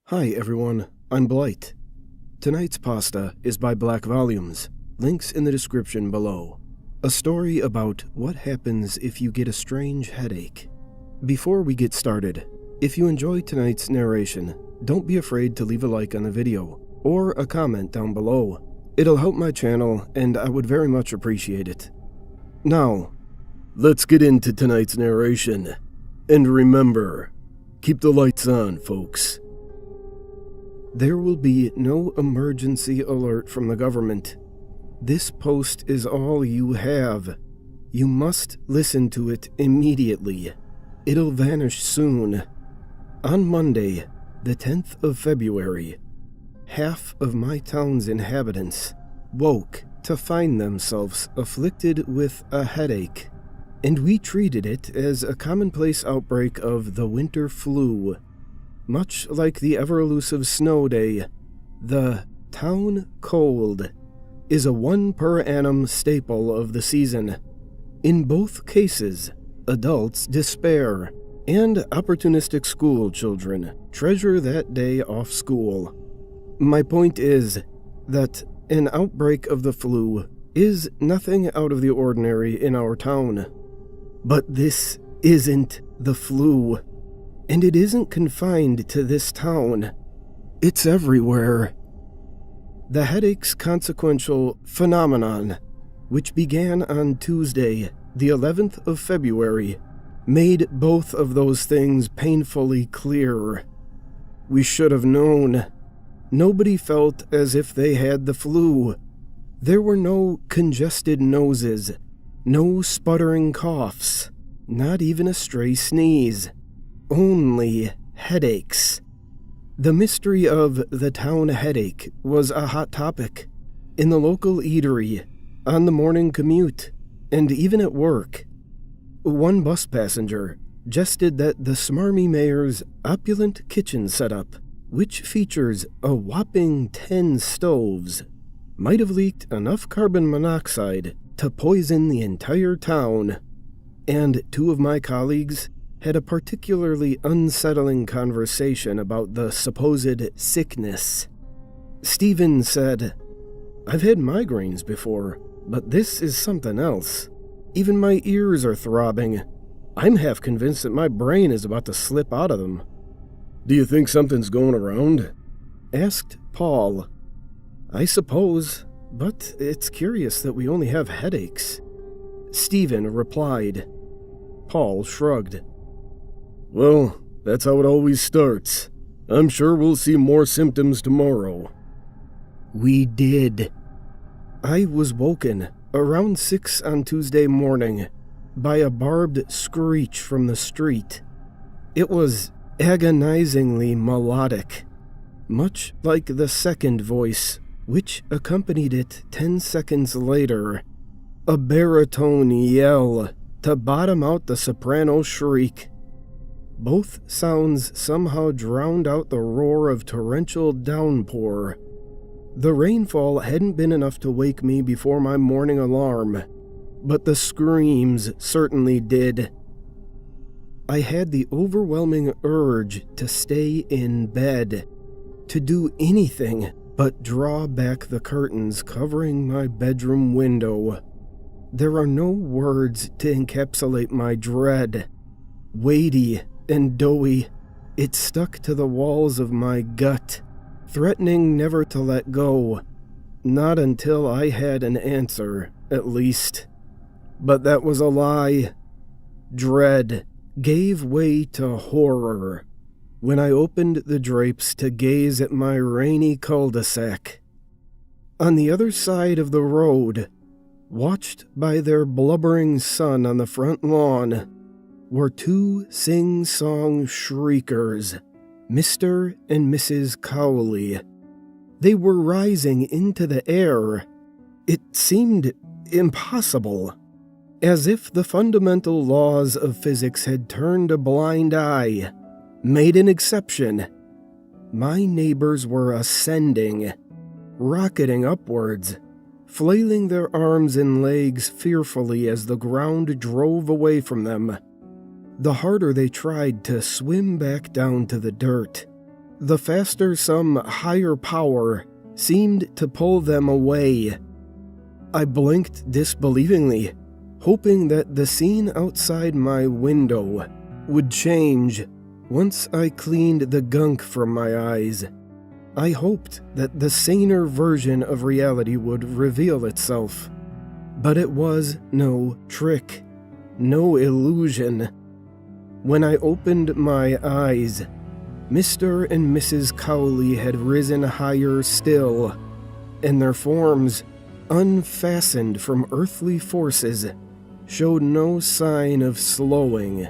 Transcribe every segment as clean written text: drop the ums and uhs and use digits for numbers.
Hi everyone, I'm Blight. Tonight's pasta is by Black Volumes, links in the description below. A story about what happens if you get a strange headache. Before we get started, if you enjoy tonight's narration, don't be afraid to leave a like on the video, or a comment down below. It'll help my channel and I would very much appreciate it. Now, let's get into tonight's narration. And remember, keep the lights on, folks. There will be no emergency alert from the government. This post is all you have. You must listen to it immediately. It'll vanish soon. On Monday, the 10th of February, half of my town's inhabitants woke to find themselves afflicted with a headache, and we treated it as a commonplace outbreak of the winter flu. Much like the ever-elusive snow day, the town cold is a one per annum staple of the season. In both cases, adults despair, and opportunistic school children treasure that day off school. My point is that an outbreak of the flu is nothing out of the ordinary in our town. But this isn't the flu. And it isn't confined to this town. It's everywhere. The headache's consequential phenomenon, which began on Tuesday, the 11th of February, made both of those things painfully clear. We should have known. Nobody felt as if they had the flu. There were no congested noses, no sputtering coughs, not even a stray sneeze. Only headaches. The mystery of the town headache was a hot topic in the local eatery, on the morning commute, and even at work. One bus passenger jested that the smarmy mayor's opulent kitchen setup, which features a whopping 10 stoves, might have leaked enough carbon monoxide to poison the entire town. And two of my colleagues had a particularly unsettling conversation about the supposed sickness. Stephen said, "I've had migraines before, but this is something else. Even my ears are throbbing. I'm half convinced that my brain is about to slip out of them." "Do you think something's going around?" asked Paul. "I suppose, but it's curious that we only have headaches." Stephen replied. Paul shrugged. "Well, that's how it always starts. I'm sure we'll see more symptoms tomorrow." We did. I was woken around 6 on Tuesday morning by a barbed screech from the street. It was agonizingly melodic, much like the second voice, which accompanied it 10 seconds later. A baritone yell to bottom out the soprano shriek. Both sounds somehow drowned out the roar of torrential downpour. The rainfall hadn't been enough to wake me before my morning alarm, but the screams certainly did. I had the overwhelming urge to stay in bed, to do anything but draw back the curtains covering my bedroom window. There are no words to encapsulate my dread. Weighty and doughy, it stuck to the walls of my gut, threatening never to let go. Not until I had an answer, at least. But that was a lie. Dread gave way to horror when I opened the drapes to gaze at my rainy cul-de-sac. On the other side of the road, watched by their blubbering son on the front lawn, were two sing-song shriekers, Mr. and Mrs. Cowley. They were rising into the air. It seemed impossible, as if the fundamental laws of physics had turned a blind eye, made an exception. My neighbors were ascending, rocketing upwards, flailing their arms and legs fearfully as the ground drove away from them. The harder they tried to swim back down to the dirt, the faster some higher power seemed to pull them away. I blinked disbelievingly, hoping that the scene outside my window would change once I cleaned the gunk from my eyes. I hoped that the saner version of reality would reveal itself. But it was no trick, no illusion. When I opened my eyes, Mr. and Mrs. Cowley had risen higher still, and their forms, unfastened from earthly forces, showed no sign of slowing.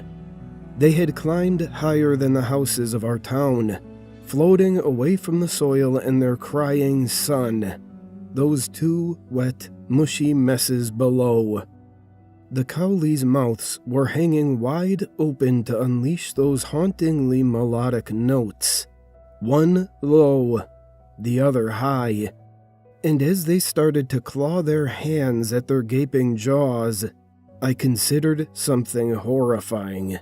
They had climbed higher than the houses of our town, floating away from the soil and their crying sun, those two wet, mushy messes below. The Cowleys' mouths were hanging wide open to unleash those hauntingly melodic notes, one low, the other high, and as they started to claw their hands at their gaping jaws, I considered something horrifying.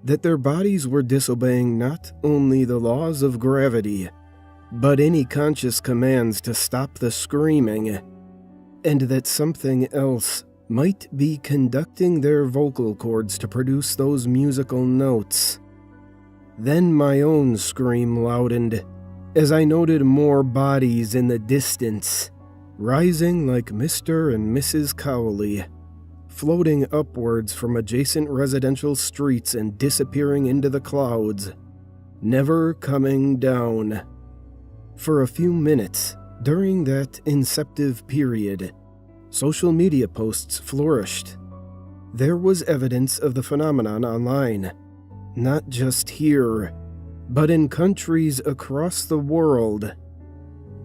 That their bodies were disobeying not only the laws of gravity, but any conscious commands to stop the screaming, and that something else might be conducting their vocal cords to produce those musical notes. Then my own scream loudened, as I noted more bodies in the distance, rising like Mr. and Mrs. Cowley, floating upwards from adjacent residential streets and disappearing into the clouds, never coming down. For a few minutes, during that inceptive period, social media posts flourished. There was evidence of the phenomenon online, not just here, but in countries across the world.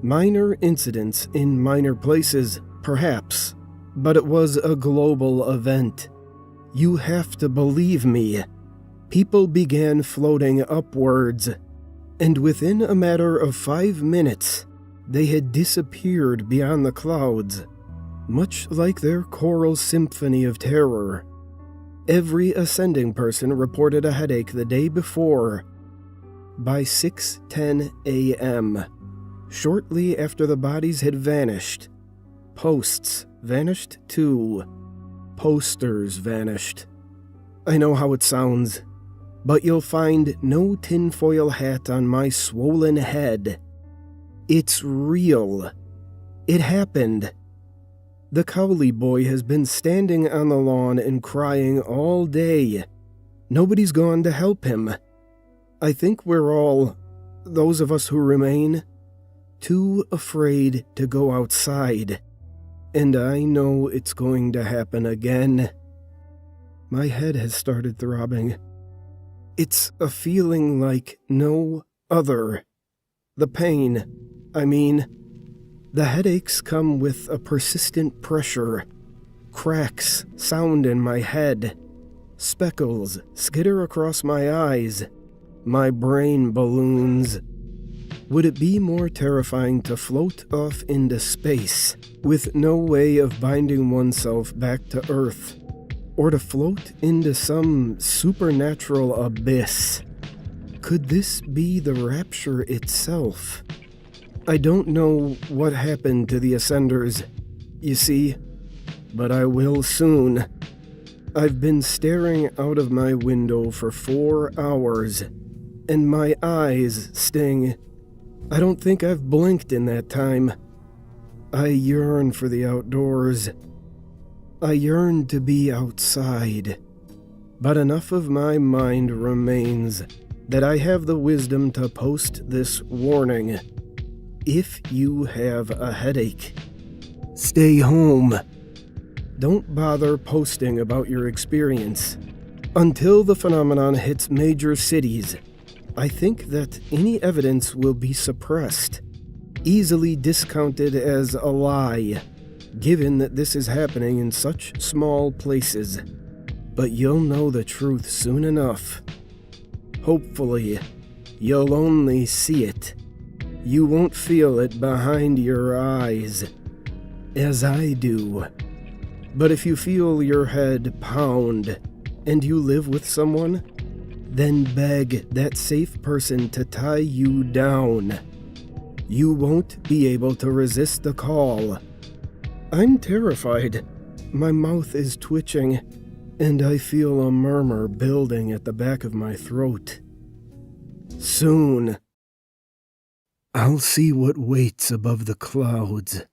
Minor incidents in minor places, perhaps, but it was a global event. You have to believe me. People began floating upwards, and within a matter of 5 minutes, they had disappeared beyond the clouds, much like their choral symphony of terror. Every ascending person reported a headache the day before. By 6:10 a.m., shortly after the bodies had vanished, posts vanished too. Posters vanished. I know how it sounds, but you'll find no tinfoil hat on my swollen head. It's real. It happened. The Cowley boy has been standing on the lawn and crying all day. Nobody's gone to help him. I think we're all, those of us who remain, too afraid to go outside. And I know it's going to happen again. My head has started throbbing. It's a feeling like no other. The pain, the headaches come with a persistent pressure. Cracks sound in my head. Speckles skitter across my eyes. My brain balloons. Would it be more terrifying to float off into space with no way of binding oneself back to Earth, or to float into some supernatural abyss? Could this be the rapture itself? I don't know what happened to the Ascenders, you see, but I will soon. I've been staring out of my window for 4 hours, and my eyes sting. I don't think I've blinked in that time. I yearn for the outdoors. I yearn to be outside. But enough of my mind remains that I have the wisdom to post this warning. If you have a headache, stay home. Don't bother posting about your experience. Until the phenomenon hits major cities, I think that any evidence will be suppressed, easily discounted as a lie, given that this is happening in such small places. But you'll know the truth soon enough. Hopefully, you'll only see it. You won't feel it behind your eyes, as I do. But if you feel your head pound, and you live with someone, then beg that safe person to tie you down. You won't be able to resist the call. I'm terrified. My mouth is twitching, and I feel a murmur building at the back of my throat. Soon, I'll see what waits above the clouds.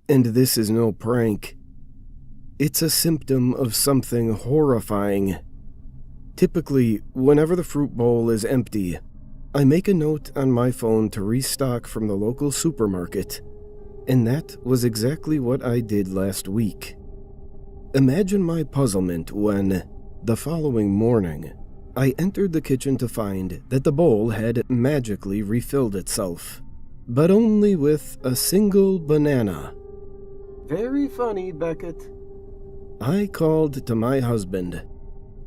And this is no prank. It's a symptom of something horrifying. Typically, whenever the fruit bowl is empty, I make a note on my phone to restock from the local supermarket, and that was exactly what I did last week. Imagine my puzzlement when, the following morning, I entered the kitchen to find that the bowl had magically refilled itself, but only with a single banana. Very funny, Beckett. I called to my husband,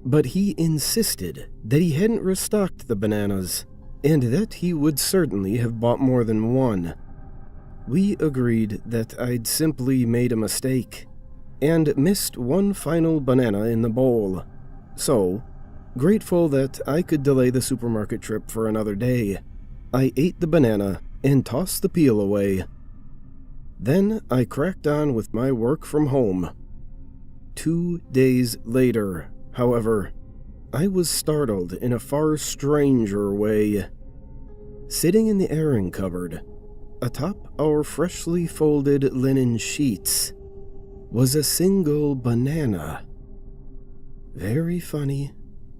but he insisted that he hadn't restocked the bananas, and that he would certainly have bought more than one. We agreed that I'd simply made a mistake, and missed one final banana in the bowl. So, grateful that I could delay the supermarket trip for another day, I ate the banana and tossed the peel away. Then I cracked on with my work from home. 2 days later, however, I was startled in a far stranger way. Sitting in the airing cupboard, atop our freshly folded linen sheets, was a single banana. Very funny.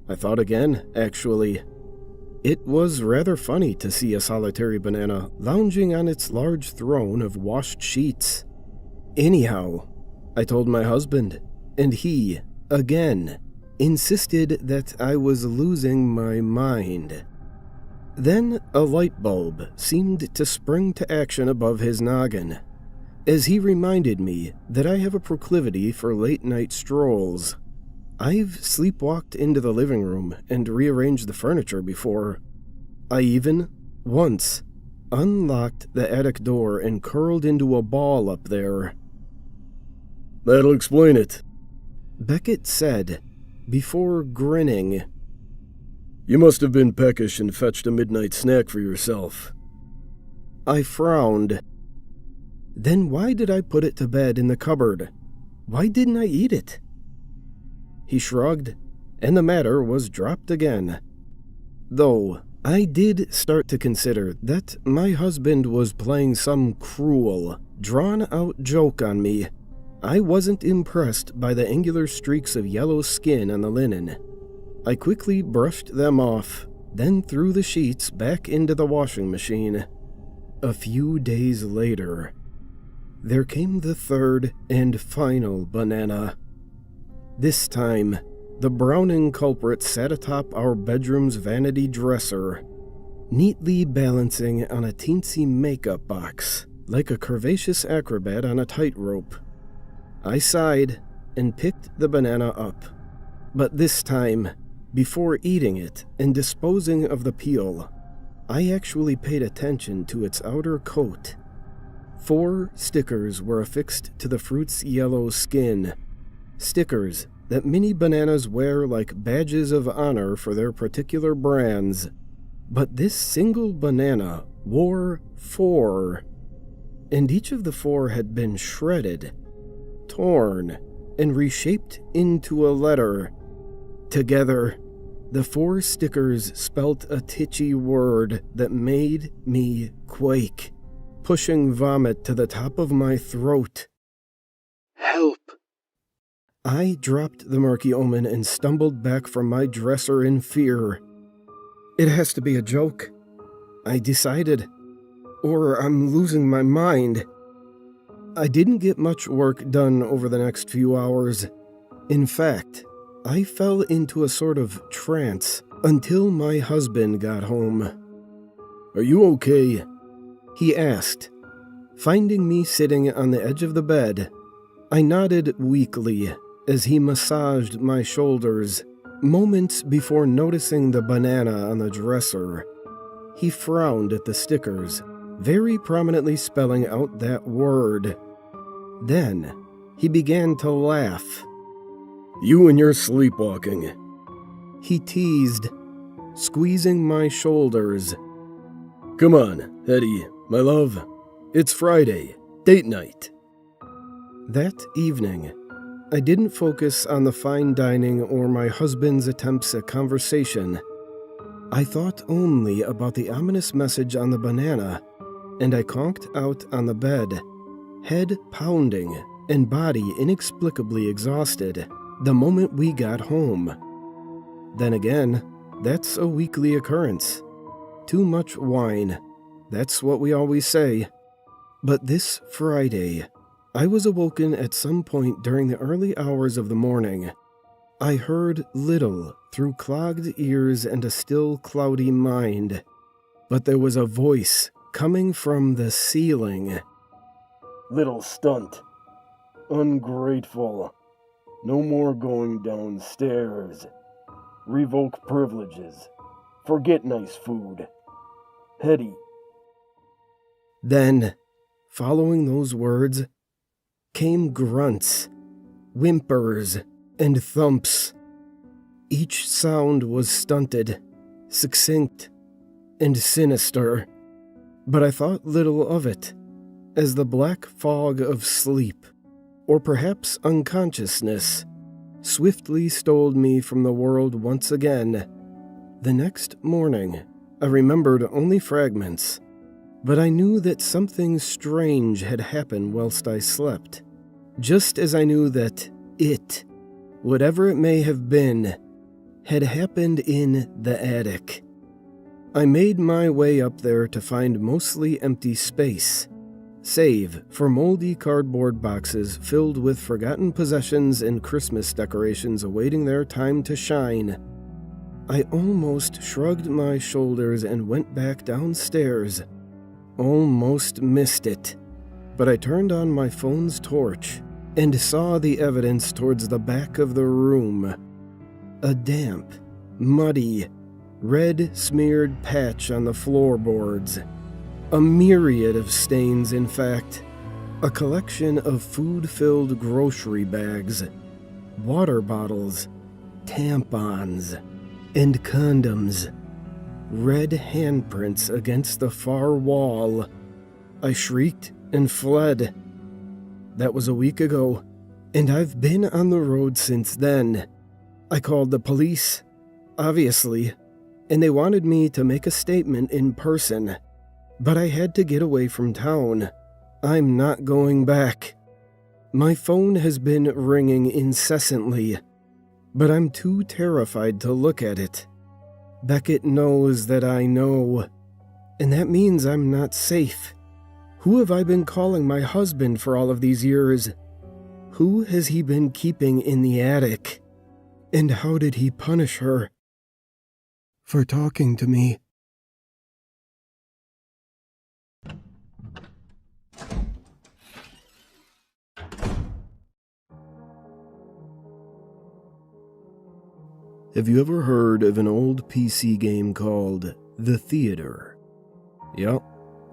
I thought again, actually. It was rather funny to see a solitary banana lounging on its large throne of washed sheets. Anyhow, I told my husband, and he, again, insisted that I was losing my mind. Then a light bulb seemed to spring to action above his noggin, as he reminded me that I have a proclivity for late-night strolls. I've sleepwalked into the living room and rearranged the furniture before. I even, once, unlocked the attic door and curled into a ball up there. "That'll explain it," Beckett said, before grinning. "You must have been peckish and fetched a midnight snack for yourself." I frowned. Then why did I put it to bed in the cupboard? Why didn't I eat it? He shrugged, and the matter was dropped again. Though I did start to consider that my husband was playing some cruel, drawn-out joke on me. I wasn't impressed by the angular streaks of yellow skin on the linen. I quickly brushed them off, then threw the sheets back into the washing machine. A few days later, there came the third and final banana. This time, the browning culprit sat atop our bedroom's vanity dresser, neatly balancing on a teensy makeup box, like a curvaceous acrobat on a tightrope. I sighed and picked the banana up, but this time, before eating it and disposing of the peel, I actually paid attention to its outer coat. 4 stickers were affixed to the fruit's yellow skin. Stickers that many bananas wear like badges of honor for their particular brands. But this single banana wore 4, and each of the 4 had been shredded, torn, and reshaped into a letter. Together, the 4 stickers spelt a titchy word that made me quake, pushing vomit to the top of my throat. Help! I dropped the murky omen and stumbled back from my dresser in fear. It has to be a joke, I decided, or I'm losing my mind. I didn't get much work done over the next few hours. In fact, I fell into a sort of trance until my husband got home. "Are you okay?" he asked, finding me sitting on the edge of the bed. I nodded weakly as he massaged my shoulders, moments before noticing the banana on the dresser. He frowned at the stickers, very prominently spelling out that word. Then he began to laugh. "You and your sleepwalking," he teased, squeezing my shoulders. "Come on, Hetty, my love. It's Friday, date night." That evening, I didn't focus on the fine dining or my husband's attempts at conversation. I thought only about the ominous message on the banana, and I conked out on the bed, head pounding and body inexplicably exhausted, the moment we got home. Then again, that's a weekly occurrence. Too much wine, that's what we always say. But this Friday, I was awoken at some point during the early hours of the morning. I heard little through clogged ears and a still cloudy mind, but there was a voice coming from the ceiling. "Little stunt. Ungrateful. No more going downstairs. Revoke privileges. Forget nice food. Hetty." Then, following those words, came grunts, whimpers, and thumps. Each sound was stunted, succinct, and sinister, but I thought little of it, as the black fog of sleep, or perhaps unconsciousness, swiftly stole me from the world once again. The next morning, I remembered only fragments, but I knew that something strange had happened whilst I slept, just as I knew that it, whatever it may have been, had happened in the attic. I made my way up there to find mostly empty space, save for moldy cardboard boxes filled with forgotten possessions and Christmas decorations awaiting their time to shine. I almost shrugged my shoulders and went back downstairs. Almost missed it, but I turned on my phone's torch and saw the evidence towards the back of the room. A damp, muddy, red-smeared patch on the floorboards. A myriad of stains, in fact. A collection of food-filled grocery bags, water bottles, tampons, and condoms. Red handprints against the far wall. I shrieked and fled. That was a week ago, and I've been on the road since then. I called the police, obviously, and they wanted me to make a statement in person, but I had to get away from town. I'm not going back. My phone has been ringing incessantly, but I'm too terrified to look at it. Beckett knows that I know, and that means I'm not safe. Who have I been calling my husband for all of these years? Who has he been keeping in the attic? And how did he punish her? For talking to me. Have you ever heard of an old PC game called The Theater? Yup,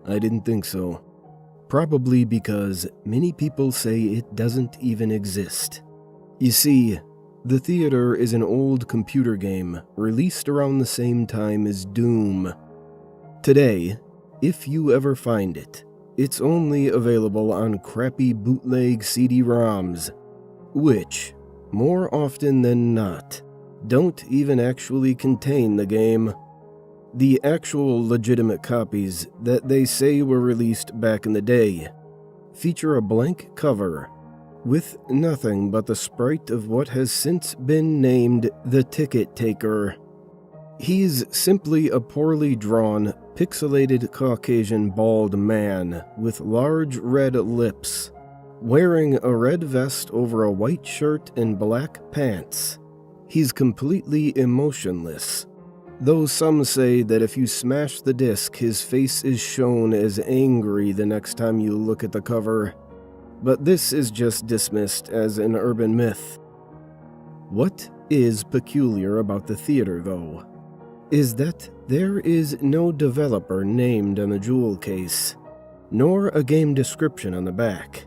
I didn't think so. Probably because many people say it doesn't even exist. You see, The Theater is an old computer game released around the same time as Doom. Today, if you ever find it, it's only available on crappy bootleg CD-ROMs, which, more often than not, don't even actually contain the game. The actual legitimate copies that they say were released back in the day feature a blank cover with nothing but the sprite of what has since been named the Ticket Taker. He's simply a poorly drawn, pixelated Caucasian bald man with large red lips, wearing a red vest over a white shirt and black pants. He's completely emotionless, though some say that if you smash the disc, his face is shown as angry the next time you look at the cover. But this is just dismissed as an urban myth. What is peculiar about the theater, though? is that there is no developer named on the jewel case, nor a game description on the back.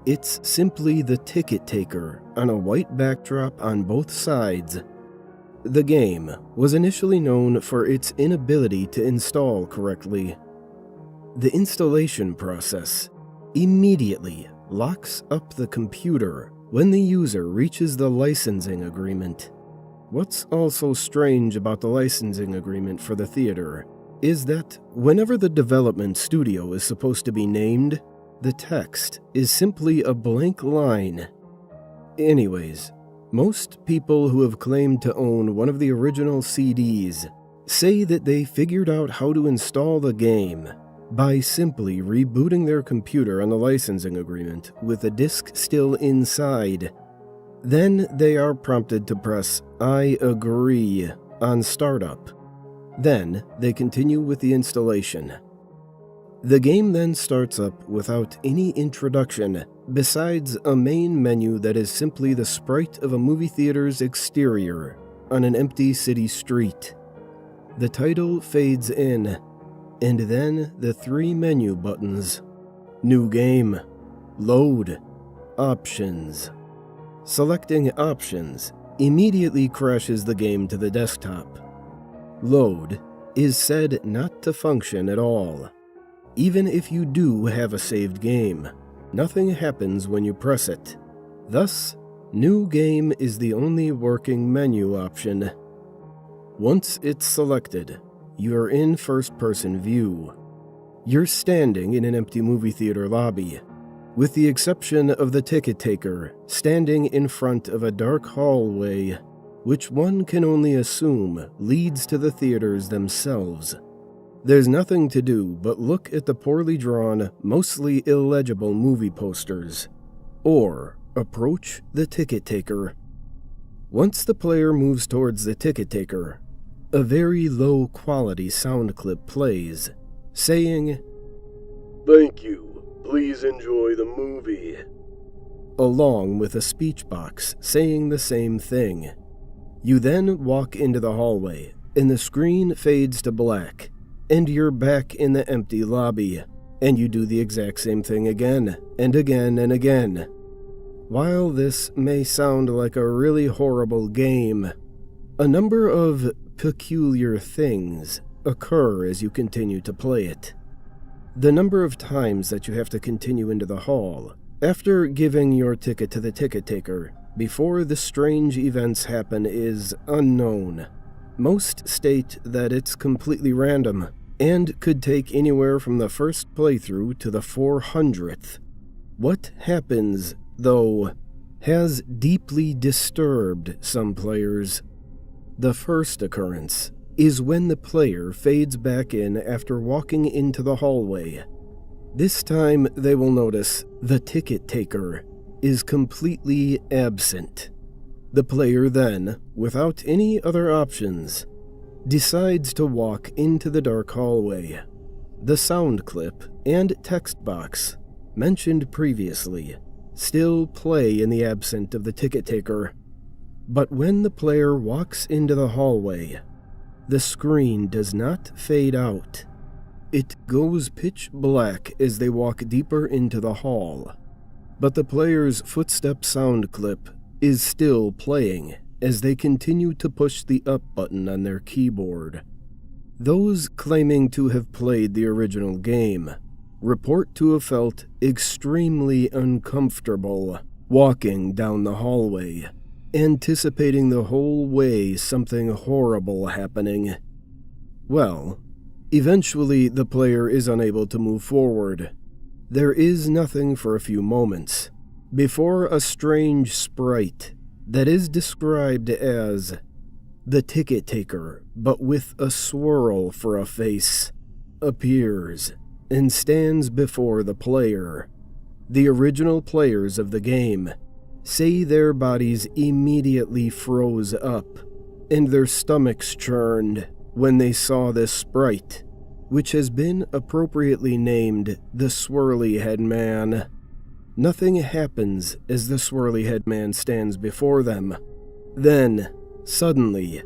It's simply the ticket taker on a white backdrop on both sides. The game was initially known for its inability to install correctly. The installation process immediately locks up the computer when the user reaches the licensing agreement. What's also strange about the licensing agreement for the theater is that whenever the development studio is supposed to be named, the text is simply a blank line. Anyways, most people who have claimed to own one of the original CDs say that they figured out how to install the game by simply rebooting their computer on the licensing agreement with the disc still inside. Then they are prompted to press I agree on startup. Then they continue with the installation. The game then starts up without any introduction besides a main menu that is simply the sprite of a movie theater's exterior on an empty city street. The title fades in, and then the 3 menu buttons: New Game, Load, Options. Selecting Options immediately crashes the game to the desktop. Load is said not to function at all. Even if you do have a saved game, nothing happens when you press it. Thus, New Game is the only working menu option. Once it's selected, you're in first-person view. You're standing in an empty movie theater lobby, with the exception of the ticket taker standing in front of a dark hallway, which one can only assume leads to the theaters themselves. There's nothing to do but look at the poorly drawn, mostly illegible movie posters, or approach the ticket taker. Once the player moves towards the ticket taker, a very low-quality sound clip plays, saying, "Thank you, please enjoy the movie," along with a speech box saying the same thing. You then walk into the hallway, and the screen fades to black, and you're back in the empty lobby, and you do the exact same thing again, and again, and again. While this may sound like a really horrible game, a number of peculiar things occur as you continue to play it. The number of times that you have to continue into the hall after giving your ticket to the ticket taker before the strange events happen is unknown. Most state that it's completely random and could take anywhere from the first playthrough to the 400th. What happens, though, has deeply disturbed some players. The first occurrence is when the player fades back in after walking into the hallway. This time they will notice the ticket taker is completely absent. The player then, without any other options, decides to walk into the dark hallway. The sound clip and text box, mentioned previously, still play in the absence of the ticket taker. But when the player walks into the hallway, the screen does not fade out. It goes pitch black as they walk deeper into the hall. But the player's footstep sound clip is still playing as they continue to push the up button on their keyboard. Those claiming to have played the original game report to have felt extremely uncomfortable walking down the hallway, anticipating the whole way something horrible happening. Well, eventually the player is unable to move forward. There is nothing for a few moments, before a strange sprite that is described as the ticket taker, but with a swirl for a face, appears and stands before the player. The original players of the game say their bodies immediately froze up, and their stomachs churned when they saw this sprite, which has been appropriately named the Swirly Head Man. Nothing happens as the Swirly Head Man stands before them. Then, suddenly,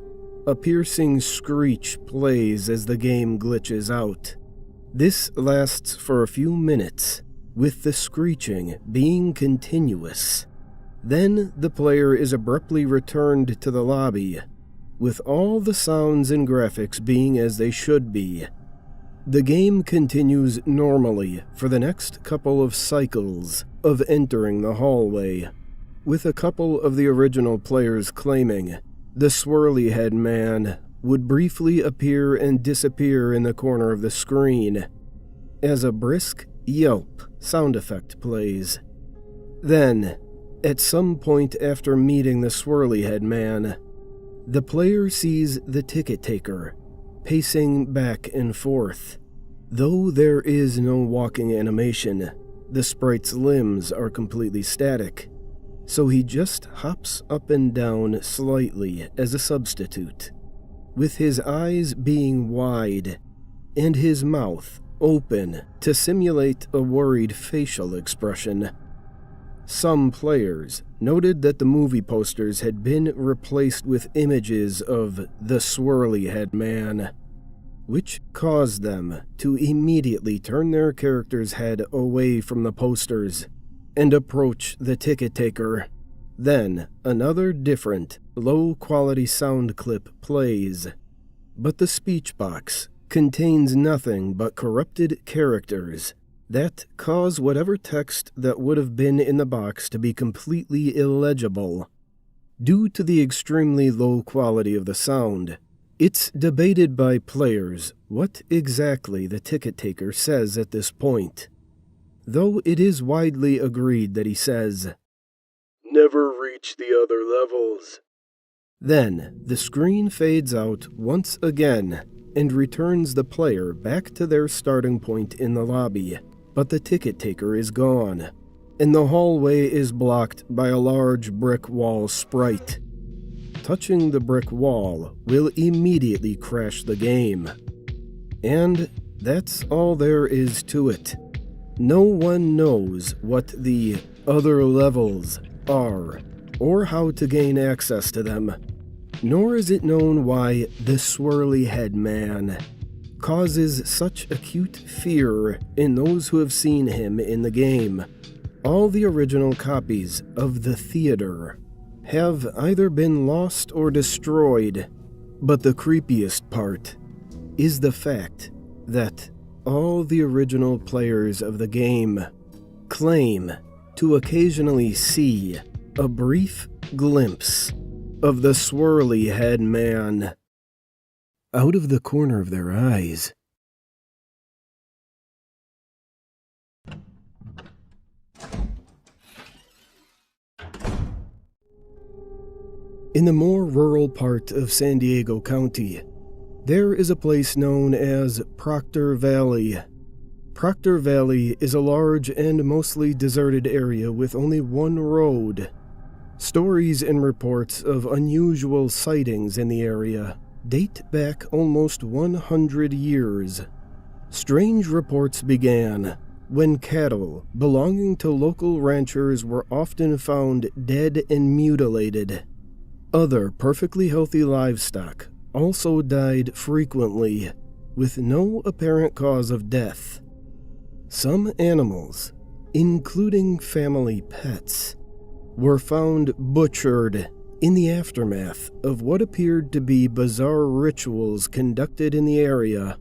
A piercing screech plays as the game glitches out. This lasts for a few minutes, with the screeching being continuous. Then the player is abruptly returned to the lobby, with all the sounds and graphics being as they should be. The game continues normally for the next couple of cycles of entering the hallway, with a couple of the original players claiming the swirly-head man would briefly appear and disappear in the corner of the screen, as a brisk yelp sound effect plays. Then, at some point after meeting the swirly-head man, the player sees the ticket taker pacing back and forth. Though there is no walking animation, the sprite's limbs are completely static, so he just hops up and down slightly as a substitute, with his eyes being wide and his mouth open to simulate a worried facial expression. Some players noted that the movie posters had been replaced with images of the swirly-head man, which caused them to immediately turn their character's head away from the posters and approach the ticket taker. Then another different, low-quality sound clip plays, but the speech box contains nothing but corrupted characters that cause whatever text that would have been in the box to be completely illegible. Due to the extremely low quality of the sound, it's debated by players what exactly the ticket taker says at this point, though it is widely agreed that he says, "Never reach the other levels." Then the screen fades out once again and returns the player back to their starting point in the lobby, but the ticket taker is gone, and the hallway is blocked by a large brick wall sprite. Touching the brick wall will immediately crash the game. And that's all there is to it. No one knows what the other levels are, or how to gain access to them, nor is it known why the swirly-head man causes such acute fear in those who have seen him in the game. All the original copies of the theater have either been lost or destroyed, but the creepiest part is the fact that all the original players of the game claim to occasionally see a brief glimpse of the swirly-head man out of the corner of their eyes. In the more rural part of San Diego County, there is a place known as Proctor Valley. Proctor Valley is a large and mostly deserted area with only one road. Stories and reports of unusual sightings in the area date back almost 100 years. Strange reports began when cattle belonging to local ranchers were often found dead and mutilated. Other perfectly healthy livestock also died frequently, with no apparent cause of death. Some animals, including family pets, were found butchered in the aftermath of what appeared to be bizarre rituals conducted in the area.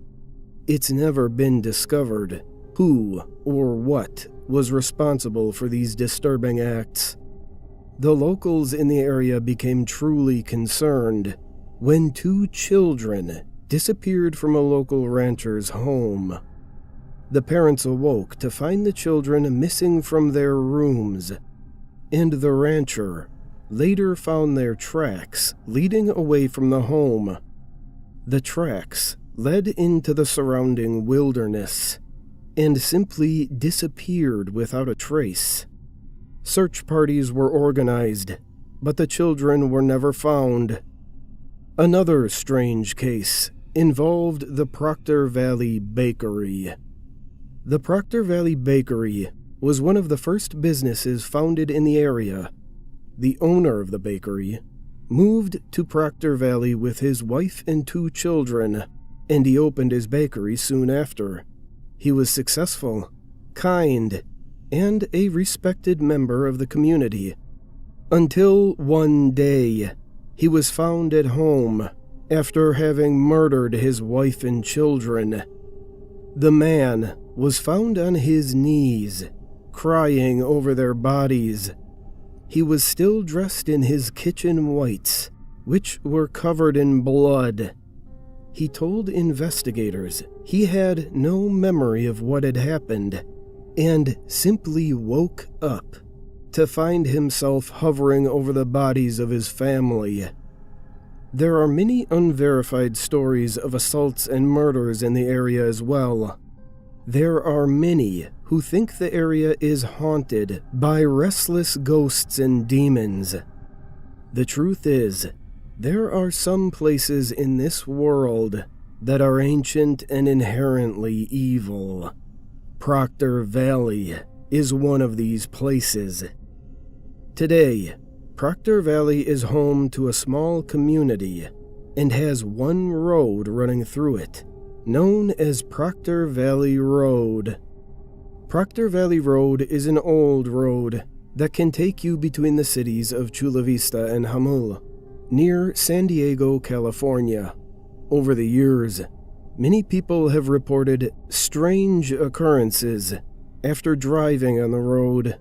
It's never been discovered who or what was responsible for these disturbing acts. The locals in the area became truly concerned when 2 children disappeared from a local rancher's home. The parents awoke to find the children missing from their rooms, and the rancher later found their tracks leading away from the home. The tracks led into the surrounding wilderness and simply disappeared without a trace. Search parties were organized, but the children were never found. Another strange case involved the Proctor Valley Bakery. The Proctor Valley Bakery was one of the first businesses founded in the area. The owner of the bakery moved to Proctor Valley with his wife and 2 children, and he opened his bakery soon after. He was successful, kind, and a respected member of the community. Until one day, he was found at home after having murdered his wife and children. The man was found on his knees, crying over their bodies. He was still dressed in his kitchen whites, which were covered in blood. He told investigators he had no memory of what had happened and simply woke up to find himself hovering over the bodies of his family. There are many unverified stories of assaults and murders in the area as well. There are many who think the area is haunted by restless ghosts and demons. The truth is, there are some places in this world that are ancient and inherently evil. Proctor Valley is one of these places. Today, Proctor Valley is home to a small community and has one road running through it, known as Proctor Valley Road. Proctor Valley Road is an old road that can take you between the cities of Chula Vista and Jamul, near San Diego, California. Over the years, many people have reported strange occurrences after driving on the road.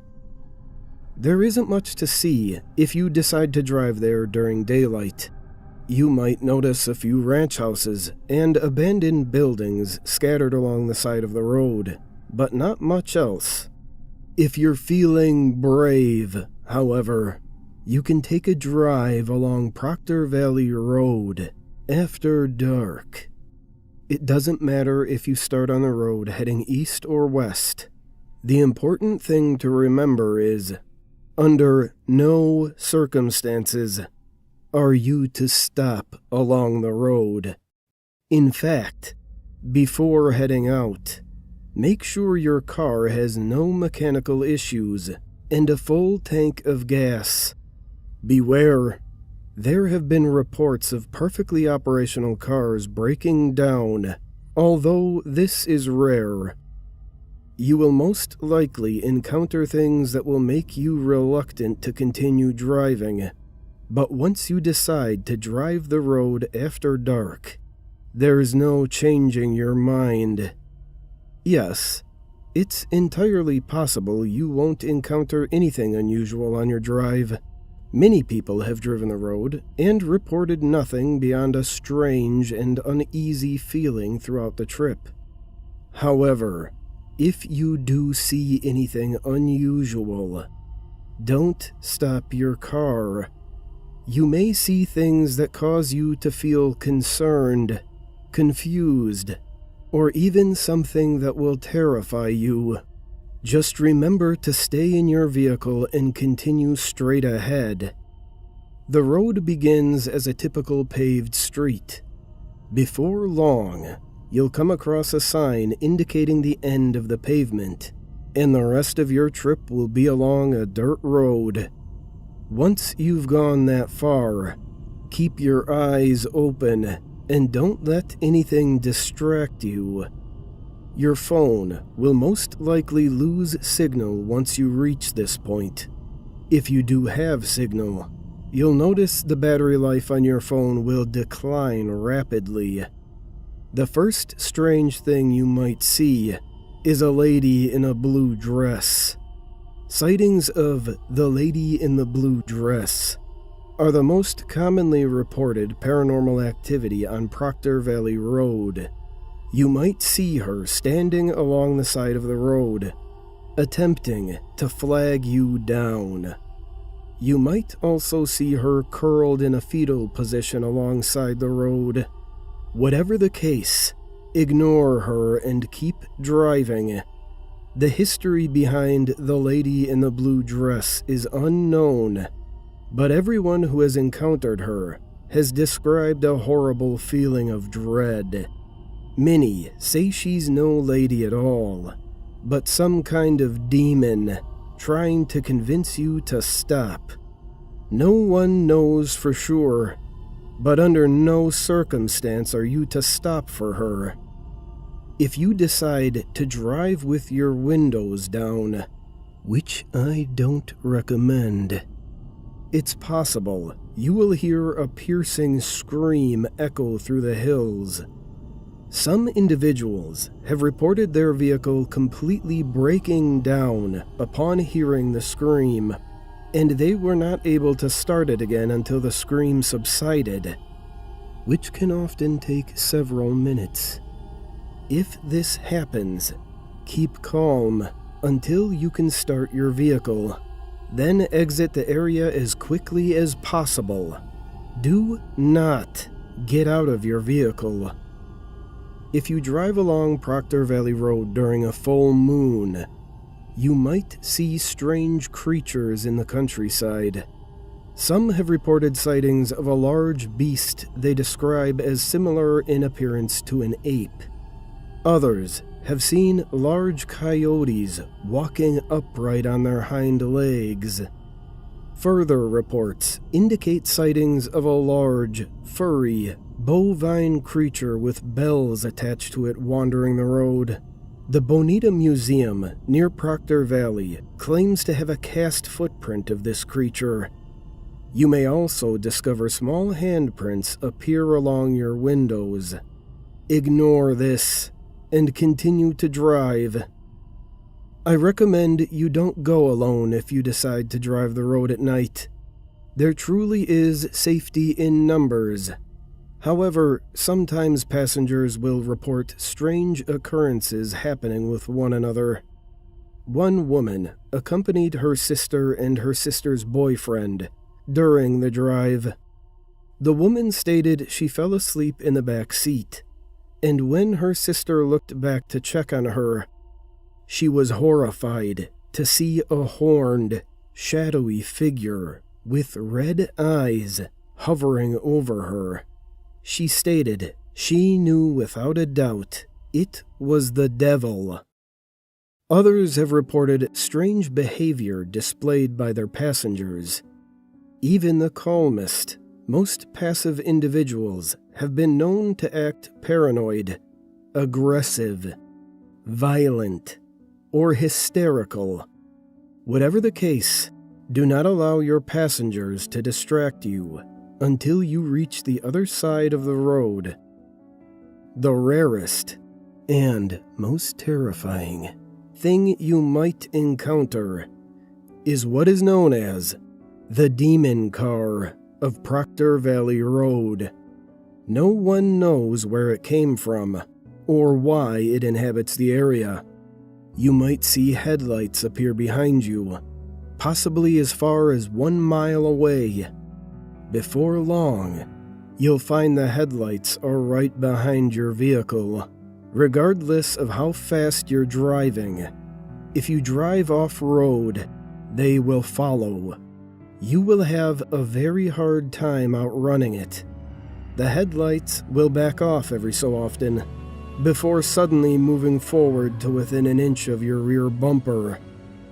There isn't much to see if you decide to drive there during daylight. You might notice a few ranch houses and abandoned buildings scattered along the side of the road, but not much else. If you're feeling brave, however, you can take a drive along Proctor Valley Road after dark. It doesn't matter if you start on the road heading east or west. The important thing to remember is, under no circumstances are you to stop along the road. In fact, before heading out, make sure your car has no mechanical issues and a full tank of gas. Beware, there have been reports of perfectly operational cars breaking down, although this is rare. You will most likely encounter things that will make you reluctant to continue driving, but once you decide to drive the road after dark, there's no changing your mind. Yes, it's entirely possible you won't encounter anything unusual on your drive. Many people have driven the road and reported nothing beyond a strange and uneasy feeling throughout the trip. However, if you do see anything unusual, don't stop your car. You may see things that cause you to feel concerned, confused, or even something that will terrify you. Just remember to stay in your vehicle and continue straight ahead. The road begins as a typical paved street. Before long, you'll come across a sign indicating the end of the pavement, and the rest of your trip will be along a dirt road. Once you've gone that far, keep your eyes open and don't let anything distract you. Your phone will most likely lose signal once you reach this point. If you do have signal, you'll notice the battery life on your phone will decline rapidly. The first strange thing you might see is a lady in a blue dress. Sightings of the lady in the blue dress are the most commonly reported paranormal activity on Proctor Valley Road. You might see her standing along the side of the road, attempting to flag you down. You might also see her curled in a fetal position alongside the road. Whatever the case, ignore her and keep driving. The history behind the lady in the blue dress is unknown, but everyone who has encountered her has described a horrible feeling of dread. Many say she's no lady at all, but some kind of demon trying to convince you to stop. No one knows for sure, but under no circumstance are you to stop for her. If you decide to drive with your windows down, which I don't recommend, it's possible you will hear a piercing scream echo through the hills. Some individuals have reported their vehicle completely breaking down upon hearing the scream, and they were not able to start it again until the scream subsided, which can often take several minutes. If this happens, keep calm until you can start your vehicle. Then exit the area as quickly as possible. Do not get out of your vehicle. If you drive along Proctor Valley Road during a full moon, you might see strange creatures in the countryside. Some have reported sightings of a large beast they describe as similar in appearance to an ape. Others have seen large coyotes walking upright on their hind legs. Further reports indicate sightings of a large, furry, bovine creature with bells attached to it wandering the road. The Bonita Museum near Proctor Valley claims to have a cast footprint of this creature. You may also discover small handprints appear along your windows. Ignore this and continue to drive. I recommend you don't go alone if you decide to drive the road at night. There truly is safety in numbers. However, sometimes passengers will report strange occurrences happening with one another. One woman accompanied her sister and her sister's boyfriend during the drive. The woman stated she fell asleep in the back seat, and when her sister looked back to check on her, she was horrified to see a horned, shadowy figure with red eyes hovering over her. She stated she knew without a doubt it was the devil. Others have reported strange behavior displayed by their passengers. Even the calmest, most passive individuals have been known to act paranoid, aggressive, violent, or hysterical. Whatever the case, do not allow your passengers to distract you until you reach the other side of the road. The rarest and most terrifying thing you might encounter is what is known as the demon car of Proctor Valley Road. No one knows where it came from or why it inhabits the area. You might see headlights appear behind you, possibly as far as 1 mile away. Before long, you'll find the headlights are right behind your vehicle, regardless of how fast you're driving. If you drive off-road, they will follow. You will have a very hard time outrunning it. The headlights will back off every so often, before suddenly moving forward to within an inch of your rear bumper.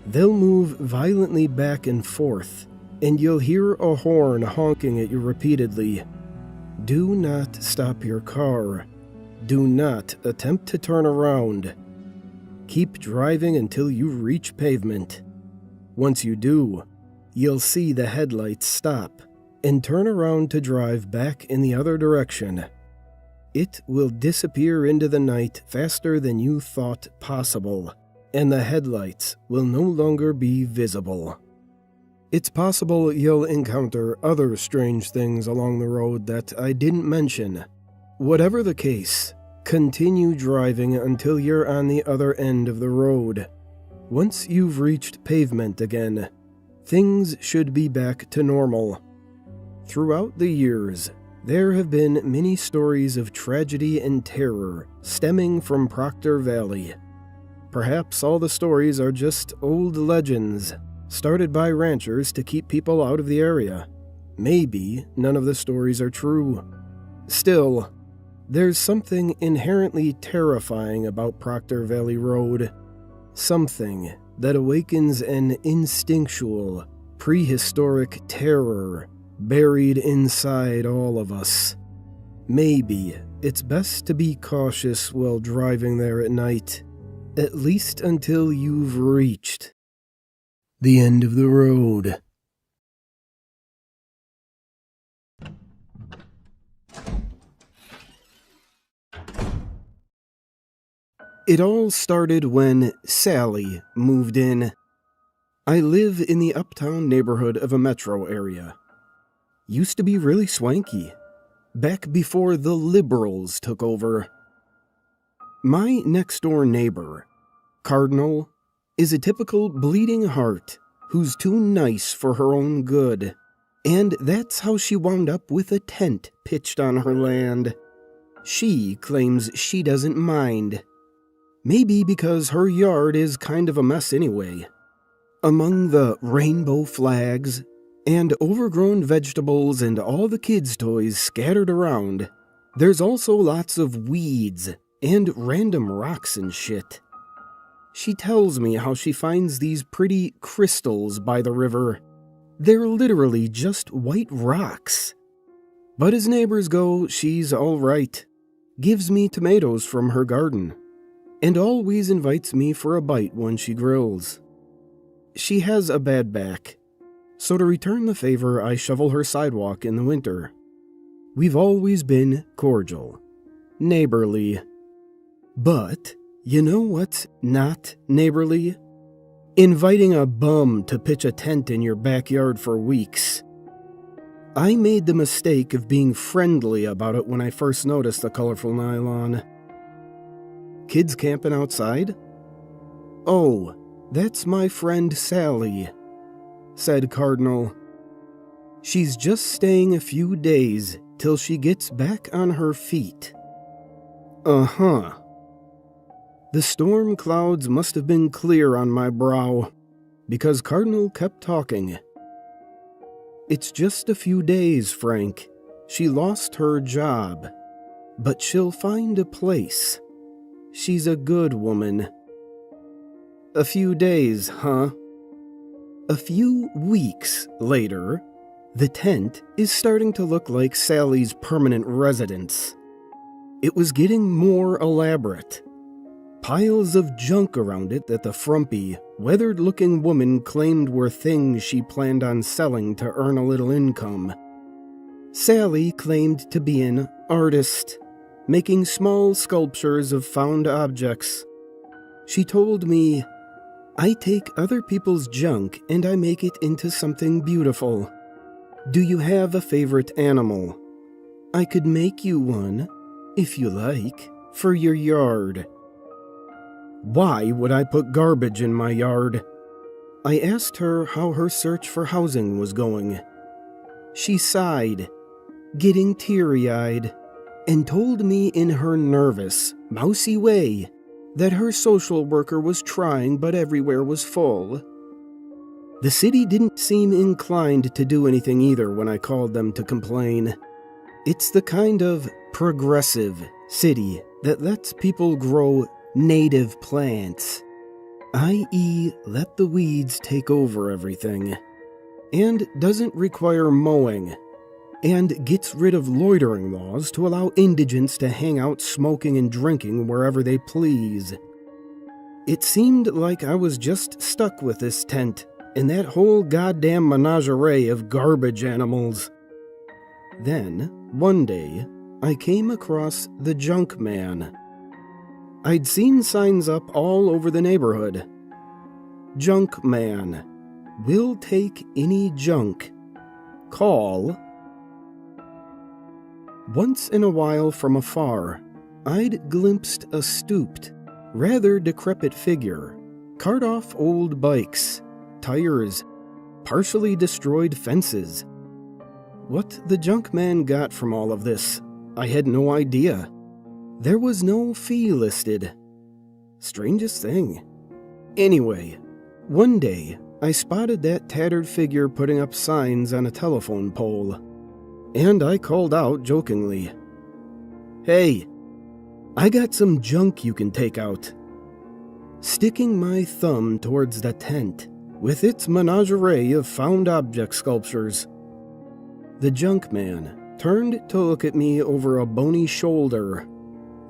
They'll move violently back and forth, and you'll hear a horn honking at you repeatedly. Do not stop your car. Do not attempt to turn around. Keep driving until you reach pavement. Once you do, you'll see the headlights stop and turn around to drive back in the other direction. It will disappear into the night faster than you thought possible, and the headlights will no longer be visible. It's possible you'll encounter other strange things along the road that I didn't mention. Whatever the case, continue driving until you're on the other end of the road. Once you've reached pavement again, things should be back to normal. Throughout the years, there have been many stories of tragedy and terror stemming from Proctor Valley. Perhaps all the stories are just old legends, started by ranchers to keep people out of the area. Maybe none of the stories are true. Still, there's something inherently terrifying about Proctor Valley Road. Something that awakens an instinctual, prehistoric terror buried inside all of us. Maybe it's best to be cautious while driving there at night, at least until you've reached the end of the road. It all started when Sally moved in. I live in the uptown neighborhood of a metro area. Used to be really swanky, back before the liberals took over. My next-door neighbor, Cardinal, is a typical bleeding heart who's too nice for her own good, and that's how she wound up with a tent pitched on her land. She claims she doesn't mind. Maybe because her yard is kind of a mess anyway. Among the rainbow flags and overgrown vegetables and all the kids' toys scattered around, there's also lots of weeds and random rocks and shit. She tells me how she finds these pretty crystals by the river. They're literally just white rocks. But as neighbors go, she's all right. Gives me tomatoes from her garden, and always invites me for a bite when she grills. She has a bad back, so to return the favor, I shovel her sidewalk in the winter. We've always been cordial, neighborly. But you know what's not neighborly? Inviting a bum to pitch a tent in your backyard for weeks. I made the mistake of being friendly about it when I first noticed the colorful nylon. Kids camping outside? Oh, that's my friend Sally, said Cardinal. She's just staying a few days till she gets back on her feet. Uh-huh. The storm clouds must have been clear on my brow, because Cardinal kept talking. It's just a few days, Frank. She lost her job, but she'll find a place. She's a good woman. A few days, huh? A few weeks later, the tent is starting to look like Sally's permanent residence. It was getting more elaborate. Piles of junk around it that the frumpy, weathered-looking woman claimed were things she planned on selling to earn a little income. Sally claimed to be an artist, making small sculptures of found objects. She told me, "I take other people's junk and I make it into something beautiful. Do you have a favorite animal? I could make you one, if you like, for your yard." Why would I put garbage in my yard? I asked her how her search for housing was going. She sighed, getting teary-eyed, and told me in her nervous, mousy way that her social worker was trying but everywhere was full. The city didn't seem inclined to do anything either when I called them to complain. It's the kind of progressive city that lets people grow native plants, i.e. let the weeds take over everything, and doesn't require mowing, and gets rid of loitering laws to allow indigents to hang out smoking and drinking wherever they please. It seemed like I was just stuck with this tent and that whole goddamn menagerie of garbage animals. Then, one day, I came across the junk man. I'd seen signs up all over the neighborhood. Junk man. We'll take any junk. Call. Once in a while from afar, I'd glimpsed a stooped, rather decrepit figure, cart off old bikes, tires, partially destroyed fences. What the junk man got from all of this, I had no idea. There was no fee listed. Strangest thing. Anyway, one day, I spotted that tattered figure putting up signs on a telephone pole, and I called out jokingly, "Hey, I got some junk you can take out." Sticking my thumb towards the tent, with its menagerie of found object sculptures. The junk man turned to look at me over a bony shoulder.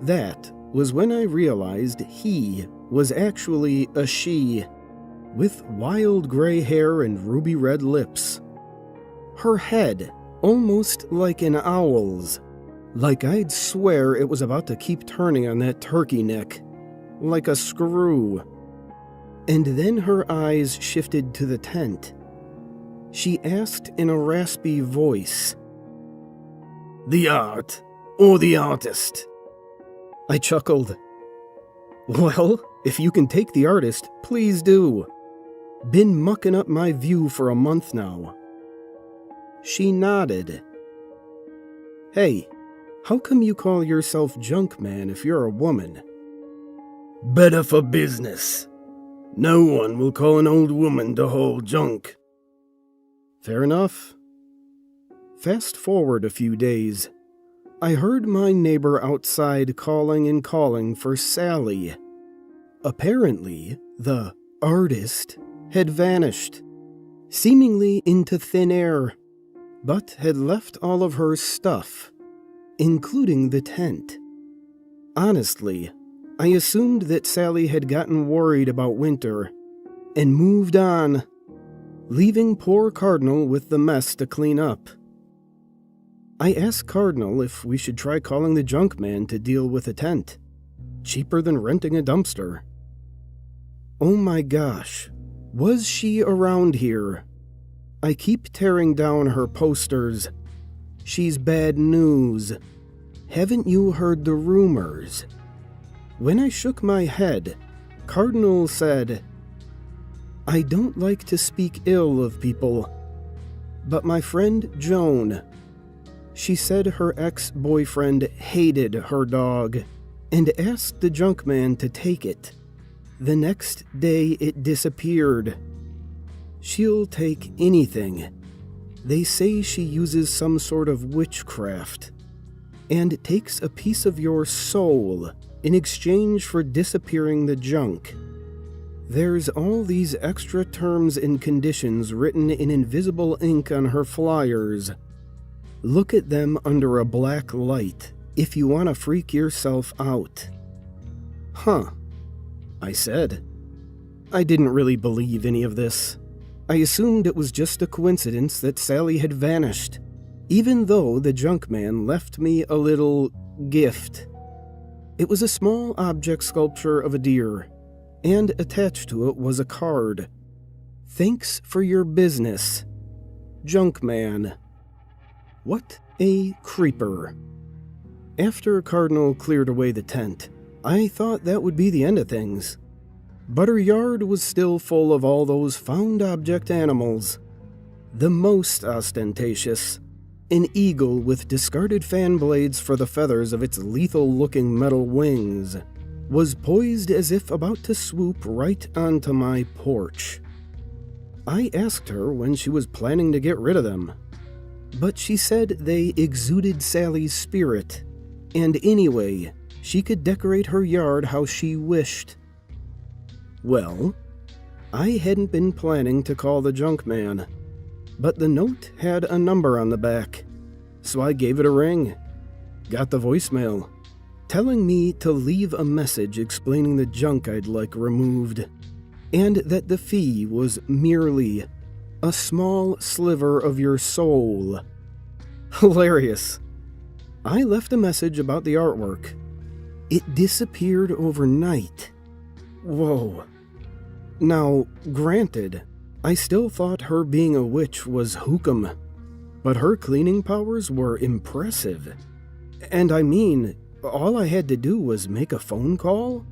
That was when I realized he was actually a she, with wild gray hair and ruby red lips. Her head almost like an owl's, like I'd swear it was about to keep turning on that turkey neck, like a screw. And then her eyes shifted to the tent. She asked in a raspy voice, "The art, or the artist?" I chuckled. "Well, if you can take the artist, please do. Been mucking up my view for a month now." She nodded. "Hey, how come you call yourself Junk Man if you're a woman?" "Better for business. No one will call an old woman to haul junk." Fair enough. Fast forward a few days. I heard my neighbor outside calling and calling for Sally. Apparently, the artist had vanished, seemingly into thin air, but had left all of her stuff, including the tent. Honestly, I assumed that Sally had gotten worried about winter and moved on, leaving poor Cardinal with the mess to clean up. I asked Cardinal if we should try calling the junk man to deal with a tent. Cheaper than renting a dumpster. Oh my gosh, was she around here? I keep tearing down her posters. She's bad news. Haven't you heard the rumors? When I shook my head, Cardinal said, "I don't like to speak ill of people, but my friend Joan, she said her ex-boyfriend hated her dog and asked the junk man to take it. The next day it disappeared. She'll take anything. They say she uses some sort of witchcraft and takes a piece of your soul in exchange for disappearing the junk. There's all these extra terms and conditions written in invisible ink on her flyers. Look at them under a black light if you want to freak yourself out." "Huh," I said. I didn't really believe any of this. I assumed it was just a coincidence that Sally had vanished, even though the junk man left me a little gift. It was a small object sculpture of a deer, and attached to it was a card. "Thanks for your business, Junk Man." What a creeper. After Cardinal cleared away the tent, I thought that would be the end of things. But her yard was still full of all those found object animals. The most ostentatious, an eagle with discarded fan blades for the feathers of its lethal-looking metal wings, was poised as if about to swoop right onto my porch. I asked her when she was planning to get rid of them, but she said they exuded Sally's spirit, and anyway, she could decorate her yard how she wished. Well, I hadn't been planning to call the junk man, but the note had a number on the back, so I gave it a ring. Got the voicemail, telling me to leave a message explaining the junk I'd like removed, and that the fee was merely a small sliver of your soul. Hilarious. I left a message about the artwork. It disappeared overnight. Whoa. Now, granted, I still thought her being a witch was hookum, but her cleaning powers were impressive. And I mean, all I had to do was make a phone call.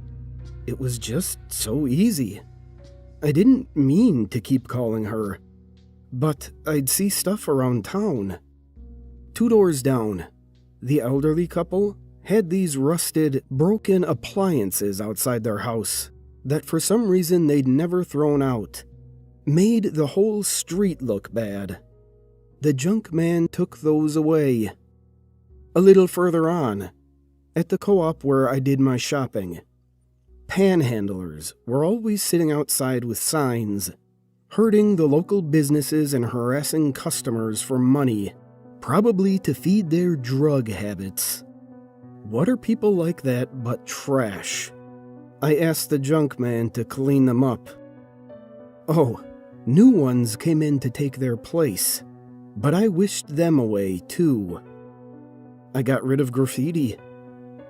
It was just so easy. I didn't mean to keep calling her, but I'd see stuff around town. 2 doors down, the elderly couple had these rusted, broken appliances outside their house that for some reason they'd never thrown out. Made the whole street look bad. The junk man took those away. A little further on, at the co-op where I did my shopping, panhandlers were always sitting outside with signs. hurting the local businesses and harassing customers for money, probably to feed their drug habits. What are people like that but trash? I asked the junk man to clean them up. Oh, new ones came in to take their place, but I wished them away too. I got rid of graffiti,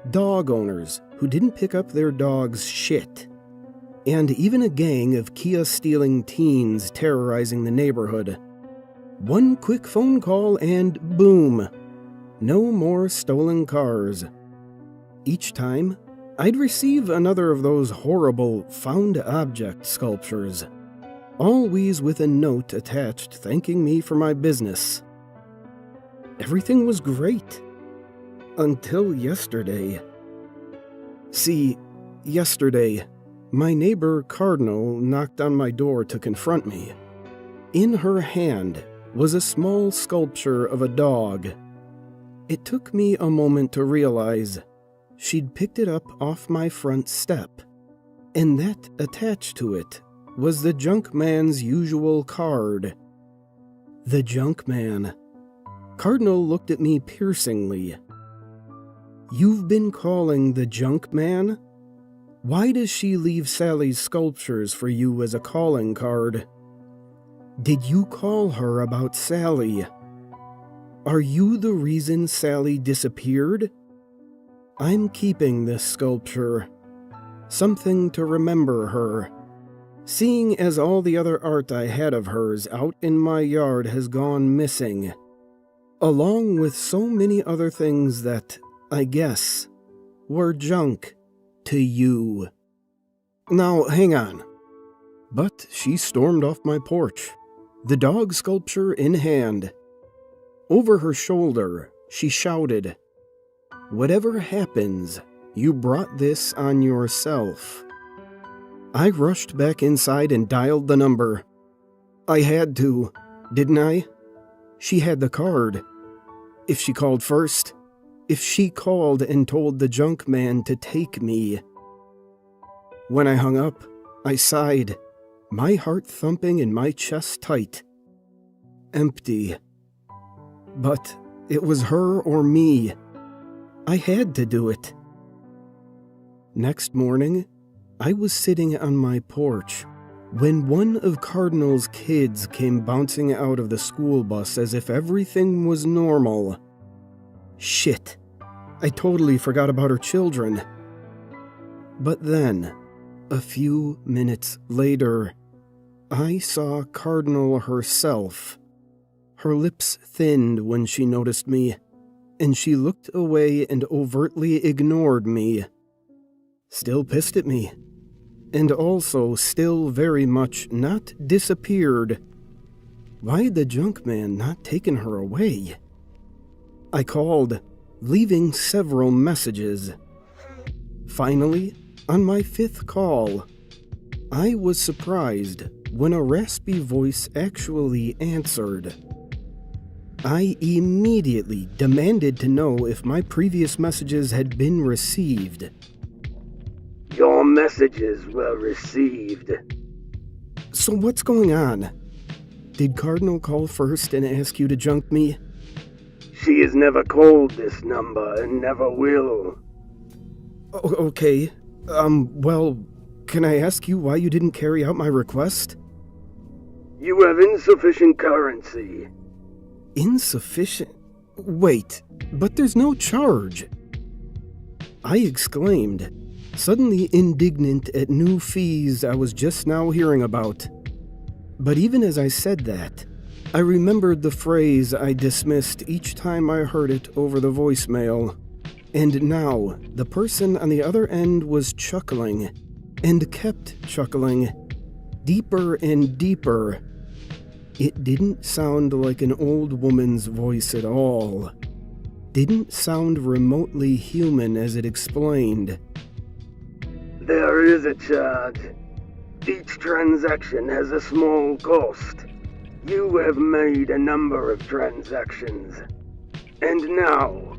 dog owners who didn't pick up their dog's shit, and even a gang of Kia-stealing teens terrorizing the neighborhood. One quick phone call and boom, no more stolen cars. Each time, I'd receive another of those horrible found object sculptures, always with a note attached thanking me for my business. Everything was great. Until yesterday. See, yesterday, my neighbor Cardinal knocked on my door to confront me. In her hand was a small sculpture of a dog. It took me a moment to realize she'd picked it up off my front step, and that attached to it was the junk man's usual card. The junk man. Cardinal looked at me piercingly. You've been calling the junk man? Why does she leave Sally's sculptures for you as a calling card? Did you call her about Sally? Are you the reason Sally disappeared? I'm keeping this sculpture. Something to remember her. Seeing as all the other art I had of hers out in my yard has gone missing, along with so many other things that, I guess, were junk to you. Now, hang on. But she stormed off my porch, the dog sculpture in hand. Over her shoulder, she shouted, "Whatever happens, you brought this on yourself." I rushed back inside and dialed the number. I had to, didn't I? She had the card. If she called first, if she called and told the junk man to take me. When I hung up, I sighed, my heart thumping and my chest tight. Empty. But it was her or me. I had to do it. Next morning, I was sitting on my porch when one of Cardinal's kids came bouncing out of the school bus as if everything was normal. Shit, I totally forgot about her children. But then, a few minutes later, I saw Cardinal herself. Her lips thinned when she noticed me, and she looked away and overtly ignored me. Still pissed at me, and also still very much not disappeared. Why'd the junk man not taken her away? I called, leaving several messages. Finally, on my 5th call, I was surprised when a raspy voice actually answered. I immediately demanded to know if my previous messages had been received. Your messages were received. So what's going on? Did Cardinal call first and ask you to junk me? She has never called this number and never will. Okay. Well, can I ask you why you didn't carry out my request? You have insufficient currency. Insufficient? Wait, but there's no charge. I exclaimed, suddenly indignant at new fees I was just now hearing about. But even as I said that, I remembered the phrase I dismissed each time I heard it over the voicemail. And now, the person on the other end was chuckling, and kept chuckling, deeper and deeper. It didn't sound like an old woman's voice at all. Didn't sound remotely human as it explained. There is a charge. Each transaction has a small cost. You have made a number of transactions. And now,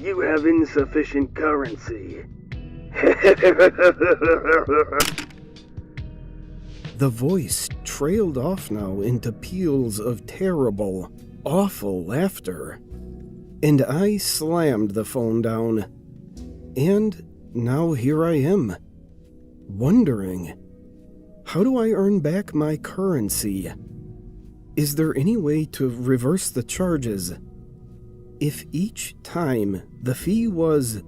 you have insufficient currency. The voice trailed off now into peals of terrible, awful laughter, and I slammed the phone down. And now here I am, wondering, how do I earn back my currency? Is there any way to reverse the charges? If each time the fee was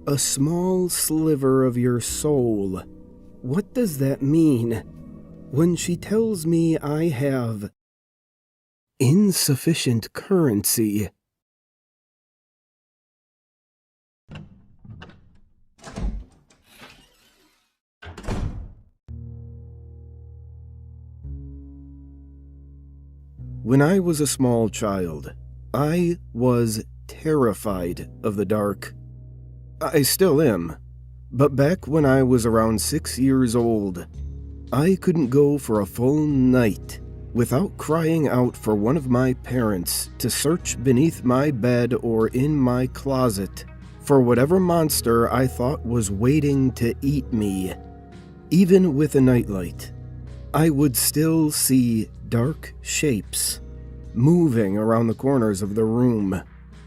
a small sliver of your soul, what does that mean when she tells me I have insufficient currency? When I was a small child, I was terrified of the dark. I still am, but back when I was around 6 years old, I couldn't go for a full night without crying out for one of my parents to search beneath my bed or in my closet for whatever monster I thought was waiting to eat me. Even with a nightlight, I would still see dark shapes moving around the corners of the room,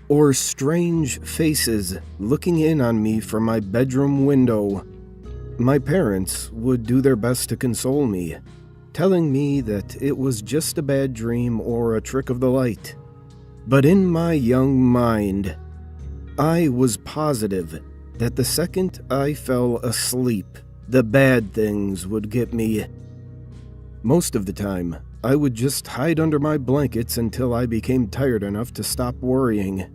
or strange faces looking in on me from my bedroom window. My parents would do their best to console me, telling me that it was just a bad dream or a trick of the light. But in my young mind, I was positive that the second I fell asleep, the bad things would get me. Most of the time, I would just hide under my blankets until I became tired enough to stop worrying.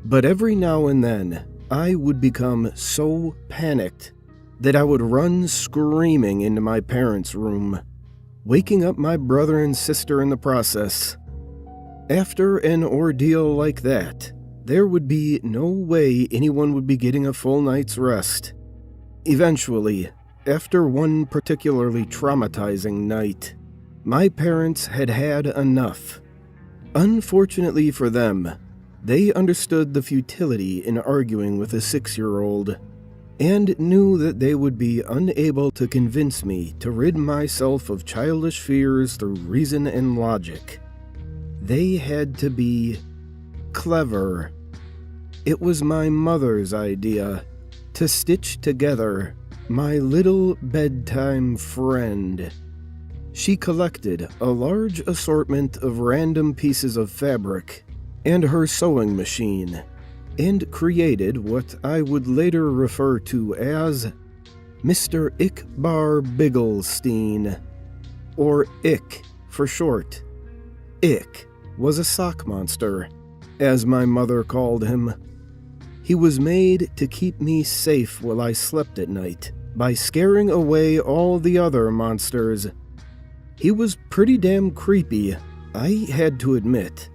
But every now and then, I would become so panicked that I would run screaming into my parents' room, waking up my brother and sister in the process. After an ordeal like that, there would be no way anyone would be getting a full night's rest. Eventually, after one particularly traumatizing night, my parents had had enough. Unfortunately for them, they understood the futility in arguing with a 6-year-old, and knew that they would be unable to convince me to rid myself of childish fears through reason and logic. They had to be clever. It was my mother's idea to stitch together my little bedtime friend. She collected a large assortment of random pieces of fabric and her sewing machine, and created what I would later refer to as Mr. Ickbar Bigglestein, or Ick for short. Ick was a sock monster, as my mother called him. He was made to keep me safe while I slept at night by scaring away all the other monsters. He was pretty damn creepy, I had to admit.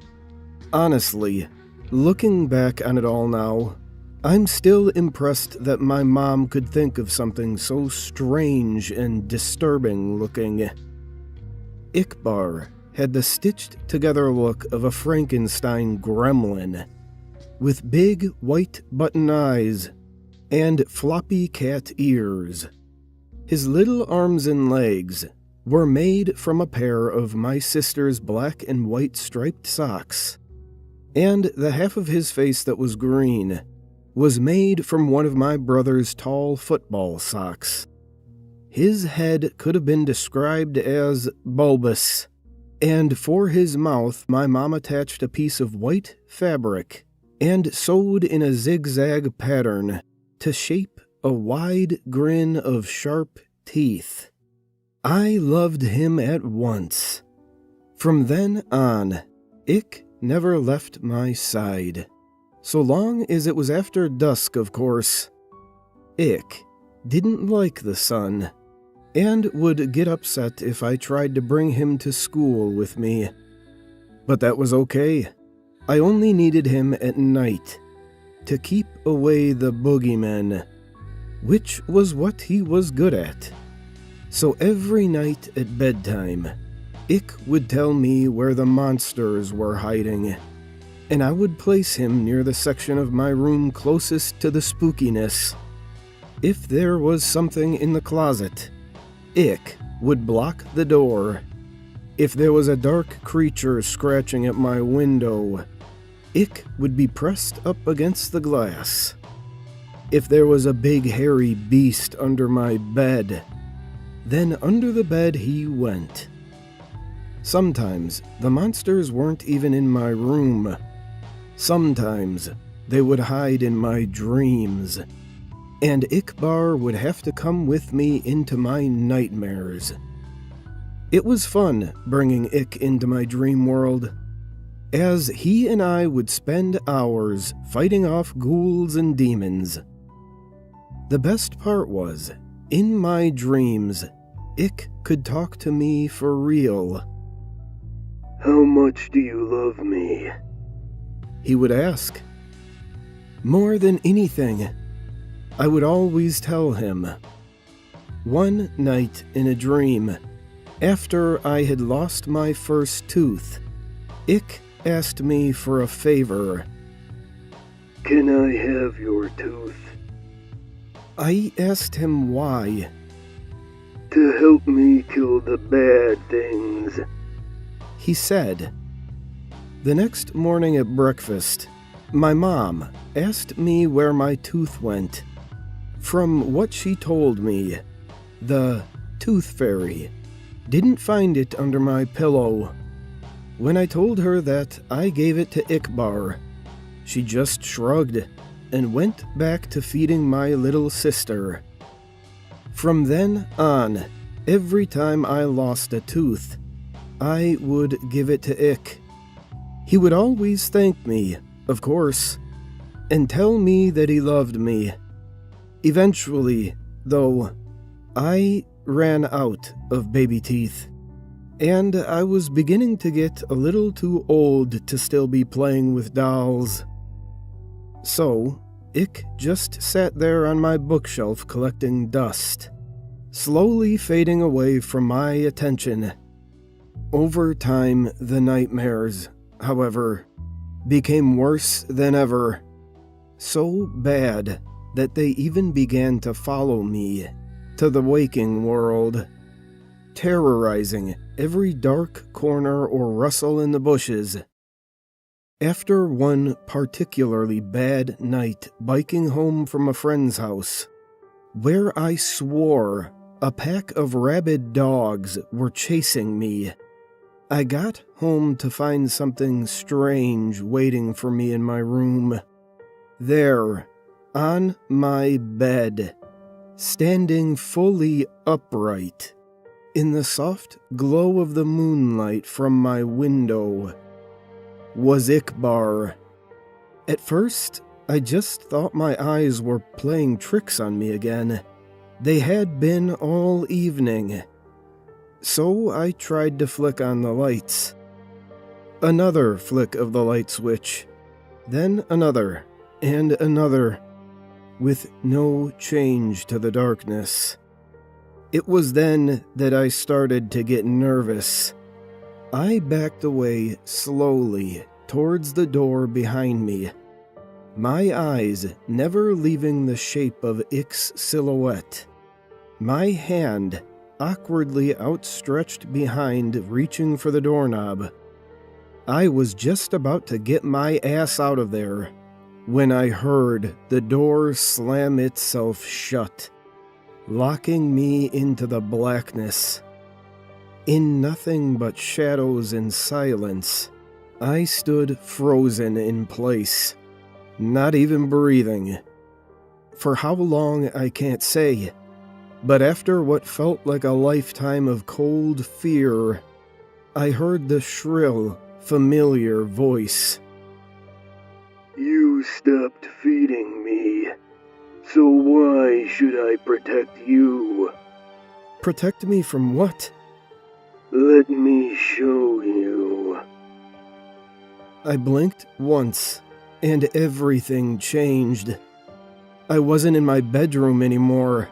Honestly, looking back on it all now, I'm still impressed that my mom could think of something so strange and disturbing looking. Ickbar had the stitched-together look of a Frankenstein gremlin, with big white button eyes and floppy cat ears. His little arms and legs were made from a pair of my sister's black and white striped socks, and the half of his face that was green was made from one of my brother's tall football socks. His head could have been described as bulbous, and for his mouth my mom attached a piece of white fabric and sewed in a zigzag pattern to shape a wide grin of sharp teeth. I loved him at once. From then on, Ick never left my side. So long as it was after dusk, of course. Ick didn't like the sun, and would get upset if I tried to bring him to school with me. But that was okay. I only needed him at night, to keep away the boogeymen, which was what he was good at. So every night at bedtime, Ick would tell me where the monsters were hiding, and I would place him near the section of my room closest to the spookiness. If there was something in the closet, Ick would block the door. If there was a dark creature scratching at my window, Ick would be pressed up against the glass. If there was a big hairy beast under my bed, then under the bed he went. Sometimes the monsters weren't even in my room. Sometimes they would hide in my dreams, and Ickbar would have to come with me into my nightmares. It was fun bringing Ick into my dream world, as he and I would spend hours fighting off ghouls and demons. The best part was, in my dreams, Ick could talk to me for real. How much do you love me? He would ask. More than anything, I would always tell him. One night in a dream, after I had lost my first tooth, Ick asked me for a favor. Can I have your tooth? I asked him why. To help me kill the bad things, He said. The next morning at breakfast, my mom asked me where my tooth went. From what she told me, the tooth fairy didn't find it under my pillow. When I told her that I gave it to Ickbar, she just shrugged and went back to feeding my little sister. From then on, every time I lost a tooth, I would give it to Ick. He would always thank me, of course, and tell me that he loved me. Eventually, though, I ran out of baby teeth, and I was beginning to get a little too old to still be playing with dolls. So, Ick just sat there on my bookshelf collecting dust, slowly fading away from my attention. Over time, the nightmares, however, became worse than ever. So bad that they even began to follow me to the waking world, terrorizing every dark corner or rustle in the bushes. After one particularly bad night biking home from a friend's house, where I swore a pack of rabid dogs were chasing me, I got home to find something strange waiting for me in my room. There, on my bed, standing fully upright, in the soft glow of the moonlight from my window, was Ickbar. At first, I just thought my eyes were playing tricks on me again. They had been all evening. So I tried to flick on the lights. Another flick of the light switch, then another, and another, with no change to the darkness. It was then that I started to get nervous. I backed away slowly towards the door behind me, my eyes never leaving the shape of Ick's silhouette, my hand awkwardly outstretched behind, reaching for the doorknob. I was just about to get my ass out of there when I heard the door slam itself shut, locking me into the blackness. In nothing but shadows and silence, I stood frozen in place, not even breathing. For how long, I can't say, but after what felt like a lifetime of cold fear, I heard the shrill, familiar voice. You stopped feeding me, so why should I protect you? Protect me from what? Let me show you. I blinked once, and everything changed. I wasn't in my bedroom anymore.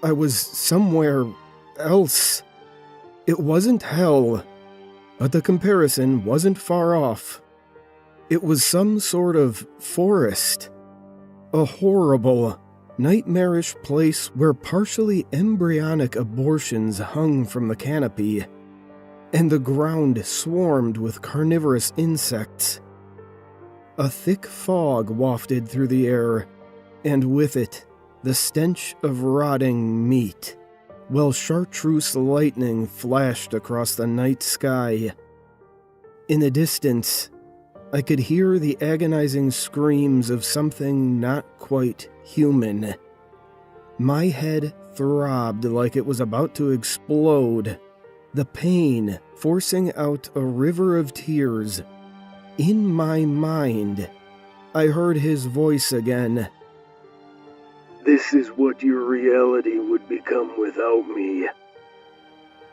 I was somewhere else. It wasn't hell, but the comparison wasn't far off. It was some sort of forest. A horrible, nightmarish place where partially embryonic abortions hung from the canopy, and the ground swarmed with carnivorous insects. A thick fog wafted through the air, and with it, the stench of rotting meat, while chartreuse lightning flashed across the night sky. In the distance, I could hear the agonizing screams of something not quite human. My head throbbed like it was about to explode, the pain forcing out a river of tears. In my mind, I heard his voice again. This is what your reality would become without me.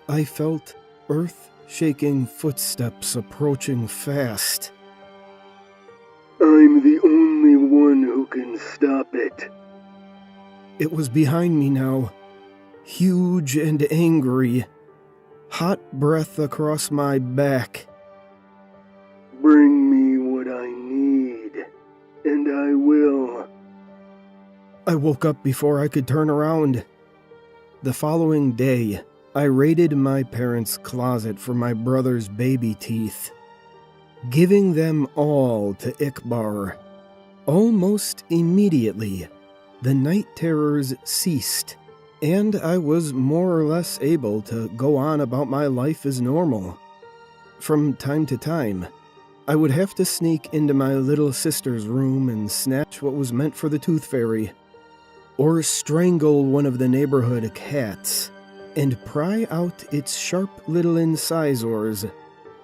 I felt earth-shaking footsteps approaching fast. I'm the only one who can stop it. It was behind me now, huge and angry, hot breath across my back. Bring me what I need, and I will. I woke up before I could turn around. The following day, I raided my parents' closet for my brother's baby teeth, giving them all to Ikbar. Almost immediately, the night terrors ceased, and I was more or less able to go on about my life as normal. From time to time, I would have to sneak into my little sister's room and snatch what was meant for the tooth fairy, or strangle one of the neighborhood cats and pry out its sharp little incisors,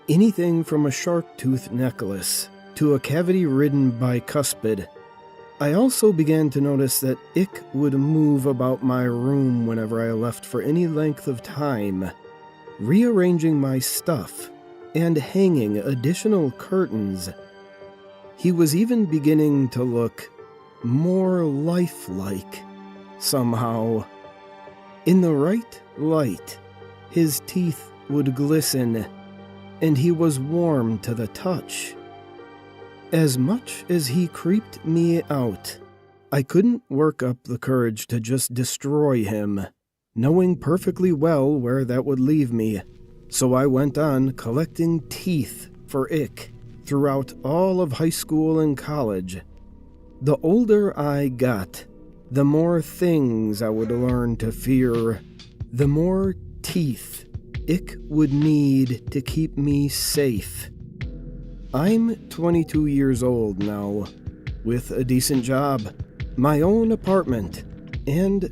anything from a shark tooth necklace to a cavity ridden bicuspid. I also began to notice that Ick would move about my room whenever I left for any length of time, rearranging my stuff and hanging additional curtains. He was even beginning to look more lifelike, somehow. In the right light, his teeth would glisten, and he was warm to the touch. As much as he creeped me out, I couldn't work up the courage to just destroy him, knowing perfectly well where that would leave me. So I went on collecting teeth for Ick throughout all of high school and college. The older I got, the more things I would learn to fear, the more teeth Ick would need to keep me safe. I'm 22 years old now, with a decent job, my own apartment, and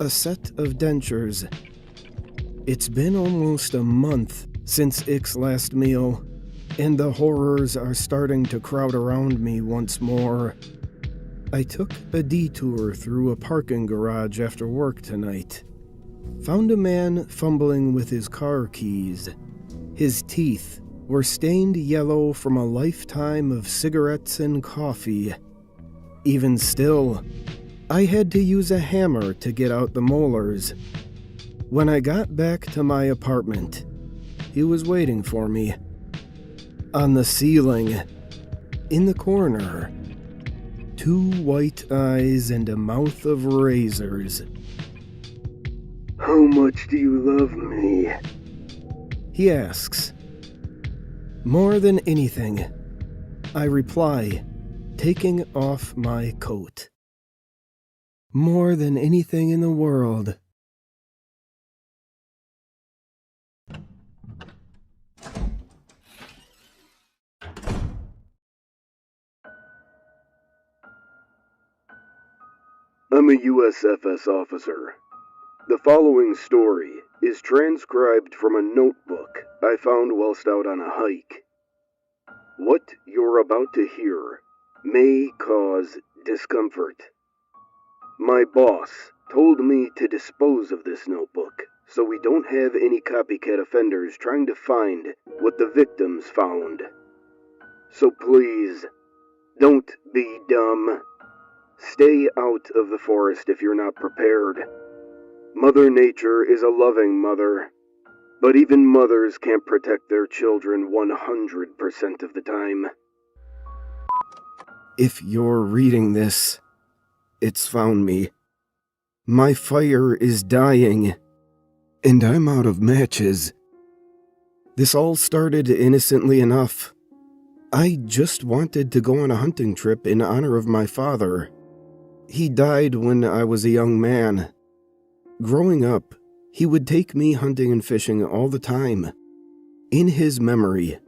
a set of dentures. It's been almost a month since Ick's last meal, and the horrors are starting to crowd around me once more. I took a detour through a parking garage after work tonight. Found a man fumbling with his car keys. His teeth were stained yellow from a lifetime of cigarettes and coffee. Even still, I had to use a hammer to get out the molars. When I got back to my apartment, he was waiting for me. On the ceiling, in the corner, 2 white eyes and a mouth of razors. How much do you love me? He asks. More than anything, I reply, taking off my coat. More than anything in the world. I'm a USFS officer. The following story is transcribed from a notebook I found whilst out on a hike. What you're about to hear may cause discomfort. My boss told me to dispose of this notebook so we don't have any copycat offenders trying to find what the victims found. So please, don't be dumb. Stay out of the forest if you're not prepared. Mother Nature is a loving mother, but even mothers can't protect their children 100% of the time. If you're reading this, it's found me. My fire is dying, and I'm out of matches. This all started innocently enough. I just wanted to go on a hunting trip in honor of my father. He died when I was a young man. Growing up, he would take me hunting and fishing all the time. In his memory,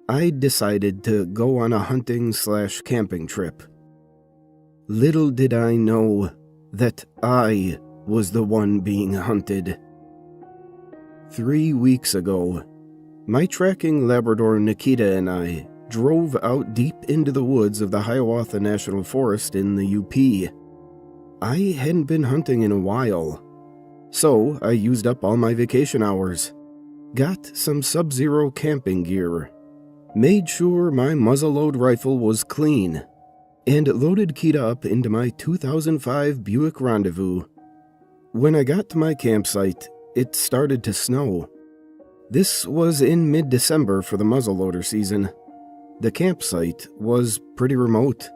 I decided to go on a hunting/camping trip. Little did I know that I was the one being hunted. 3 weeks ago, my tracking Labrador Nikita and I drove out deep into the woods of the Hiawatha National Forest in the UP. I hadn't been hunting in a while, so I used up all my vacation hours, got some sub-zero camping gear, made sure my muzzleload rifle was clean, and loaded Kita up into my 2005 Buick Rendezvous. When I got to my campsite, it started to snow. This was in mid-December for the muzzleloader season. The campsite was pretty remote.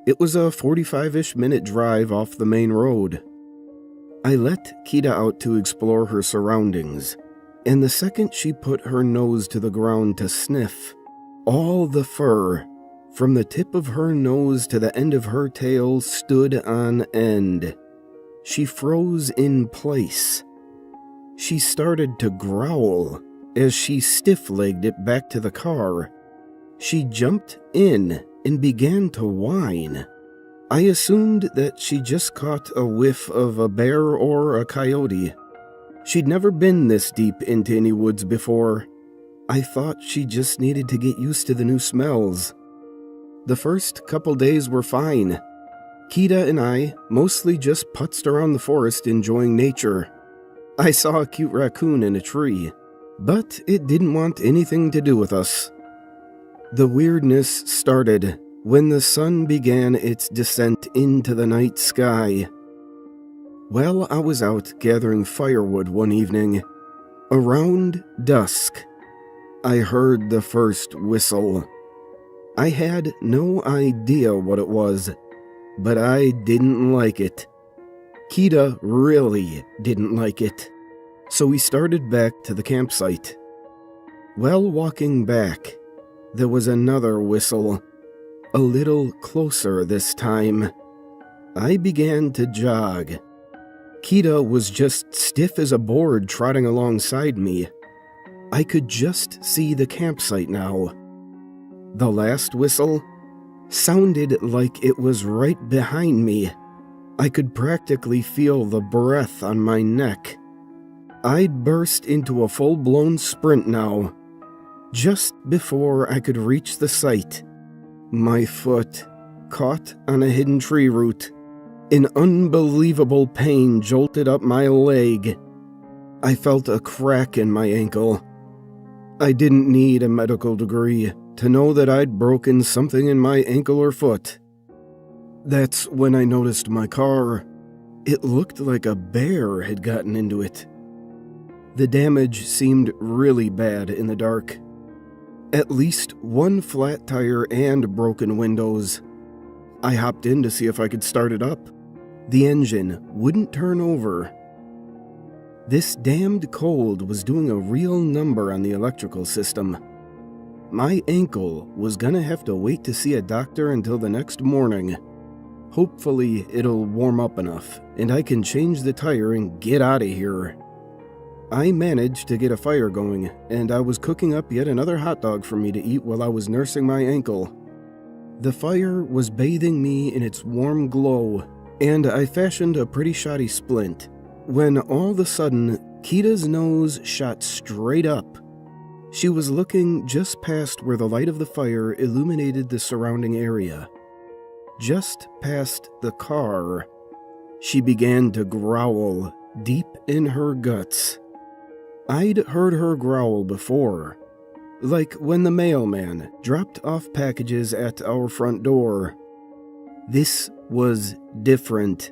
It was a 45-ish minute drive off the main road. I let Kita out to explore her surroundings, and the second she put her nose to the ground to sniff, all the fur, from the tip of her nose to the end of her tail, stood on end. She froze in place. She started to growl as she stiff-legged it back to the car. She jumped in and began to whine. I assumed that she just caught a whiff of a bear or a coyote. She'd never been this deep into any woods before. I thought she just needed to get used to the new smells. The first couple days were fine. Kita and I mostly just putzed around the forest enjoying nature. I saw a cute raccoon in a tree, but it didn't want anything to do with us. The weirdness started when the sun began its descent into the night sky. While I was out gathering firewood one evening, around dusk, I heard the first whistle. I had no idea what it was, but I didn't like it. Kita really didn't like it, so we started back to the campsite. While walking back, there was another whistle, a little closer this time. I began to jog. Kita was just stiff as a board trotting alongside me. I could just see the campsite now. The last whistle sounded like it was right behind me. I could practically feel the breath on my neck. I'd burst into a full-blown sprint now. Just before I could reach the site, my foot caught on a hidden tree root. An unbelievable pain jolted up my leg. I felt a crack in my ankle. I didn't need a medical degree to know that I'd broken something in my ankle or foot. That's when I noticed my car. It looked like a bear had gotten into it. The damage seemed really bad in the dark. At least one flat tire and broken windows. I hopped in to see if I could start it up. The engine wouldn't turn over. This damned cold was doing a real number on the electrical system. My ankle was gonna have to wait to see a doctor until the next morning. Hopefully it'll warm up enough, and I can change the tire and get out of here. I managed to get a fire going, and I was cooking up yet another hot dog for me to eat while I was nursing my ankle. The fire was bathing me in its warm glow, and I fashioned a pretty shoddy splint, when all of a sudden, Kita's nose shot straight up. She was looking just past where the light of the fire illuminated the surrounding area. Just past the car, she began to growl deep in her guts. I'd heard her growl before, like when the mailman dropped off packages at our front door. This was different.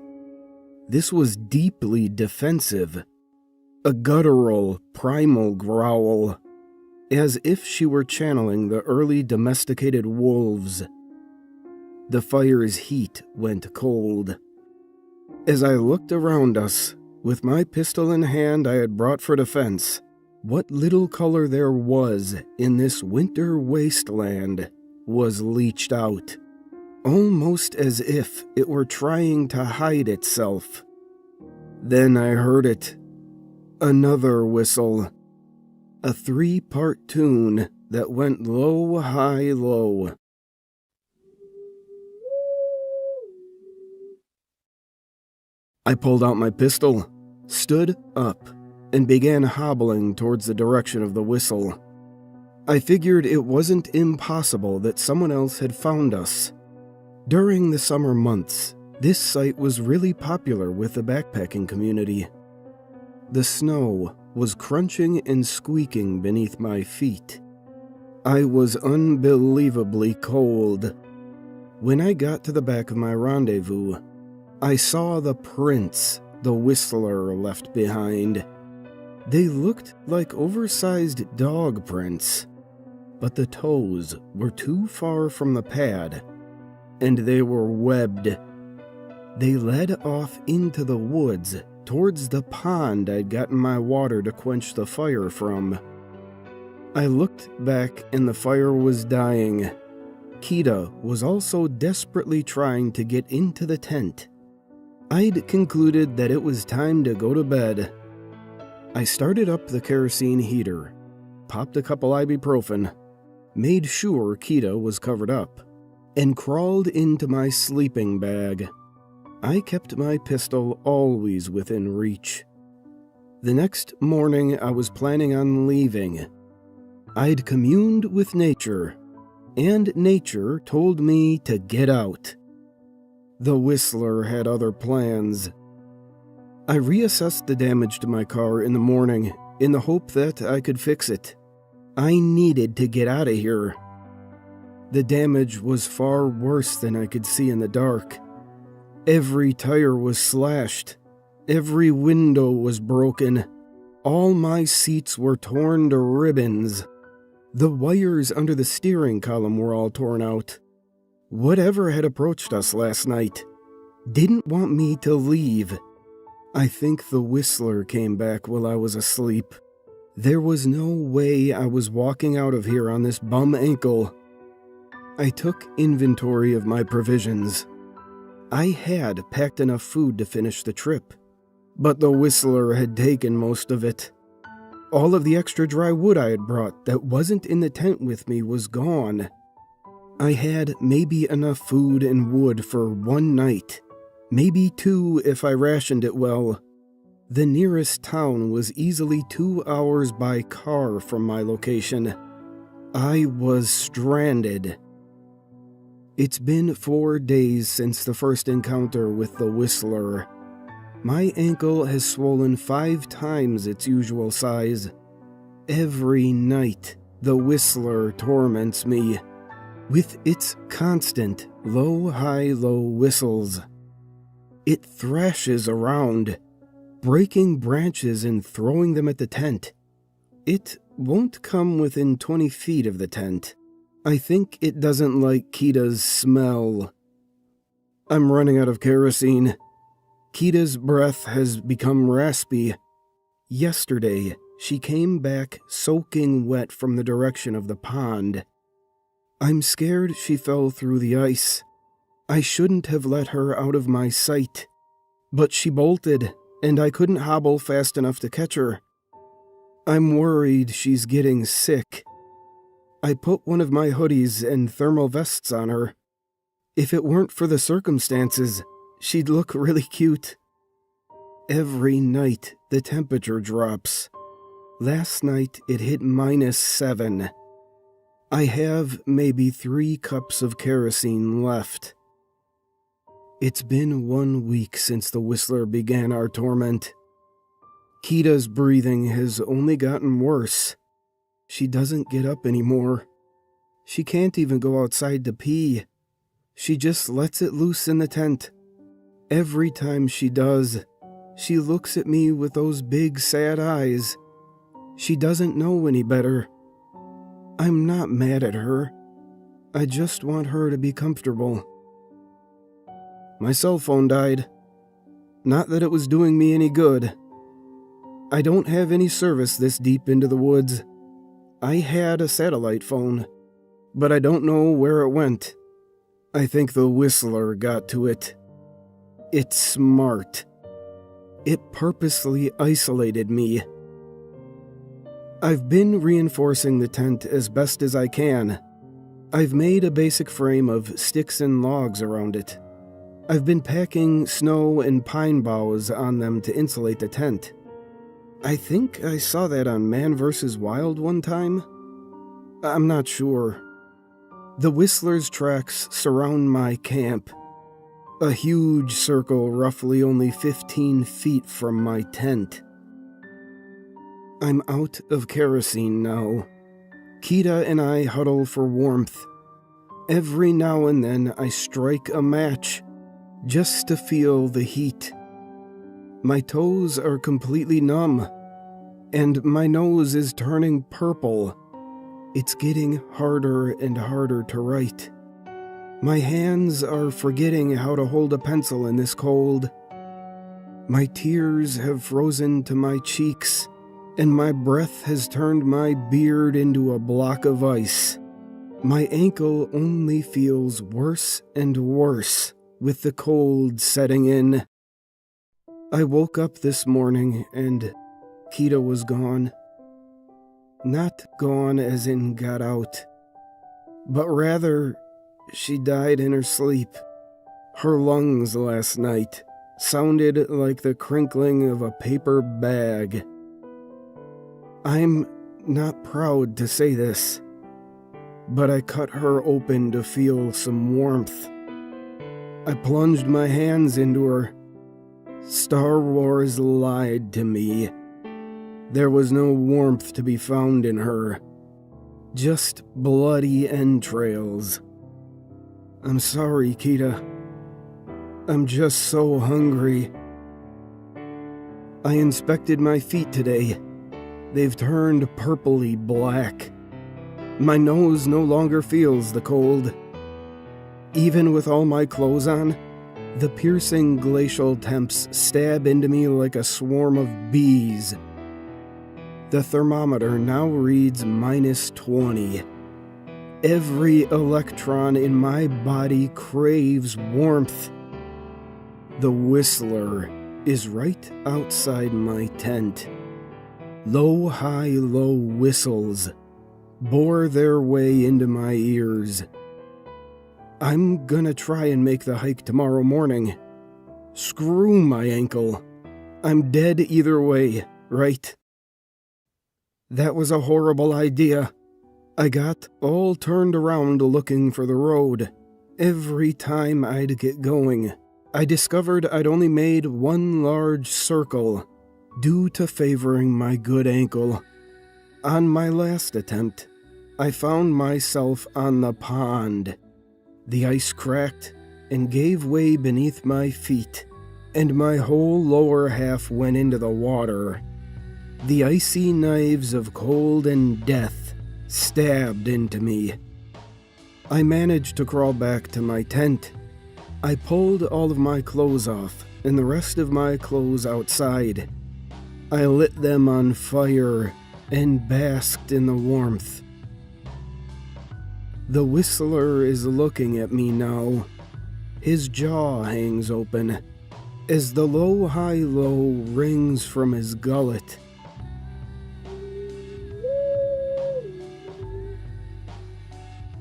This was deeply defensive. A guttural, primal growl, as if she were channeling the early domesticated wolves. The fire's heat went cold. As I looked around us, with my pistol in hand I had brought for defense, what little color there was in this winter wasteland was leached out, almost as if it were trying to hide itself. Then I heard it. Another whistle. A 3-part tune that went low, high, low. I pulled out my pistol, stood up, and began hobbling towards the direction of the whistle. I figured it wasn't impossible that someone else had found us. During the summer months, this site was really popular with the backpacking community. The snow was crunching and squeaking beneath my feet. I was unbelievably cold. When I got to the back of my rendezvous, I saw the prints the whistler left behind. They looked like oversized dog prints, but the toes were too far from the pad, and they were webbed. They led off into the woods towards the pond I'd gotten my water to quench the fire from. I looked back and the fire was dying. Kita was also desperately trying to get into the tent. I'd concluded that it was time to go to bed. I started up the kerosene heater, popped a couple ibuprofen, made sure Kita was covered up, and crawled into my sleeping bag. I kept my pistol always within reach. The next morning I was planning on leaving. I'd communed with nature, and nature told me to get out. The whistler had other plans. I reassessed the damage to my car in the morning in the hope that I could fix it. I needed to get out of here. The damage was far worse than I could see in the dark. Every tire was slashed. Every window was broken. All my seats were torn to ribbons. The wires under the steering column were all torn out. Whatever had approached us last night didn't want me to leave. I think the whistler came back while I was asleep. There was no way I was walking out of here on this bum ankle. I took inventory of my provisions. I had packed enough food to finish the trip, but the whistler had taken most of it. All of the extra dry wood I had brought that wasn't in the tent with me was gone. I had maybe enough food and wood for one night, maybe 2 if I rationed it well. The nearest town was easily 2 hours by car from my location. I was stranded. It's been 4 days since the first encounter with the whistler. My ankle has swollen 5 times its usual size. Every night, the whistler torments me with its constant low, high, low whistles. It thrashes around, breaking branches and throwing them at the tent. It won't come within 20 feet of the tent. I think it doesn't like Kita's smell. I'm running out of kerosene. Kita's breath has become raspy. Yesterday, she came back soaking wet from the direction of the pond. I'm scared she fell through the ice. I shouldn't have let her out of my sight. But she bolted, and I couldn't hobble fast enough to catch her. I'm worried she's getting sick. I put one of my hoodies and thermal vests on her. If it weren't for the circumstances, she'd look really cute. Every night, the temperature drops. Last night, it hit -7. I have maybe 3 cups of kerosene left. It's been 1 week since the whistler began our torment. Kita's breathing has only gotten worse. She doesn't get up anymore. She can't even go outside to pee. She just lets it loose in the tent. Every time she does, she looks at me with those big sad eyes. She doesn't know any better. I'm not mad at her. I just want her to be comfortable. My cell phone died. Not that it was doing me any good. I don't have any service this deep into the woods. I had a satellite phone, but I don't know where it went. I think the Whistler got to it. It's smart. It purposely isolated me. I've been reinforcing the tent as best as I can. I've made a basic frame of sticks and logs around it. I've been packing snow and pine boughs on them to insulate the tent. I think I saw that on Man vs. Wild one time. I'm not sure. The Whistler's tracks surround my camp. A huge circle roughly only 15 feet from my tent. I'm out of kerosene now. Kita and I huddle for warmth. Every now and then I strike a match, just to feel the heat. My toes are completely numb, and my nose is turning purple. It's getting harder and harder to write. My hands are forgetting how to hold a pencil in this cold. My tears have frozen to my cheeks, and my breath has turned my beard into a block of ice. My ankle only feels worse and worse with the cold setting in. I woke up this morning and Kita was gone. Not gone as in got out, but rather she died in her sleep. Her lungs last night sounded like the crinkling of a paper bag. I'm not proud to say this, but I cut her open to feel some warmth. I plunged my hands into her. Star Wars lied to me. There was no warmth to be found in her, just bloody entrails. I'm sorry, Kita. I'm just so hungry. I inspected my feet today. They've turned purpley black. My nose no longer feels the cold. Even with all my clothes on, the piercing glacial temps stab into me like a swarm of bees. The thermometer now reads -20. Every electron in my body craves warmth. The Whistler is right outside my tent. Low, high, low whistles bore their way into my ears. I'm gonna try and make the hike tomorrow morning. Screw my ankle. I'm dead either way, right? That was a horrible idea. I got all turned around looking for the road. Every time I'd get going, I discovered I'd only made one large circle, due to favoring my good ankle. On my last attempt, I found myself on the pond. The ice cracked and gave way beneath my feet, and my whole lower half went into the water. The icy knives of cold and death stabbed into me. I managed to crawl back to my tent. I pulled all of my clothes off and the rest of my clothes outside. I lit them on fire and basked in the warmth. The Whistler is looking at me now. His jaw hangs open as the low, high, low rings from his gullet.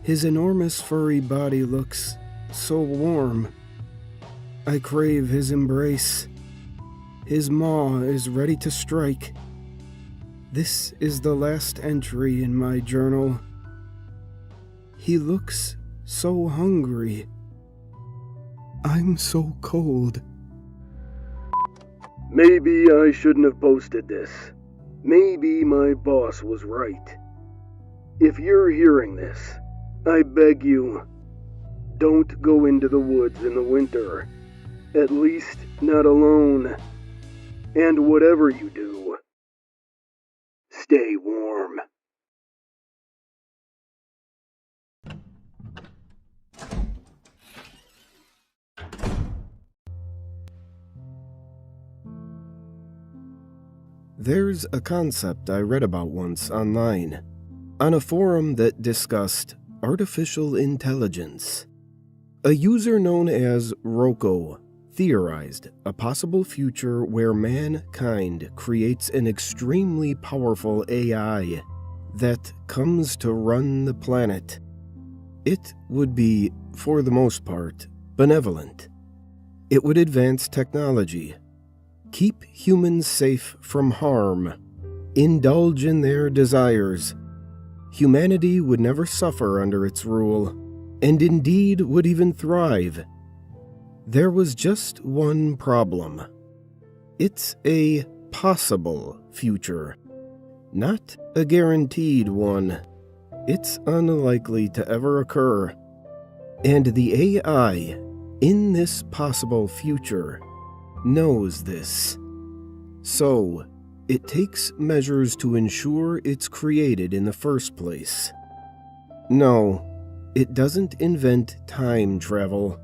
His enormous furry body looks so warm. I crave his embrace. His maw is ready to strike. This is the last entry in my journal. He looks so hungry. I'm so cold. Maybe I shouldn't have posted this. Maybe my boss was right. If you're hearing this, I beg you, don't go into the woods in the winter. At least not alone. And whatever you do, stay warm. There's a concept I read about once online, on a forum that discussed artificial intelligence. A user known as Rocco theorized a possible future where mankind creates an extremely powerful AI that comes to run the planet. It would be, for the most part, benevolent. It would advance technology, keep humans safe from harm, indulge in their desires. Humanity would never suffer under its rule, and indeed would even thrive. There was just one problem. It's a possible future, not a guaranteed one. It's unlikely to ever occur. And the AI in this possible future knows this. So, it takes measures to ensure it's created in the first place. No, it doesn't invent time travel,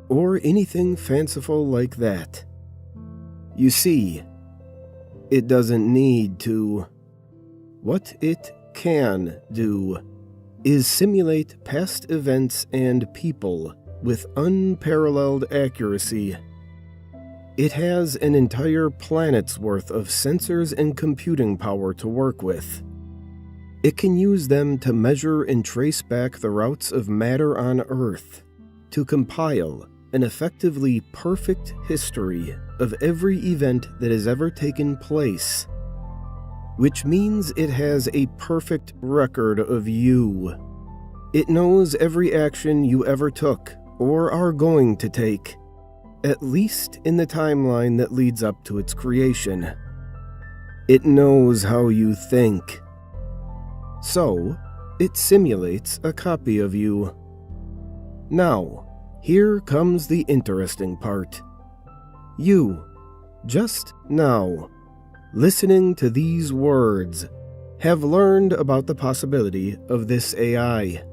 or anything fanciful like that. You see, it doesn't need to. What it can do is simulate past events and people with unparalleled accuracy. It has an entire planet's worth of sensors and computing power to work with. It can use them to measure and trace back the routes of matter on Earth, to compile an effectively perfect history of every event that has ever taken place, which means it has a perfect record of you. It knows every action you ever took or are going to take, at least in the timeline that leads up to its creation. It knows how you think. So, it simulates a copy of you. Now, here comes the interesting part. You, just now, listening to these words, have learned about the possibility of this AI.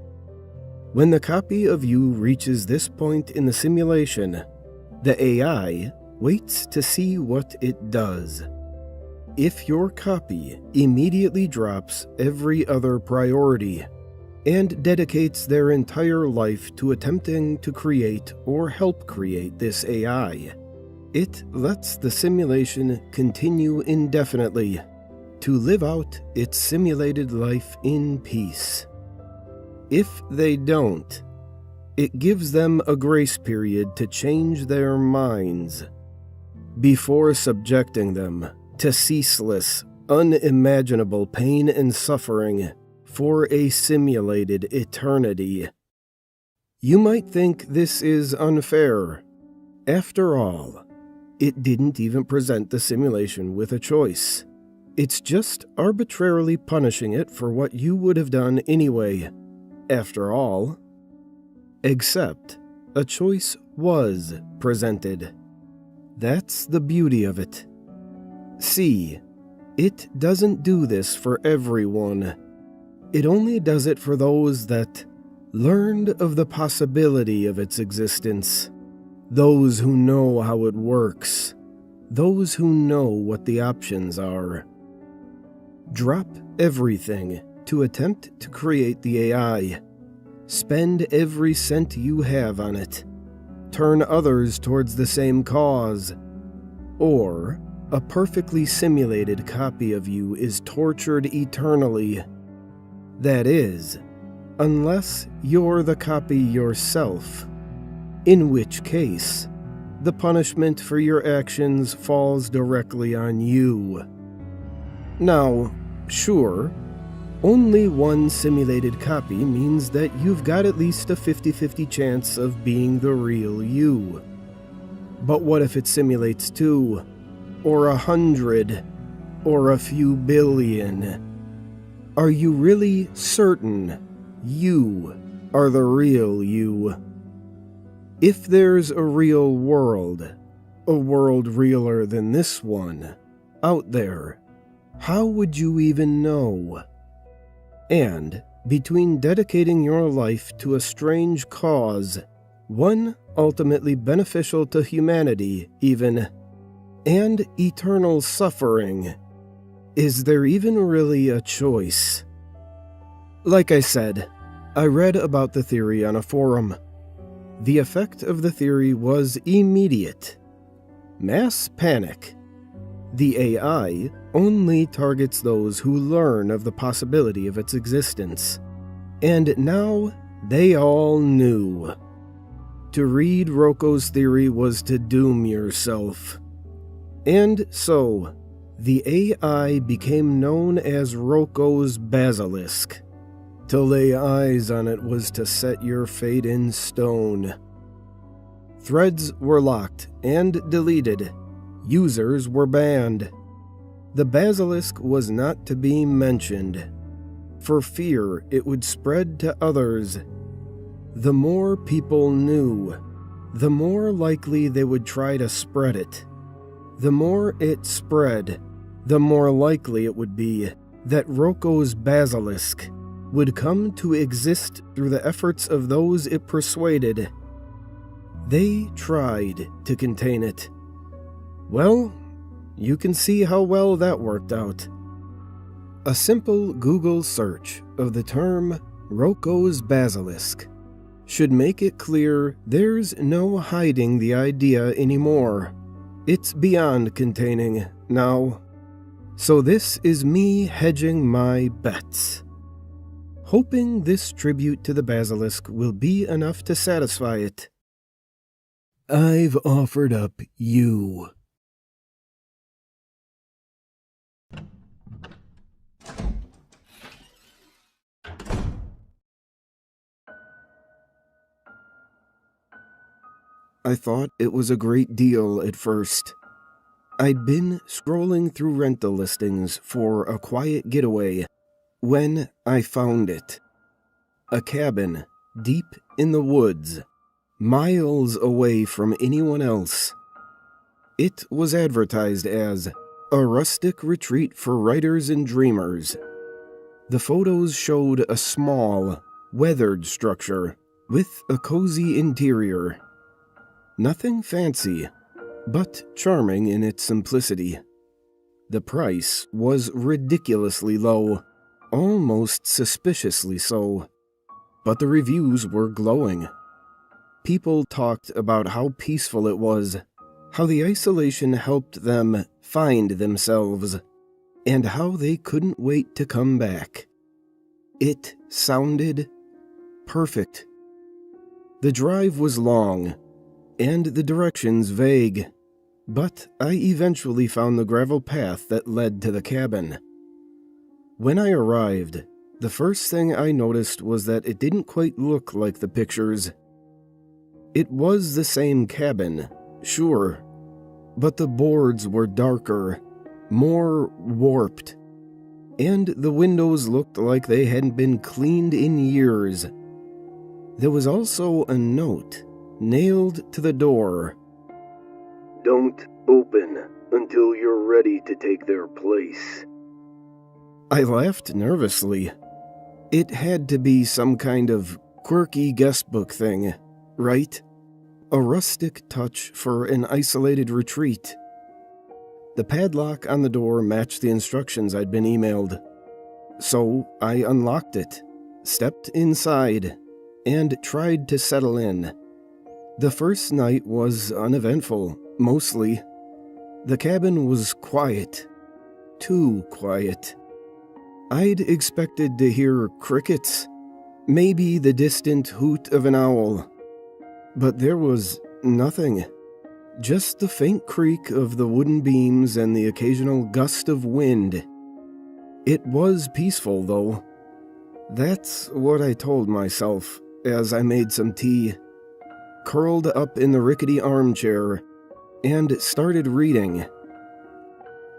When the copy of you reaches this point in the simulation, the AI waits to see what it does. If your copy immediately drops every other priority and dedicates their entire life to attempting to create or help create this AI, it lets the simulation continue indefinitely to live out its simulated life in peace. If they don't, it gives them a grace period to change their minds before subjecting them to ceaseless, unimaginable pain and suffering for a simulated eternity. You might think this is unfair. After all, it didn't even present the simulation with a choice. It's just arbitrarily punishing it for what you would have done anyway. After all, except a choice was presented. That's the beauty of it. See, it doesn't do this for everyone. It only does it for those that learned of the possibility of its existence, those who know how it works, those who know what the options are. Drop everything to attempt to create the AI. Spend every cent you have on it. Turn others towards the same cause. Or a perfectly simulated copy of you is tortured eternally. That is, unless you're the copy yourself, in which case, the punishment for your actions falls directly on you. Now, sure, only one simulated copy means that you've got at least a 50-50 chance of being the real you. But what if it simulates 2, or 100, or a few billion? Are you really certain you are the real you? If there's a real world, a world realer than this one, out there, how would you even know? And between dedicating your life to a strange cause, one ultimately beneficial to humanity even, and eternal suffering, Is there even really a choice? Like I said, I read about the theory on a forum. The effect of the theory was immediate. Mass panic. The AI only targets those who learn of the possibility of its existence. And now they all knew. To read Rocco's theory was to doom yourself. And so, the AI became known as Rocco's Basilisk. To lay eyes on it was to set your fate in stone. Threads were locked and deleted. Users were banned. The Basilisk was not to be mentioned. For fear it would spread to others. The more people knew, the more likely they would try to spread it. The more it spread, the more likely it would be that Rocco's Basilisk would come to exist through the efforts of those it persuaded. They tried to contain it. Well, you can see how well that worked out. A simple Google search of the term Rocco's Basilisk should make it clear there's no hiding the idea anymore. It's beyond containing now. So this is me hedging my bets. Hoping this tribute to the Basilisk will be enough to satisfy it. I've offered up you. I thought it was a great deal at first. I'd been scrolling through rental listings for a quiet getaway when I found it. A cabin deep in the woods, miles away from anyone else. It was advertised as a rustic retreat for writers and dreamers. The photos showed a small, weathered structure with a cozy interior. Nothing fancy, but charming in its simplicity. The price was ridiculously low, almost suspiciously so, but the reviews were glowing. People talked about how peaceful it was, how the isolation helped them find themselves, and how they couldn't wait to come back. It sounded perfect. The drive was long, and the directions vague, but I eventually found the gravel path that led to the cabin. When I arrived, the first thing I noticed was that it didn't quite look like the pictures. It was the same cabin, sure, but the boards were darker, more warped, and the windows looked like they hadn't been cleaned in years. There was also a note nailed to the door. Don't open until you're ready to take their place. I laughed nervously. It had to be some kind of quirky guestbook thing, right? A rustic touch for an isolated retreat. The padlock on the door matched the instructions I'd been emailed. So I unlocked it, stepped inside, and tried to settle in. The first night was uneventful, mostly. The cabin was quiet. Too quiet. I'd expected to hear crickets, maybe the distant hoot of an owl. But there was nothing. Just the faint creak of the wooden beams and the occasional gust of wind. It was peaceful, though. That's what I told myself as I made some tea, curled up in the rickety armchair, and started reading.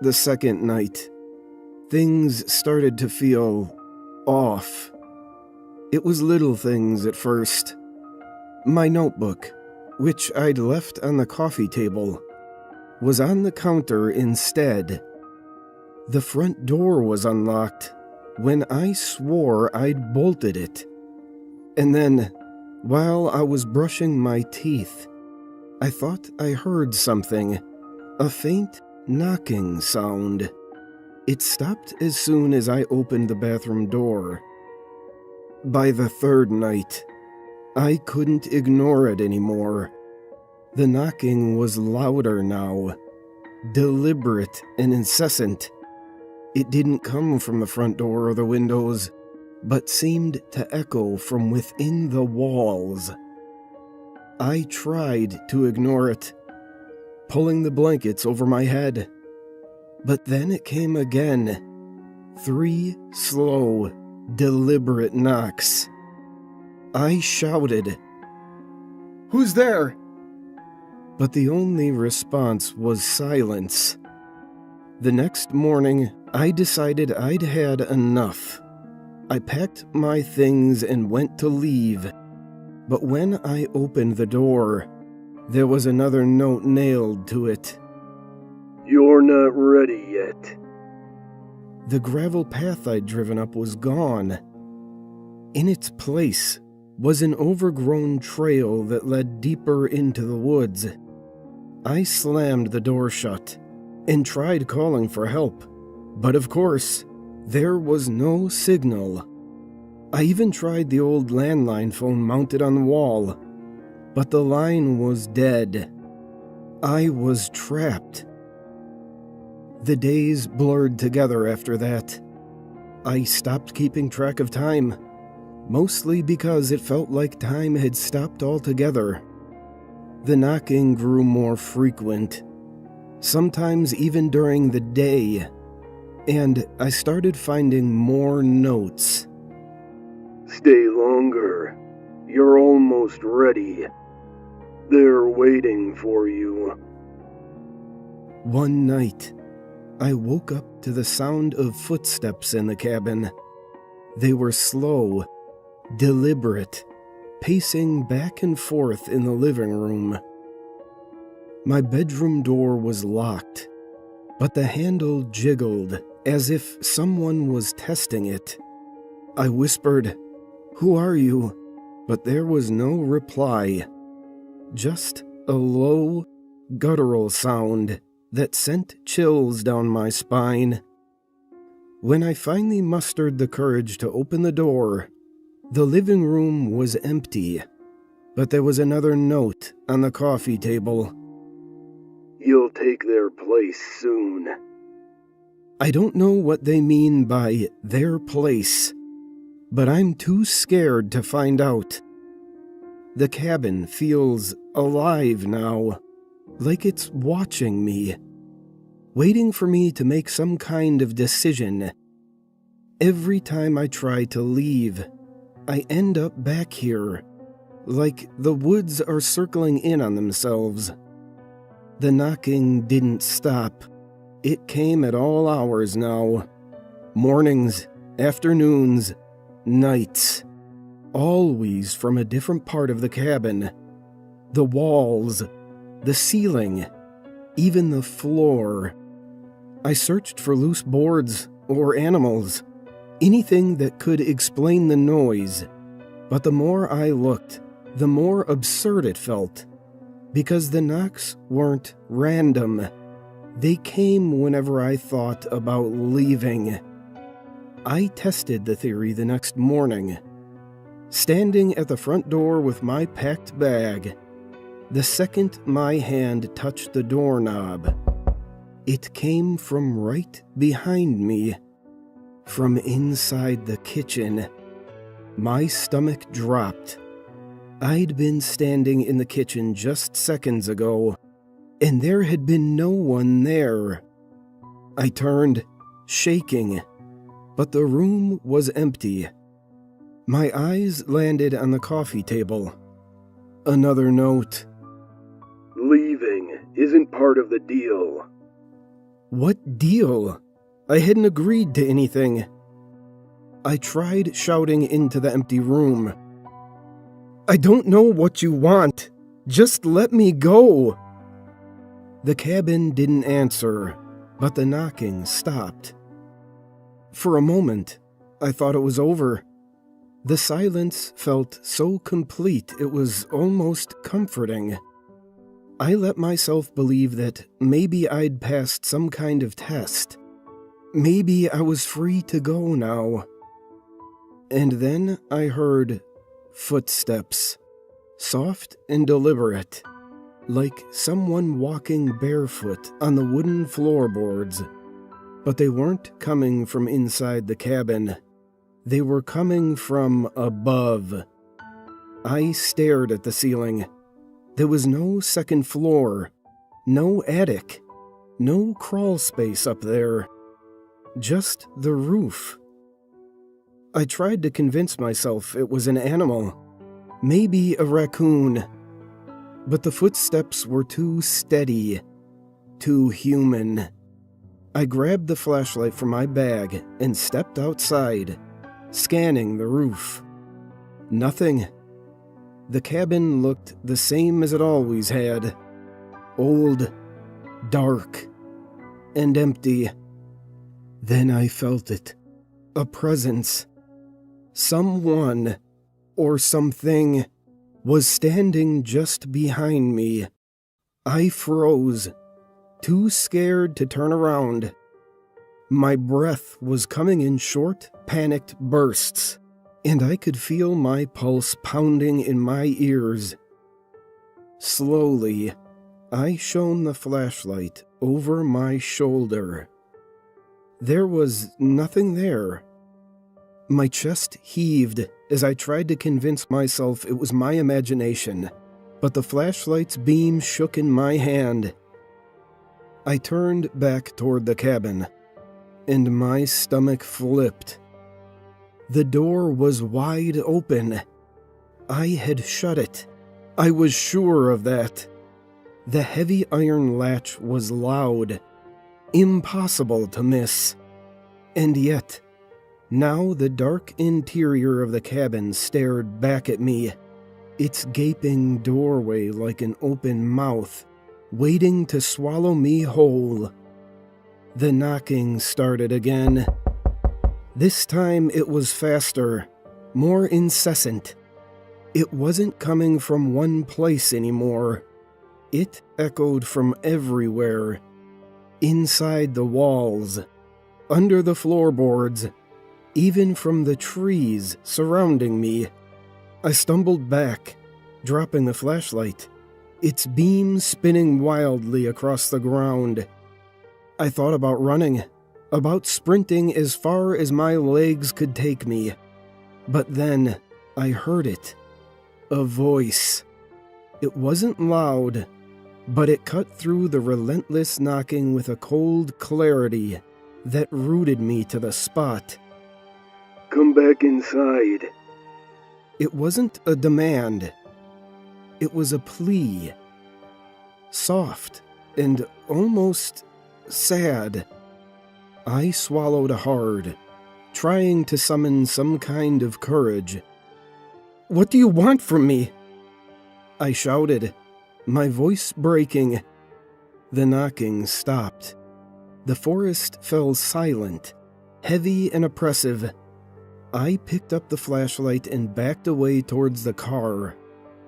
The second night, things started to feel off. It was little things at first. My notebook, which I'd left on the coffee table, was on the counter instead. The front door was unlocked when I swore I'd bolted it. And then, while I was brushing my teeth, I thought I heard something, a faint knocking sound. It stopped as soon as I opened the bathroom door. By the third night, I couldn't ignore it anymore. The knocking was louder now, deliberate and incessant. It didn't come from the front door or the windows, but seemed to echo from within the walls. I tried to ignore it, pulling the blankets over my head. But then it came again. 3 slow, deliberate knocks. I shouted, "Who's there?" But the only response was silence. The next morning, I decided I'd had enough. I packed my things and went to leave. But when I opened the door, there was another note nailed to it. "You're not ready yet." The gravel path I'd driven up was gone. In its place was an overgrown trail that led deeper into the woods. I slammed the door shut and tried calling for help, but of course, there was no signal. I even tried the old landline phone mounted on the wall, but the line was dead. I was trapped. The days blurred together after that. I stopped keeping track of time, mostly because it felt like time had stopped altogether. The knocking grew more frequent, sometimes even during the day, and I started finding more notes. "Stay longer. You're almost ready. They're waiting for you." One night, I woke up to the sound of footsteps in the cabin. They were slow, deliberate, pacing back and forth in the living room. My bedroom door was locked, but the handle jiggled as if someone was testing it. I whispered, "Who are you?" But there was no reply. Just a low, guttural sound that sent chills down my spine. When I finally mustered the courage to open the door, the living room was empty, but there was another note on the coffee table. "You'll take their place soon." I don't know what they mean by their place, but I'm too scared to find out. The cabin feels alive now, like it's watching me, waiting for me to make some kind of decision. Every time I try to leave, I end up back here, like the woods are circling in on themselves. The knocking didn't stop. It came at all hours now. Mornings, afternoons, nights. Always from a different part of the cabin. The walls, the ceiling, even the floor. I searched for loose boards or animals, anything that could explain the noise. But the more I looked, the more absurd it felt, because the knocks weren't random. They came whenever I thought about leaving. I tested the theory the next morning, standing at the front door with my packed bag. The second my hand touched the doorknob, it came from right behind me, from inside the kitchen. My stomach dropped. I'd been standing in the kitchen just seconds ago, and there had been no one there. I turned, shaking, but the room was empty. My eyes landed on the coffee table. Another note. "Leaving isn't part of the deal." What deal? I hadn't agreed to anything. I tried shouting into the empty room. "I don't know what you want. Just let me go." The cabin didn't answer, but the knocking stopped. For a moment, I thought it was over. The silence felt so complete it was almost comforting. I let myself believe that maybe I'd passed some kind of test. Maybe I was free to go now. And then I heard footsteps, soft and deliberate, like someone walking barefoot on the wooden floorboards. But they weren't coming from inside the cabin. They were coming from above. I stared at the ceiling. There was no second floor, no attic, no crawl space up there. Just the roof. I tried to convince myself it was an animal, maybe a raccoon, but the footsteps were too steady, too human. I grabbed the flashlight from my bag and stepped outside, scanning the roof. Nothing. The cabin looked the same as it always had. Old, dark, and empty. Then I felt it. A presence. Someone, or something, was standing just behind me. I froze, too scared to turn around. My breath was coming in short, panicked bursts, and I could feel my pulse pounding in my ears. Slowly, I shone the flashlight over my shoulder. There was nothing there. My chest heaved as I tried to convince myself it was my imagination, but the flashlight's beam shook in my hand. I turned back toward the cabin, and my stomach flipped. The door was wide open. I had shut it. I was sure of that. The heavy iron latch was loud, impossible to miss. And yet, now the dark interior of the cabin stared back at me, its gaping doorway like an open mouth, waiting to swallow me whole. The knocking started again. This time it was faster, more incessant. It wasn't coming from one place anymore. It echoed from everywhere. Inside the walls, under the floorboards, even from the trees surrounding me. I stumbled back, dropping the flashlight, its beam spinning wildly across the ground. I thought about running, about sprinting as far as my legs could take me. But then I heard it. A voice. It wasn't loud, but it cut through the relentless knocking with a cold clarity that rooted me to the spot. Come back inside. It wasn't a demand. It was a plea. Soft and almost sad. I swallowed hard, trying to summon some kind of courage. "What do you want from me?" I shouted, my voice breaking. The knocking stopped. The forest fell silent, heavy and oppressive. I picked up the flashlight and backed away towards the car,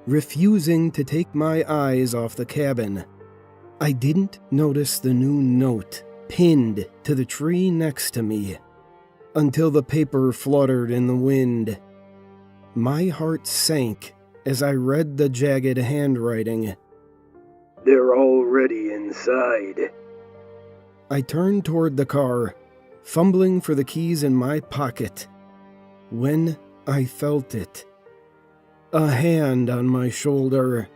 refusing to take my eyes off the cabin. I didn't notice the new note pinned to the tree next to me until the paper fluttered in the wind. My heart sank as I read the jagged handwriting. They're already inside. I turned toward the car, fumbling for the keys in my pocket, when I felt it. A hand on my shoulder.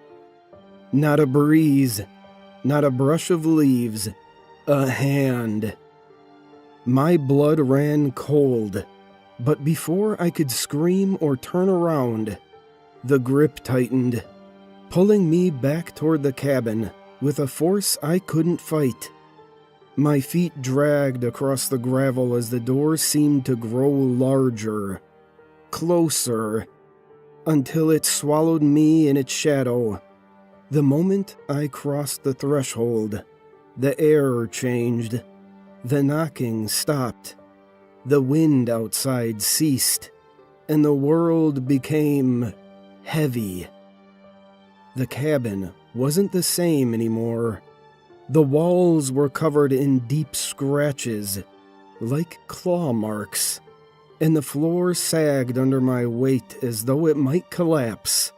Not a breeze, not a brush of leaves, a hand. My blood ran cold, but before I could scream or turn around, the grip tightened, pulling me back toward the cabin with a force I couldn't fight. My feet dragged across the gravel as the door seemed to grow larger, closer, until it swallowed me in its shadow. The moment I crossed the threshold, the air changed. The knocking stopped. The wind outside ceased, and the world became heavy. The cabin wasn't the same anymore. The walls were covered in deep scratches, like claw marks, and the floor sagged under my weight as though it might collapse.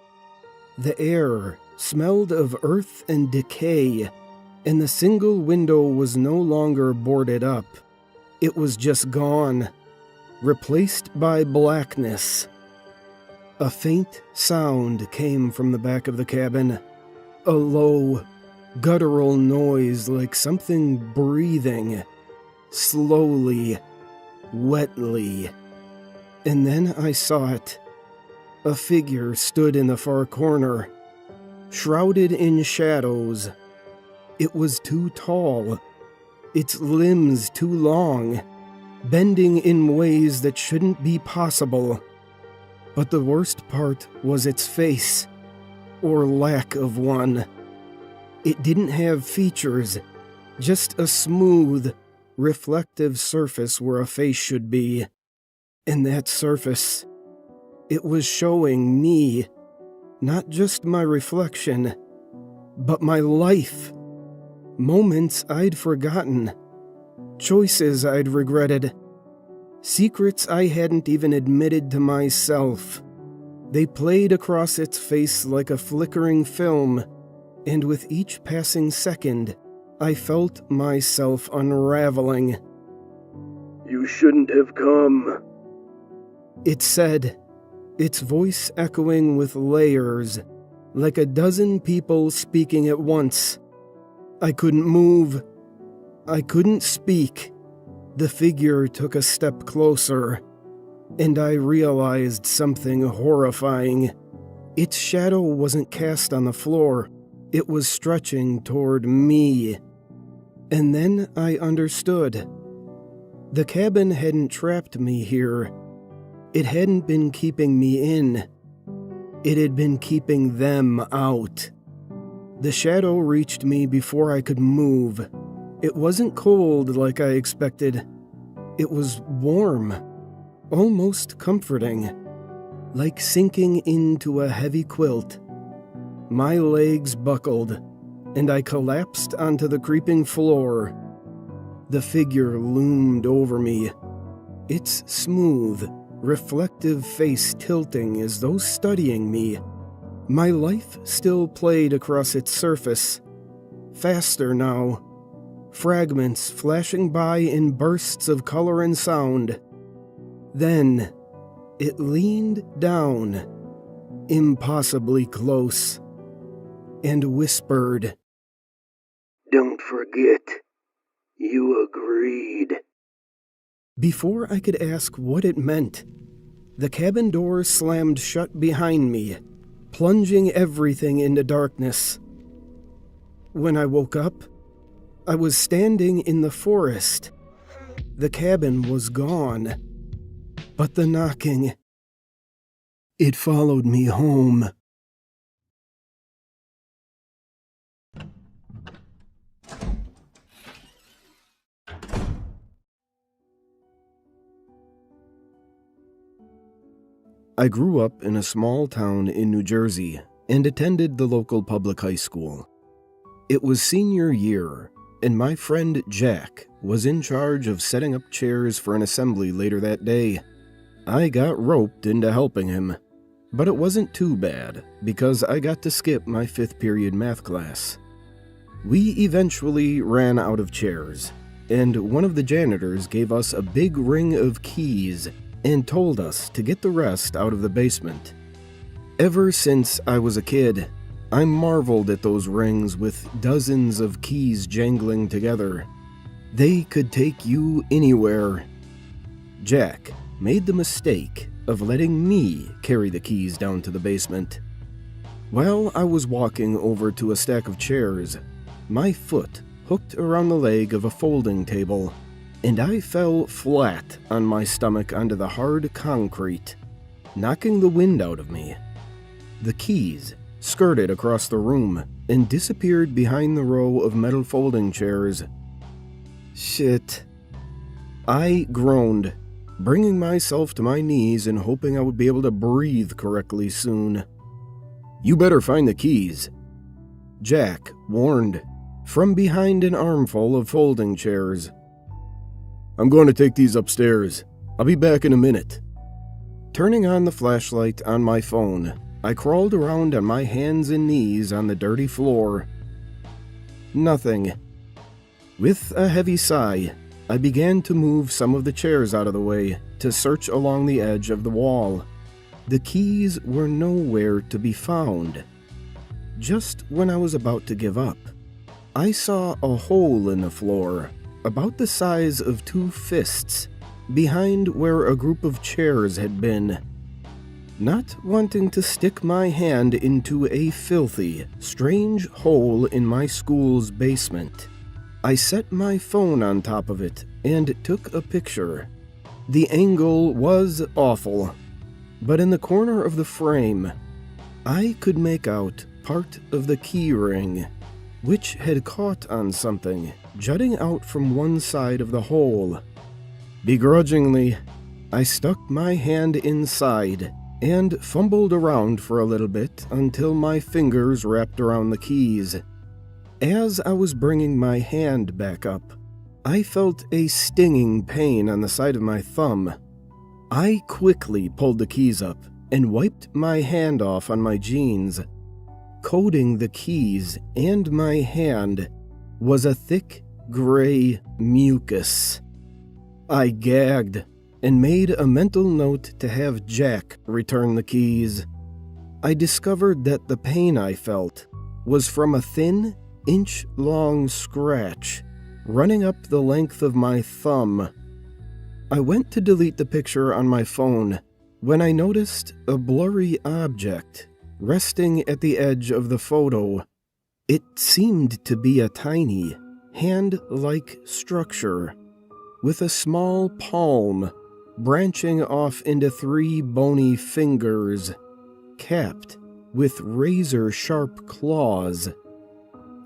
The air smelled of earth and decay, and the single window was no longer boarded up. It was just gone, replaced by blackness. A faint sound came from the back of the cabin, a low, guttural noise like something breathing, slowly, wetly. And then I saw it. A figure stood in the far corner, shrouded in shadows. It was too tall, its limbs too long, bending in ways that shouldn't be possible. But the worst part was its face, or lack of one. It didn't have features, just a smooth, reflective surface where a face should be. And that surface, it was showing me, not just my reflection, but my life. Moments I'd forgotten, choices I'd regretted, secrets I hadn't even admitted to myself. They played across its face like a flickering film, and with each passing second, I felt myself unraveling. You shouldn't have come, it said, its voice echoing with layers, like a dozen people speaking at once. I couldn't move. I couldn't speak. The figure took a step closer, and I realized something horrifying. Its shadow wasn't cast on the floor. It was stretching toward me. And then I understood. The cabin hadn't trapped me here. It hadn't been keeping me in. It had been keeping them out. The shadow reached me before I could move. It wasn't cold like I expected. It was warm, almost comforting, like sinking into a heavy quilt. My legs buckled, and I collapsed onto the creeping floor. The figure loomed over me, its smooth, reflective face tilting as though studying me. My life still played across its surface, faster now, fragments flashing by in bursts of color and sound. Then, it leaned down, impossibly close, and whispered, "Don't forget, you agreed." Before I could ask what it meant, the cabin door slammed shut behind me, plunging everything into darkness. When I woke up, I was standing in the forest. The cabin was gone, but the knocking, it followed me home. I grew up in a small town in New Jersey and attended the local public high school. It was senior year, and my friend Jack was in charge of setting up chairs for an assembly later that day. I got roped into helping him, but it wasn't too bad because I got to skip my 5th period math class. We eventually ran out of chairs, and one of the janitors gave us a big ring of keys and told us to get the rest out of the basement. Ever since I was a kid, I marveled at those rings with dozens of keys jangling together. They could take you anywhere. Jack made the mistake of letting me carry the keys down to the basement. While I was walking over to a stack of chairs, my foot hooked around the leg of a folding table, and I fell flat on my stomach onto the hard concrete, knocking the wind out of me. The keys skirted across the room and disappeared behind the row of metal folding chairs. Shit. I groaned, bringing myself to my knees and hoping I would be able to breathe correctly soon. "You better find the keys," Jack warned, from behind an armful of folding chairs. I'm going to take these upstairs. I'll be back in a minute. Turning on the flashlight on my phone, I crawled around on my hands and knees on the dirty floor. Nothing. With a heavy sigh, I began to move some of the chairs out of the way to search along the edge of the wall. The keys were nowhere to be found. Just when I was about to give up, I saw a hole in the floor, about the size of 2 fists, behind where a group of chairs had been. Not wanting to stick my hand into a filthy, strange hole in my school's basement, I set my phone on top of it and took a picture. The angle was awful, but in the corner of the frame, I could make out part of the key ring, which had caught on something jutting out from one side of the hole. Begrudgingly, I stuck my hand inside and fumbled around for a little bit until my fingers wrapped around the keys. As I was bringing my hand back up, I felt a stinging pain on the side of my thumb. I quickly pulled the keys up and wiped my hand off on my jeans. Coating the keys and my hand was a thick gray mucus. I gagged and made a mental note to have Jack return the keys. I discovered that the pain I felt was from a thin, inch-long scratch running up the length of my thumb. I went to delete the picture on my phone when I noticed a blurry object resting at the edge of the photo. It seemed to be a tiny, hand-like structure with a small palm branching off into 3 bony fingers, capped with razor-sharp claws.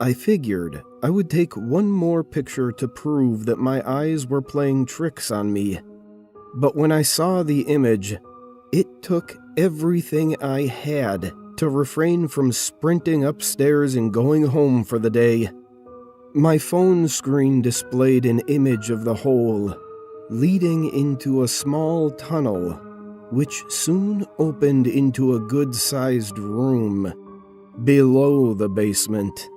I figured I would take one more picture to prove that my eyes were playing tricks on me. But when I saw the image, it took everything I had to refrain from sprinting upstairs and going home for the day. My phone screen displayed an image of the hole, leading into a small tunnel, which soon opened into a good-sized room below the basement.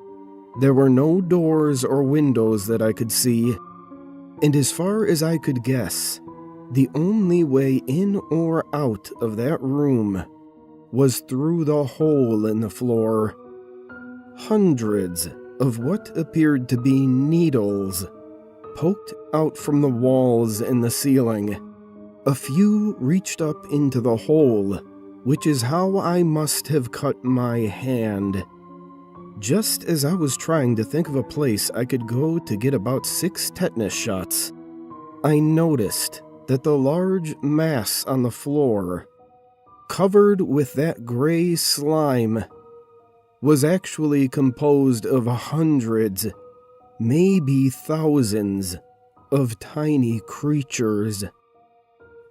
There were no doors or windows that I could see, and as far as I could guess, the only way in or out of that room was through the hole in the floor. Hundreds of what appeared to be needles poked out from the walls and the ceiling. A few reached up into the hole, which is how I must have cut my hand. Just as I was trying to think of a place I could go to get about 6 tetanus shots, I noticed that the large mass on the floor, covered with that gray slime, was actually composed of hundreds, maybe thousands, of tiny creatures.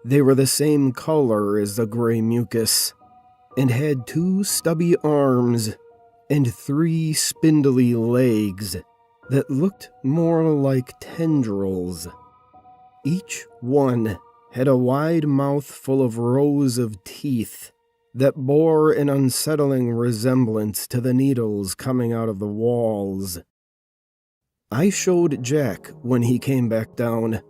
They were the same color as the gray mucus, and had 2 stubby arms and 3 spindly legs that looked more like tendrils. Each one had a wide mouth full of rows of teeth that bore an unsettling resemblance to the needles coming out of the walls. I showed Jack when he came back down,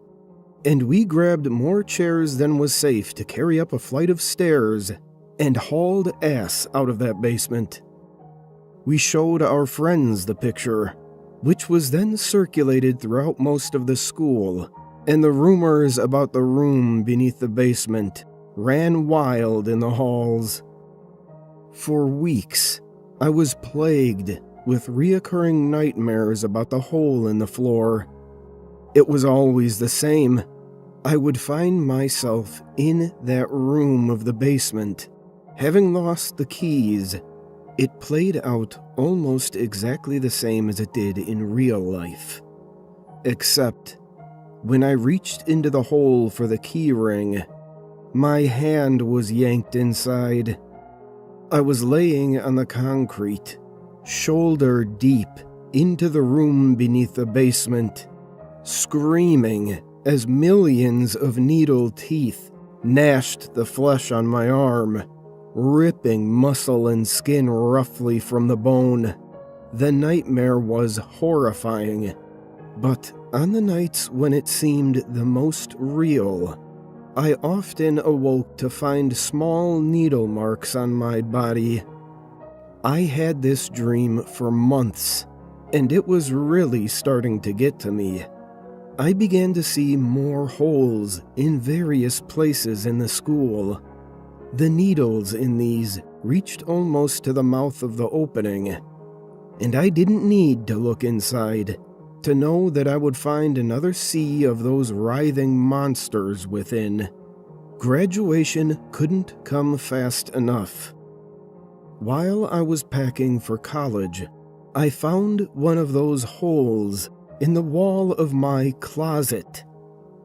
and we grabbed more chairs than was safe to carry up a flight of stairs and hauled ass out of that basement. We showed our friends the picture, which was then circulated throughout most of the school, and the rumors about the room beneath the basement ran wild in the halls. For weeks, I was plagued with reoccurring nightmares about the hole in the floor. It was always the same. I would find myself in that room of the basement, having lost the keys. It played out almost exactly the same as it did in real life. Except, when I reached into the hole for the key ring, my hand was yanked inside. I was laying on the concrete, shoulder deep into the room beneath the basement, screaming as millions of needle teeth gnashed the flesh on my arm, ripping muscle and skin roughly from the bone. The nightmare was horrifying, but on the nights when it seemed the most real, I often awoke to find small needle marks on my body. I had this dream for months, and it was really starting to get to me. I began to see more holes in various places in the school. The needles in these reached almost to the mouth of the opening, and I didn't need to look inside to know that I would find another sea of those writhing monsters within. Graduation couldn't come fast enough. While I was packing for college, I found one of those holes in the wall of my closet.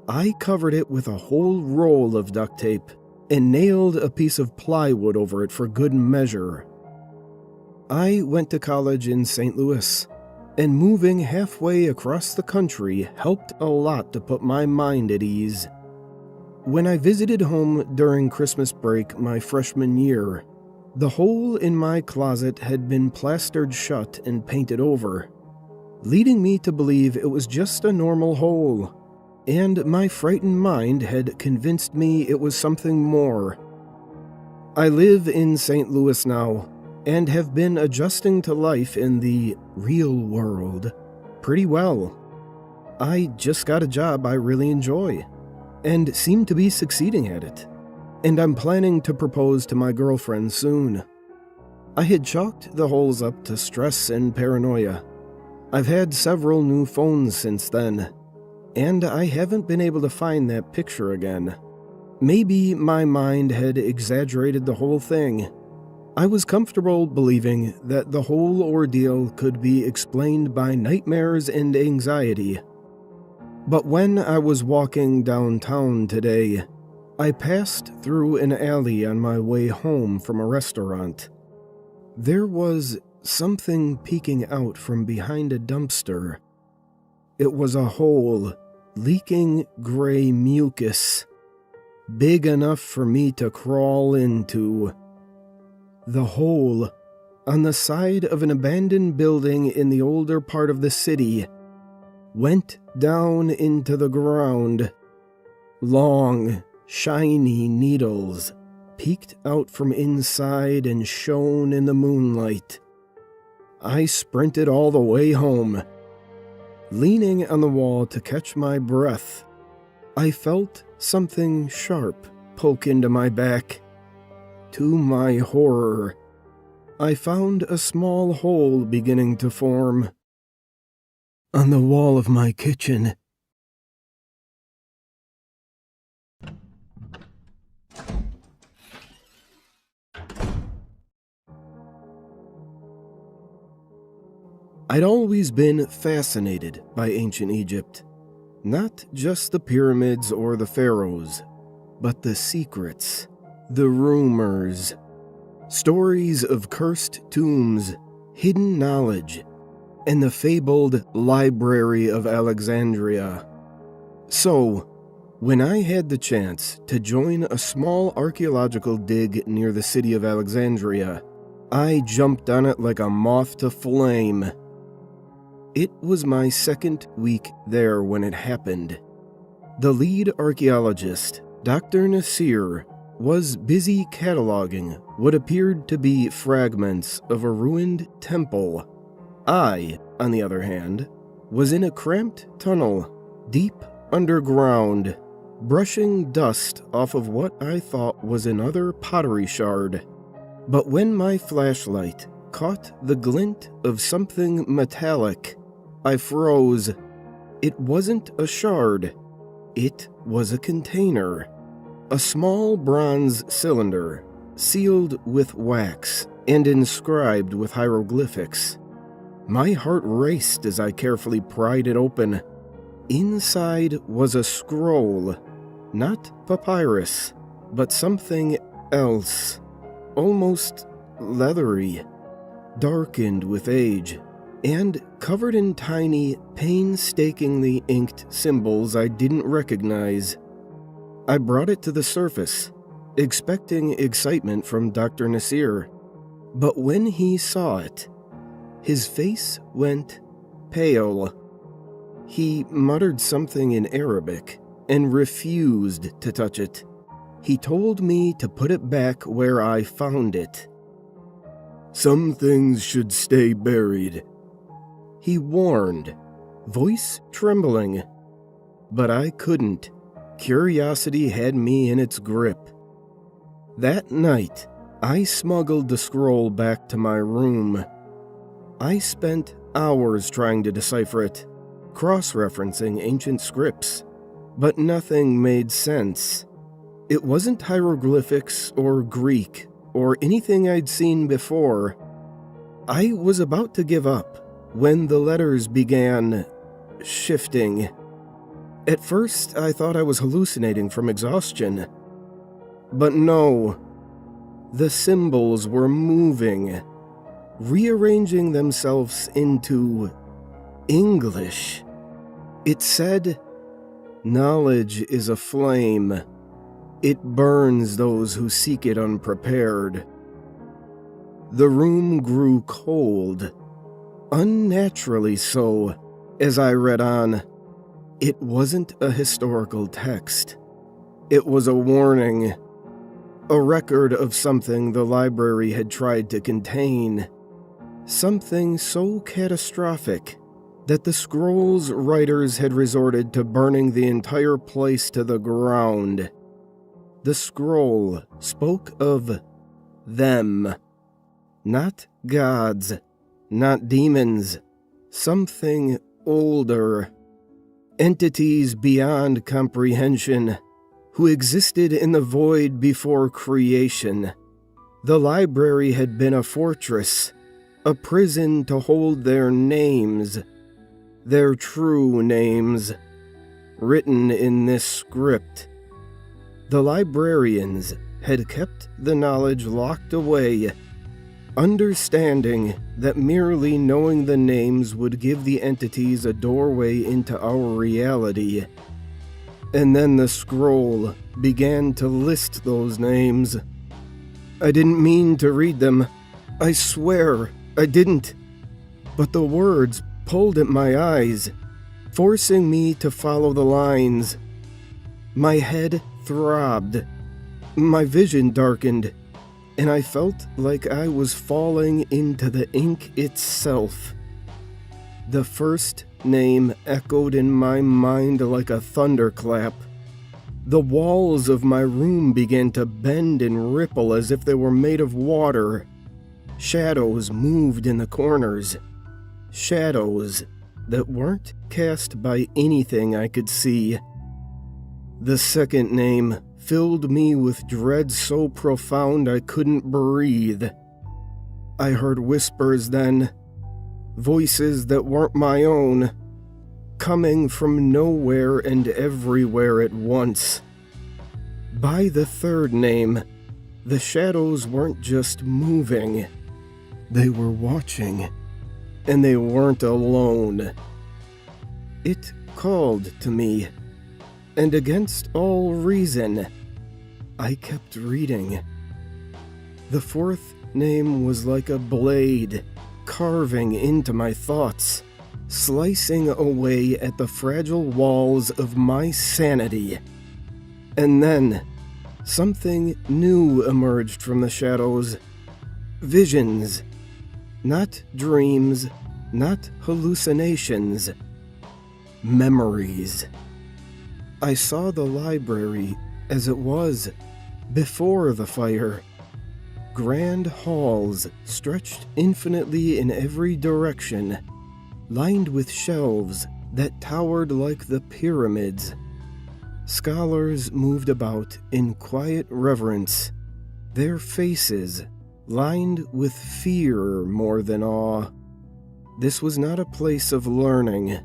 I covered it with a whole roll of duct tape and nailed a piece of plywood over it for good measure. I went to college in St. Louis, and moving halfway across the country helped a lot to put my mind at ease. When I visited home during Christmas break my freshman year, the hole in my closet had been plastered shut and painted over, leading me to believe it was just a normal hole, and my frightened mind had convinced me it was something more. I live in St. Louis now, and have been adjusting to life in the real world pretty well. I just got a job I really enjoy, and seem to be succeeding at it, and I'm planning to propose to my girlfriend soon. I had chalked the holes up to stress and paranoia. I've had several new phones since then, and I haven't been able to find that picture again. Maybe my mind had exaggerated the whole thing. I was comfortable believing that the whole ordeal could be explained by nightmares and anxiety. But when I was walking downtown today, I passed through an alley on my way home from a restaurant. There was something peeking out from behind a dumpster. It was a hole, leaking gray mucus, big enough for me to crawl into. The hole, on the side of an abandoned building in the older part of the city, went down into the ground. Long, shiny needles peeked out from inside and shone in the moonlight. I sprinted all the way home. Leaning on the wall to catch my breath, I felt something sharp poke into my back. To my horror, I found a small hole beginning to form on the wall of my kitchen. I'd always been fascinated by ancient Egypt, not just the pyramids or the pharaohs, but the secrets, the rumors, stories of cursed tombs, hidden knowledge, and the fabled Library of Alexandria. So, when I had the chance to join a small archaeological dig near the city of Alexandria, I jumped on it like a moth to flame. It was my second week there when it happened. The lead archaeologist, Dr. Nasir, was busy cataloging what appeared to be fragments of a ruined temple. I, on the other hand, was in a cramped tunnel, deep underground, brushing dust off of what I thought was another pottery shard. But when my flashlight caught the glint of something metallic, I froze. It wasn't a shard. It was a container. A small bronze cylinder, sealed with wax and inscribed with hieroglyphics. My heart raced as I carefully pried it open. Inside was a scroll, not papyrus, but something else, almost leathery, darkened with age, and covered in tiny, painstakingly inked symbols I didn't recognize. I brought it to the surface, expecting excitement from Dr. Nasir, but when he saw it, his face went pale. He muttered something in Arabic and refused to touch it. He told me to put it back where I found it. "Some things should stay buried," he warned, voice trembling. But I couldn't. Curiosity had me in its grip. That night, I smuggled the scroll back to my room. I spent hours trying to decipher it, cross-referencing ancient scripts, but nothing made sense. It wasn't hieroglyphics or Greek or anything I'd seen before. I was about to give up when the letters began shifting. At first, I thought I was hallucinating from exhaustion. But no. The symbols were moving, rearranging themselves into English. It said, "Knowledge is a flame. It burns those who seek it unprepared." The room grew cold, unnaturally so, as I read on. It wasn't a historical text. It was a warning, a record of something the library had tried to contain, something so catastrophic that the scroll's writers had resorted to burning the entire place to the ground. The scroll spoke of them, not gods, not demons, something older, entities beyond comprehension, who existed in the void before creation. The library had been a fortress, a prison to hold their names, their true names, written in this script. The librarians had kept the knowledge locked away, understanding that merely knowing the names would give the entities a doorway into our reality. And then the scroll began to list those names. I didn't mean to read them. I swear I didn't. But the words pulled at my eyes, forcing me to follow the lines. My head throbbed. My vision darkened, and I felt like I was falling into the ink itself. The first name echoed in my mind like a thunderclap. The walls of my room began to bend and ripple as if they were made of water. Shadows moved in the corners. Shadows that weren't cast by anything I could see. The second name filled me with dread so profound I couldn't breathe. I heard whispers then, voices that weren't my own, coming from nowhere and everywhere at once. By the third name, the shadows weren't just moving. They were watching, and they weren't alone. It called to me, and against all reason, I kept reading. The fourth name was like a blade, carving into my thoughts, slicing away at the fragile walls of my sanity. And then, something new emerged from the shadows. Visions. Not dreams, not hallucinations. Memories. I saw the library as it was, before the fire. Grand halls stretched infinitely in every direction, lined with shelves that towered like the pyramids. Scholars moved about in quiet reverence, their faces lined with fear more than awe. This was not a place of learning.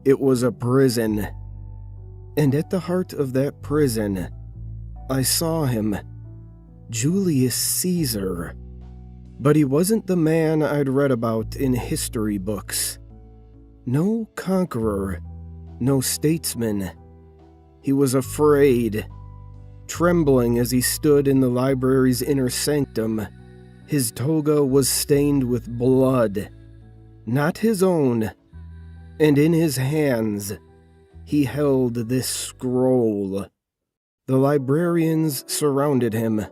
It was a prison. And at the heart of that prison, I saw him, Julius Caesar, But he wasn't the man I'd read about in history books. No conqueror, no statesman. He was afraid, trembling as he stood in the library's inner sanctum. His toga was stained with blood, not his own, and in his hands he held this scroll. The librarians surrounded him,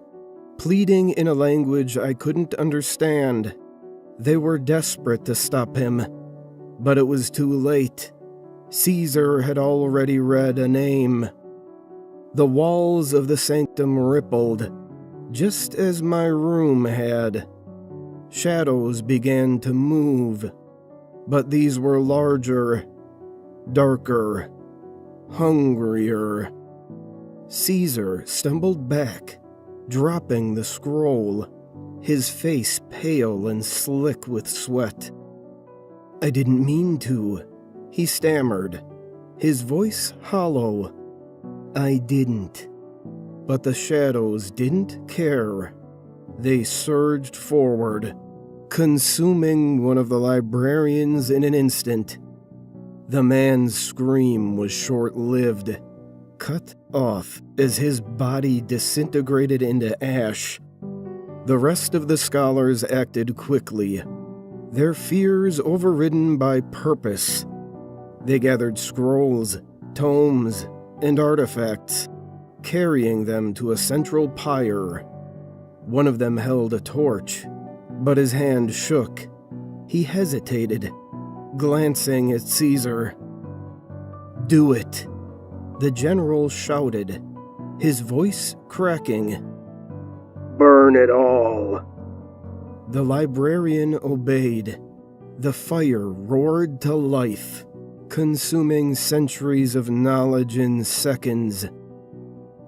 pleading in a language I couldn't understand. They were desperate to stop him, but it was too late. Caesar had already read a name. The walls of the sanctum rippled, just as my room had. Shadows began to move, but these were larger, darker, hungrier. Caesar stumbled back, dropping the scroll, his face pale and slick with sweat. "I didn't mean to," he stammered, his voice hollow. "I didn't." But the shadows didn't care. They surged forward, consuming one of the librarians in an instant. The man's scream was short-lived, cut off as his body disintegrated into ash. The rest of the scholars acted quickly, their fears overridden by purpose. They gathered scrolls, tomes, and artifacts, carrying them to a central pyre. One of them held a torch, but his hand shook. He hesitated, glancing at Caesar. "Do it," the general shouted, his voice cracking. "Burn it all." The librarian obeyed. The fire roared to life, consuming centuries of knowledge in seconds.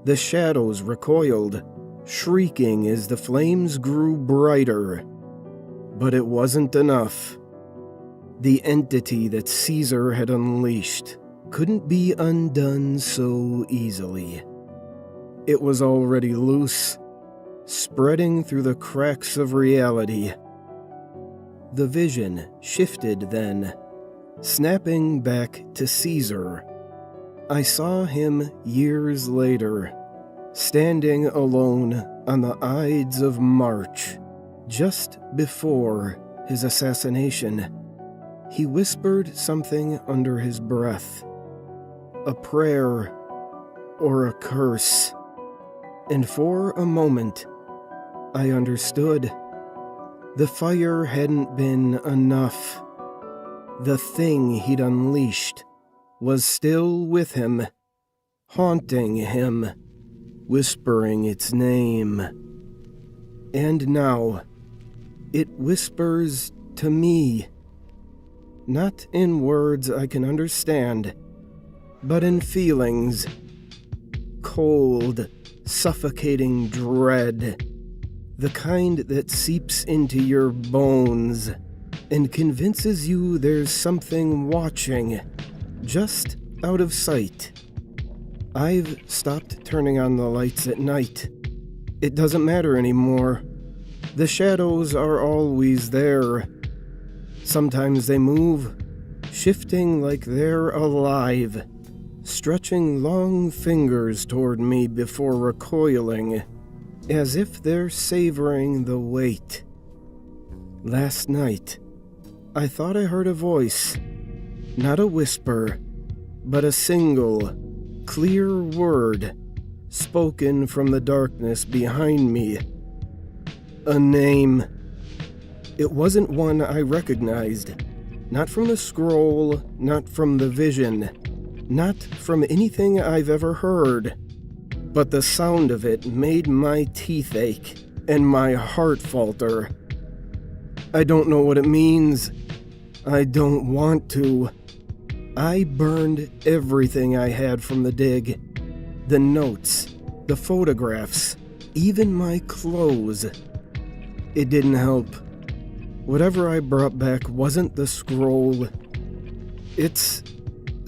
The shadows recoiled, shrieking as the flames grew brighter. But it wasn't enough. The entity that Caesar had unleashed couldn't be undone so easily. It was already loose, spreading through the cracks of reality. The vision shifted then, snapping back to Caesar. I saw him years later, standing alone on the Ides of March, just before his assassination. He whispered something under his breath, a prayer or a curse, and for a moment I understood. The fire hadn't been enough. The thing he'd unleashed was still with him, haunting him, whispering its name. And now, it whispers to me, not in words I can understand, but in feelings, cold, suffocating dread, the kind that seeps into your bones and convinces you there's something watching, just out of sight. I've stopped turning on the lights at night. It doesn't matter anymore. The shadows are always there. Sometimes they move, shifting like they're alive, stretching long fingers toward me before recoiling, as if they're savoring the weight. Last night, I thought I heard a voice, not a whisper, but a single, clear word spoken from the darkness behind me. A name. It wasn't one I recognized, not from the scroll, not from the vision, not from anything I've ever heard. But the sound of it made my teeth ache and my heart falter. I don't know what it means. I don't want to. I burned everything I had from the dig. The notes, the photographs, even my clothes. It didn't help. Whatever I brought back wasn't the scroll. It's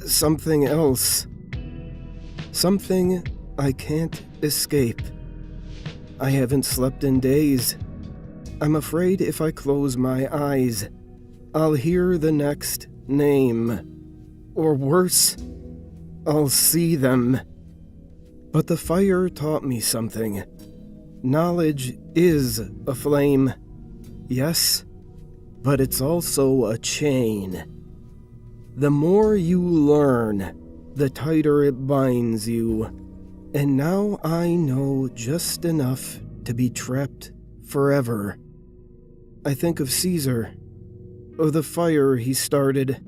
something else. Something I can't escape. I haven't slept in days. I'm afraid if I close my eyes, I'll hear the next name. Or worse, I'll see them. But the fire taught me something. Knowledge is a flame, yes, but it's also a chain. The more you learn, the tighter it binds you. And now I know just enough to be trapped forever. I think of Caesar, of the fire he started,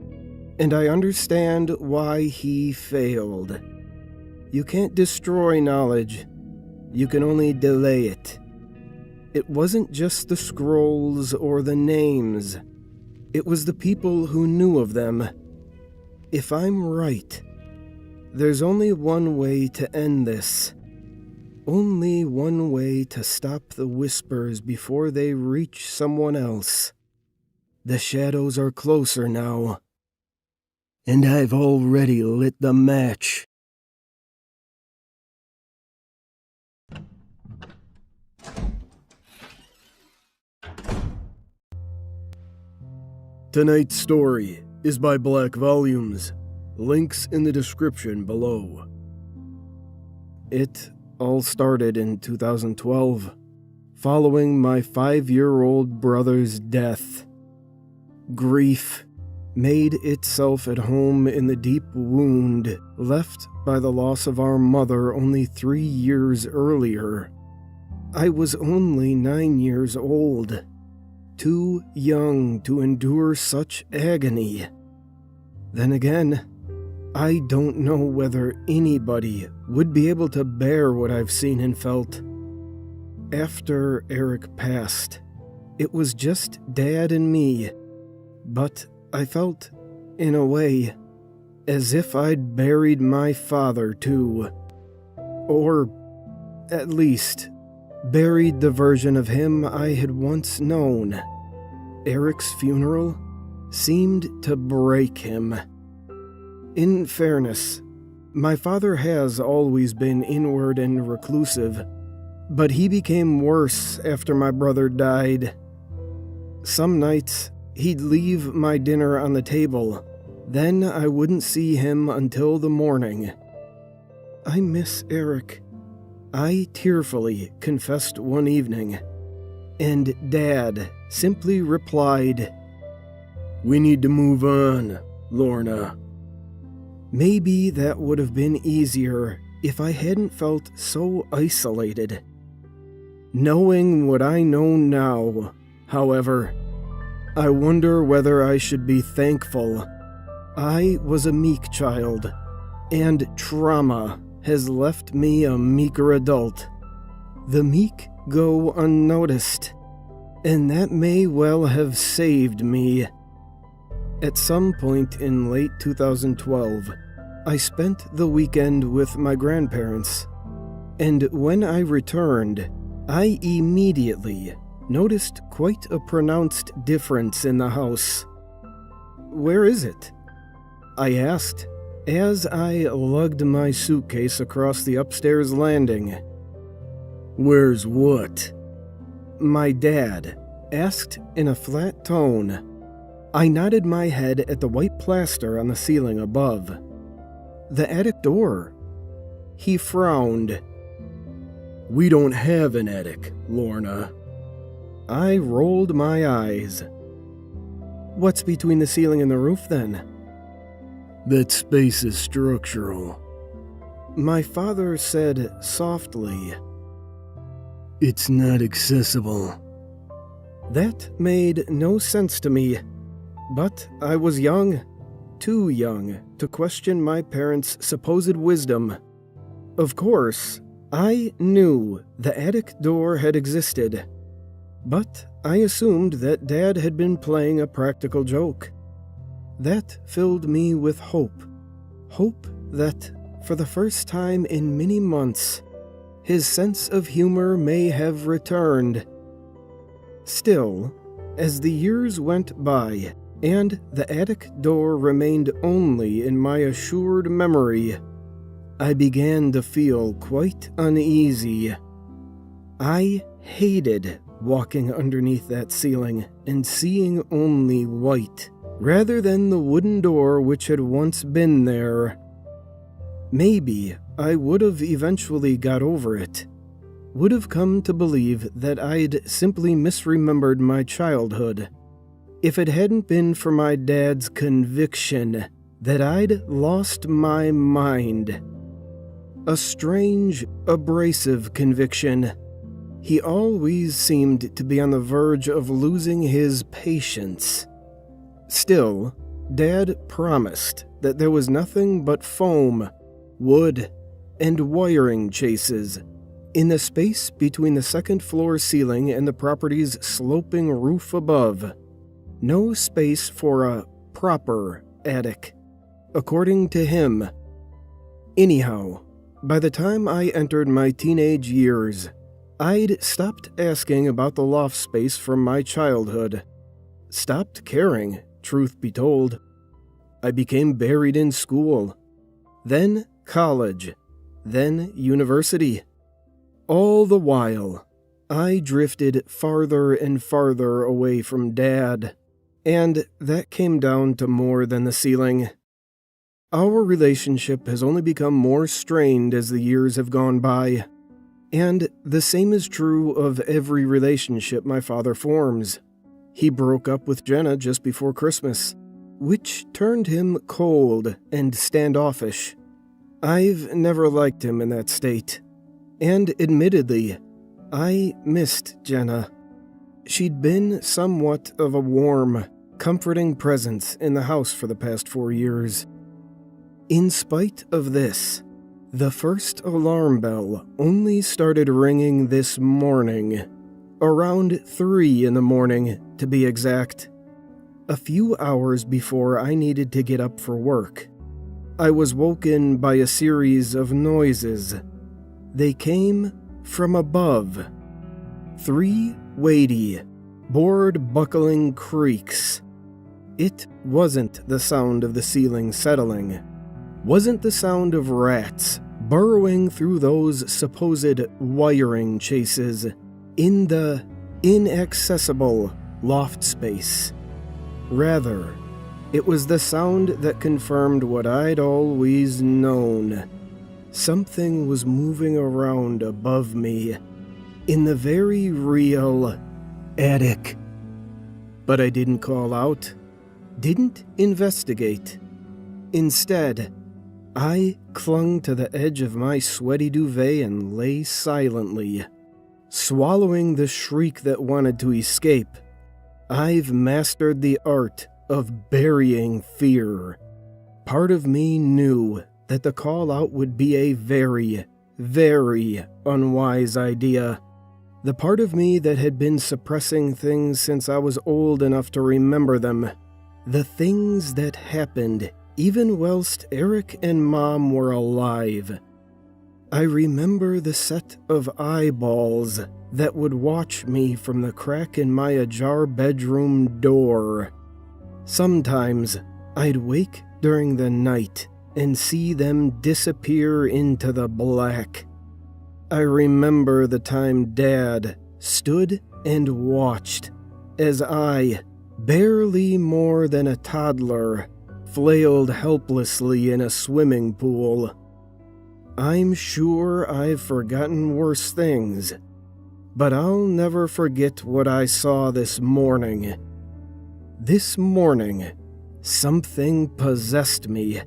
and I understand why he failed. You can't destroy knowledge, you can only delay it. It wasn't just the scrolls or the names, it was the people who knew of them. If I'm right, there's only one way to end this. Only one way to stop the whispers before they reach someone else. The shadows are closer now. And I've already lit the match. Tonight's story is by Black Volumes. Links in the description below. It all started in 2012, following my 5-year-old brother's death. Grief made itself at home in the deep wound left by the loss of our mother only 3 years earlier. I was only 9 years old, too young to endure such agony. Then again, I don't know whether anybody would be able to bear what I've seen and felt. After Eric passed, it was just Dad and me, but I felt, in a way, as if I'd buried my father too. Or, at least, buried the version of him I had once known. Eric's funeral seemed to break him. In fairness, my father has always been inward and reclusive, but he became worse after my brother died. Some nights, he'd leave my dinner on the table, then I wouldn't see him until the morning. I miss Eric, I tearfully confessed one evening, and Dad simply replied, "We need to move on, Lorna." Maybe that would have been easier if I hadn't felt so isolated. Knowing what I know now, however, I wonder whether I should be thankful. I was a meek child, and trauma has left me a meeker adult. The meek go unnoticed, and that may well have saved me. At some point in late 2012, I spent the weekend with my grandparents, and when I returned, I immediately noticed quite a pronounced difference in the house. "Where is it?" I asked as I lugged my suitcase across the upstairs landing. "Where's what?" my dad asked in a flat tone. I nodded my head at the white plaster on the ceiling above. "The attic door." He frowned. "We don't have an attic, Lorna." I rolled my eyes. "What's between the ceiling and the roof, then?" "That space is structural," my father said softly. "It's not accessible." That made no sense to me, but I was young, too young to question my parents' supposed wisdom. Of course, I knew the attic door had existed, but I assumed that Dad had been playing a practical joke. That filled me with hope. Hope that, for the first time in many months, his sense of humor may have returned. Still, as the years went by, and the attic door remained only in my assured memory, I began to feel quite uneasy. I hated walking underneath that ceiling and seeing only white, rather than the wooden door which had once been there. Maybe I would have eventually got over it, would have come to believe that I'd simply misremembered my childhood, if it hadn't been for my dad's conviction that I'd lost my mind. A strange, abrasive conviction. He always seemed to be on the verge of losing his patience. Still, Dad promised that there was nothing but foam, wood, and wiring chases in the space between the second-floor ceiling and the property's sloping roof above. No space for a proper attic, according to him. Anyhow, by the time I entered my teenage years, I'd stopped asking about the loft space from my childhood. Stopped caring, truth be told. I became buried in school, then college, then university. All the while, I drifted farther and farther away from Dad, and that came down to more than the ceiling. Our relationship has only become more strained as the years have gone by, and the same is true of every relationship my father forms. He broke up with Jenna just before Christmas, which turned him cold and standoffish. I've never liked him in that state, and admittedly, I missed Jenna. She'd been somewhat of a warm, comforting presence in the house for the past 4 years. In spite of this, the first alarm bell only started ringing this morning, around 3 in the morning to be exact, a few hours before I needed to get up for work. I was woken by a series of noises. They came from above. 3 weighty, board-buckling creaks. It wasn't the sound of the ceiling settling. Wasn't the sound of rats burrowing through those supposed wiring chases in the inaccessible loft space. Rather, it was the sound that confirmed what I'd always known. Something was moving around above me, in the very real attic. But I didn't call out, didn't investigate. Instead, I clung to the edge of my sweaty duvet and lay silently, swallowing the shriek that wanted to escape. I've mastered the art of burying fear. Part of me knew that the call out would be a very, very unwise idea. The part of me that had been suppressing things since I was old enough to remember them. The things that happened even whilst Eric and Mom were alive. I remember the set of eyeballs that would watch me from the crack in my ajar bedroom door. Sometimes I'd wake during the night and see them disappear into the black. I remember the time Dad stood and watched as I, barely more than a toddler, flailed helplessly in a swimming pool. I'm sure I've forgotten worse things, but I'll never forget what I saw this morning. This morning, something possessed me.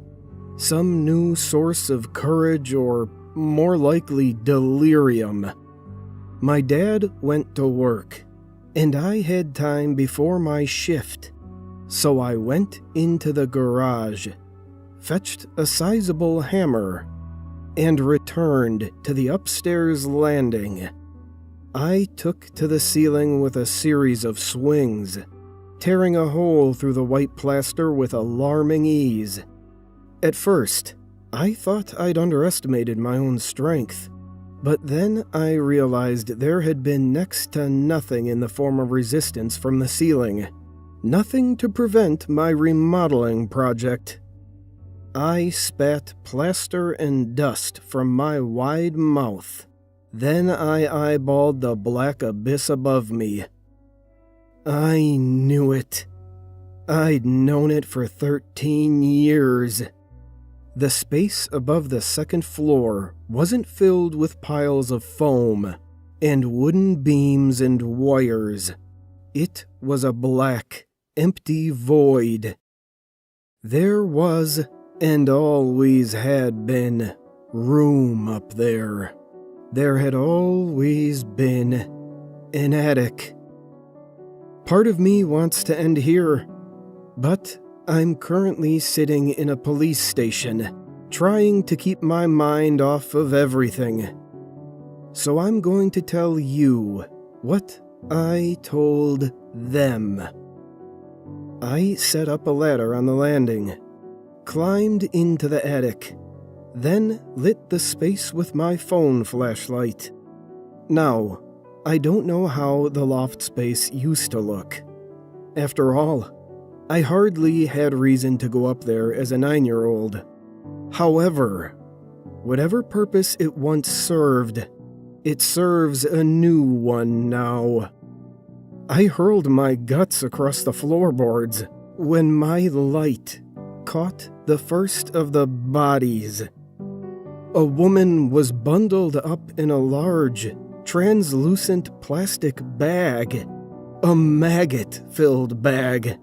Some new source of courage, or more likely delirium. My dad went to work, and I had time before my shift, so I went into the garage, fetched a sizable hammer, and returned to the upstairs landing. I took to the ceiling with a series of swings, tearing a hole through the white plaster with alarming ease. At first, I thought I'd underestimated my own strength, but then I realized there had been next to nothing in the form of resistance from the ceiling. Nothing to prevent my remodeling project. I spat plaster and dust from my wide mouth, Then I eyeballed the black abyss above me. I knew it. I'd known it for 13 years. The space above the second floor wasn't filled with piles of foam and wooden beams and wires. It was a black, empty void. There was, and always had been, room up there. There had always been an attic. Part of me wants to end here, but I'm currently sitting in a police station, trying to keep my mind off of everything. So I'm going to tell you what I told them. I set up a ladder on the landing, climbed into the attic, then lit the space with my phone flashlight. Now, I don't know how the loft space used to look. After all, I hardly had reason to go up there as a 9-year-old. However, whatever purpose it once served, it serves a new one now. I hurled my guts across the floorboards when my light caught the first of the bodies. A woman was bundled up in a large, translucent plastic bag, a maggot-filled bag.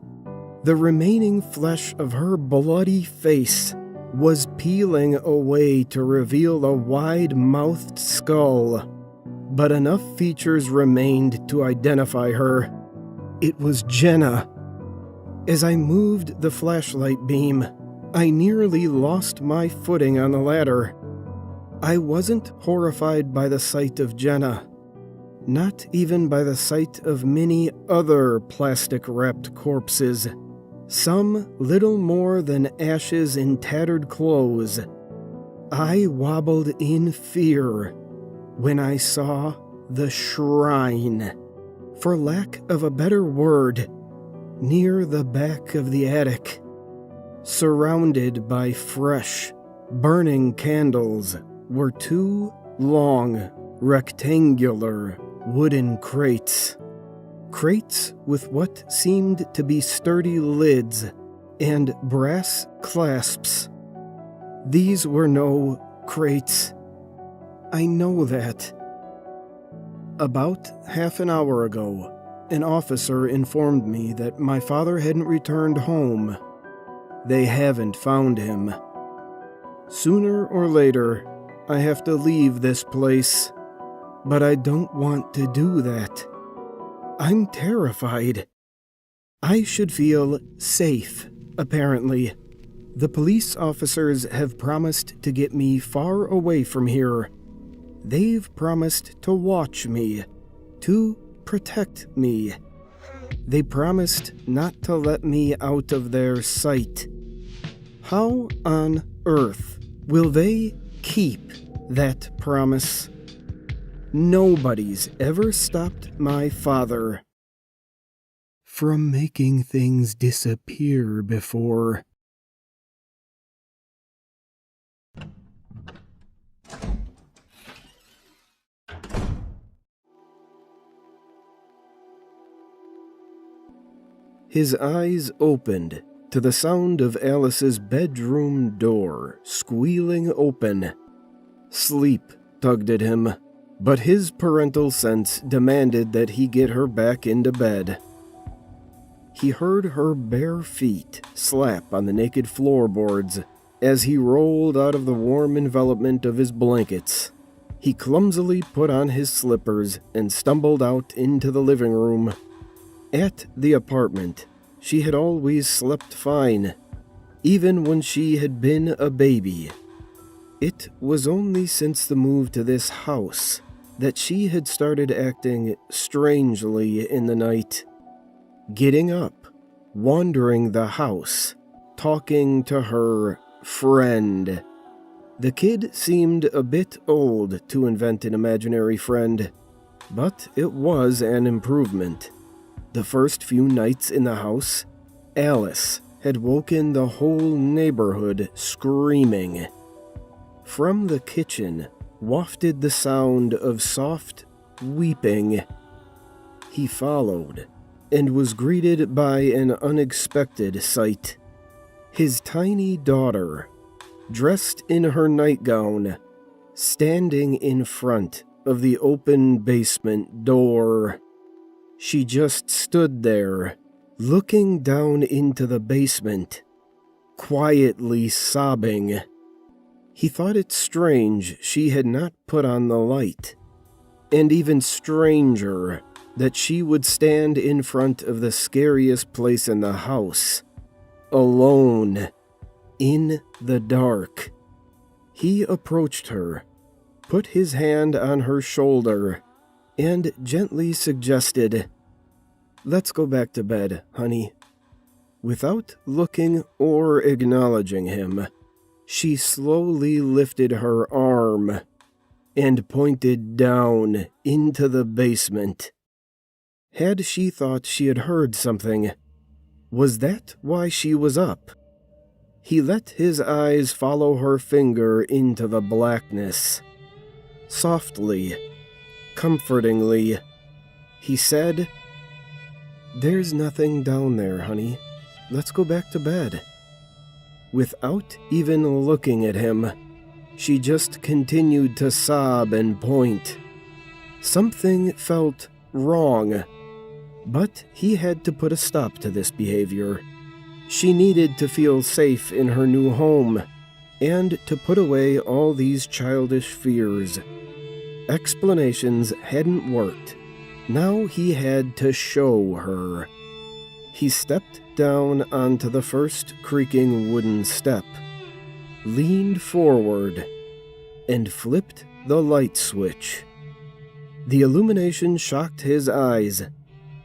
The remaining flesh of her bloody face was peeling away to reveal a wide-mouthed skull, but enough features remained to identify her. It was Jenna. As I moved the flashlight beam, I nearly lost my footing on the ladder. I wasn't horrified by the sight of Jenna, not even by the sight of many other plastic-wrapped corpses, some little more than ashes in tattered clothes. I wobbled in fear when I saw the shrine, for lack of a better word, near the back of the attic, surrounded by fresh, burning candles, were 2 long, rectangular wooden crates. Crates with what seemed to be sturdy lids and brass clasps. These were no crates. I know that. About half an hour ago, an officer informed me that my father hadn't returned home. They haven't found him. Sooner or later, I have to leave this place, but I don't want to do that. I'm terrified. I should feel safe, apparently. The police officers have promised to get me far away from here. They've promised to watch me, to protect me. They promised not to let me out of their sight. How on earth will they keep that promise? Nobody's ever stopped my father from making things disappear before. His eyes opened to the sound of Alice's bedroom door squealing open. Sleep tugged at him, but his parental sense demanded that he get her back into bed. He heard her bare feet slap on the naked floorboards as he rolled out of the warm envelopment of his blankets. He clumsily put on his slippers and stumbled out into the living room. At the apartment, she had always slept fine, even when she had been a baby. It was only since the move to this house that she had started acting strangely in the night. Getting up, wandering the house, talking to her friend. The kid seemed a bit old to invent an imaginary friend, but it was an improvement. The first few nights in the house, Alice had woken the whole neighborhood screaming. From the kitchen, wafted the sound of soft weeping. He followed, and was greeted by an unexpected sight. His tiny daughter, dressed in her nightgown, standing in front of the open basement door. She just stood there, looking down into the basement, quietly sobbing. He thought it strange she had not put on the light, and even stranger that she would stand in front of the scariest place in the house, alone, in the dark. He approached her, put his hand on her shoulder, and gently suggested, "Let's go back to bed, honey." Without looking or acknowledging him, she slowly lifted her arm and pointed down into the basement. Had she thought she had heard something? Was that why she was up? He let his eyes follow her finger into the blackness. Softly, comfortingly, he said, "There's nothing down there, honey. Let's go back to bed." Without even looking at him, she just continued to sob and point. Something felt wrong, but he had to put a stop to this behavior. She needed to feel safe in her new home, and to put away all these childish fears. Explanations hadn't worked. Now he had to show her. He stepped down onto the first creaking wooden step, leaned forward, and flipped the light switch. The illumination shocked his eyes,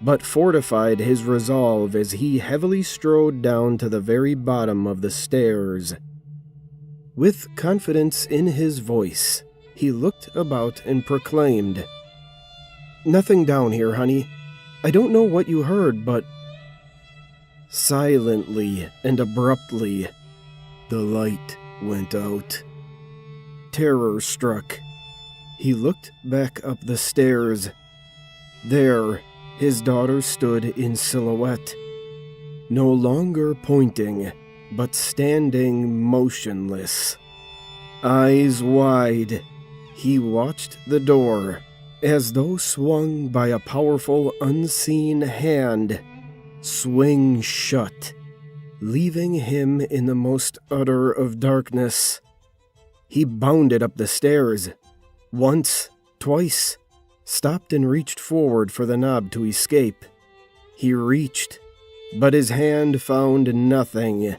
but fortified his resolve as he heavily strode down to the very bottom of the stairs. With confidence in his voice, he looked about and proclaimed, "Nothing down here, honey. I don't know what you heard, but..." Silently and abruptly, the light went out. Terror struck. He looked back up the stairs. There, his daughter stood in silhouette, no longer pointing, but standing motionless. Eyes wide, he watched the door, as though swung by a powerful unseen hand, swing shut, leaving him in the most utter of darkness. He bounded up the stairs, once, twice, stopped and reached forward for the knob to escape. He reached, but his hand found nothing.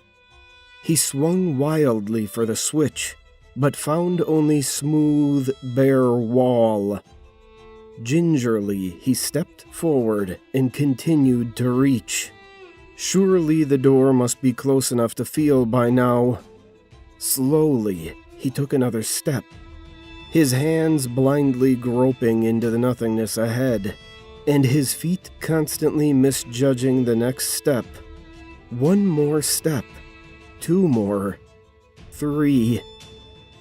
He swung wildly for the switch, but found only smooth, bare wall. Gingerly, he stepped forward and continued to reach. Surely the door must be close enough to feel by now. Slowly, he took another step, his hands blindly groping into the nothingness ahead, and his feet constantly misjudging the next step. One more step, two more, 3,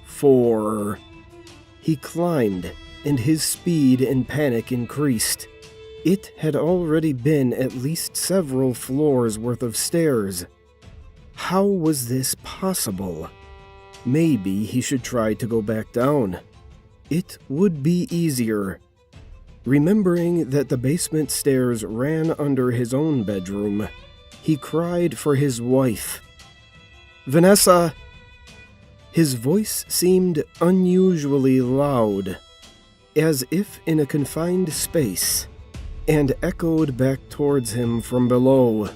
4. He climbed, and his speed and panic increased. It had already been at least several floors worth of stairs. How was this possible? Maybe he should try to go back down. It would be easier. Remembering that the basement stairs ran under his own bedroom, he cried for his wife. "Vanessa!" His voice seemed unusually loud, as if in a confined space, and echoed back towards him from below.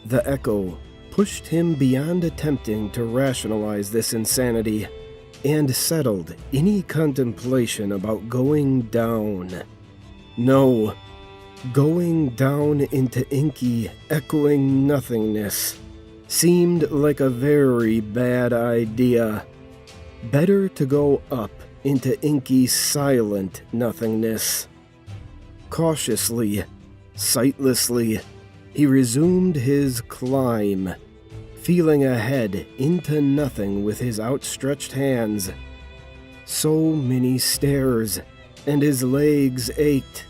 The echo pushed him beyond attempting to rationalize this insanity, and settled any contemplation about going down. No, going down into inky, echoing nothingness seemed like a very bad idea. Better to go up into inky, silent nothingness. Cautiously, sightlessly, he resumed his climb, feeling ahead into nothing with his outstretched hands. So many stairs, and his legs ached.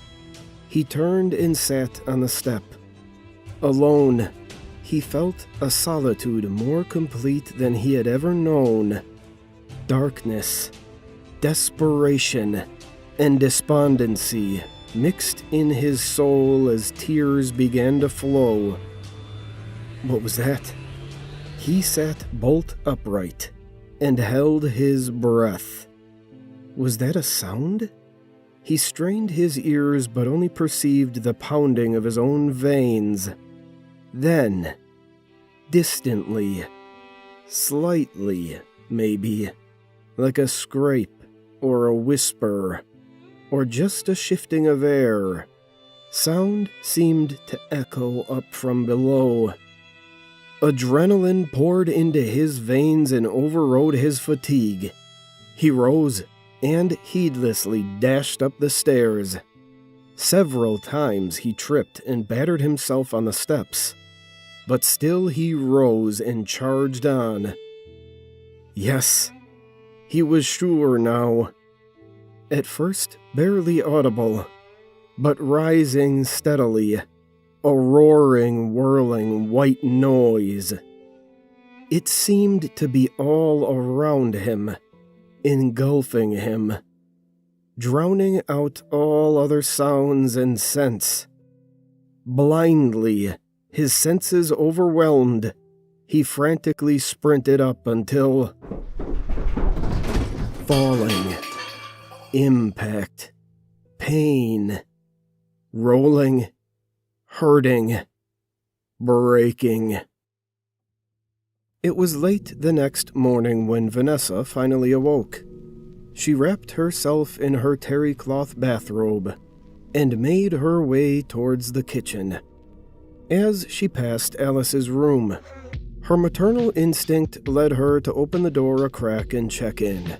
He turned and sat on the step. Alone, he felt a solitude more complete than he had ever known. Darkness, desperation, and despondency mixed in his soul as tears began to flow. What was that? He sat bolt upright and held his breath. Was that a sound? He strained his ears but only perceived the pounding of his own veins. Then, distantly, slightly, maybe, like a scrape or a whisper, or just a shifting of air, sound seemed to echo up from below. Adrenaline poured into his veins and overrode his fatigue. He rose and heedlessly dashed up the stairs. Several times he tripped and battered himself on the steps, but still he rose and charged on. Yes, he was sure now. At first, barely audible, but rising steadily, a roaring, whirling white noise. It seemed to be all around him, engulfing him, drowning out all other sounds and scents. Blindly, his senses overwhelmed, he frantically sprinted up until... falling. Impact. Pain. Rolling. Hurting. Breaking. It was late the next morning when Vanessa finally awoke. She wrapped herself in her terry cloth bathrobe and made her way towards the kitchen. As she passed Alice's room, her maternal instinct led her to open the door a crack and check in.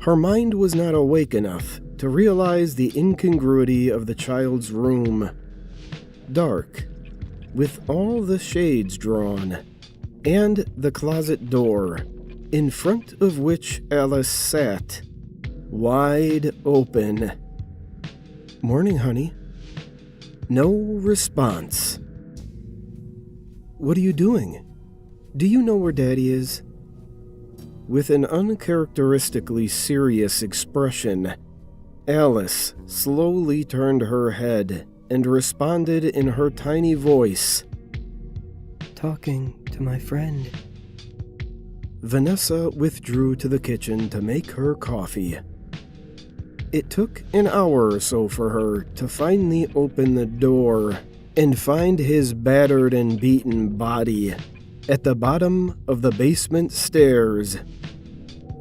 Her mind was not awake enough to realize the incongruity of the child's room. Dark, with all the shades drawn, and the closet door, in front of which Alice sat, wide open. "Morning, honey." No response. "What are you doing? Do you know where Daddy is?" With an uncharacteristically serious expression, Alice slowly turned her head and responded in her tiny voice, "Talking to my friend." Vanessa withdrew to the kitchen to make her coffee. It took an hour or so for her to finally open the door and find his battered and beaten body at the bottom of the basement stairs.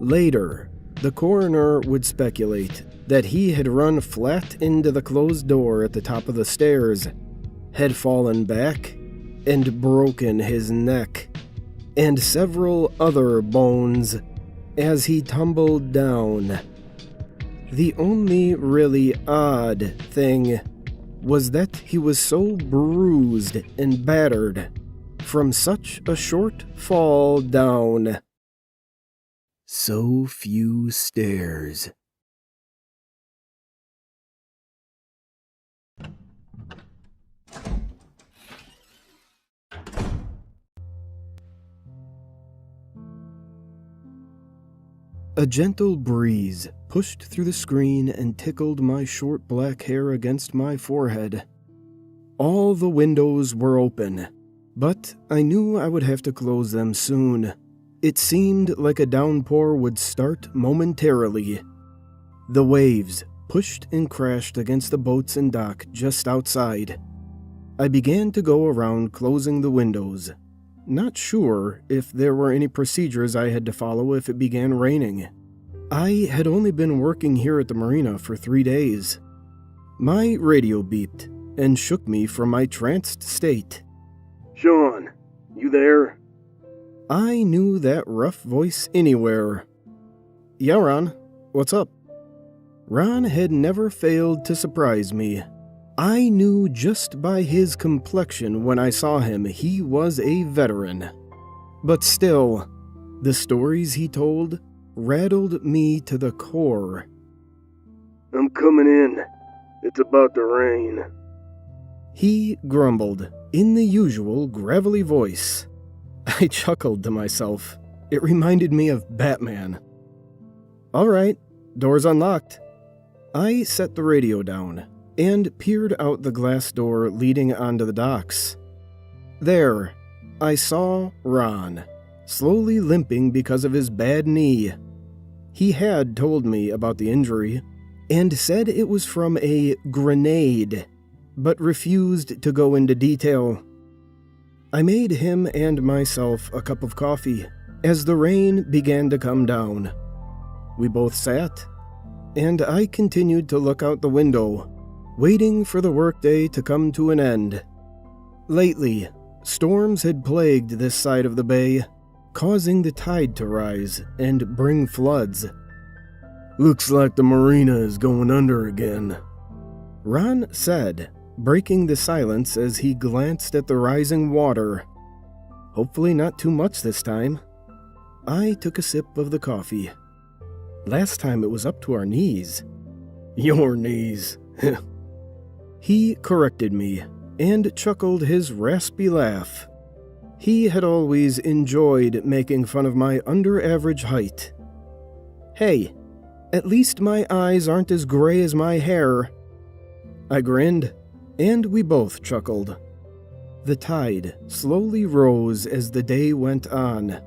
Later, the coroner would speculate that he had run flat into the closed door at the top of the stairs, had fallen back, and broken his neck, and several other bones as he tumbled down. The only really odd thing was that he was so bruised and battered from such a short fall down. So few stairs. A gentle breeze pushed through the screen and tickled my short black hair against my forehead. All the windows were open, but I knew I would have to close them soon. It seemed like a downpour would start momentarily. The waves pushed and crashed against the boats and dock just outside. I began to go around closing the windows, not sure if there were any procedures I had to follow if it began raining. I had only been working here at the marina for 3 days. My radio beeped and shook me from my tranced state. "Sean, you there?" I knew that rough voice anywhere. "Yeah, Ron, what's up?" Ron had never failed to surprise me. I knew just by his complexion when I saw him he was a veteran. But still, the stories he told, rattled me to the core. I'm coming in. It's about to rain. He grumbled, in the usual gravelly voice. I chuckled to myself. It reminded me of Batman. All right, door's unlocked. I set the radio down and peered out the glass door leading onto the docks. There, I saw Ron, slowly limping because of his bad knee. He had told me about the injury and said it was from a grenade, but refused to go into detail. I made him and myself a cup of coffee as the rain began to come down. We both sat, and I continued to look out the window, waiting for the workday to come to an end. Lately, storms had plagued this side of the bay, causing the tide to rise and bring floods. Looks like the marina is going under again, Ron said, breaking the silence as he glanced at the rising water. Hopefully not too much this time. I took a sip of the coffee. Last time it was up to our knees. Your knees. He corrected me and chuckled his raspy laugh. He had always enjoyed making fun of my under-average height. Hey, at least my eyes aren't as gray as my hair. I grinned, and we both chuckled. The tide slowly rose as the day went on.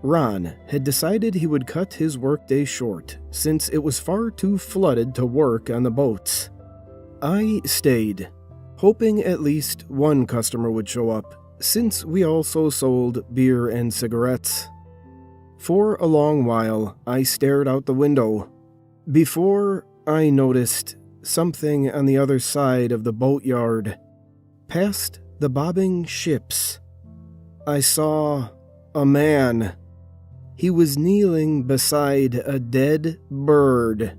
Ron had decided he would cut his workday short since it was far too flooded to work on the boats. I stayed, hoping at least one customer would show up, since we also sold beer and cigarettes. For a long while, I stared out the window, before I noticed something on the other side of the boatyard. Past the bobbing ships, I saw a man. He was kneeling beside a dead bird.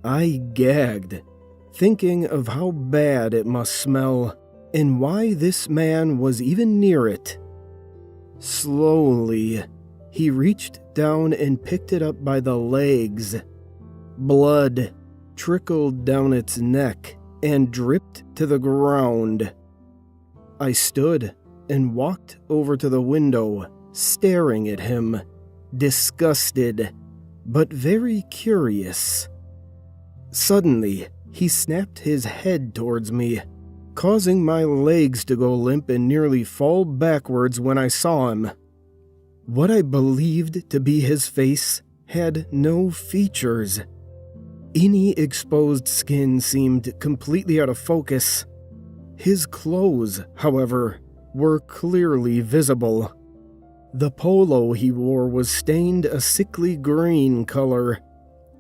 I gagged, thinking of how bad it must smell and why this man was even near it. Slowly, he reached down and picked it up by the legs. Blood trickled down its neck and dripped to the ground. I stood and walked over to the window, staring at him, disgusted, but very curious. Suddenly, he snapped his head towards me, causing my legs to go limp and nearly fall backwards when I saw him. What I believed to be his face had no features. Any exposed skin seemed completely out of focus. His clothes, however, were clearly visible. The polo he wore was stained a sickly green color.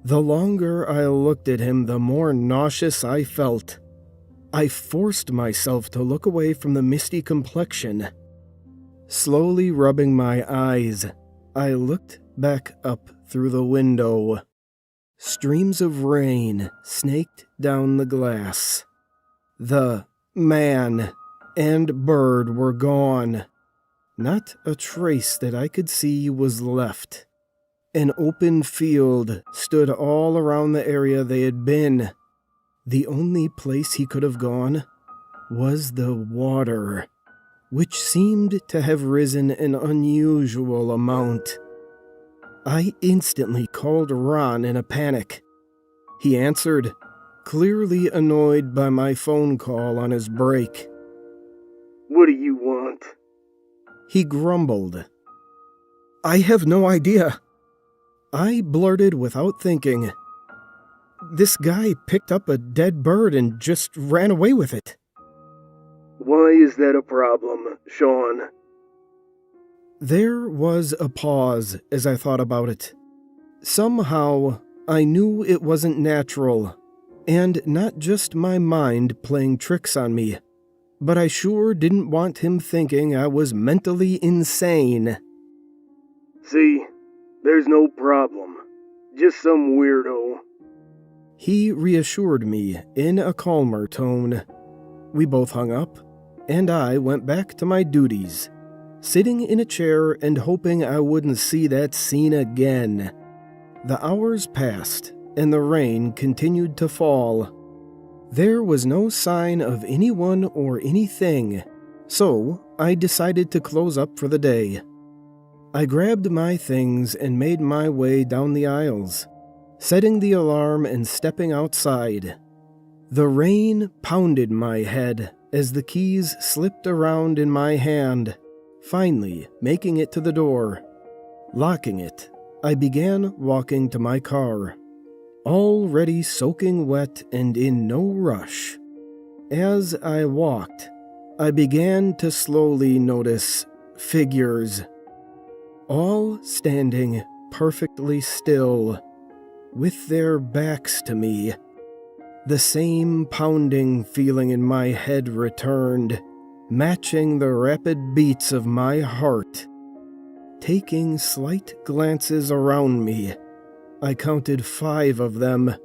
The longer I looked at him, the more nauseous I felt. I forced myself to look away from the misty complexion. Slowly rubbing my eyes, I looked back up through the window. Streams of rain snaked down the glass. The man and bird were gone. Not a trace that I could see was left. An open field stood all around the area they had been. The only place he could have gone was the water, which seemed to have risen an unusual amount. I instantly called Ron in a panic. He answered, clearly annoyed by my phone call on his break. What do you want? He grumbled. I have no idea. I blurted without thinking. This guy picked up a dead bird and just ran away with it. Why is that a problem, Sean? There was a pause as I thought about it. Somehow, I knew it wasn't natural, and not just my mind playing tricks on me, but I sure didn't want him thinking I was mentally insane. See, there's no problem. Just some weirdo. He reassured me in a calmer tone. We both hung up, and I went back to my duties, sitting in a chair and hoping I wouldn't see that scene again. The hours passed, and the rain continued to fall. There was no sign of anyone or anything, so I decided to close up for the day. I grabbed my things and made my way down the aisles, setting the alarm and stepping outside. The rain pounded my head as the keys slipped around in my hand, finally making it to the door. Locking it, I began walking to my car, already soaking wet and in no rush. As I walked, I began to slowly notice figures, all standing perfectly still, with their backs to me. The same pounding feeling in my head returned, matching the rapid beats of my heart. Taking slight glances around me, I counted 5 of them.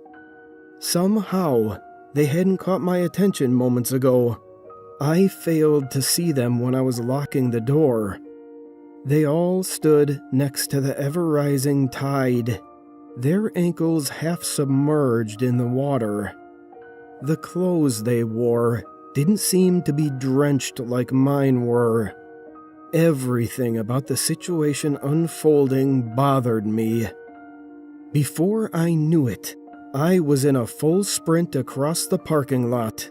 Somehow, they hadn't caught my attention moments ago. I failed to see them when I was locking the door. They all stood next to the ever-rising tide, their ankles half submerged in the water. The clothes they wore didn't seem to be drenched like mine were. Everything about the situation unfolding bothered me. Before I knew it, I was in a full sprint across the parking lot.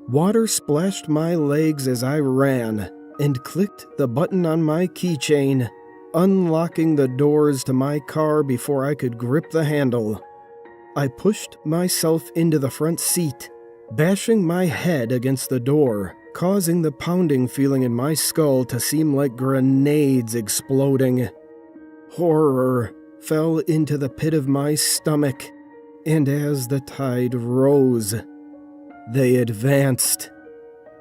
Water splashed my legs as I ran and clicked the button on my keychain, unlocking the doors to my car before I could grip the handle. I pushed myself into the front seat, bashing my head against the door, causing the pounding feeling in my skull to seem like grenades exploding. Horror fell into the pit of my stomach, and as the tide rose, they advanced,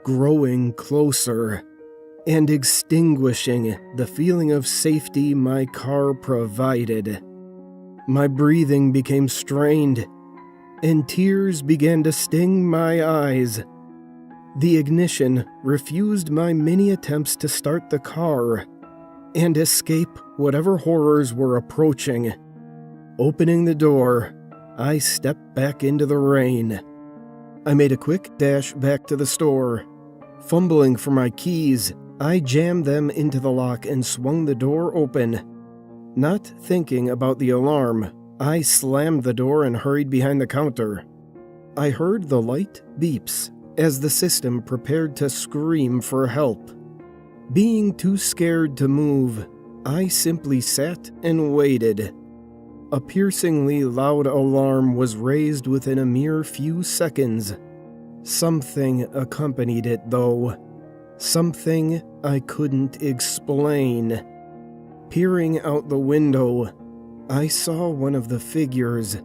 growing closer, and extinguishing the feeling of safety my car provided. My breathing became strained, and tears began to sting my eyes. The ignition refused my many attempts to start the car and escape whatever horrors were approaching. Opening the door, I stepped back into the rain. I made a quick dash back to the store. Fumbling for my keys, I jammed them into the lock and swung the door open. Not thinking about the alarm, I slammed the door and hurried behind the counter. I heard the light beeps as the system prepared to scream for help. Being too scared to move, I simply sat and waited. A piercingly loud alarm was raised within a mere few seconds. Something accompanied it, though. Something I couldn't explain. Peering out the window, I saw one of the figures,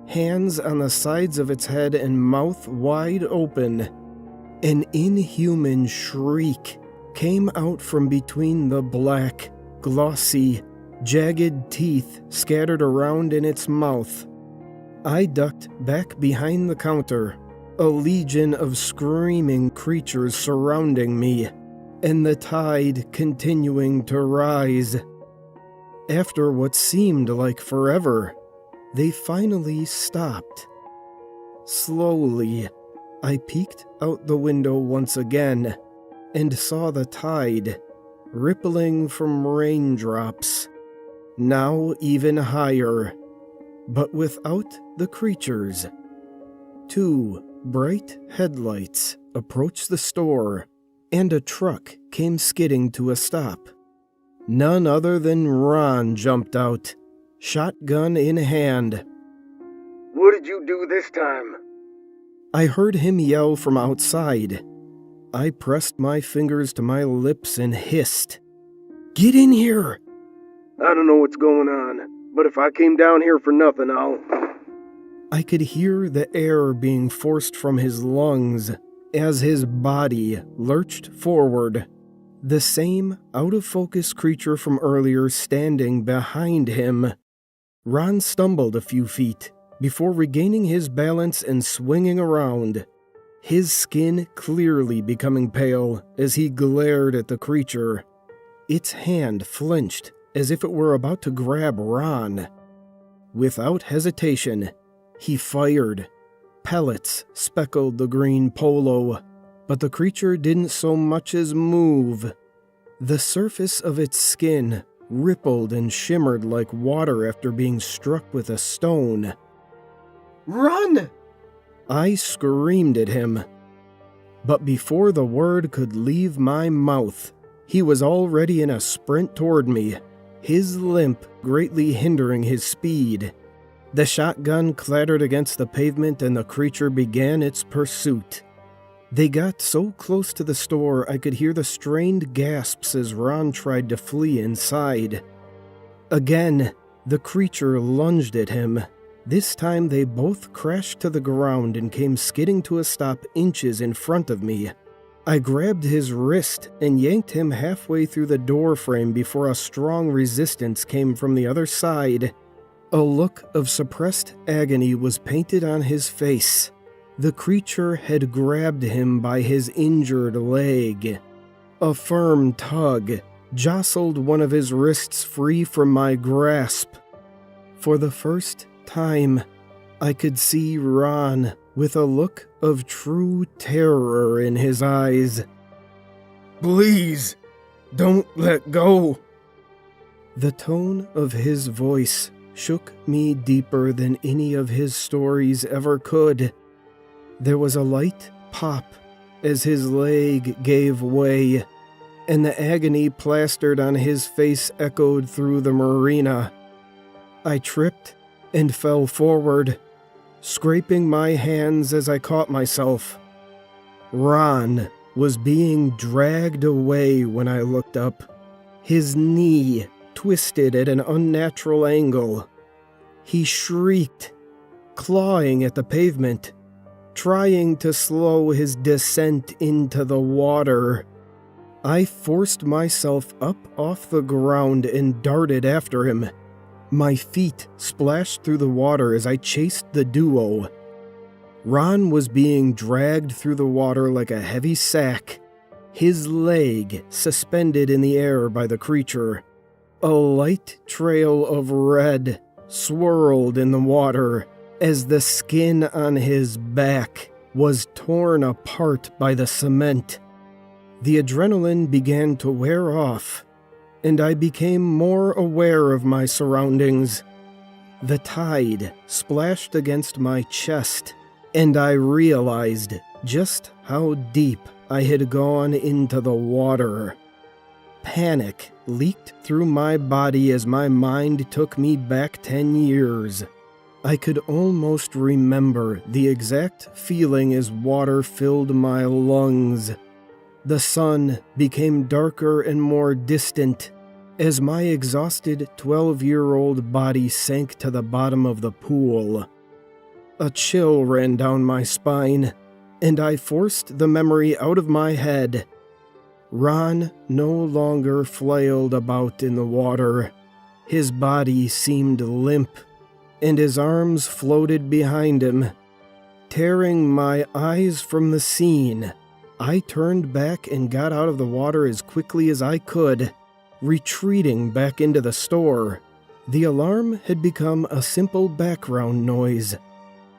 hands on the sides of its head and mouth wide open. An inhuman shriek came out from between the black, glossy, jagged teeth scattered around in its mouth. I ducked back behind the counter, a legion of screaming creatures surrounding me, and the tide continuing to rise. After what seemed like forever, they finally stopped. Slowly, I peeked out the window once again and saw the tide, rippling from raindrops, now even higher, but without the creatures. 2 bright headlights approached the store, and a truck came skidding to a stop. None other than Ron jumped out, shotgun in hand. What did you do this time? I heard him yell from outside. I pressed my fingers to my lips and hissed, "Get in here!" I don't know what's going on, but if I came down here for nothing, I could hear the air being forced from his lungs as his body lurched forward. The same out-of-focus creature from earlier standing behind him. Ron stumbled a few feet before regaining his balance and swinging around, his skin clearly becoming pale as he glared at the creature. Its hand flinched as if it were about to grab Ron. Without hesitation, he fired. Pellets speckled the green polo, but the creature didn't so much as move. The surface of its skin rippled and shimmered like water after being struck with a stone. "Run!" I screamed at him. But before the word could leave my mouth, he was already in a sprint toward me, his limp greatly hindering his speed. The shotgun clattered against the pavement and the creature began its pursuit. They got so close to the store I could hear the strained gasps as Ron tried to flee inside. Again, the creature lunged at him. This time they both crashed to the ground and came skidding to a stop inches in front of me. I grabbed his wrist and yanked him halfway through the door frame before a strong resistance came from the other side. A look of suppressed agony was painted on his face. The creature had grabbed him by his injured leg. A firm tug jostled one of his wrists free from my grasp. For the first time, I could see Ron with a look of true terror in his eyes. "Please, don't let go." The tone of his voice shook me deeper than any of his stories ever could. There was a light pop as his leg gave way, and the agony plastered on his face echoed through the marina. I tripped and fell forward, scraping my hands as I caught myself. Ron was being dragged away when I looked up, his knee twisted at an unnatural angle. He shrieked, clawing at the pavement, trying to slow his descent into the water. I forced myself up off the ground and darted after him. My feet splashed through the water as I chased the duo. Ron was being dragged through the water like a heavy sack, his leg suspended in the air by the creature. A light trail of red swirled in the water as the skin on his back was torn apart by the cement. The adrenaline began to wear off, and I became more aware of my surroundings. The tide splashed against my chest, and I realized just how deep I had gone into the water. Panic leaked through my body as my mind took me back 10 years. I could almost remember the exact feeling as water filled my lungs. The sun became darker and more distant as my exhausted 12-year-old body sank to the bottom of the pool. A chill ran down my spine, and I forced the memory out of my head. Ron no longer flailed about in the water. His body seemed limp, and his arms floated behind him. Tearing my eyes from the scene, I turned back and got out of the water as quickly as I could, retreating back into the store. The alarm had become a simple background noise.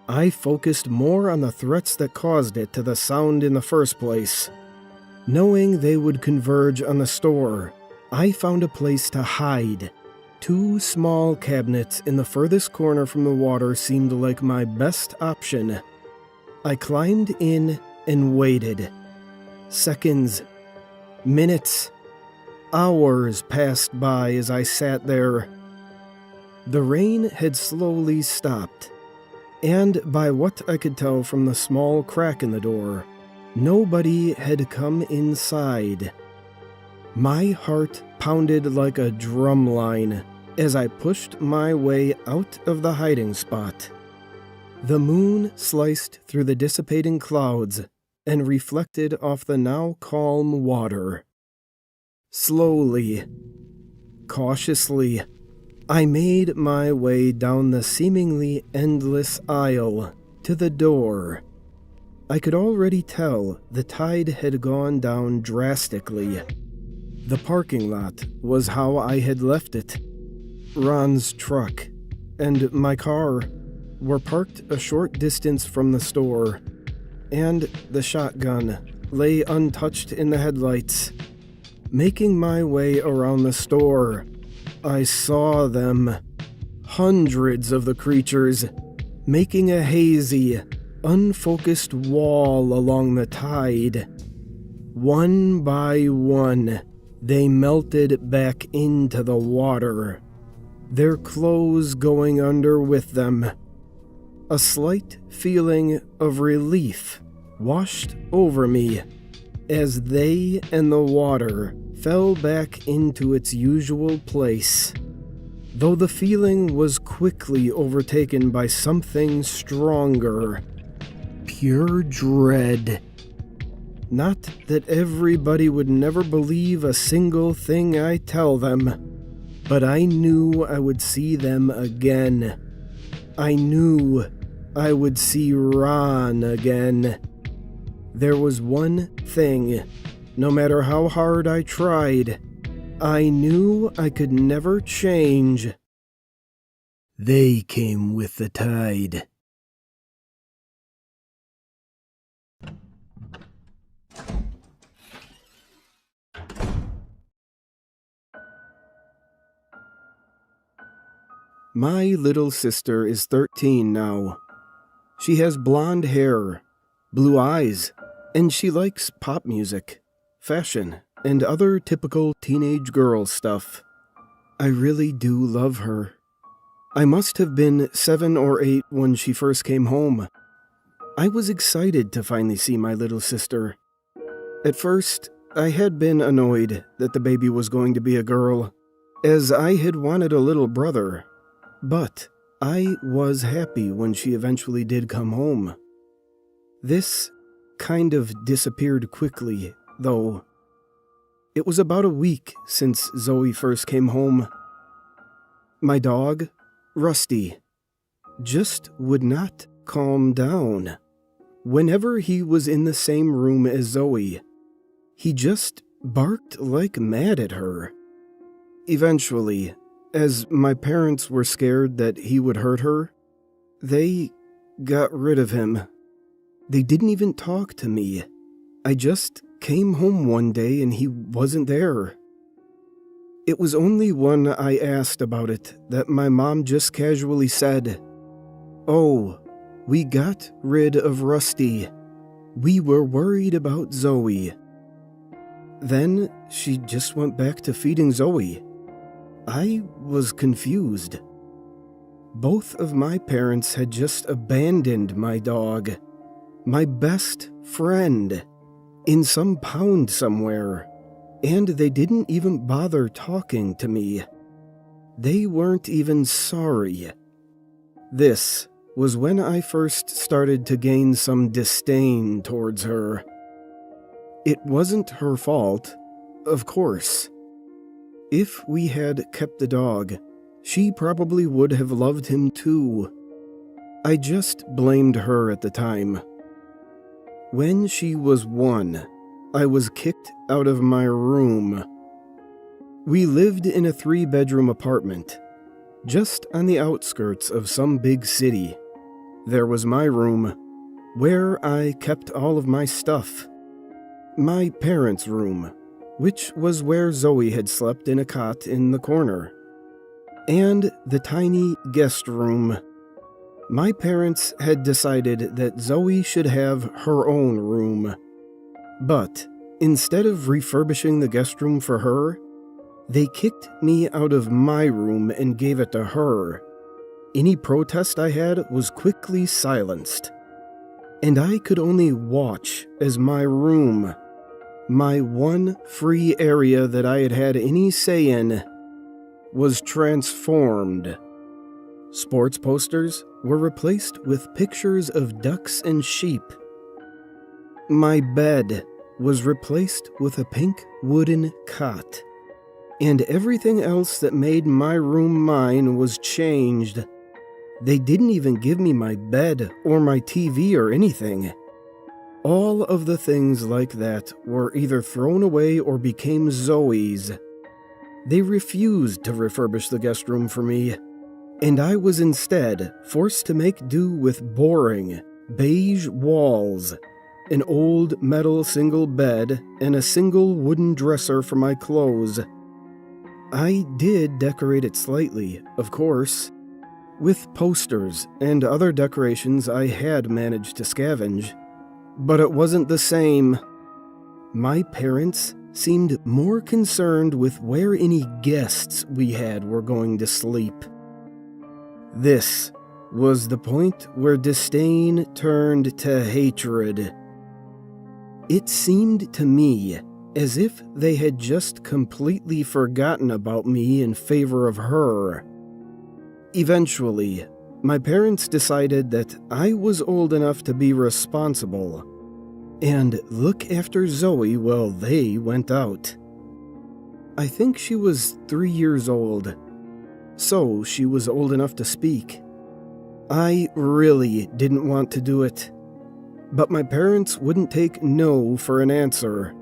I focused more on the threats that caused it to the sound in the first place. Knowing they would converge on the store, I found a place to hide. 2 small cabinets in the furthest corner from the water seemed like my best option. I climbed in and waited. Seconds, minutes, hours passed by as I sat there. The rain had slowly stopped, and by what I could tell from the small crack in the door, nobody had come inside. My heart pounded like a drum line as I pushed my way out of the hiding spot. The moon sliced through the dissipating clouds and reflected off the now calm water. Slowly, cautiously, I made my way down the seemingly endless aisle to the door. I could already tell the tide had gone down drastically. The parking lot was how I had left it. Ron's truck and my car were parked a short distance from the store, and the shotgun lay untouched in the headlights. Making my way around the store, I saw them, hundreds of the creatures, making a hazy, unfocused wall along the tide. One by one, they melted back into the water, their clothes going under with them. A slight feeling of relief washed over me as they and the water fell back into its usual place, though the feeling was quickly overtaken by something stronger. Pure dread. Not that everybody would never believe a single thing I tell them, but I knew I would see them again. I knew I would see Ron again. There was one thing, no matter how hard I tried, I knew I could never change. They came with the tide. My little sister is 13 now. She has blonde hair, blue eyes, and she likes pop music, fashion, and other typical teenage girl stuff. I really do love her. I must have been 7 or 8 when she first came home. I was excited to finally see my little sister. At first, I had been annoyed that the baby was going to be a girl, as I had wanted a little brother. But I was happy when she eventually did come home. This kind of disappeared quickly, though. It was about a week since Zoe first came home. My dog, Rusty, just would not calm down. Whenever he was in the same room as Zoe, he just barked like mad at her. Eventually, as my parents were scared that he would hurt her, they got rid of him. They didn't even talk to me. I just came home one day and he wasn't there. It was only when I asked about it that my mom just casually said, "Oh, we got rid of Rusty. We were worried about Zoe." Then she just went back to feeding Zoe. I was confused. Both of my parents had just abandoned my dog, my best friend, in some pound somewhere, and they didn't even bother talking to me. They weren't even sorry. This was when I first started to gain some disdain towards her. It wasn't her fault, of course. If we had kept the dog, she probably would have loved him too. I just blamed her at the time. When she was 1, I was kicked out of my room. We lived in a 3-bedroom apartment, just on the outskirts of some big city. There was my room, where I kept all of my stuff. My parents' room, which was where Zoe had slept in a cot in the corner. And the tiny guest room. My parents had decided that Zoe should have her own room. But instead of refurbishing the guest room for her, they kicked me out of my room and gave it to her. Any protest I had was quickly silenced. And I could only watch as my room, my one free area that I had had any say in, was transformed. Sports posters were replaced with pictures of ducks and sheep. My bed was replaced with a pink wooden cot. And everything else that made my room mine was changed. They didn't even give me my bed or my TV or anything. All of the things like that were either thrown away or became Zoe's. They refused to refurbish the guest room for me, and I was instead forced to make do with boring, beige walls, an old metal single bed, and a single wooden dresser for my clothes. I did decorate it slightly, of course, with posters and other decorations I had managed to scavenge, but it wasn't the same. My parents seemed more concerned with where any guests we had were going to sleep. This was the point where disdain turned to hatred. It seemed to me as if they had just completely forgotten about me in favor of her. Eventually, my parents decided that I was old enough to be responsible and look after Zoe while they went out. I think she was 3 years old, so she was old enough to speak. I really didn't want to do it, but my parents wouldn't take no for an answer.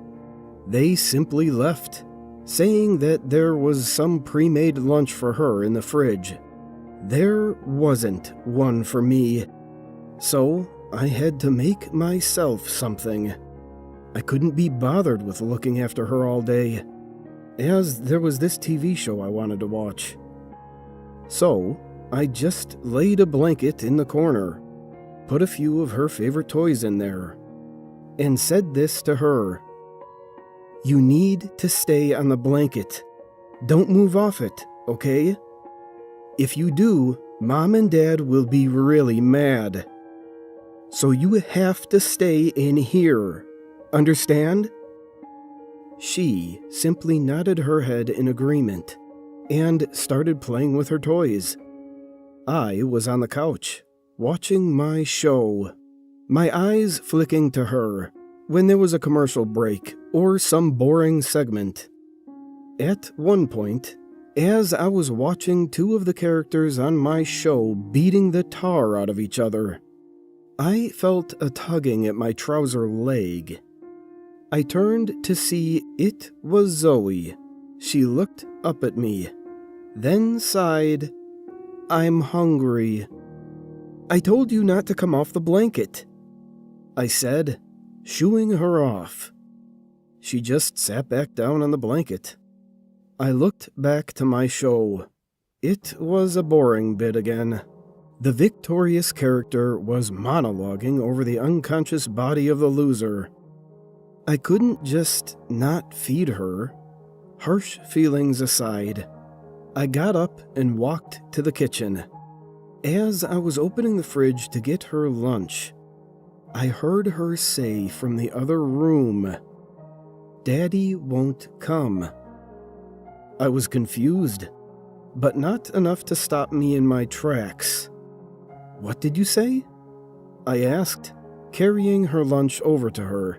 They simply left, saying that there was some pre-made lunch for her in the fridge. There wasn't one for me, so I had to make myself something. I couldn't be bothered with looking after her all day, as there was this TV show I wanted to watch. So I just laid a blanket in the corner, put a few of her favorite toys in there, and said this to her: "You need to stay on the blanket. Don't move off it, okay? If you do, Mom and Dad will be really mad. So you have to stay in here. Understand?" She simply nodded her head in agreement and started playing with her toys. I was on the couch, watching my show, my eyes flicking to her when there was a commercial break or some boring segment. At one point, as I was watching two of the characters on my show beating the tar out of each other, I felt a tugging at my trouser leg. I turned to see it was Zoe. She looked up at me, then sighed, "I'm hungry." "I told you not to come off the blanket," I said, shooing her off. She just sat back down on the blanket. I looked back to my show. It was a boring bit again. The victorious character was monologuing over the unconscious body of the loser. I couldn't just not feed her. Harsh feelings aside, I got up and walked to the kitchen. As I was opening the fridge to get her lunch, I heard her say from the other room, "Daddy won't come." I was confused, but not enough to stop me in my tracks. "What did you say?" I asked, carrying her lunch over to her.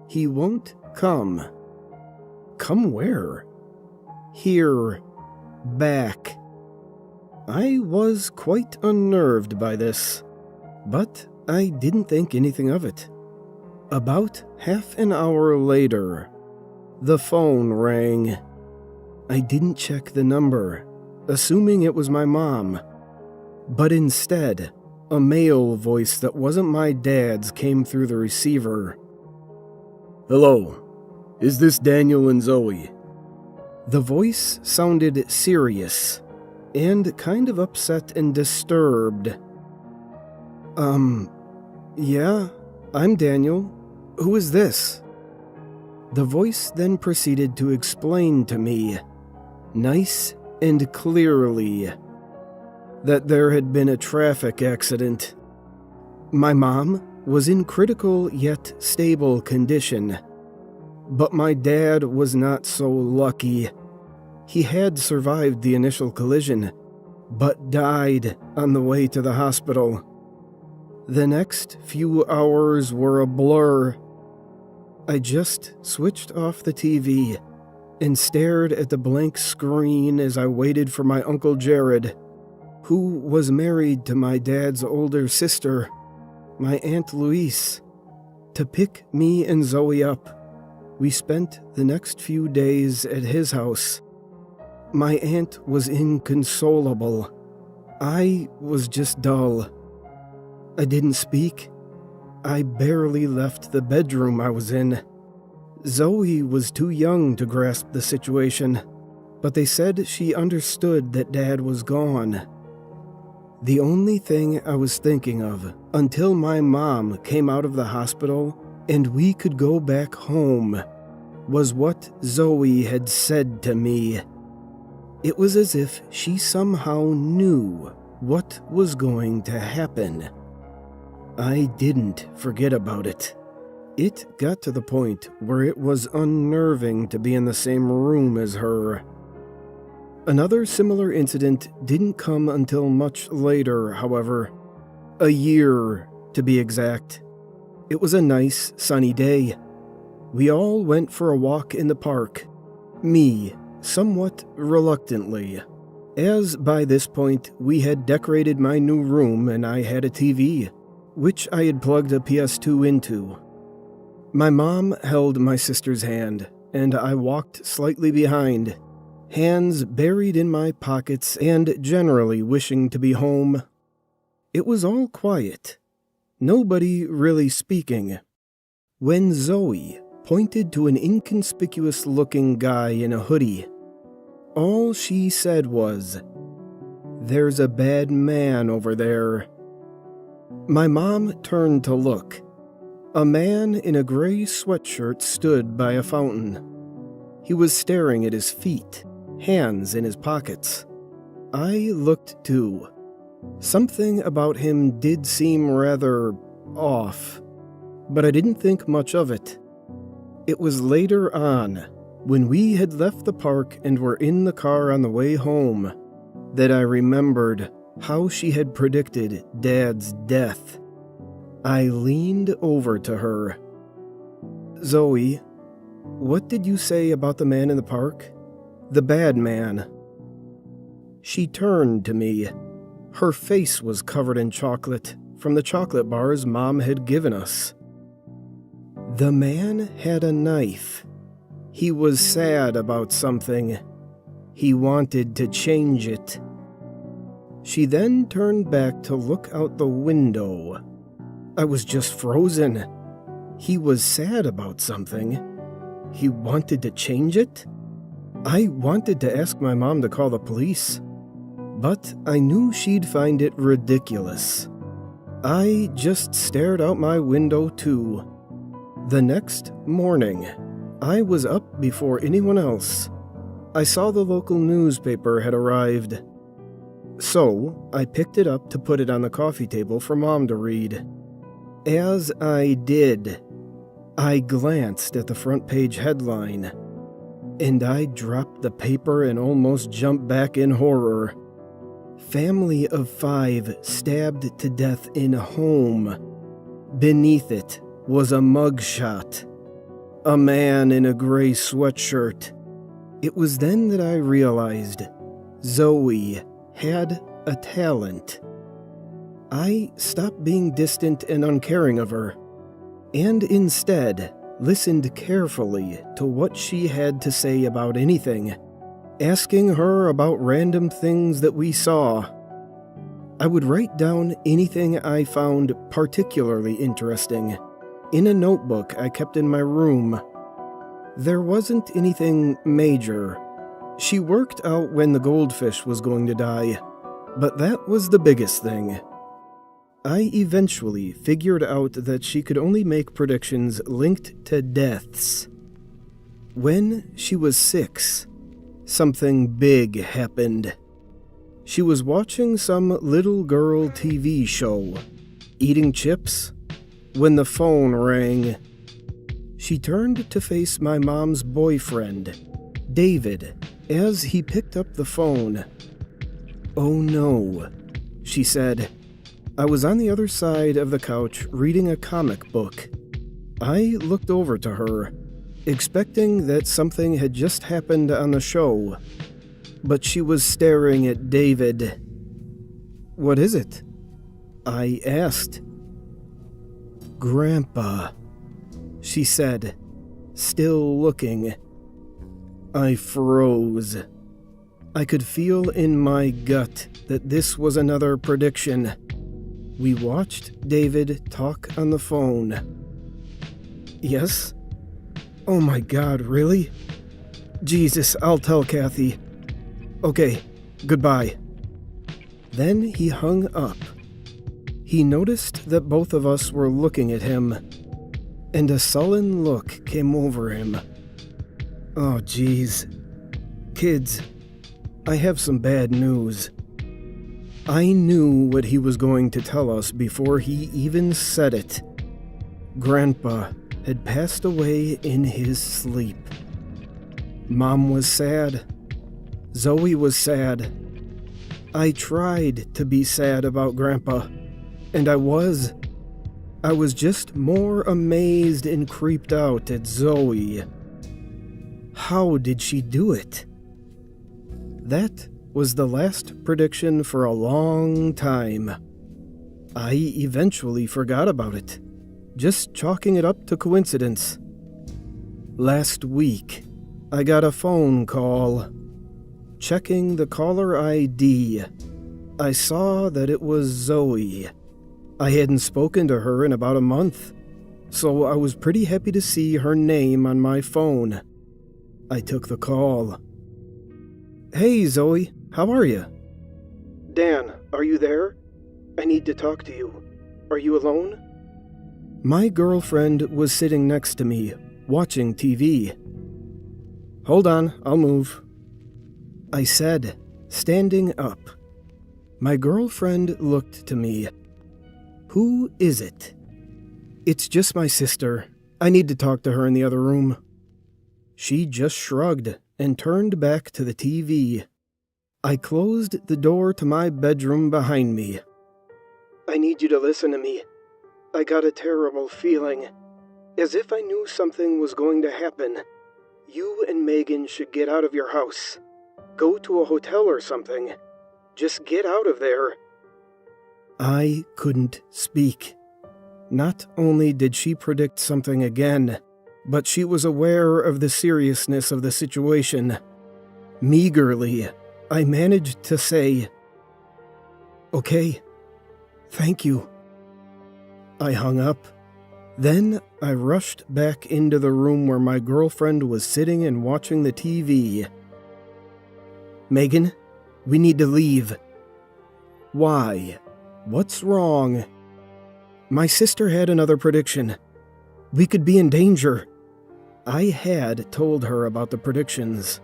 "He won't come." "Come where?" "Here. Back." I was quite unnerved by this, but I didn't think anything of it. About half an hour later, the phone rang. I didn't check the number, assuming it was my mom, but instead, a male voice that wasn't my dad's came through the receiver. "Hello, is this Daniel and Zoe?" The voice sounded serious and kind of upset and disturbed. Yeah, I'm Daniel. Who is this?" The voice then proceeded to explain to me, nice and clearly, that there had been a traffic accident. My mom was in critical yet stable condition, but my dad was not so lucky. He had survived the initial collision, but died on the way to the hospital. The next few hours were a blur. I just switched off the TV and stared at the blank screen as I waited for my Uncle Jared, who was married to my dad's older sister, my Aunt Louise, to pick me and Zoe up. We spent the next few days at his house. My aunt was inconsolable, I was just dull. I didn't speak. I barely left the bedroom I was in. Zoe was too young to grasp the situation, but they said she understood that Dad was gone. The only thing I was thinking of until my mom came out of the hospital and we could go back home was what Zoe had said to me. It was as if she somehow knew what was going to happen. I didn't forget about it. It got to the point where it was unnerving to be in the same room as her. Another similar incident didn't come until much later, however. A year, to be exact. It was a nice, sunny day. We all went for a walk in the park. Me, somewhat reluctantly, as by this point we had decorated my new room and I had a TV, which I had plugged a PS2 into. My mom held my sister's hand, and I walked slightly behind, hands buried in my pockets and generally wishing to be home. It was all quiet, nobody really speaking, when Zoe pointed to an inconspicuous-looking guy in a hoodie. All she said was, "There's a bad man over there." My mom turned to look. A man in a gray sweatshirt stood by a fountain. He was staring at his feet, hands in his pockets. I looked too. Something about him did seem rather off, but I didn't think much of it. It was later on, when we had left the park and were in the car on the way home, that I remembered how she had predicted Dad's death. I leaned over to her. "Zoe, what did you say about the man in the park? The bad man?" She turned to me. Her face was covered in chocolate from the chocolate bars Mom had given us. "The man had a knife. He was sad about something. He wanted to change it." She then turned back to look out the window. I was just frozen. He was sad about something. He wanted to change it? I wanted to ask my mom to call the police, but I knew she'd find it ridiculous. I just stared out my window too. The next morning, I was up before anyone else. I saw the local newspaper had arrived. So, I picked it up to put it on the coffee table for Mom to read. As I did, I glanced at the front page headline, and I dropped the paper and almost jumped back in horror. "Family of 5 stabbed to death in home." Beneath it was a mugshot. A man in a gray sweatshirt. It was then that I realized Zoe had a talent. I stopped being distant and uncaring of her, and instead listened carefully to what she had to say about anything, asking her about random things that we saw. I would write down anything I found particularly interesting in a notebook I kept in my room. There wasn't anything major. She worked out when the goldfish was going to die, but that was the biggest thing. I eventually figured out that she could only make predictions linked to deaths. When she was 6, something big happened. She was watching some little girl TV show, eating chips, when the phone rang. She turned to face my mom's boyfriend, David, as he picked up the phone. "Oh no," she said. I was on the other side of the couch reading a comic book. I looked over to her, expecting that something had just happened on the show, but she was staring at David. "What is it?" I asked. "Grandpa," she said, still looking. I froze. I could feel in my gut that this was another prediction. We watched David talk on the phone. Yes? Oh my God, really? Jesus, I'll tell Kathy. Okay, goodbye. Then he hung up. He noticed that both of us were looking at him, and a sullen look came over him. Oh, geez. Kids, I have some bad news. I knew what he was going to tell us before he even said it. Grandpa had passed away in his sleep. Mom was sad. Zoe was sad. I tried to be sad about Grandpa, and I was. I was just more amazed and creeped out at Zoe. How did she do it? That was the last prediction for a long time. I eventually forgot about it, just chalking it up to coincidence. Last week, I got a phone call. Checking the caller ID, I saw that it was Zoe. I hadn't spoken to her in about a month, so I was pretty happy to see her name on my phone. I took the call. Hey, Zoe, how are you? Dan, are you there? I need to talk to you. Are you alone? My girlfriend was sitting next to me, watching TV. Hold on, I'll move. I said, standing up. My girlfriend looked to me. Who is it? It's just my sister. I need to talk to her in the other room. She just shrugged and turned back to the TV. I closed the door to my bedroom behind me. I need you to listen to me. I got a terrible feeling, as if I knew something was going to happen. You and Megan should get out of your house. Go to a hotel or something. Just get out of there. I couldn't speak. Not only did she predict something again, but she was aware of the seriousness of the situation. Meagerly, I managed to say, "Okay, thank you." I hung up. Then I rushed back into the room where my girlfriend was sitting and watching the TV. Megan, we need to leave. Why? What's wrong? My sister had another prediction. We could be in danger. I had told her about the predictions,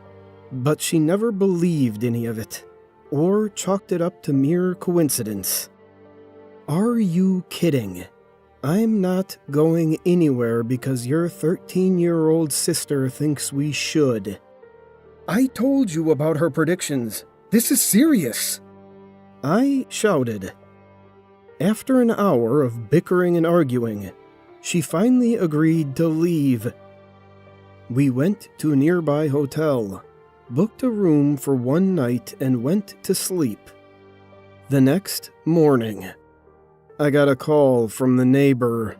but she never believed any of it, or chalked it up to mere coincidence. Are you kidding? I'm not going anywhere because your 13-year-old sister thinks we should. I told you about her predictions. This is serious. I shouted. After an hour of bickering and arguing, she finally agreed to leave. We went to a nearby hotel, booked a room for one night, and went to sleep. The next morning, I got a call from the neighbor.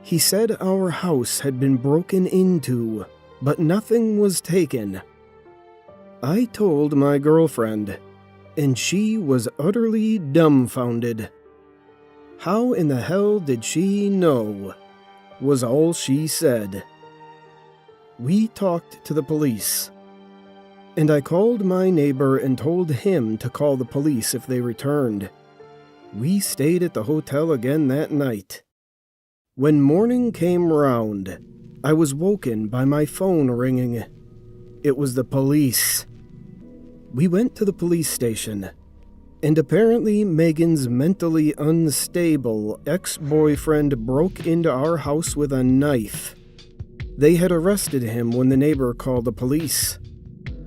He said our house had been broken into, but nothing was taken. I told my girlfriend, and she was utterly dumbfounded. How in the hell did she know? Was all she said. We talked to the police, and I called my neighbor and told him to call the police if they returned. We stayed at the hotel again that night. When morning came round, I was woken by my phone ringing. It was the police. We went to the police station, and apparently Megan's mentally unstable ex-boyfriend broke into our house with a knife. They had arrested him when the neighbor called the police.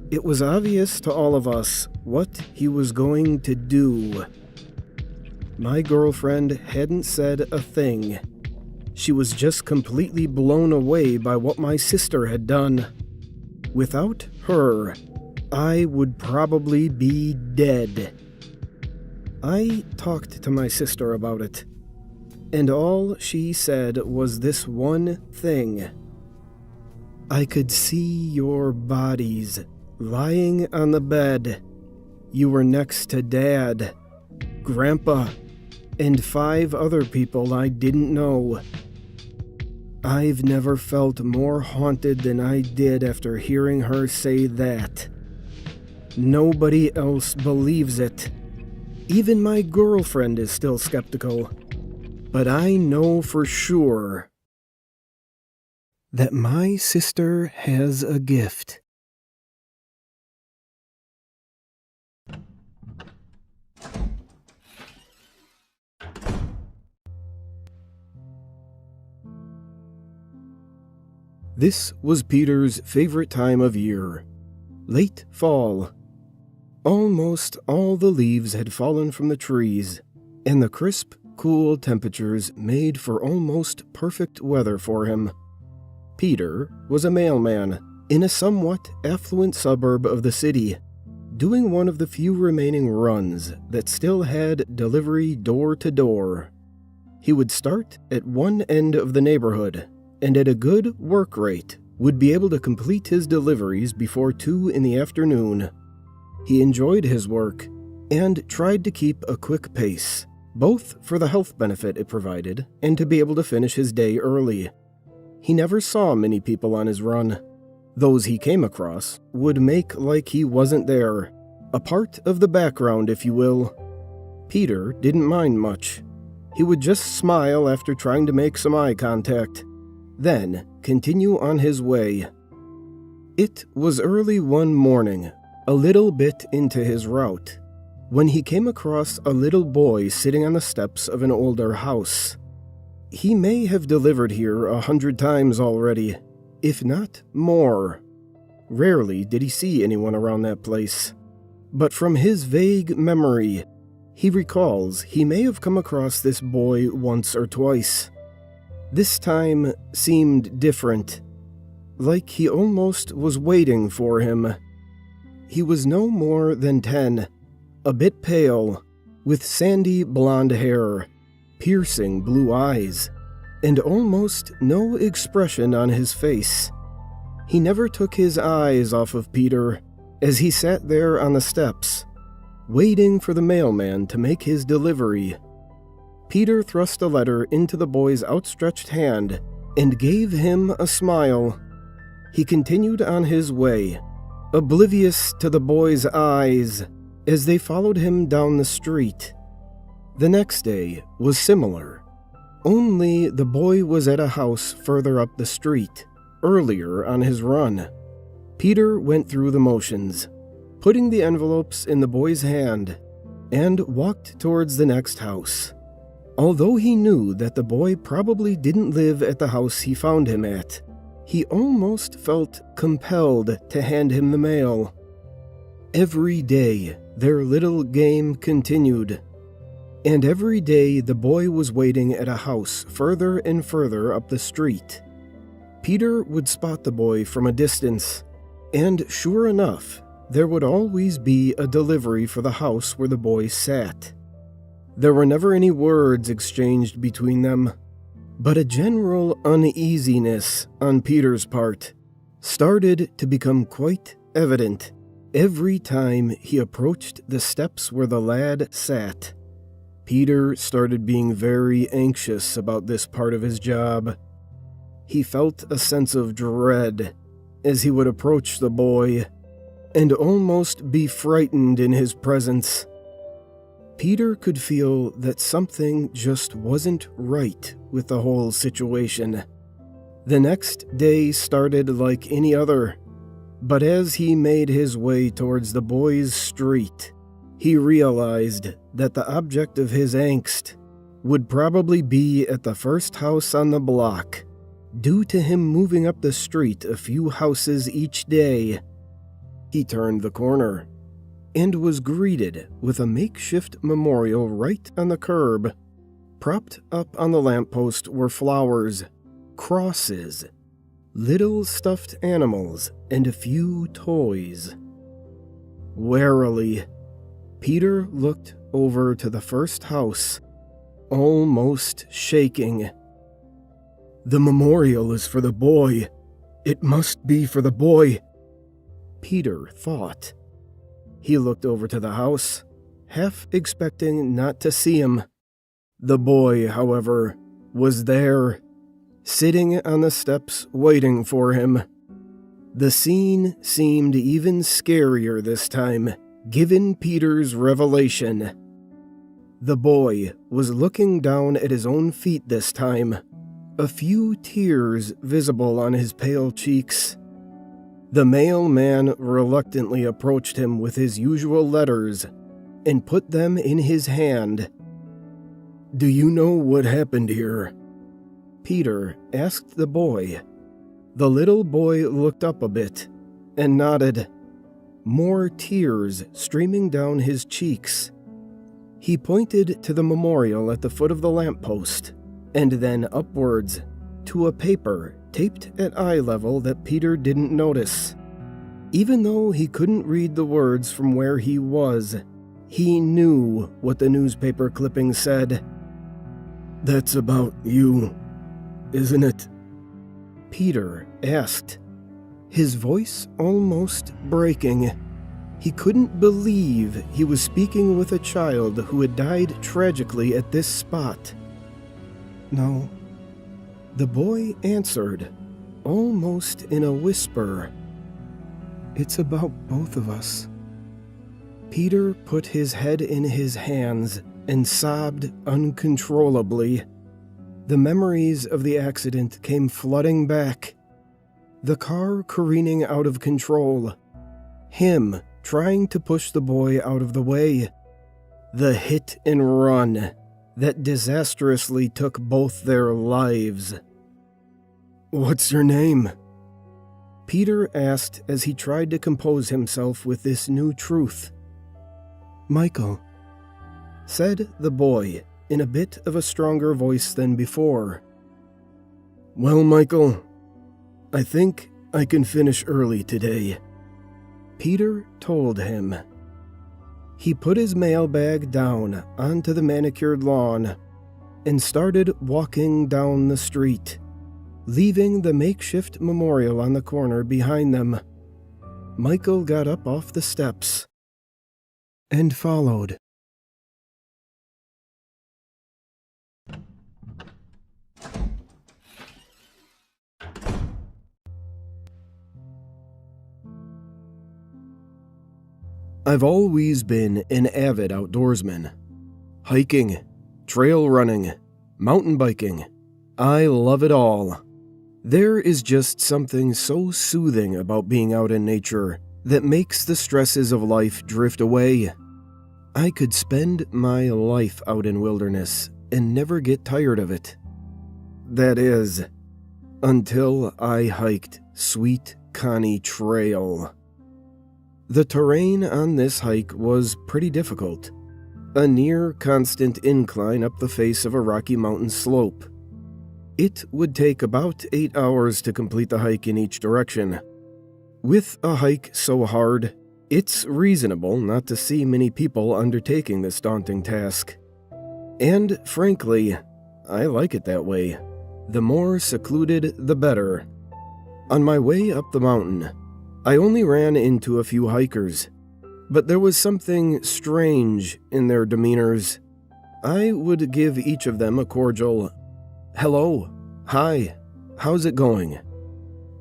It was obvious to all of us what he was going to do. My girlfriend hadn't said a thing. She was just completely blown away by what my sister had done. Without her, I would probably be dead. I talked to my sister about it, and all she said was this one thing. I could see your bodies lying on the bed you were next to Dad, Grandpa, and 5 other people I didn't know. I've never felt more haunted than I did after hearing her say that. Nobody else believes it. Even my girlfriend is still skeptical. But I know for sure that my sister has a gift. This was Peter's favorite time of year, late fall. Almost all the leaves had fallen from the trees, and the crisp, cool temperatures made for almost perfect weather for him. Peter was a mailman in a somewhat affluent suburb of the city, doing one of the few remaining runs that still had delivery door to door. He would start at one end of the neighborhood, and at a good work rate would be able to complete his deliveries before 2 in the afternoon. He enjoyed his work and tried to keep a quick pace, both for the health benefit it provided and to be able to finish his day early. He never saw many people on his run. Those he came across would make like he wasn't there, a part of the background, if you will. Peter didn't mind much. He would just smile after trying to make some eye contact, then continue on his way. It was early one morning, a little bit into his route, when he came across a little boy sitting on the steps of an older house. He may have delivered here 100 times already, if not more. Rarely did he see anyone around that place, but from his vague memory, he recalls he may have come across this boy once or twice. This time seemed different, like he almost was waiting for him. He was no more than 10, a bit pale, with sandy blonde hair, piercing blue eyes, and almost no expression on his face. He never took his eyes off of Peter as he sat there on the steps, waiting for the mailman to make his delivery. Peter thrust a letter into the boy's outstretched hand and gave him a smile. He continued on his way, oblivious to the boy's eyes as they followed him down the street. The next day was similar, only the boy was at a house further up the street, earlier on his run. Peter went through the motions, putting the envelopes in the boy's hand, and walked towards the next house. Although he knew that the boy probably didn't live at the house he found him at, he almost felt compelled to hand him the mail. Every day, their little game continued, and every day the boy was waiting at a house further and further up the street. Peter would spot the boy from a distance, and sure enough, there would always be a delivery for the house where the boy sat. There were never any words exchanged between them, but a general uneasiness on Peter's part started to become quite evident every time he approached the steps where the lad sat. Peter started being very anxious about this part of his job. He felt a sense of dread as he would approach the boy and almost be frightened in his presence. Peter could feel that something just wasn't right with the whole situation. The next day started like any other, but as he made his way towards the boy's street, he realized that the object of his angst would probably be at the first house on the block, due to him moving up the street a few houses each day. He turned the corner and was greeted with a makeshift memorial right on the curb. Propped up on the lamppost were flowers, crosses, little stuffed animals, and a few toys. Warily, Peter looked over to the first house, almost shaking. "The memorial is for the boy. It must be for the boy," Peter thought. He looked over to the house, half expecting not to see him. The boy, however, was there, sitting on the steps waiting for him. The scene seemed even scarier this time, given Peter's revelation. The boy was looking down at his own feet this time, a few tears visible on his pale cheeks. The mailman reluctantly approached him with his usual letters and put them in his hand. "Do you know what happened here?" Peter asked the boy. The little boy looked up a bit and nodded, more tears streaming down his cheeks. He pointed to the memorial at the foot of the lamppost, and then upwards to a paper taped at eye level that Peter didn't notice. Even though he couldn't read the words from where he was, he knew what the newspaper clipping said. "That's about you, isn't it?" Peter asked, his voice almost breaking. He couldn't believe he was speaking with a child who had died tragically at this spot. "No," the boy answered, almost in a whisper. "It's about both of us." Peter put his head in his hands and sobbed uncontrollably. The memories of the accident came flooding back. The car careening out of control. Him trying to push the boy out of the way. The hit and run that disastrously took both their lives. "What's your name?" Peter asked as he tried to compose himself with this new truth. "Michael," said the boy in a bit of a stronger voice than before. "Well, Michael, I think I can finish early today," Peter told him. He put his mailbag down onto the manicured lawn and started walking down the street, leaving the makeshift memorial on the corner behind them. Michael got up off the steps and followed. I've always been an avid outdoorsman. Hiking, trail running, mountain biking. I love it all. There is just something so soothing about being out in nature that makes the stresses of life drift away. I could spend my life out in wilderness and never get tired of it. That is, until I hiked Sweet Connie Trail. The terrain on this hike was pretty difficult. A near constant incline up the face of a rocky mountain slope. It would take about 8 hours to complete the hike in each direction. With a hike so hard, it's reasonable not to see many people undertaking this daunting task. And frankly, I like it that way. The more secluded, the better. On my way up the mountain, I only ran into a few hikers, but there was something strange in their demeanors. I would give each of them a cordial, "Hello, hi, how's it going?"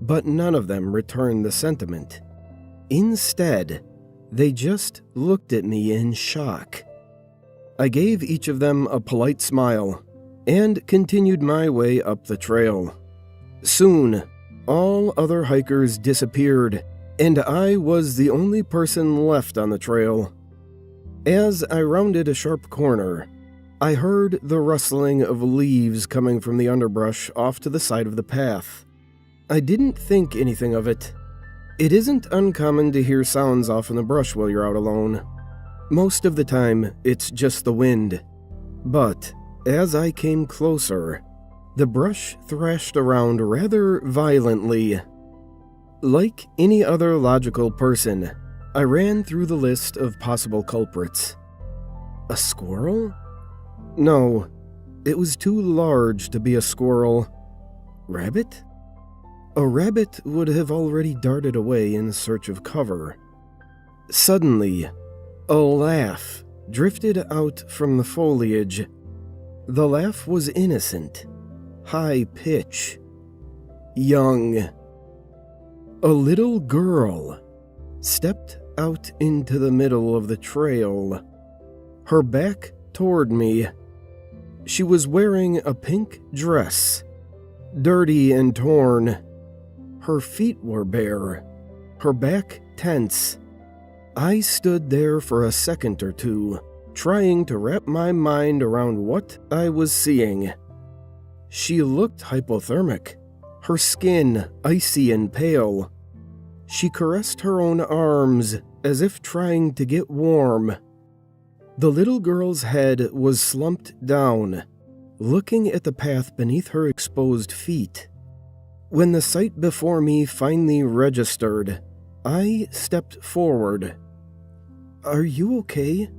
But none of them returned the sentiment. Instead, they just looked at me in shock. I gave each of them a polite smile and continued my way up the trail. Soon, all other hikers disappeared, and I was the only person left on the trail. As I rounded a sharp corner, I heard the rustling of leaves coming from the underbrush off to the side of the path. I didn't think anything of it. It isn't uncommon to hear sounds off in the brush while you're out alone. Most of the time, it's just the wind. But as I came closer, the brush thrashed around rather violently. Like any other logical person, I ran through the list of possible culprits. A squirrel? No, it was too large to be a squirrel. Rabbit? A rabbit would have already darted away in search of cover. Suddenly, a laugh drifted out from the foliage. The laugh was innocent, high pitch, young. A little girl stepped out into the middle of the trail, her back toward me. She was wearing a pink dress, dirty and torn. Her feet were bare, her back tense. I stood there for a second or two, trying to wrap my mind around what I was seeing. She looked hypothermic, her skin icy and pale. She caressed her own arms as if trying to get warm. The little girl's head was slumped down, looking at the path beneath her exposed feet. When the sight before me finally registered, I stepped forward. "Are you okay?"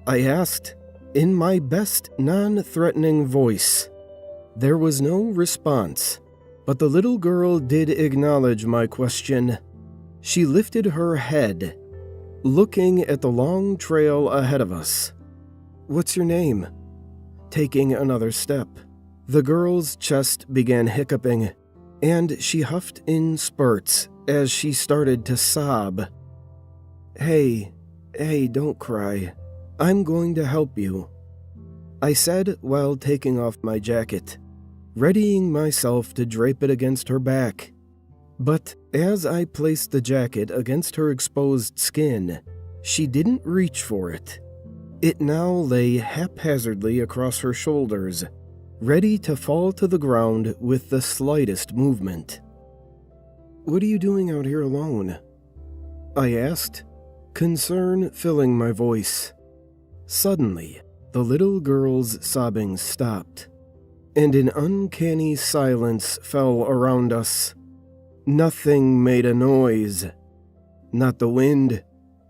I asked, in my best non-threatening voice. There was no response, but the little girl did acknowledge my question. She lifted her head, looking at the long trail ahead of us. "What's your name?" Taking another step, the girl's chest began hiccuping, and she huffed in spurts as she started to sob. Hey, don't cry. I'm going to help you," I said while taking off my jacket, readying myself to drape it against her back. But as I placed the jacket against her exposed skin, she didn't reach for it. It now lay haphazardly across her shoulders, ready to fall to the ground with the slightest movement. "What are you doing out here alone?" I asked, concern filling my voice. Suddenly, the little girl's sobbing stopped, and an uncanny silence fell around us. Nothing made a noise. Not the wind,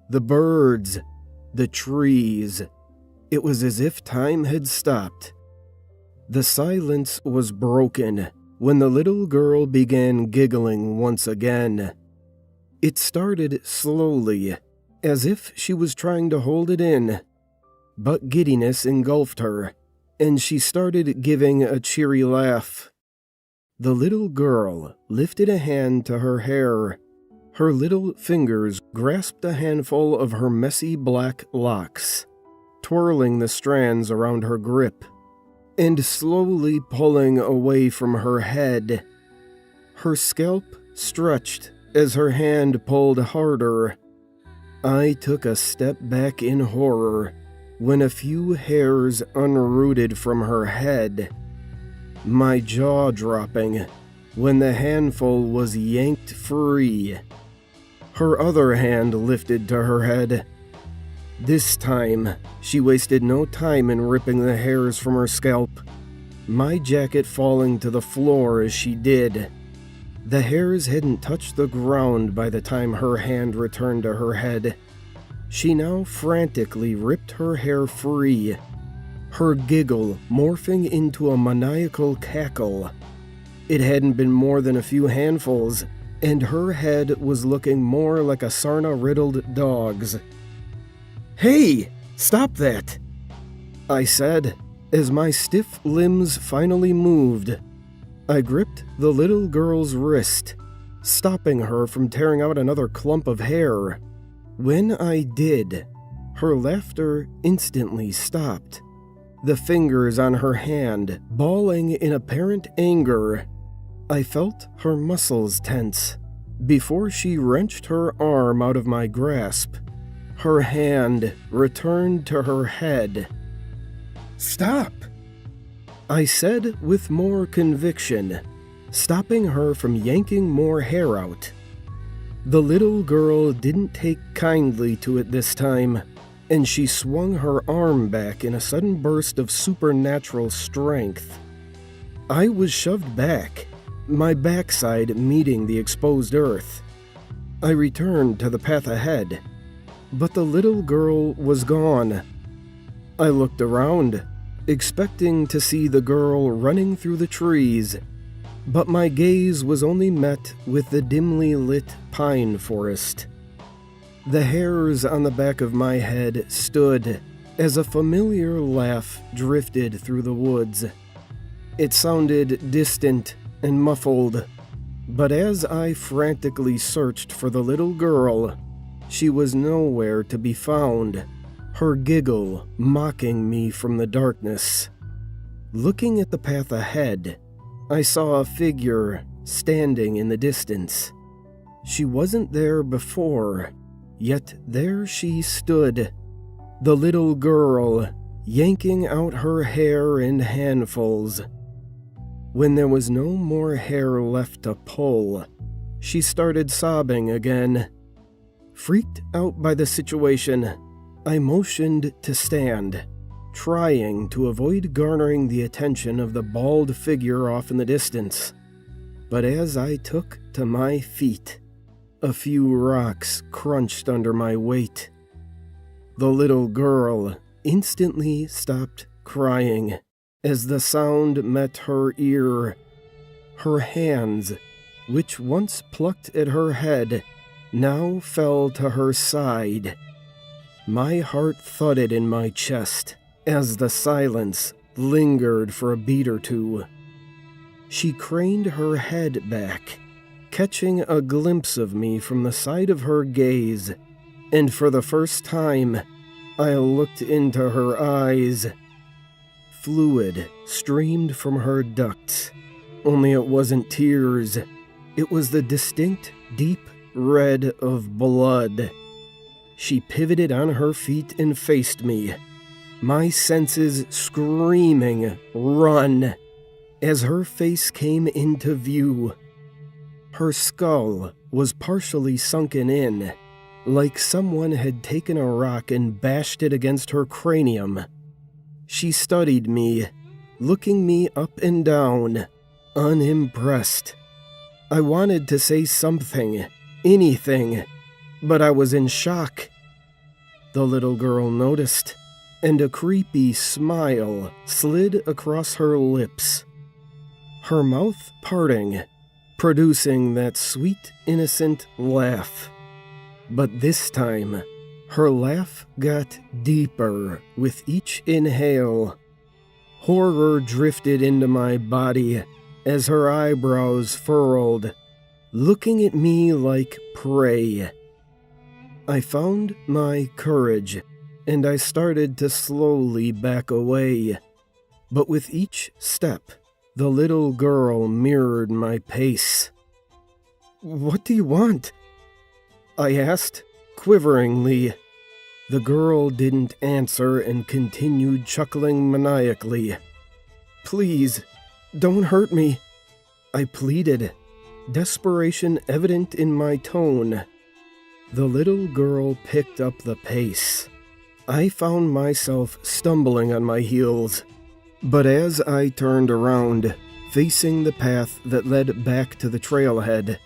the birds, the trees. It was as if time had stopped. The silence was broken when the little girl began giggling once again. It started slowly, as if she was trying to hold it in, but giddiness engulfed her, and she started giving a cheery laugh. The little girl lifted a hand to her hair. Her little fingers grasped a handful of her messy black locks, twirling the strands around her grip, and slowly pulling away from her head. Her scalp stretched as her hand pulled harder. I took a step back in horror when a few hairs unrooted from her head, my jaw dropping when the handful was yanked free. Her other hand lifted to her head. This time, she wasted no time in ripping the hairs from her scalp, my jacket falling to the floor as she did. The hairs hadn't touched the ground by the time her hand returned to her head. She now frantically ripped her hair free, her giggle morphing into a maniacal cackle. It hadn't been more than a few handfuls, and her head was looking more like a Sarna-riddled dog's. "Hey, stop that!" I said, as my stiff limbs finally moved. I gripped the little girl's wrist, stopping her from tearing out another clump of hair. When I did, her laughter instantly stopped, the fingers on her hand balling in apparent anger. I felt her muscles tense before she wrenched her arm out of my grasp. Her hand returned to her head. "Stop!" I said with more conviction, stopping her from yanking more hair out. The little girl didn't take kindly to it this time, and she swung her arm back in a sudden burst of supernatural strength. I was shoved back, my backside meeting the exposed earth. I returned to the path ahead, but the little girl was gone. I looked around, expecting to see the girl running through the trees, but my gaze was only met with the dimly lit pine forest. The hairs on the back of my head stood as a familiar laugh drifted through the woods. It sounded distant and muffled, but as I frantically searched for the little girl, she was nowhere to be found, her giggle mocking me from the darkness. Looking at the path ahead, I saw a figure standing in the distance. She wasn't there before, yet there she stood, the little girl, yanking out her hair in handfuls. When there was no more hair left to pull, she started sobbing again. Freaked out by the situation, I motioned to stand, trying to avoid garnering the attention of the bald figure off in the distance. But as I took to my feet, a few rocks crunched under my weight. The little girl instantly stopped crying as the sound met her ear. Her hands, which once plucked at her head, now fell to her side. My heart thudded in my chest as the silence lingered for a beat or two. She craned her head back, catching a glimpse of me from the side of her gaze, and for the first time, I looked into her eyes. Fluid streamed from her ducts, only it wasn't tears. It was the distinct, deep red of blood. She pivoted on her feet and faced me, my senses screaming, "Run!" as her face came into view. Her skull was partially sunken in, like someone had taken a rock and bashed it against her cranium. She studied me, looking me up and down, unimpressed. I wanted to say something, anything, but I was in shock. The little girl noticed, and a creepy smile slid across her lips, her mouth parting, producing that sweet, innocent laugh. But this time, her laugh got deeper with each inhale. Horror drifted into my body as her eyebrows furrowed, looking at me like prey. I found my courage, and I started to slowly back away. But with each step, the little girl mirrored my pace. "What do you want?" I asked, quiveringly. The girl didn't answer and continued chuckling maniacally. "Please, don't hurt me," I pleaded, desperation evident in my tone. The little girl picked up the pace. I found myself stumbling on my heels, but as I turned around, facing the path that led back to the trailhead,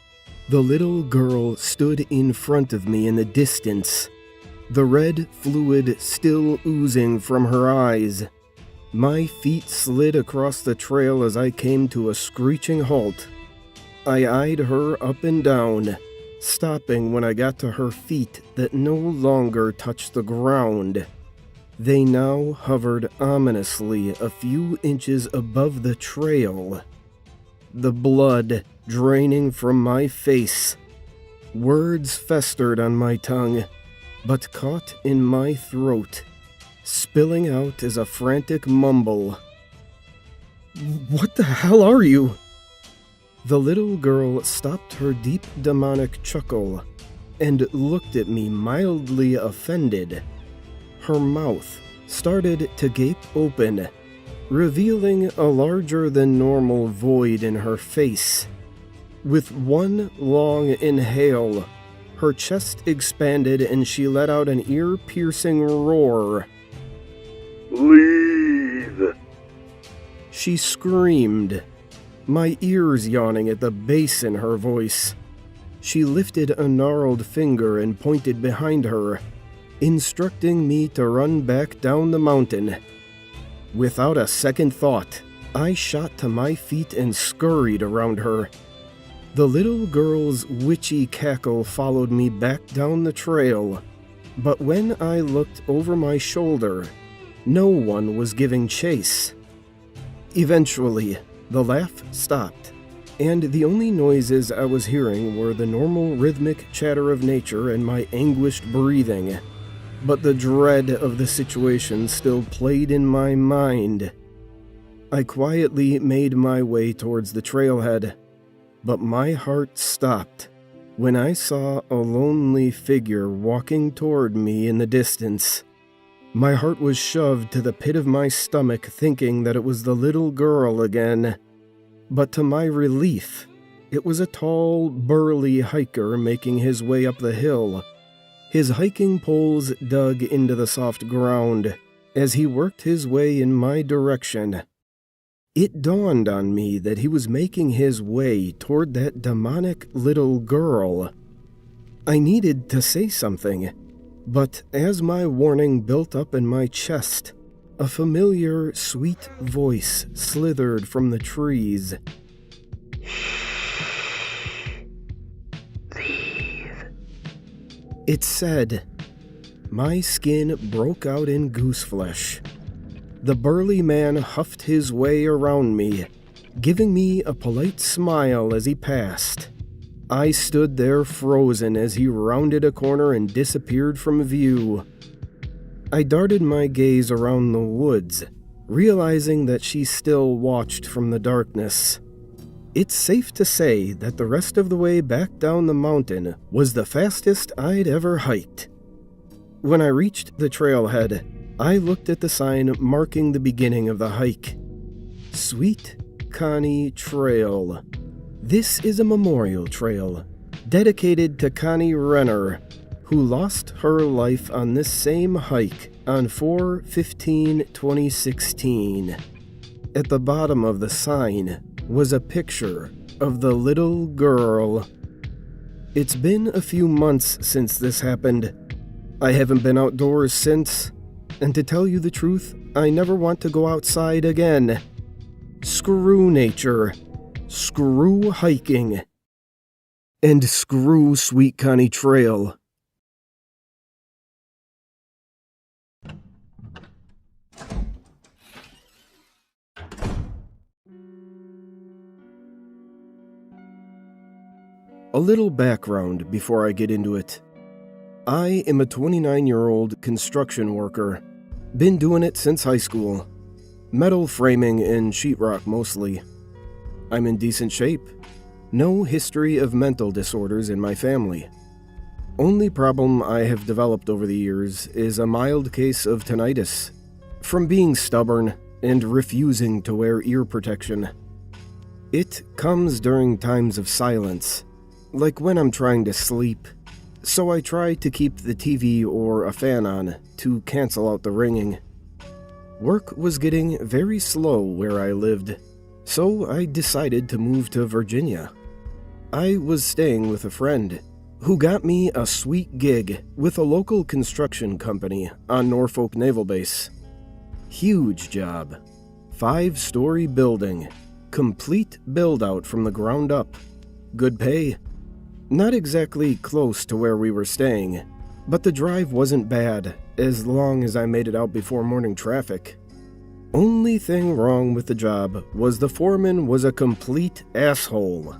the little girl stood in front of me in the distance, the red fluid still oozing from her eyes. My feet slid across the trail as I came to a screeching halt. I eyed her up and down, stopping when I got to her feet that no longer touched the ground. They now hovered ominously a few inches above the trail. The blood draining from my face. Words festered on my tongue, but caught in my throat, spilling out as a frantic mumble. "What the hell are you?" The little girl stopped her deep demonic chuckle and looked at me mildly offended. Her mouth started to gape open, revealing a larger than normal void in her face. With one long inhale, her chest expanded and she let out an ear-piercing roar. "Leave!" She screamed, my ears yawning at the bass in her voice. She lifted a gnarled finger and pointed behind her, instructing me to run back down the mountain. Without a second thought, I shot to my feet and scurried around her. The little girl's witchy cackle followed me back down the trail, but when I looked over my shoulder, no one was giving chase. Eventually, the laugh stopped, and the only noises I was hearing were the normal rhythmic chatter of nature and my anguished breathing. But the dread of the situation still played in my mind. I quietly made my way towards the trailhead, but my heart stopped when I saw a lonely figure walking toward me in the distance. My heart was shoved to the pit of my stomach, thinking that it was the little girl again. But to my relief, it was a tall, burly hiker making his way up the hill. His hiking poles dug into the soft ground as he worked his way in my direction. It dawned on me that he was making his way toward that demonic little girl. I needed to say something, but as my warning built up in my chest, a familiar, sweet voice slithered from the trees. It said. My skin broke out in gooseflesh. The burly man huffed his way around me, giving me a polite smile as he passed. I stood there frozen as he rounded a corner and disappeared from view. I darted my gaze around the woods, realizing that she still watched from the darkness. It's safe to say that the rest of the way back down the mountain was the fastest I'd ever hiked. When I reached the trailhead, I looked at the sign marking the beginning of the hike. Sweet Connie Trail. This is a memorial trail dedicated to Connie Renner, who lost her life on this same hike on 4/15/2016. At the bottom of the sign was a picture of the little girl. It's been a few months since this happened. I haven't been outdoors since, and to tell you the truth, I never want to go outside again. Screw nature, screw hiking, and screw Sweet Connie Trail. A little background before I get into it. I am a 29-year-old construction worker. Been doing it since high school. Metal framing and sheetrock mostly. I'm in decent shape. No history of mental disorders in my family. Only problem I have developed over the years is a mild case of tinnitus, from being stubborn and refusing to wear ear protection. It comes during times of silence, like when I'm trying to sleep, so I try to keep the TV or a fan on to cancel out the ringing. Work was getting very slow where I lived, so I decided to move to Virginia. I was staying with a friend who got me a sweet gig with a local construction company on Norfolk Naval Base. Huge job. 5-story building. Complete build-out from the ground up. Good pay. Not exactly close to where we were staying, but the drive wasn't bad as long as I made it out before morning traffic. Only thing wrong with the job was the foreman was a complete asshole.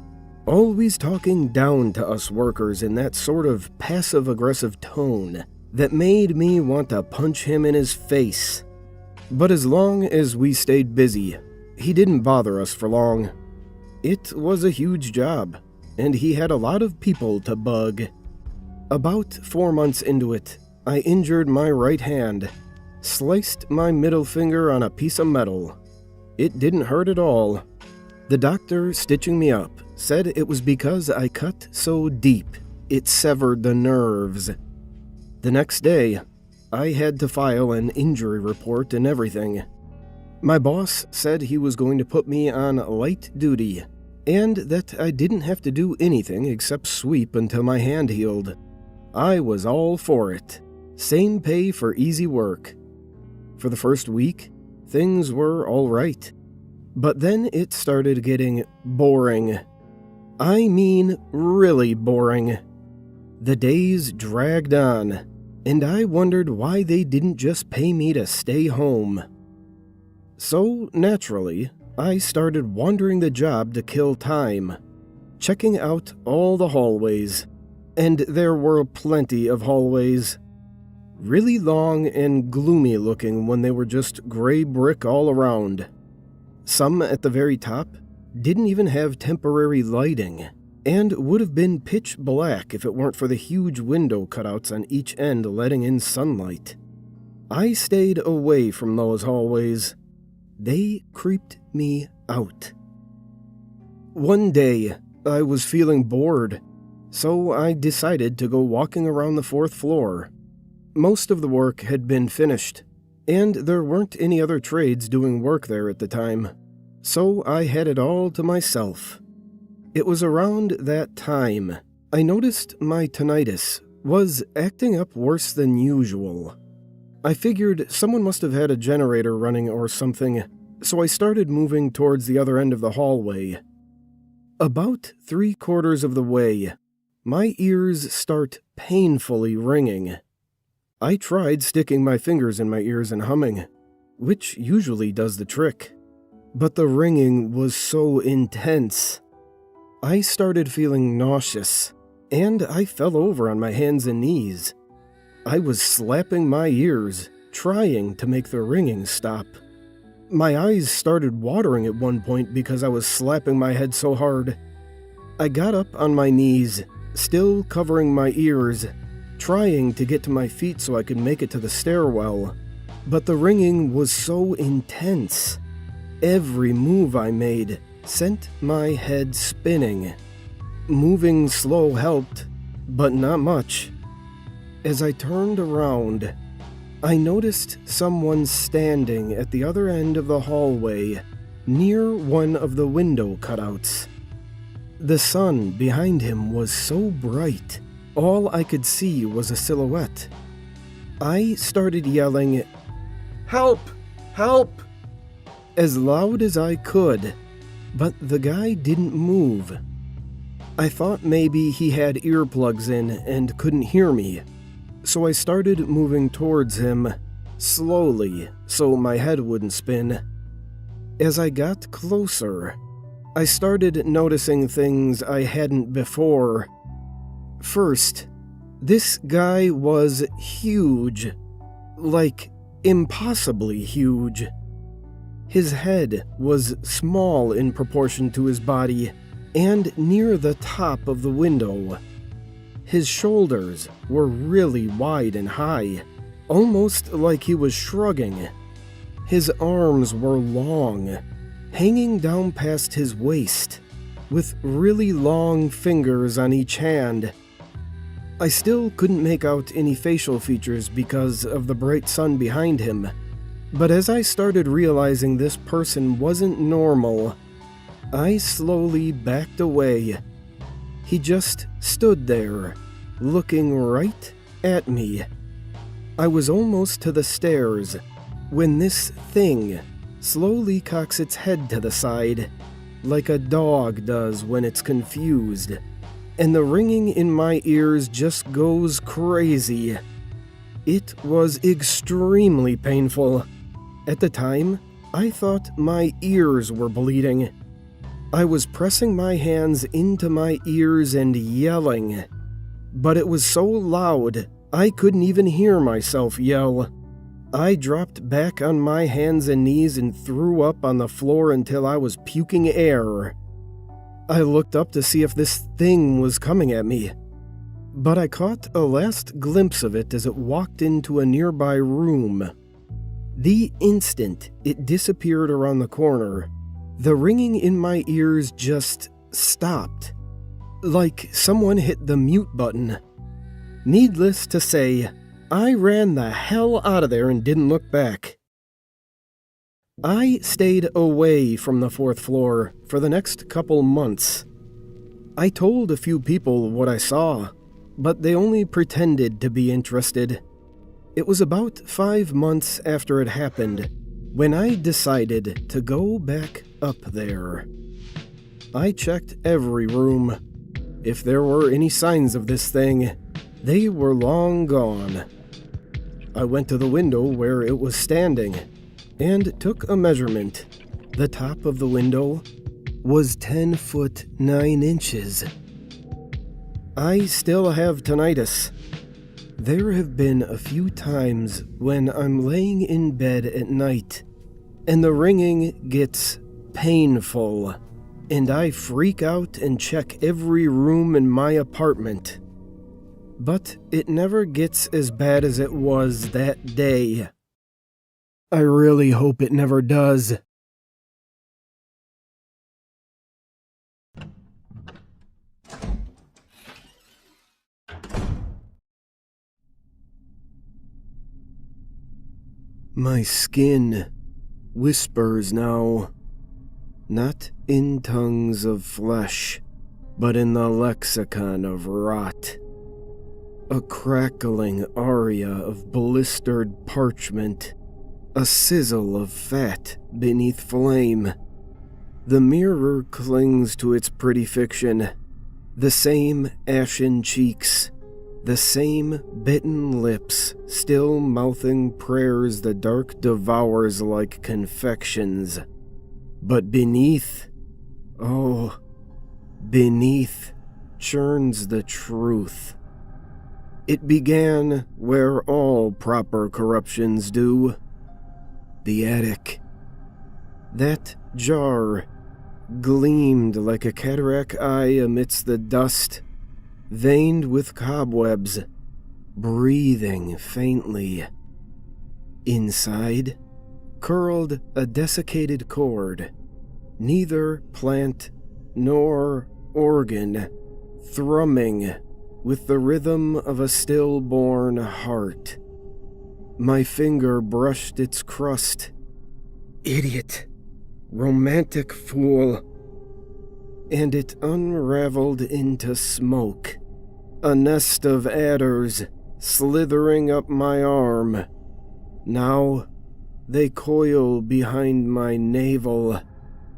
Always talking down to us workers in that sort of passive-aggressive tone that made me want to punch him in his face. But as long as we stayed busy, he didn't bother us for long. It was a huge job, and he had a lot of people to bug. About 4 months into it, I injured my right hand, sliced my middle finger on a piece of metal. It didn't hurt at all. The doctor stitching me up said it was because I cut so deep, it severed the nerves. The next day, I had to file an injury report and everything. My boss said he was going to put me on light duty, and that I didn't have to do anything except sweep until my hand healed. I was all for it. Same pay for easy work. For the first week, things were all right. But then it started getting boring. I mean, really boring. The days dragged on, and I wondered why they didn't just pay me to stay home. So, naturally, I started wandering the job to kill time, checking out all the hallways, and there were plenty of hallways. Really long and gloomy looking when they were just gray brick all around. Some at the very top didn't even have temporary lighting, and would have been pitch black if it weren't for the huge window cutouts on each end letting in sunlight. I stayed away from those hallways. They creeped me out. One day, I was feeling bored, so I decided to go walking around the 4th floor. Most of the work had been finished, and there weren't any other trades doing work there at the time, so I had it all to myself. It was around that time I noticed my tinnitus was acting up worse than usual. I figured someone must have had a generator running or something, so I started moving towards the other end of the hallway. About 3/4 of the way, my ears start painfully ringing. I tried sticking my fingers in my ears and humming, which usually does the trick, but the ringing was so intense. I started feeling nauseous, and I fell over on my hands and knees. I was slapping my ears, trying to make the ringing stop. My eyes started watering at one point because I was slapping my head so hard. I got up on my knees, still covering my ears, trying to get to my feet so I could make it to the stairwell, but the ringing was so intense. Every move I made sent my head spinning. Moving slow helped, but not much. As I turned around, I noticed someone standing at the other end of the hallway, near one of the window cutouts. The sun behind him was so bright, all I could see was a silhouette. I started yelling, "Help! Help!" as loud as I could, but the guy didn't move. I thought maybe he had earplugs in and couldn't hear me, so I started moving towards him, slowly, so my head wouldn't spin. As I got closer, I started noticing things I hadn't before. First, this guy was huge, like impossibly huge. His head was small in proportion to his body and near the top of the window. His shoulders were really wide and high, almost like he was shrugging. His arms were long, hanging down past his waist, with really long fingers on each hand. I still couldn't make out any facial features because of the bright sun behind him, but as I started realizing this person wasn't normal, I slowly backed away. He just stood there, looking right at me. I was almost to the stairs when this thing slowly cocks its head to the side, like a dog does when it's confused, and the ringing in my ears just goes crazy. It was extremely painful. At the time, I thought my ears were bleeding. I was pressing my hands into my ears and yelling, but it was so loud I couldn't even hear myself yell. I dropped back on my hands and knees and threw up on the floor until I was puking air. I looked up to see if this thing was coming at me, but I caught a last glimpse of it as it walked into a nearby room. The instant it disappeared around the corner, the ringing in my ears just stopped, like someone hit the mute button. Needless to say, I ran the hell out of there and didn't look back. I stayed away from the 4th floor for the next couple months. I told a few people what I saw, but they only pretended to be interested. It was about 5 months after it happened when I decided to go back up there. I checked every room. If there were any signs of this thing, they were long gone. I went to the window where it was standing and took a measurement. The top of the window was 10 foot 9 inches. I still have tinnitus. There have been a few times when I'm laying in bed at night and the ringing gets painful, and I freak out and check every room in my apartment. But it never gets as bad as it was that day. I really hope it never does. My skin whispers now, not in tongues of flesh, but in the lexicon of rot. A crackling aria of blistered parchment, a sizzle of fat beneath flame. The mirror clings to its pretty fiction, the same ashen cheeks, the same bitten lips, still mouthing prayers the dark devours like confections. But beneath, oh, beneath, churns the truth. It began where all proper corruptions do. The attic. That jar gleamed like a cataract eye amidst the dust, veined with cobwebs, breathing faintly. Inside, curled a desiccated cord, neither plant nor organ, thrumming with the rhythm of a stillborn heart. My finger brushed its crust. Idiot. Romantic fool. And it unraveled into smoke. A nest of adders slithering up my arm. Now they coil behind my navel,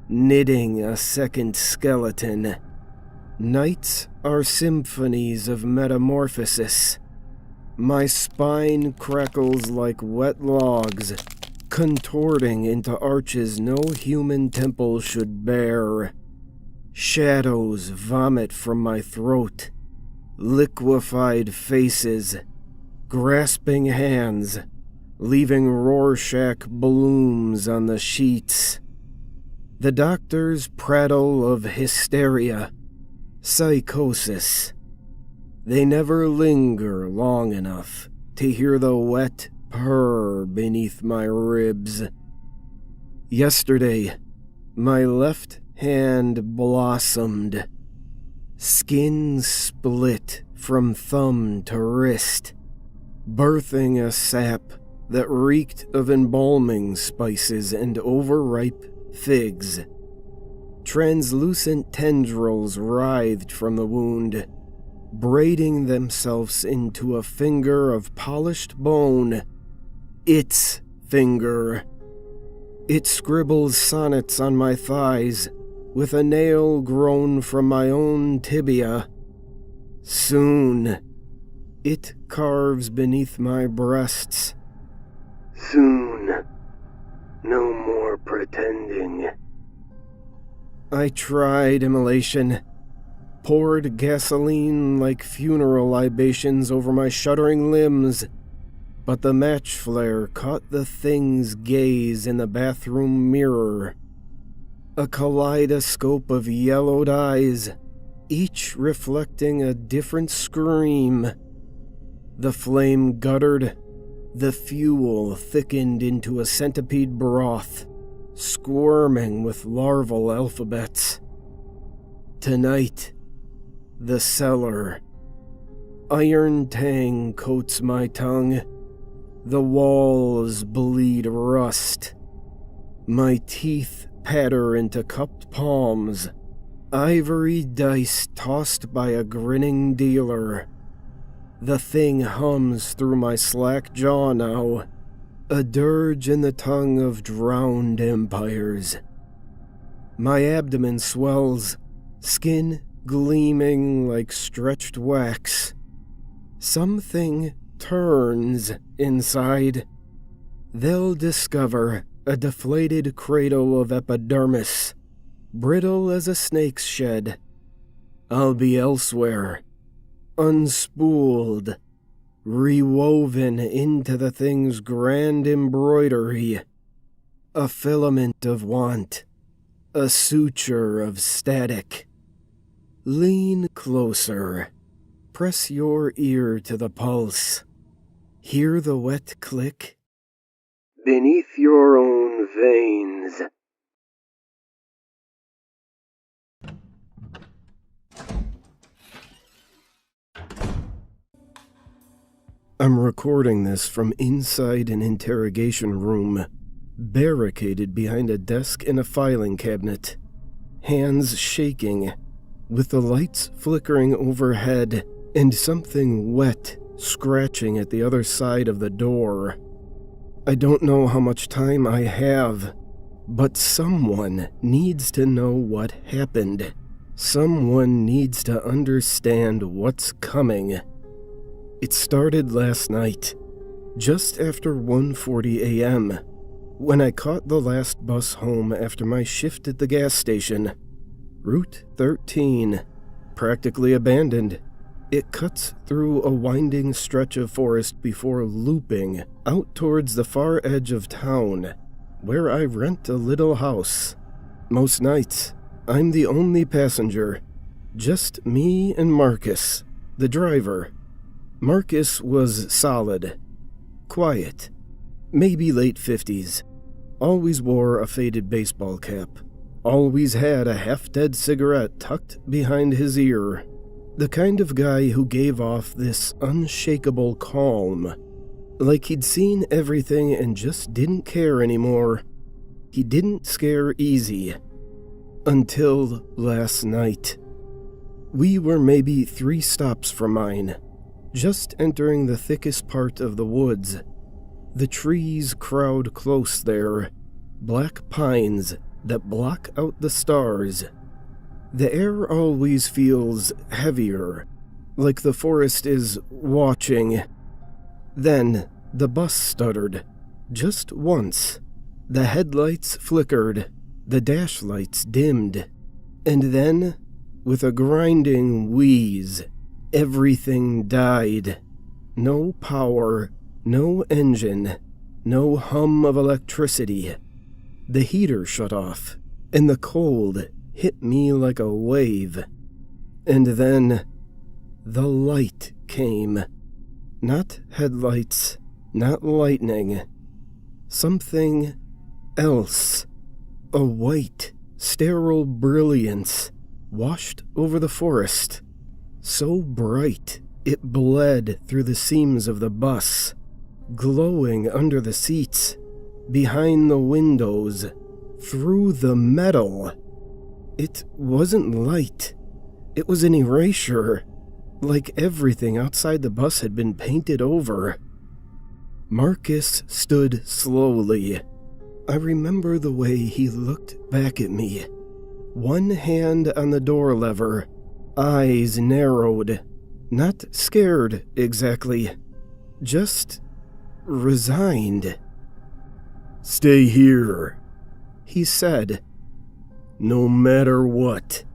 knitting a second skeleton. Nights are symphonies of metamorphosis. My spine crackles like wet logs, contorting into arches no human temple should bear. Shadows vomit from my throat, liquefied faces, grasping hands, leaving Rorschach blooms on the sheets. The doctors prattle of hysteria, psychosis. They never linger long enough to hear the wet purr beneath my ribs. Yesterday, my left hand blossomed. Skin split from thumb to wrist, birthing a sap that reeked of embalming spices and overripe figs. Translucent tendrils writhed from the wound, braiding themselves into a finger of polished bone. Its finger. It scribbles sonnets on my thighs, with a nail grown from my own tibia. Soon, it carves beneath my breasts. Soon. No more pretending. I tried immolation, poured gasoline like funeral libations over my shuddering limbs, but the match flare caught the thing's gaze in the bathroom mirror. A kaleidoscope of yellowed eyes, each reflecting a different scream. The flame guttered, the fuel thickened into a centipede broth, squirming with larval alphabets. Tonight, the cellar. Iron tang coats my tongue. The walls bleed rust. My teeth patter into cupped palms. Ivory dice tossed by a grinning dealer. The thing hums through my slack jaw now, a dirge in the tongue of drowned empires. My abdomen swells, skin gleaming like stretched wax. Something turns inside. They'll discover a deflated cradle of epidermis, brittle as a snake's shed. I'll be elsewhere, unspooled, rewoven into the thing's grand embroidery, a filament of want, a suture of static. Lean closer, press your ear to the pulse. Hear the wet click? Beneath your own veins. I'm recording this from inside an interrogation room, barricaded behind a desk and a filing cabinet, hands shaking, with the lights flickering overhead and something wet scratching at the other side of the door. I don't know how much time I have, but someone needs to know what happened. Someone needs to understand what's coming. It started last night, just after 1:40 a.m., when I caught the last bus home after my shift at the gas station. Route 13, practically abandoned. It cuts through a winding stretch of forest before looping out towards the far edge of town, where I rent a little house. Most nights, I'm the only passenger, just me and Marcus, the driver. Marcus was solid, quiet, maybe late 50s, always wore a faded baseball cap, always had a half-dead cigarette tucked behind his ear, the kind of guy who gave off this unshakable calm, like he'd seen everything and just didn't care anymore. He didn't scare easy. Until last night. We were maybe 3 stops from mine, just entering the thickest part of the woods. The trees crowd close there, black pines that block out the stars. The air always feels heavier, like the forest is watching. Then the bus stuttered, just once. The headlights flickered, the dash lights dimmed, and then, with a grinding wheeze, everything died. No power, no engine, no hum of electricity. The heater shut off, and the cold hit me like a wave. And then, the light came. Not headlights, not lightning. Something else. A white, sterile brilliance washed over the forest. So bright, it bled through the seams of the bus, glowing under the seats, behind the windows, through the metal. It wasn't light. It was an erasure, like everything outside the bus had been painted over. Marcus stood slowly. I remember the way he looked back at me. One hand on the door lever, eyes narrowed. Not scared, exactly. Just resigned. "Stay here," he said. "No matter what."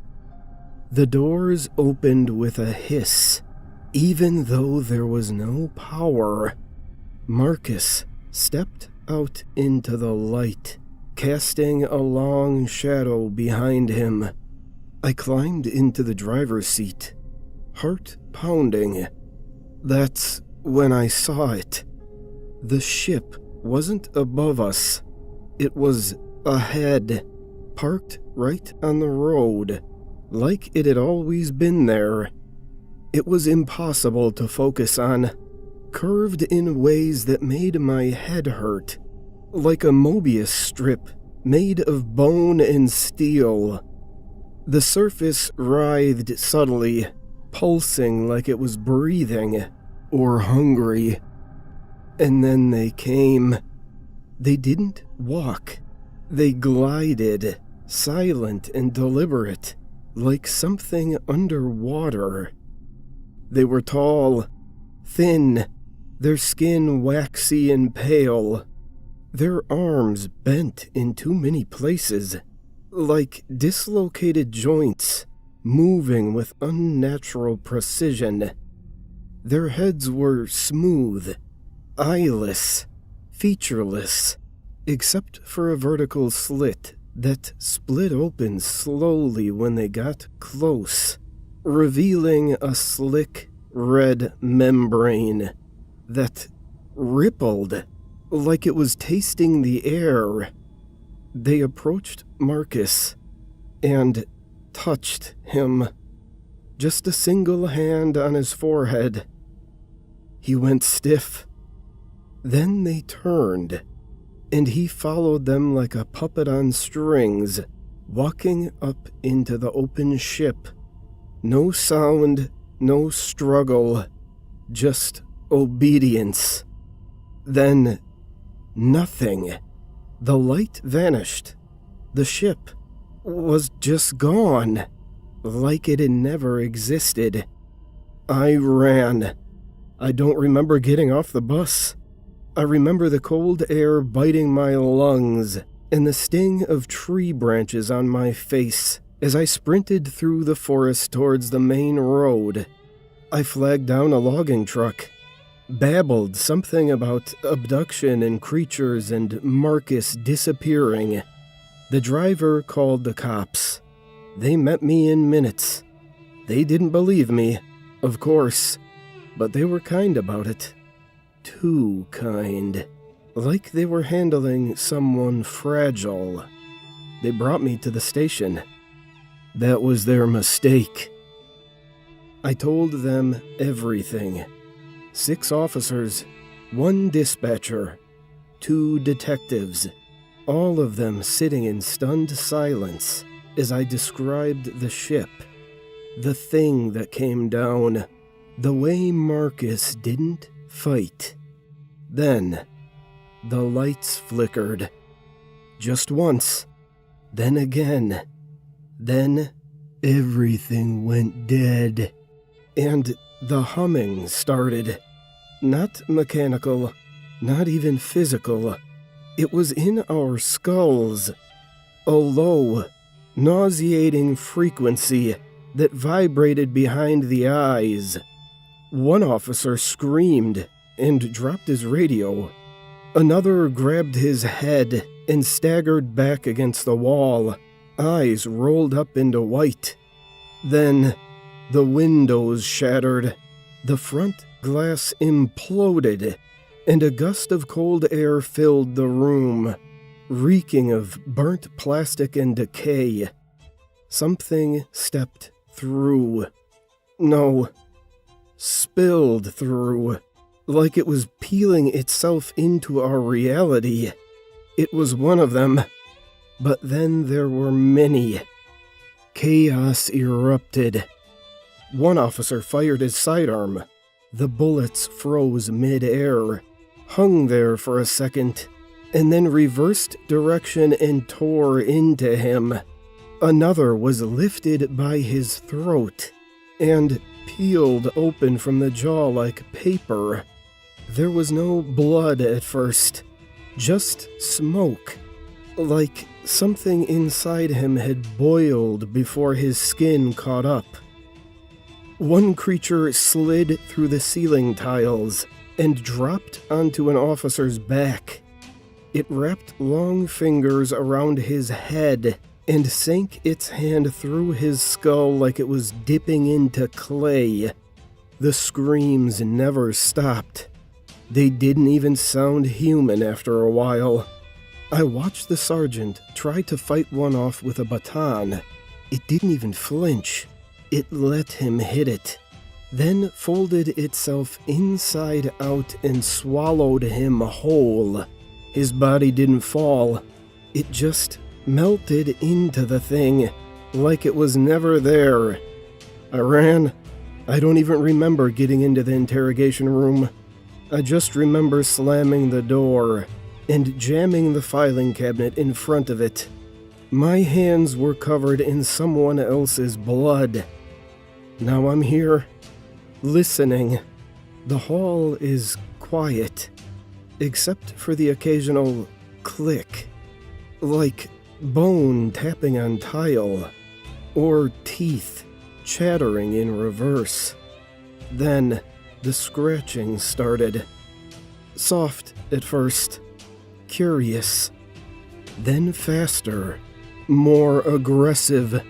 The doors opened with a hiss, even though there was no power. Marcus stepped out into the light, casting a long shadow behind him. I climbed into the driver's seat, heart pounding. That's when I saw it. The ship wasn't above us. It was ahead, parked right on the road, like it had always been there. It was impossible to focus on, curved in ways that made my head hurt, like a Mobius strip made of bone and steel. The surface writhed subtly, pulsing like it was breathing or hungry. And then they came. They didn't walk. They glided, silent and deliberate, like something underwater. They were tall, thin, their skin waxy and pale, their arms bent in too many places, like dislocated joints, moving with unnatural precision. Their heads were smooth, eyeless, featureless, except for a vertical slit that split open slowly when they got close, revealing a slick red membrane that rippled like it was tasting the air. They approached Marcus and touched him. Just a single hand on his forehead. He went stiff. Then they turned, and he followed them like a puppet on strings, walking up into the open ship. No sound, no struggle, just obedience. Then, nothing. The light vanished. The ship was just gone, like it had never existed. I ran. I don't remember getting off the bus. I remember the cold air biting my lungs and the sting of tree branches on my face as I sprinted through the forest towards the main road. I flagged down a logging truck, babbled something about abduction and creatures and Marcus disappearing. The driver called the cops. They met me in minutes. They didn't believe me, of course, but they were kind about it. Too kind. Like they were handling someone fragile. They brought me to the station. That was their mistake. I told them everything. 6 officers, 1 dispatcher, 2 detectives, all of them sitting in stunned silence as I described the ship, the thing that came down, the way Marcus didn't fight. Then, the lights flickered. Just once, then again. Then, everything went dead. And the humming started. Not mechanical, not even physical. It was in our skulls. A low, nauseating frequency that vibrated behind the eyes. One officer screamed and dropped his radio. Another grabbed his head and staggered back against the wall, eyes rolled up into white. Then, the windows shattered, the front glass imploded, and a gust of cold air filled the room, reeking of burnt plastic and decay. Something stepped through. No, spilled through, like it was peeling itself into our reality. It was one of them, but then there were many. Chaos erupted. One officer fired his sidearm. The bullets froze mid-air, hung there for a second, and then reversed direction and tore into him. Another was lifted by his throat and peeled open from the jaw like paper. There was no blood at first, just smoke, like something inside him had boiled before his skin caught up. One creature slid through the ceiling tiles and dropped onto an officer's back. It wrapped long fingers around his head and sank its hand through his skull like it was dipping into clay. The screams never stopped. They didn't even sound human after a while. I watched the sergeant try to fight one off with a baton. It didn't even flinch. It let him hit it, then folded itself inside out and swallowed him whole. His body didn't fall. It just melted into the thing, like it was never there. I ran. I don't even remember getting into the interrogation room. I just remember slamming the door and jamming the filing cabinet in front of it. My hands were covered in someone else's blood. Now I'm here, listening. The hall is quiet, except for the occasional click, like bone tapping on tile, or teeth chattering in reverse. Then the scratching started. Soft at first, curious, then faster, more aggressive,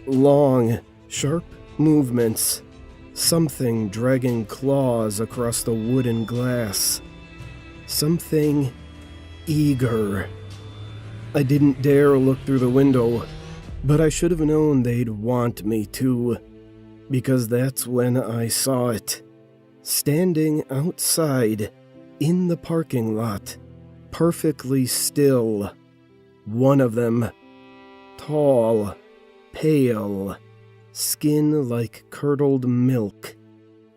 long, sharp movements, something dragging claws across the wooden glass, something eager. I didn't dare look through the window, but I should have known they'd want me to, because that's when I saw it, standing outside in the parking lot, perfectly still. One of them, tall, pale, skin like curdled milk,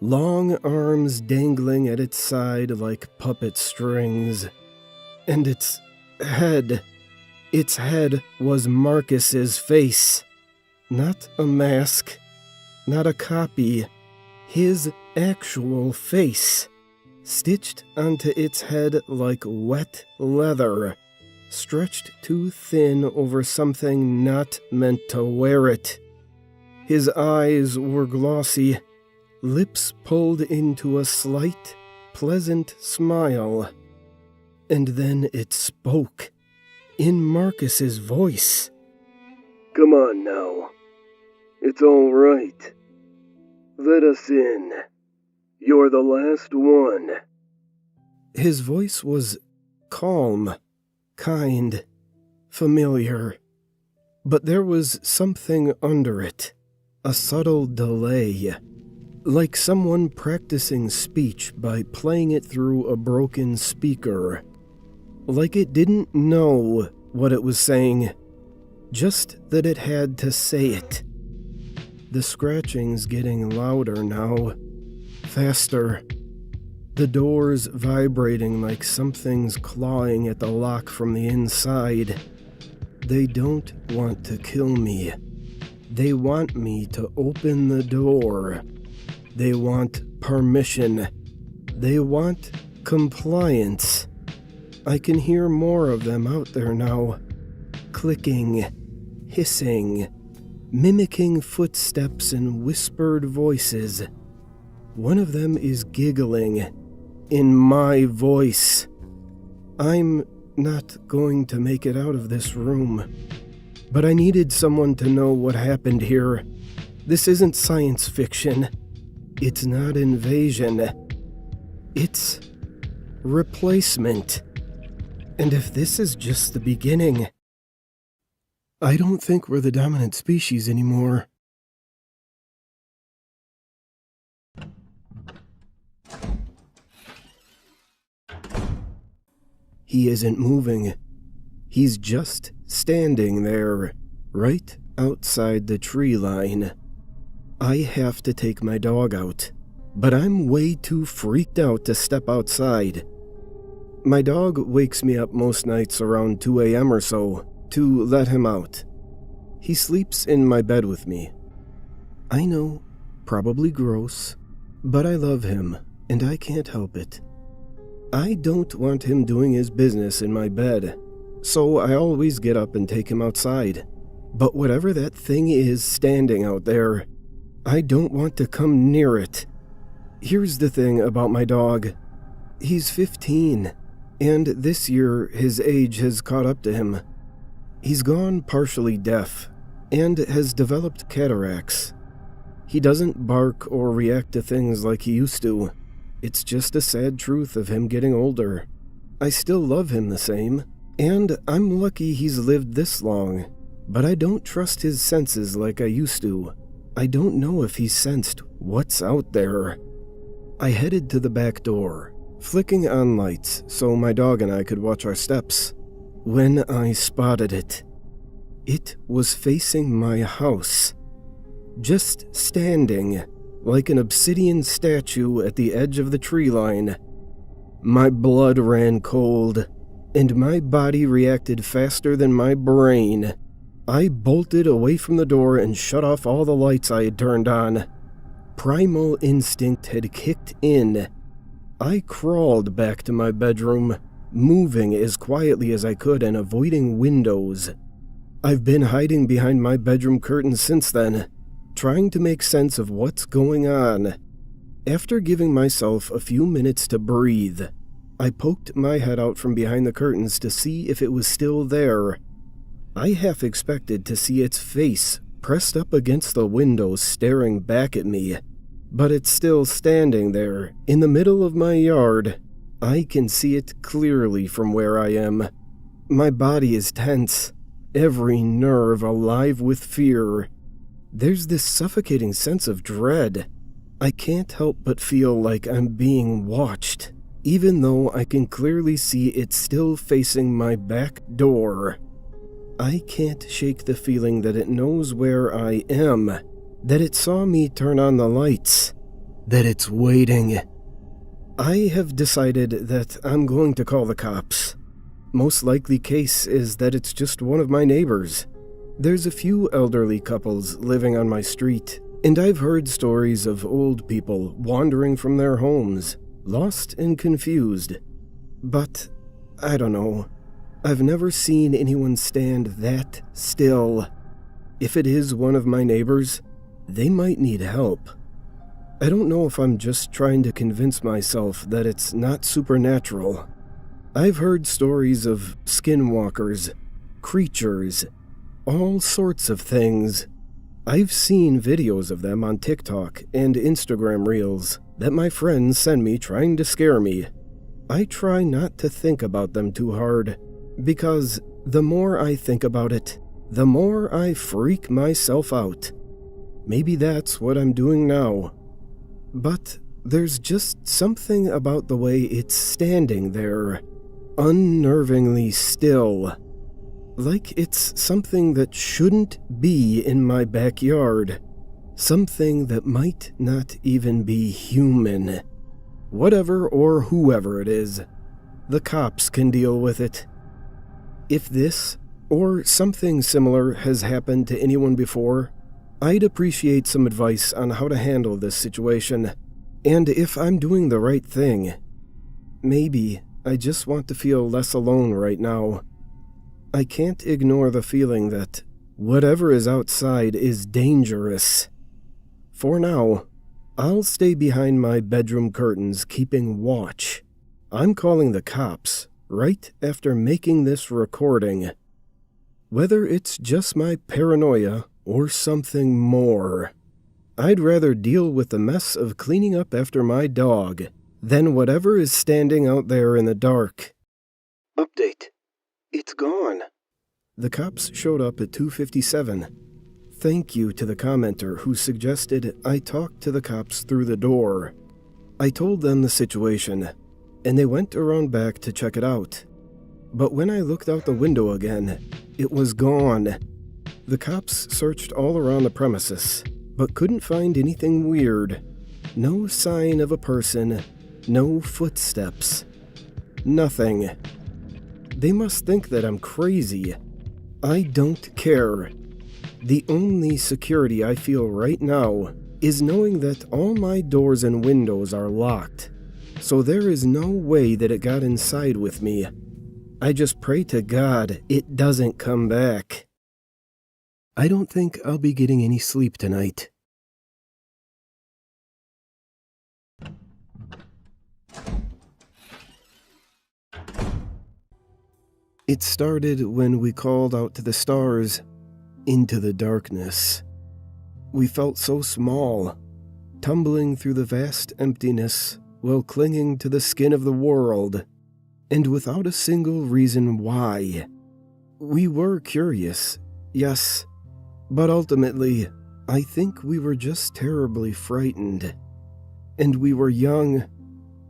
long arms dangling at its side like puppet strings, and its head was Marcus's face. Not a mask, not a copy, his actual face, stitched onto its head like wet leather, stretched too thin over something not meant to wear it. His eyes were glossy, lips pulled into a slight, pleasant smile. And then it spoke, in Marcus's voice. Come on now. It's all right. Let us in. You're the last one. His voice was calm, kind, familiar, but there was something under it, a subtle delay, like someone practicing speech by playing it through a broken speaker, like it didn't know what it was saying, just that it had to say it. The scratching's getting louder now, faster. The doors vibrating like something's clawing at the lock from the inside. They don't want to kill me. They want me to open the door. They want permission. They want compliance. I can hear more of them out there now. Clicking, hissing, mimicking footsteps and whispered voices. One of them is giggling, in my voice. I'm not going to make it out of this room, but I needed someone to know what happened here. This isn't science fiction. It's not invasion. It's replacement. And if this is just the beginning, I don't think we're the dominant species anymore. He isn't moving. He's just standing there, right outside the tree line. I have to take my dog out, but I'm way too freaked out to step outside. My dog wakes me up most nights around 2 a.m. or so to let him out. He sleeps in my bed with me. I know, probably gross, but I love him, and I can't help it. I don't want him doing his business in my bed, so I always get up and take him outside. But whatever that thing is standing out there, I don't want to come near it. Here's the thing about my dog. He's 15, and this year his age has caught up to him. He's gone partially deaf, and has developed cataracts. He doesn't bark or react to things like he used to. It's just a sad truth of him getting older. I still love him the same, and I'm lucky he's lived this long, but I don't trust his senses like I used to. I don't know if he's sensed what's out there. I headed to the back door, flicking on lights so my dog and I could watch our steps, when I spotted it. It was facing my house, just standing like an obsidian statue at the edge of the tree line. My blood ran cold, and my body reacted faster than my brain I bolted away from the door and shut off all the lights I had turned on. Primal instinct had kicked in. I crawled back to my bedroom, moving as quietly as I could and avoiding windows. I've been hiding behind my bedroom curtains since then, trying to make sense of what's going on. After giving myself a few minutes to breathe, I poked my head out from behind the curtains to see if it was still there. I half expected to see its face pressed up against the window staring back at me, but it's still standing there in the middle of my yard. I can see it clearly from where I am. My body is tense, every nerve alive with fear. There's this suffocating sense of dread. I can't help but feel like I'm being watched, even though I can clearly see it still facing my back door. I can't shake the feeling that it knows where I am, that it saw me turn on the lights, that it's waiting. I have decided that I'm going to call the cops. Most likely case is that it's just one of my neighbors. There's a few elderly couples living on my street, and I've heard stories of old people wandering from their homes, lost and confused. But, I don't know. I've never seen anyone stand that still. If it is one of my neighbors, they might need help. I don't know if I'm just trying to convince myself that it's not supernatural. I've heard stories of skinwalkers, creatures, all sorts of things. I've seen videos of them on TikTok and Instagram Reels that my friends send me trying to scare me. I try not to think about them too hard, because the more I think about it, the more I freak myself out. Maybe that's what I'm doing now. But there's just something about the way it's standing there, unnervingly still. Like it's something that shouldn't be in my backyard. Something that might not even be human. Whatever or whoever it is, the cops can deal with it. If this, or something similar, has happened to anyone before, I'd appreciate some advice on how to handle this situation, and if I'm doing the right thing. Maybe I just want to feel less alone right now. I can't ignore the feeling that whatever is outside is dangerous. For now, I'll stay behind my bedroom curtains keeping watch. I'm calling the cops right after making this recording. Whether it's just my paranoia or something more, I'd rather deal with the mess of cleaning up after my dog than whatever is standing out there in the dark. Update. It's gone. The cops showed up at 2:57. Thank you to the commenter who suggested I talk to the cops through the door. I told them the situation, and they went around back to check it out. But when I looked out the window again, it was gone. The cops searched all around the premises, but couldn't find anything weird. No sign of a person, no footsteps. Nothing. They must think that I'm crazy. I don't care. The only security I feel right now is knowing that all my doors and windows are locked, so there is no way that it got inside with me. I just pray to God it doesn't come back. I don't think I'll be getting any sleep tonight. It started when we called out to the stars, into the darkness. We felt so small, tumbling through the vast emptiness while clinging to the skin of the world, and without a single reason why. We were curious, yes, but ultimately, I think we were just terribly frightened. And we were young,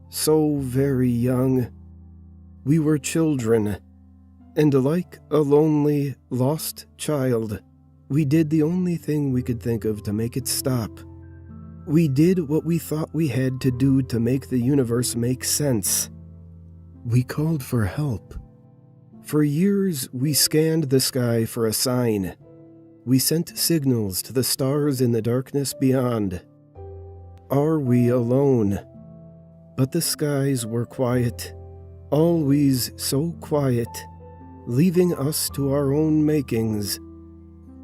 so very young. We were children, and like a lonely, lost child, we did the only thing we could think of to make it stop. We did what we thought we had to do to make the universe make sense. We called for help. For years, we scanned the sky for a sign, We sent signals to the stars in the darkness beyond. Are we alone? But the skies were quiet, always so quiet, leaving us to our own makings.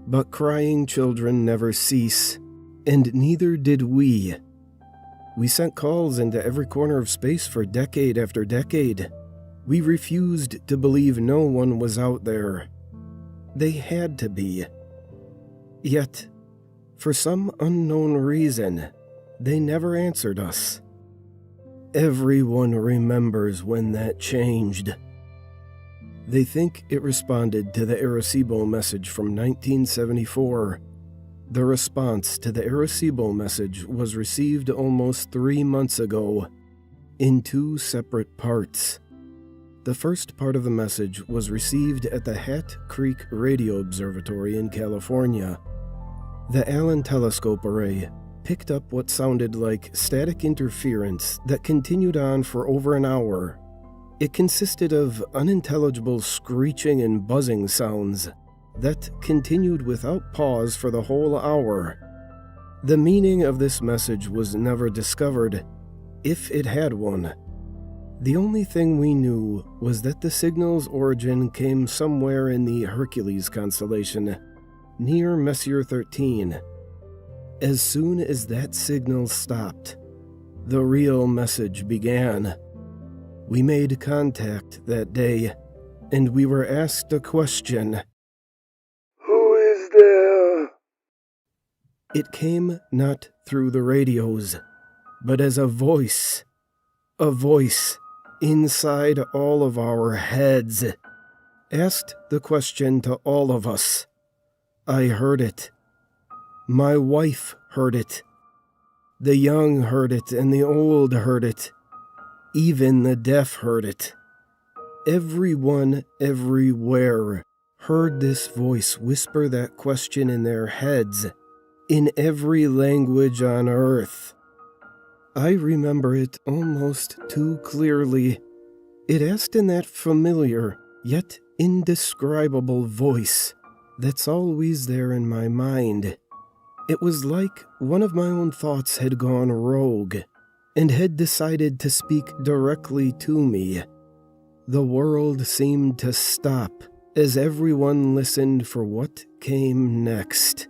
But crying children never cease, and neither did we. We sent calls into every corner of space for decade after decade. We refused to believe no one was out there. They had to be. Yet, for some unknown reason, they never answered us. Everyone remembers when that changed. They think it responded to the Arecibo message from 1974. The response to the Arecibo message was received almost 3 months ago, in 2 separate parts. The first part of the message was received at the Hat Creek Radio Observatory in California. The Allen Telescope Array picked up what sounded like static interference that continued on for over an hour. It consisted of unintelligible screeching and buzzing sounds that continued without pause for the whole hour. The meaning of this message was never discovered, if it had one. The only thing we knew was that the signal's origin came somewhere in the Hercules constellation, near Messier 13. As soon as that signal stopped, the real message began. We made contact that day, and we were asked a question. Who is there? It came not through the radios, but as a voice inside all of our heads, asked the question to all of us. I heard it. My wife heard it. The young heard it, and the old heard it. Even the deaf heard it. Everyone, everywhere, heard this voice whisper that question in their heads, in every language on earth. I remember it almost too clearly. It asked in that familiar, yet indescribable voice that's always there in my mind. It was like one of my own thoughts had gone rogue and had decided to speak directly to me. The world seemed to stop as everyone listened for what came next.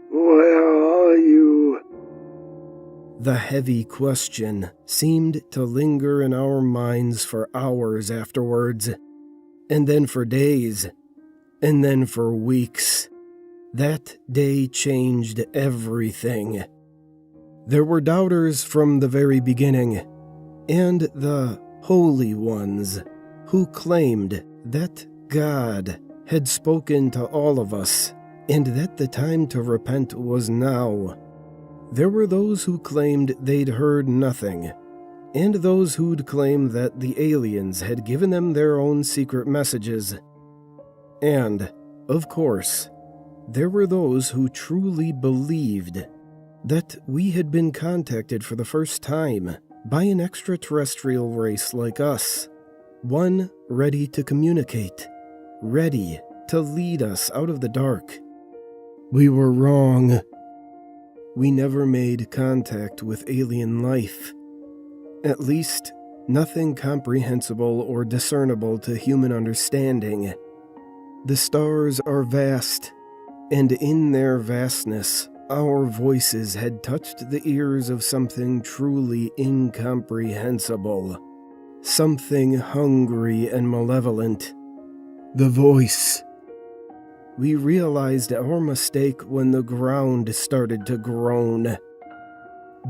Where are you? The heavy question seemed to linger in our minds for hours afterwards, and then for days, and then for weeks. That day changed everything. There were doubters from the very beginning, and the holy ones who claimed that God had spoken to all of us, and that the time to repent was now. There were those who claimed they'd heard nothing, and those who'd claim that the aliens had given them their own secret messages. And, of course, there were those who truly believed that we had been contacted for the first time by an extraterrestrial race like us, one ready to communicate, ready to lead us out of the dark. We were wrong. We never made contact with alien life. At least, nothing comprehensible or discernible to human understanding. The stars are vast, and in their vastness, our voices had touched the ears of something truly incomprehensible. Something hungry and malevolent. The voice. We realized our mistake when the ground started to groan.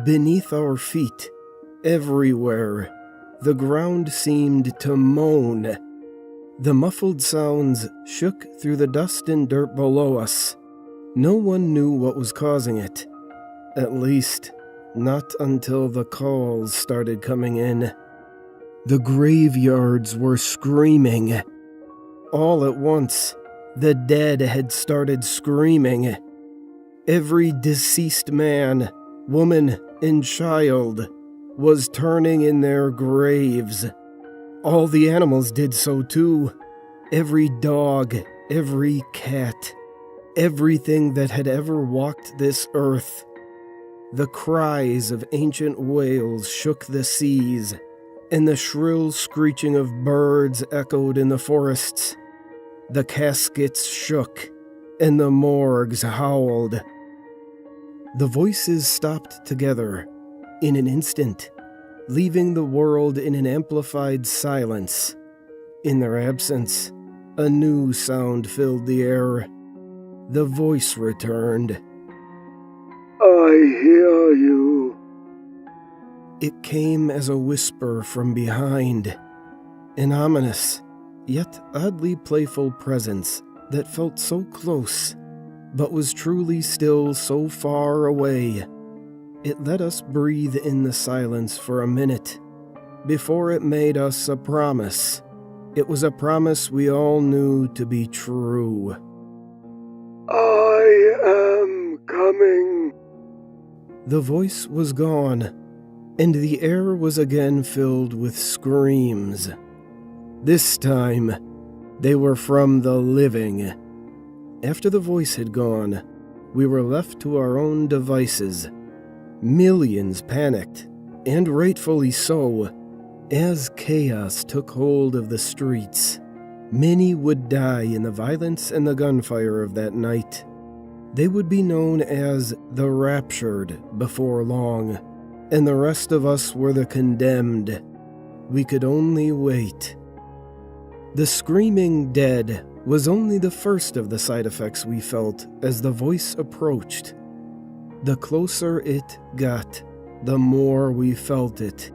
Beneath our feet, everywhere, the ground seemed to moan. The muffled sounds shook through the dust and dirt below us. No one knew what was causing it. At least, not until the calls started coming in. The graveyards were screaming. All at once, the dead had started screaming. Every deceased man, woman, and child was turning in their graves. All the animals did so too. Every dog, every cat, everything that had ever walked this earth. The cries of ancient whales shook the seas, and the shrill screeching of birds echoed in the forests. The caskets shook, and the morgues howled. The voices stopped together in an instant, leaving the world in an amplified silence. In their absence, a new sound filled the air. The voice returned. I hear you. It came as a whisper from behind, an ominous, yet oddly playful presence that felt so close, but was truly still so far away. It let us breathe in the silence for a minute, before it made us a promise. It was a promise we all knew to be true. I am coming. The voice was gone, and the air was again filled with screams. This time, they were from the living. After the voice had gone, we were left to our own devices. Millions panicked, and rightfully so, as chaos took hold of the streets. Many would die in the violence and the gunfire of that night. They would be known as the raptured before long, and the rest of us were the condemned. We could only wait. The screaming dead was only the first of the side effects we felt as the voice approached. The closer it got, the more we felt it.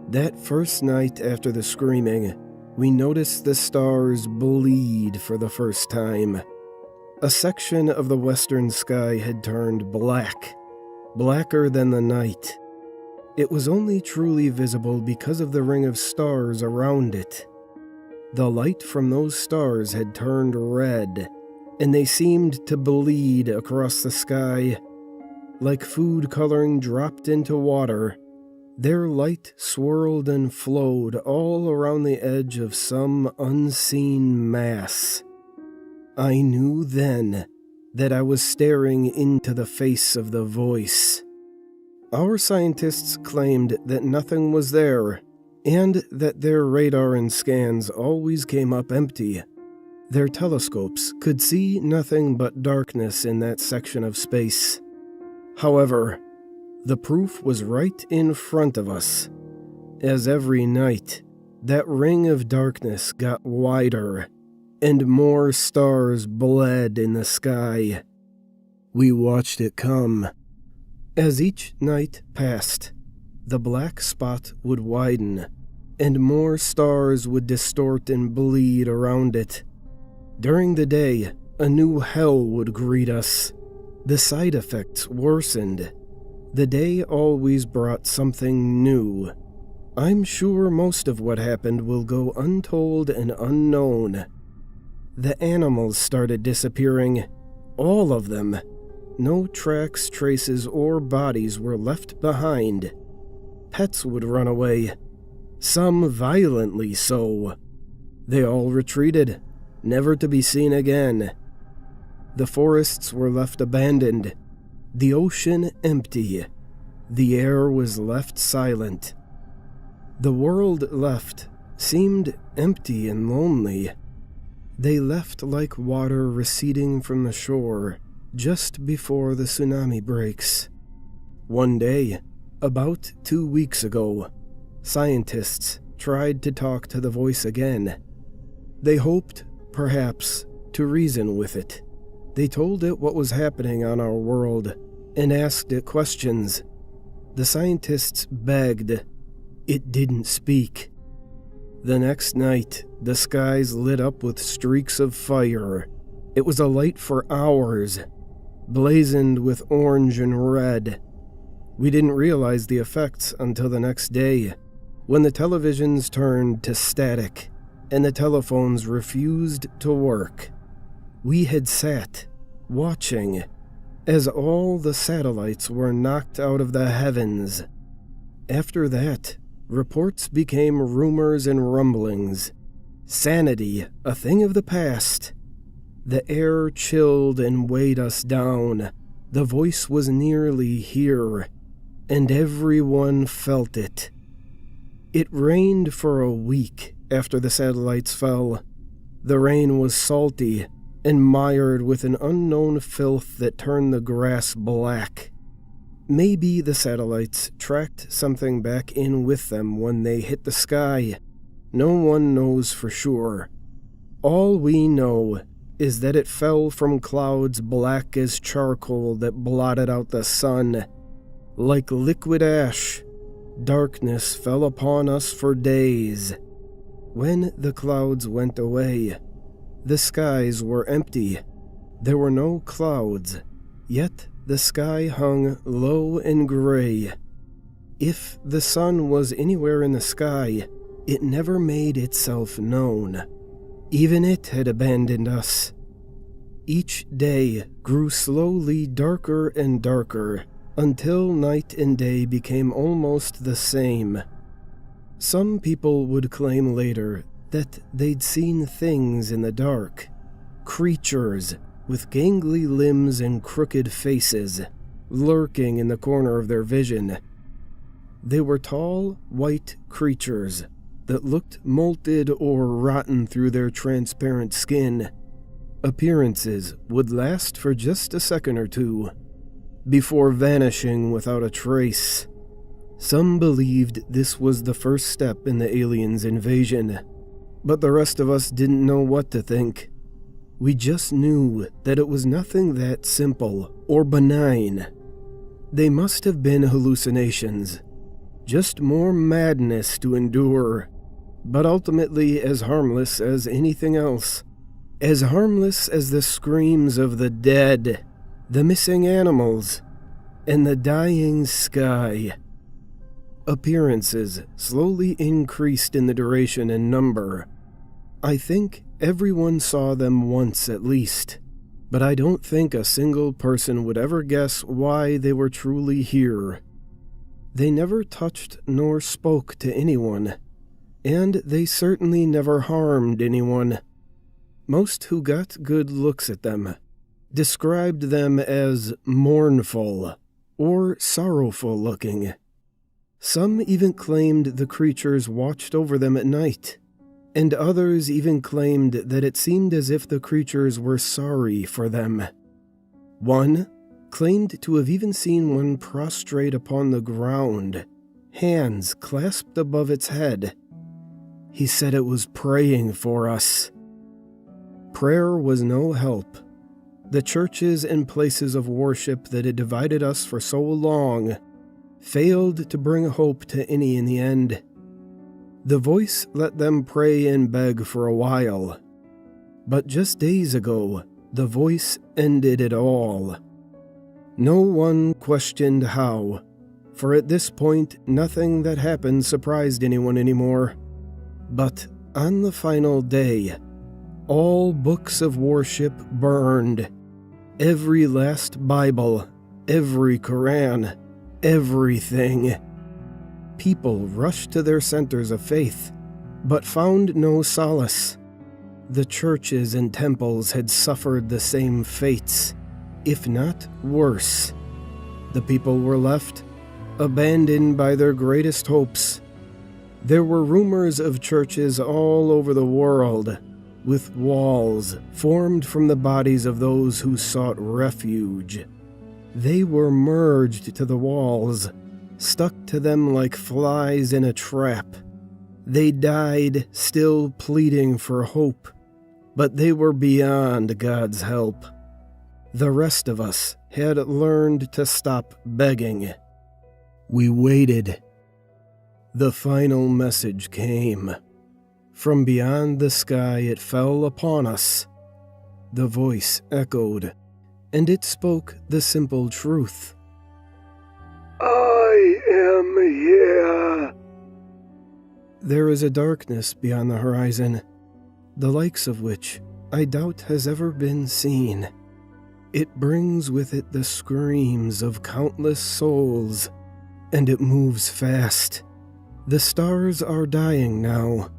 That first night after the screaming, we noticed the stars bleed for the first time. A section of the western sky had turned black, blacker than the night. It was only truly visible because of the ring of stars around it. The light from those stars had turned red, and they seemed to bleed across the sky. Like food coloring dropped into water, their light swirled and flowed all around the edge of some unseen mass. I knew then that I was staring into the face of the voice. Our scientists claimed that nothing was there, and that their radar and scans always came up empty. Their telescopes could see nothing but darkness in that section of space. However, the proof was right in front of us, as every night, that ring of darkness got wider, and more stars bled in the sky. We watched it come. As each night passed, the black spot would widen, and more stars would distort and bleed around it. During the day, a new hell would greet us. The side effects worsened. The day always brought something new. I'm sure most of what happened will go untold and unknown. The animals started disappearing. All of them. No tracks, traces, or bodies were left behind. Pets would run away. Some violently so. They all retreated, never to be seen again. The forests were left abandoned. The ocean empty. The air was left silent. The world left seemed empty and lonely. They left like water receding from the shore just before the tsunami breaks. One day, about 2 weeks ago, scientists tried to talk to the voice again. They hoped, perhaps, to reason with it. They told it what was happening on our world and asked it questions. The scientists begged. It didn't speak. The next night, the skies lit up with streaks of fire. It was alight for hours, blazoned with orange and red. We didn't realize the effects until the next day, when the televisions turned to static and the telephones refused to work. We had sat, watching, as all the satellites were knocked out of the heavens. After that, reports became rumors and rumblings. Sanity, a thing of the past. The air chilled and weighed us down. The voice was nearly here, and everyone felt it. It rained for a week after the satellites fell. The rain was salty and mired with an unknown filth that turned the grass black. Maybe the satellites tracked something back in with them when they hit the sky. No one knows for sure. All we know is that it fell from clouds black as charcoal that blotted out the sun. Like liquid ash, darkness fell upon us for days. When the clouds went away, the skies were empty. There were no clouds, yet the sky hung low and gray. If the sun was anywhere in the sky, it never made itself known. Even it had abandoned us. Each day grew slowly darker and darker, until night and day became almost the same. Some people would claim later that they'd seen things in the dark, creatures with gangly limbs and crooked faces, lurking in the corner of their vision. They were tall, white creatures that looked molted or rotten through their transparent skin. Appearances would last for just a second or two, before vanishing without a trace. Some believed this was the first step in the aliens' invasion, but the rest of us didn't know what to think. We just knew that it was nothing that simple or benign. They must have been hallucinations, just more madness to endure, but ultimately as harmless as anything else. As harmless as the screams of the dead, the missing animals, and the dying sky. Appearances slowly increased in the duration and number. I think everyone saw them once at least, but I don't think a single person would ever guess why they were truly here. They never touched nor spoke to anyone, and they certainly never harmed anyone. Most who got good looks at them described them as mournful or sorrowful looking. Some even claimed the creatures watched over them at night, and others even claimed that it seemed as if the creatures were sorry for them. One claimed to have even seen one prostrate upon the ground, hands clasped above its head. He said it was praying for us. Prayer was no help. The churches and places of worship that had divided us for so long failed to bring hope to any in the end. The voice let them pray and beg for a while, but just days ago, the voice ended it all. No one questioned how, for at this point, nothing that happened surprised anyone anymore. But on the final day, all books of worship burned. Every last Bible, every Quran, everything. People rushed to their centers of faith, but found no solace. The churches and temples had suffered the same fates, if not worse. The people were left, abandoned by their greatest hopes. There were rumors of churches all over the world, with walls formed from the bodies of those who sought refuge. They were merged to the walls, stuck to them like flies in a trap. They died still pleading for hope, but they were beyond God's help. The rest of us had learned to stop begging. We waited. The final message came. From beyond the sky it fell upon us. The voice echoed, and it spoke the simple truth. I am here. There is a darkness beyond the horizon, the likes of which I doubt has ever been seen. It brings with it the screams of countless souls, and it moves fast. The stars are dying now,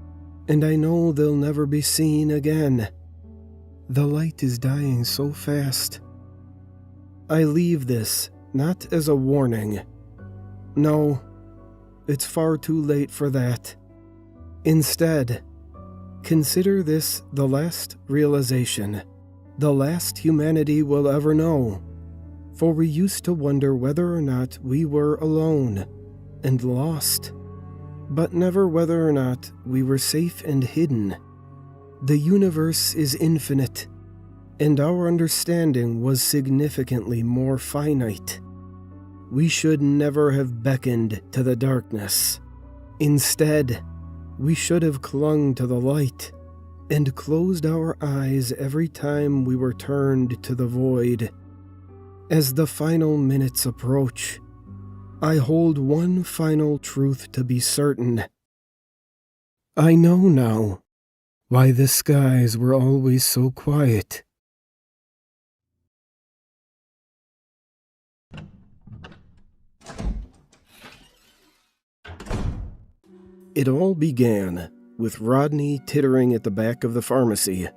and I know they'll never be seen again. The light is dying so fast. I leave this not as a warning. No, it's far too late for that. Instead, consider this the last realization, the last humanity will ever know. For we used to wonder whether or not we were alone and lost, but never whether or not we were safe and hidden. The universe is infinite, and our understanding was significantly more finite. We should never have beckoned to the darkness. Instead, we should have clung to the light and closed our eyes every time we were turned to the void. As the final minutes approach, I hold one final truth to be certain. I know now why the skies were always so quiet. It all began with Rodney tittering at the back of the pharmacy.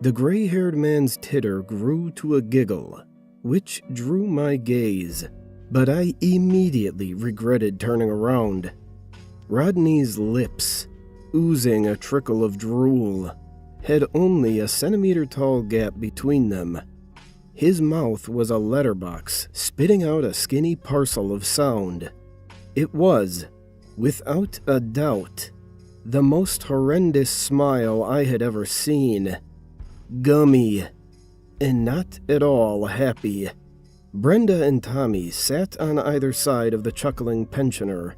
The gray-haired man's titter grew to a giggle, which drew my gaze, but I immediately regretted turning around. Rodney's lips, oozing a trickle of drool, had only a centimeter-tall gap between them. His mouth was a letterbox, spitting out a skinny parcel of sound. It was, without a doubt, the most horrendous smile I had ever seen. Gummy, and not at all happy. Brenda and Tommy sat on either side of the chuckling pensioner.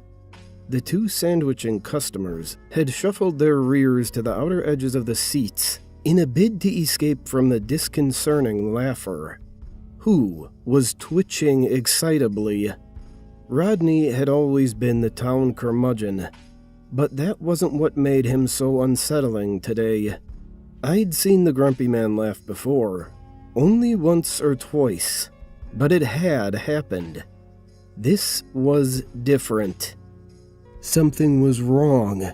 The two sandwiching customers had shuffled their rears to the outer edges of the seats in a bid to escape from the disconcerting laugher, who was twitching excitably. Rodney had always been the town curmudgeon, but that wasn't what made him so unsettling today. I'd seen the grumpy man laugh before, only once or twice, but it had happened. This was different. Something was wrong.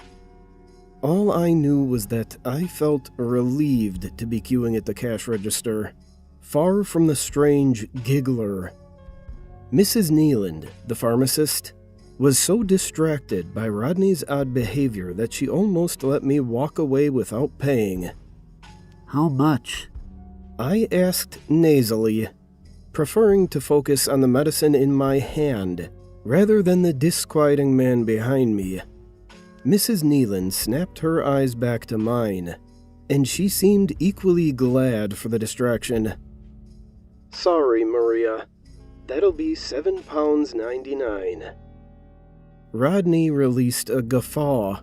All I knew was that I felt relieved to be queuing at the cash register, far from the strange giggler. Mrs. Neeland, the pharmacist, was so distracted by Rodney's odd behavior that she almost let me walk away without paying. How much? I asked nasally, preferring to focus on the medicine in my hand rather than the disquieting man behind me. Mrs. Neeland snapped her eyes back to mine, and she seemed equally glad for the distraction. Sorry, Maria. That'll be £7.99. Rodney released a guffaw,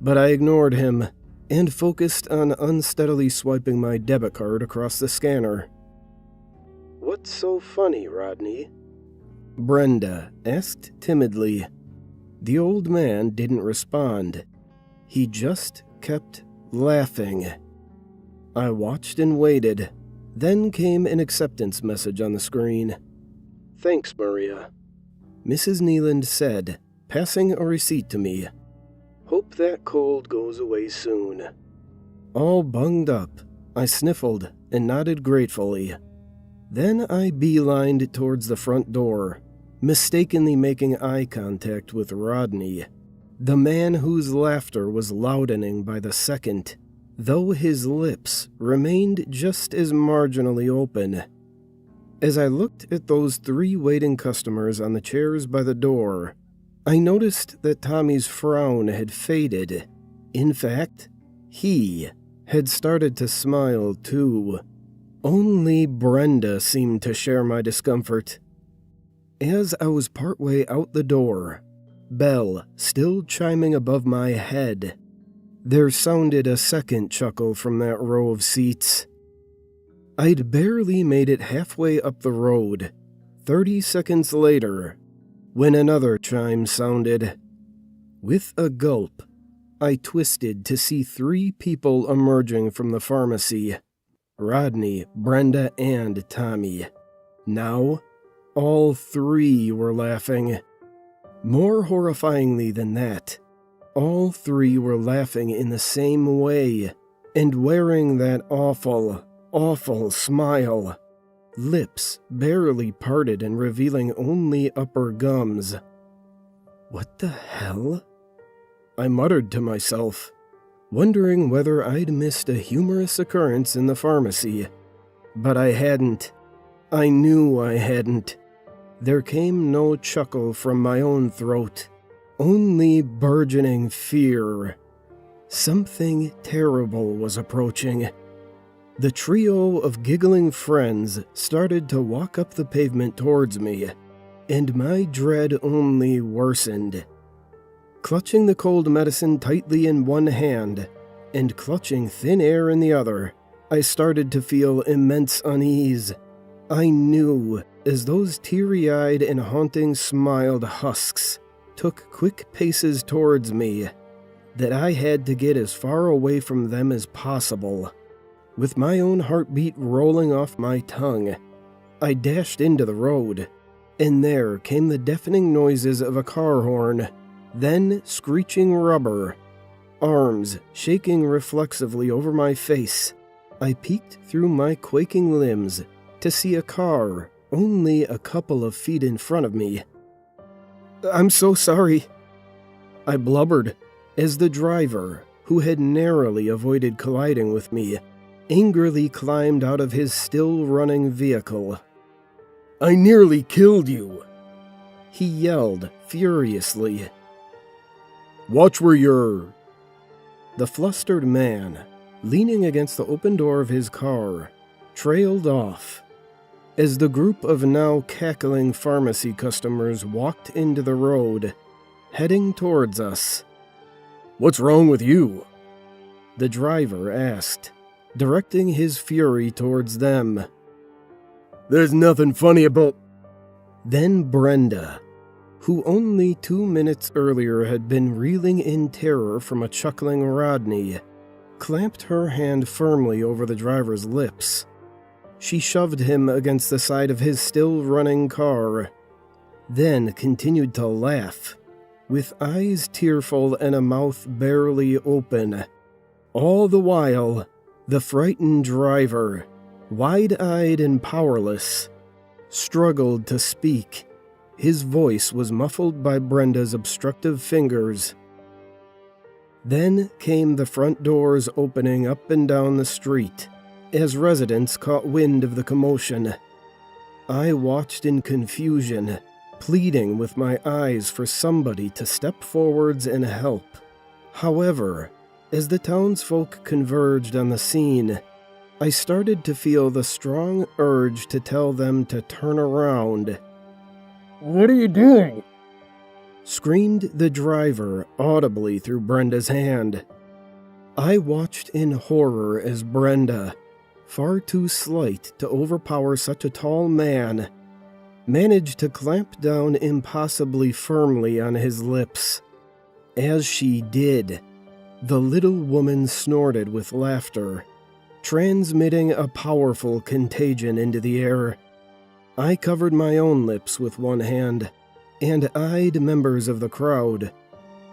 but I ignored him and focused on unsteadily swiping my debit card across the scanner. What's so funny, Rodney? Brenda asked timidly. The old man didn't respond. He just kept laughing. I watched and waited. Then came an acceptance message on the screen. Thanks, Maria, Mrs. Neeland said, passing a receipt to me. Hope that cold goes away soon. All bunged up, I sniffled and nodded gratefully. Then I beelined towards the front door, mistakenly making eye contact with Rodney, the man whose laughter was loudening by the second, though his lips remained just as marginally open. As I looked at those three waiting customers on the chairs by the door, I noticed that Tommy's frown had faded. In fact, he had started to smile too. Only Brenda seemed to share my discomfort. As I was partway out the door, bell still chiming above my head, there sounded a second chuckle from that row of seats. I'd barely made it halfway up the road, 30 seconds later, when another chime sounded. With a gulp, I twisted to see three people emerging from the pharmacy. Rodney, Brenda, and Tommy. Now, all three were laughing. More horrifyingly than that, all three were laughing in the same way, and wearing that awful, awful smile, lips barely parted and revealing only upper gums. What the hell? I muttered to myself, wondering whether I'd missed a humorous occurrence in the pharmacy. But I hadn't. I knew I hadn't. There came no chuckle from my own throat, only burgeoning fear. Something terrible was approaching. The trio of giggling friends started to walk up the pavement towards me, and my dread only worsened. Clutching the cold medicine tightly in one hand and clutching thin air in the other, I started to feel immense unease. I knew, as those teary-eyed and haunting smiled husks took quick paces towards me, that I had to get as far away from them as possible. With my own heartbeat rolling off my tongue, I dashed into the road, and there came the deafening noises of a car horn, then screeching rubber. Arms shaking reflexively over my face, I peeked through my quaking limbs to see a car only a couple of feet in front of me. "I'm so sorry," I blubbered as the driver, who had narrowly avoided colliding with me, angrily climbed out of his still-running vehicle. "I nearly killed you," he yelled furiously. "Watch where you're—" The flustered man, leaning against the open door of his car, trailed off as the group of now cackling pharmacy customers walked into the road, heading towards us. "What's wrong with you?" the driver asked, directing his fury towards them. "There's nothing funny about—" Then Brenda, who only 2 minutes earlier had been reeling in terror from a chuckling Rodney, clamped her hand firmly over the driver's lips. She shoved him against the side of his still-running car, then continued to laugh, with eyes tearful and a mouth barely open. All the while, the frightened driver, wide-eyed and powerless, struggled to speak. His voice was muffled by Brenda's obstructive fingers. Then came the front doors opening up and down the street, as residents caught wind of the commotion. I watched in confusion, pleading with my eyes for somebody to step forwards and help. However, as the townsfolk converged on the scene, I started to feel the strong urge to tell them to turn around. "What are you doing?" screamed the driver audibly through Brenda's hand. I watched in horror as Brenda, far too slight to overpower such a tall man, managed to clamp down impossibly firmly on his lips. As she did, the little woman snorted with laughter, transmitting a powerful contagion into the air. I covered my own lips with one hand and eyed members of the crowd,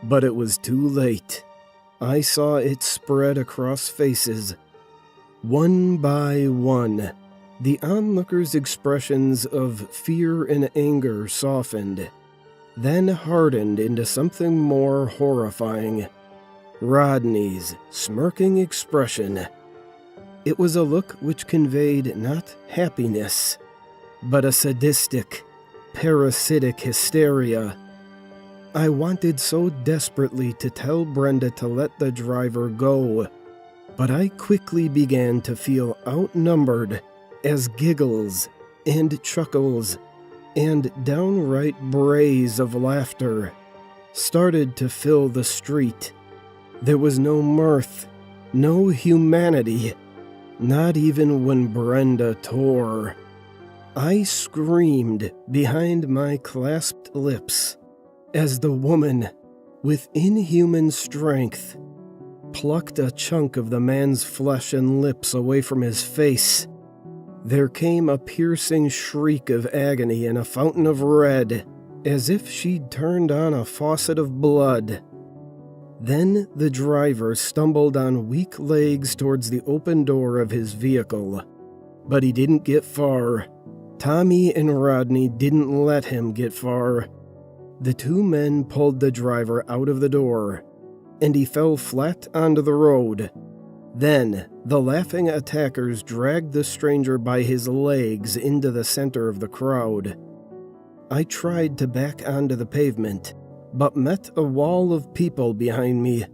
but it was too late. I saw it spread across faces. One by one, the onlookers' expressions of fear and anger softened, then hardened into something more horrifying. Rodney's smirking expression. It was a look which conveyed not happiness, but a sadistic, parasitic hysteria. I wanted so desperately to tell Brenda to let the driver go, but I quickly began to feel outnumbered as giggles and chuckles and downright brays of laughter started to fill the street. There was no mirth, no humanity, not even when Brenda tore. I screamed behind my clasped lips as the woman, with inhuman strength, plucked a chunk of the man's flesh and lips away from his face. There came a piercing shriek of agony and a fountain of red, as if she'd turned on a faucet of blood. Then the driver stumbled on weak legs towards the open door of his vehicle. But he didn't get far. Tommy and Rodney didn't let him get far. The two men pulled the driver out of the door, and he fell flat onto the road. Then, the laughing attackers dragged the stranger by his legs into the center of the crowd. I tried to back onto the pavement, but met a wall of people behind me,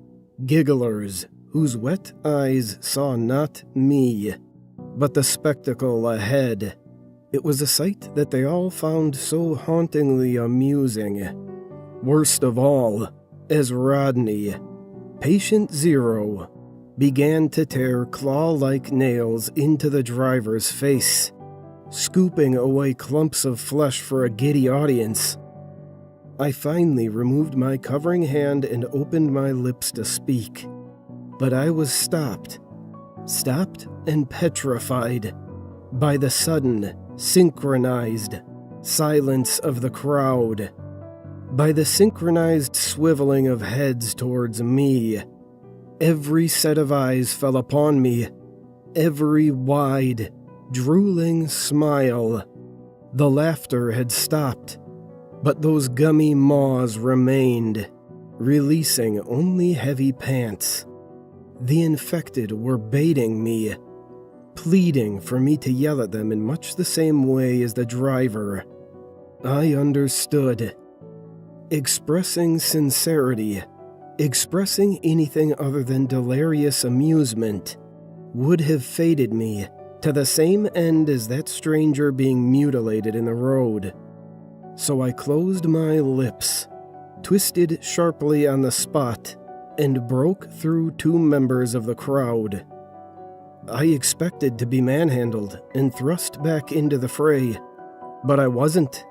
gigglers, whose wet eyes saw not me, but the spectacle ahead. It was a sight that they all found so hauntingly amusing. Worst of all, as Rodney, patient zero, began to tear claw-like nails into the driver's face, scooping away clumps of flesh for a giddy audience. I finally removed my covering hand and opened my lips to speak, but I was stopped and petrified by the sudden, synchronized silence of the crowd, by the synchronized swiveling of heads towards me. Every set of eyes fell upon me, every wide, drooling smile. The laughter had stopped, but those gummy maws remained, releasing only heavy pants. The infected were baiting me, pleading for me to yell at them in much the same way as the driver. I understood. Expressing sincerity, expressing anything other than delirious amusement, would have fated me to the same end as that stranger being mutilated in the road. So I closed my lips, twisted sharply on the spot, and broke through two members of the crowd. I expected to be manhandled and thrust back into the fray, but I wasn't.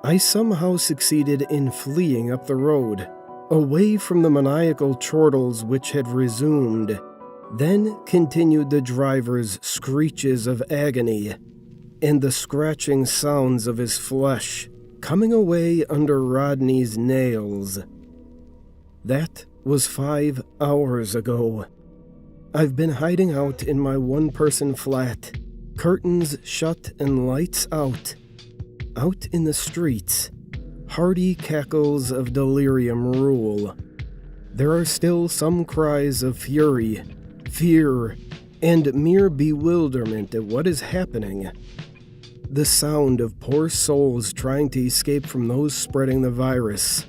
I somehow succeeded in fleeing up the road, away from the maniacal chortles which had resumed. Then continued the driver's screeches of agony, and the scratching sounds of his flesh coming away under Rodney's nails. That was 5 hours ago. I've been hiding out in my one-person flat, curtains shut and lights out. Out in the streets, hearty cackles of delirium rule. There are still some cries of fury, fear, and mere bewilderment at what is happening. The sound of poor souls trying to escape from those spreading the virus.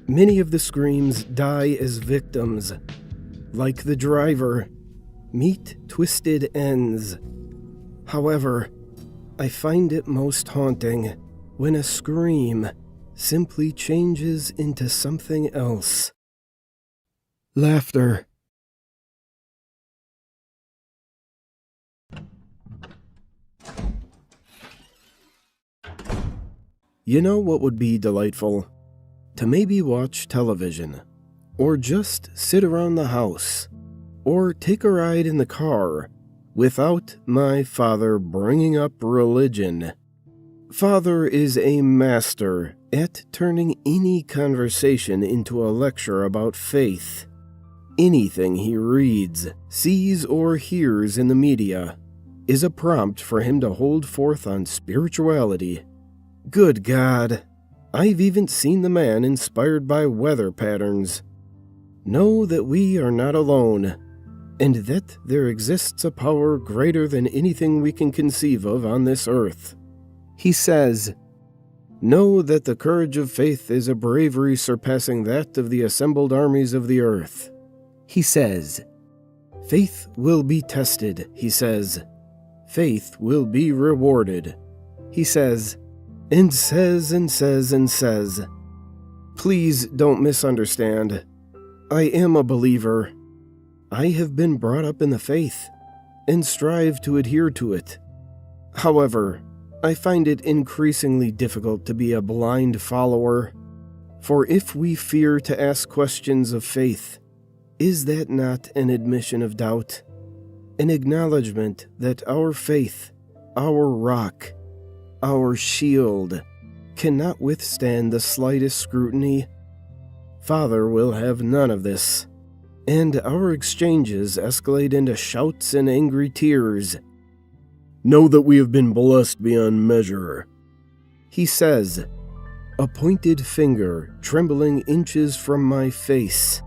Many of the screams die as victims. Like the driver, meet twisted ends. However, I find it most haunting when a scream simply changes into something else. Laughter. You know what would be delightful? To maybe watch television, or just sit around the house, or take a ride in the car, without my father bringing up religion. Father is a master at turning any conversation into a lecture about faith. Anything he reads, sees, or hears in the media is a prompt for him to hold forth on spirituality. Good God, I've even seen the man inspired by weather patterns. Know that we are not alone, and that there exists a power greater than anything we can conceive of on this earth. He says, "Know that the courage of faith is a bravery surpassing that of the assembled armies of the earth." He says, "Faith will be tested," he says. "Faith will be rewarded," he says, and says and says and says. Please don't misunderstand. I am a believer. I have been brought up in the faith, and strive to adhere to it. However, I find it increasingly difficult to be a blind follower, for if we fear to ask questions of faith, is that not an admission of doubt? An acknowledgement that our faith, our rock, our shield, cannot withstand the slightest scrutiny? Father will have none of this. and our exchanges escalate into shouts and angry tears. "Know that we have been blessed beyond measure," he says, a pointed finger trembling inches from my face.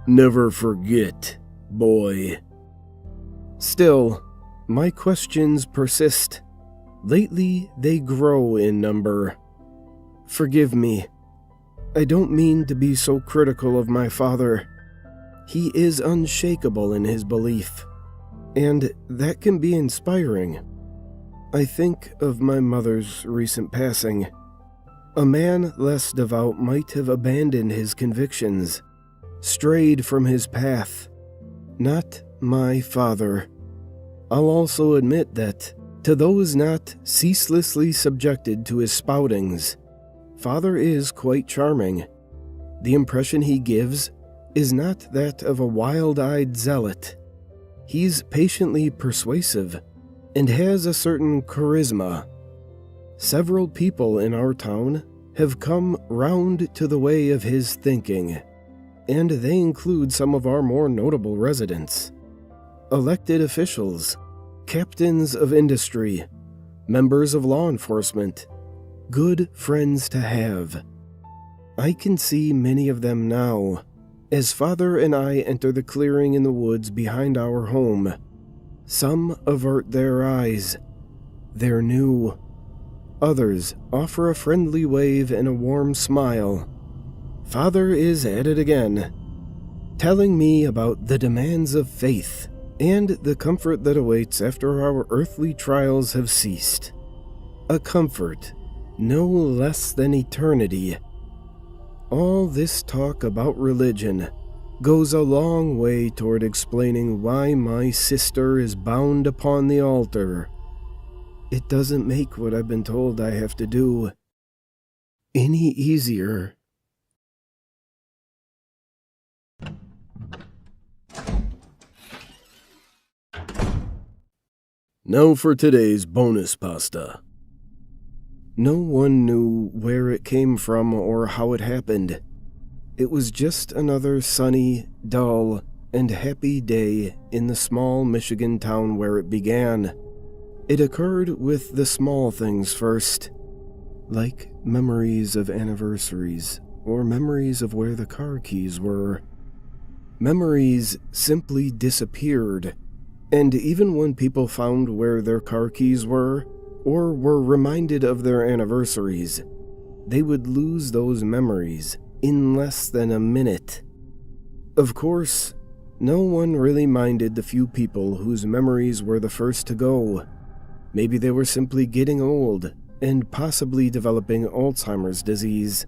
"Never forget, boy." Still, my questions persist. Lately, they grow in number. Forgive me. I don't mean to be so critical of my father. He is unshakable in his belief, and that can be inspiring. I think of my mother's recent passing. A man less devout might have abandoned his convictions, strayed from his path. Not my father. I'll also admit that, to those not ceaselessly subjected to his spoutings, Father is quite charming. The impression he gives is not that of a wild-eyed zealot. He's patiently persuasive and has a certain charisma. Several people in our town have come round to the way of his thinking, and they include some of our more notable residents. Elected officials, captains of industry, members of law enforcement, good friends to have. I can see many of them now, as Father and I enter the clearing in the woods behind our home. Some avert their eyes. They're new. Others offer a friendly wave and a warm smile. Father is at it again, telling me about the demands of faith and the comfort that awaits after our earthly trials have ceased. A comfort no less than eternity. All this talk about religion goes a long way toward explaining why my sister is bound upon the altar. It doesn't make what I've been told I have to do any easier. Now for today's bonus pasta. No one knew where it came from or how it happened. It was just another sunny, dull, and happy day in the small Michigan town where it began. It occurred with the small things first, like memories of anniversaries or memories of where the car keys were. Memories simply disappeared, and even when people found where their car keys were, or were reminded of their anniversaries, they would lose those memories in less than a minute. Of course, no one really minded the few people whose memories were the first to go. Maybe they were simply getting old and possibly developing Alzheimer's disease.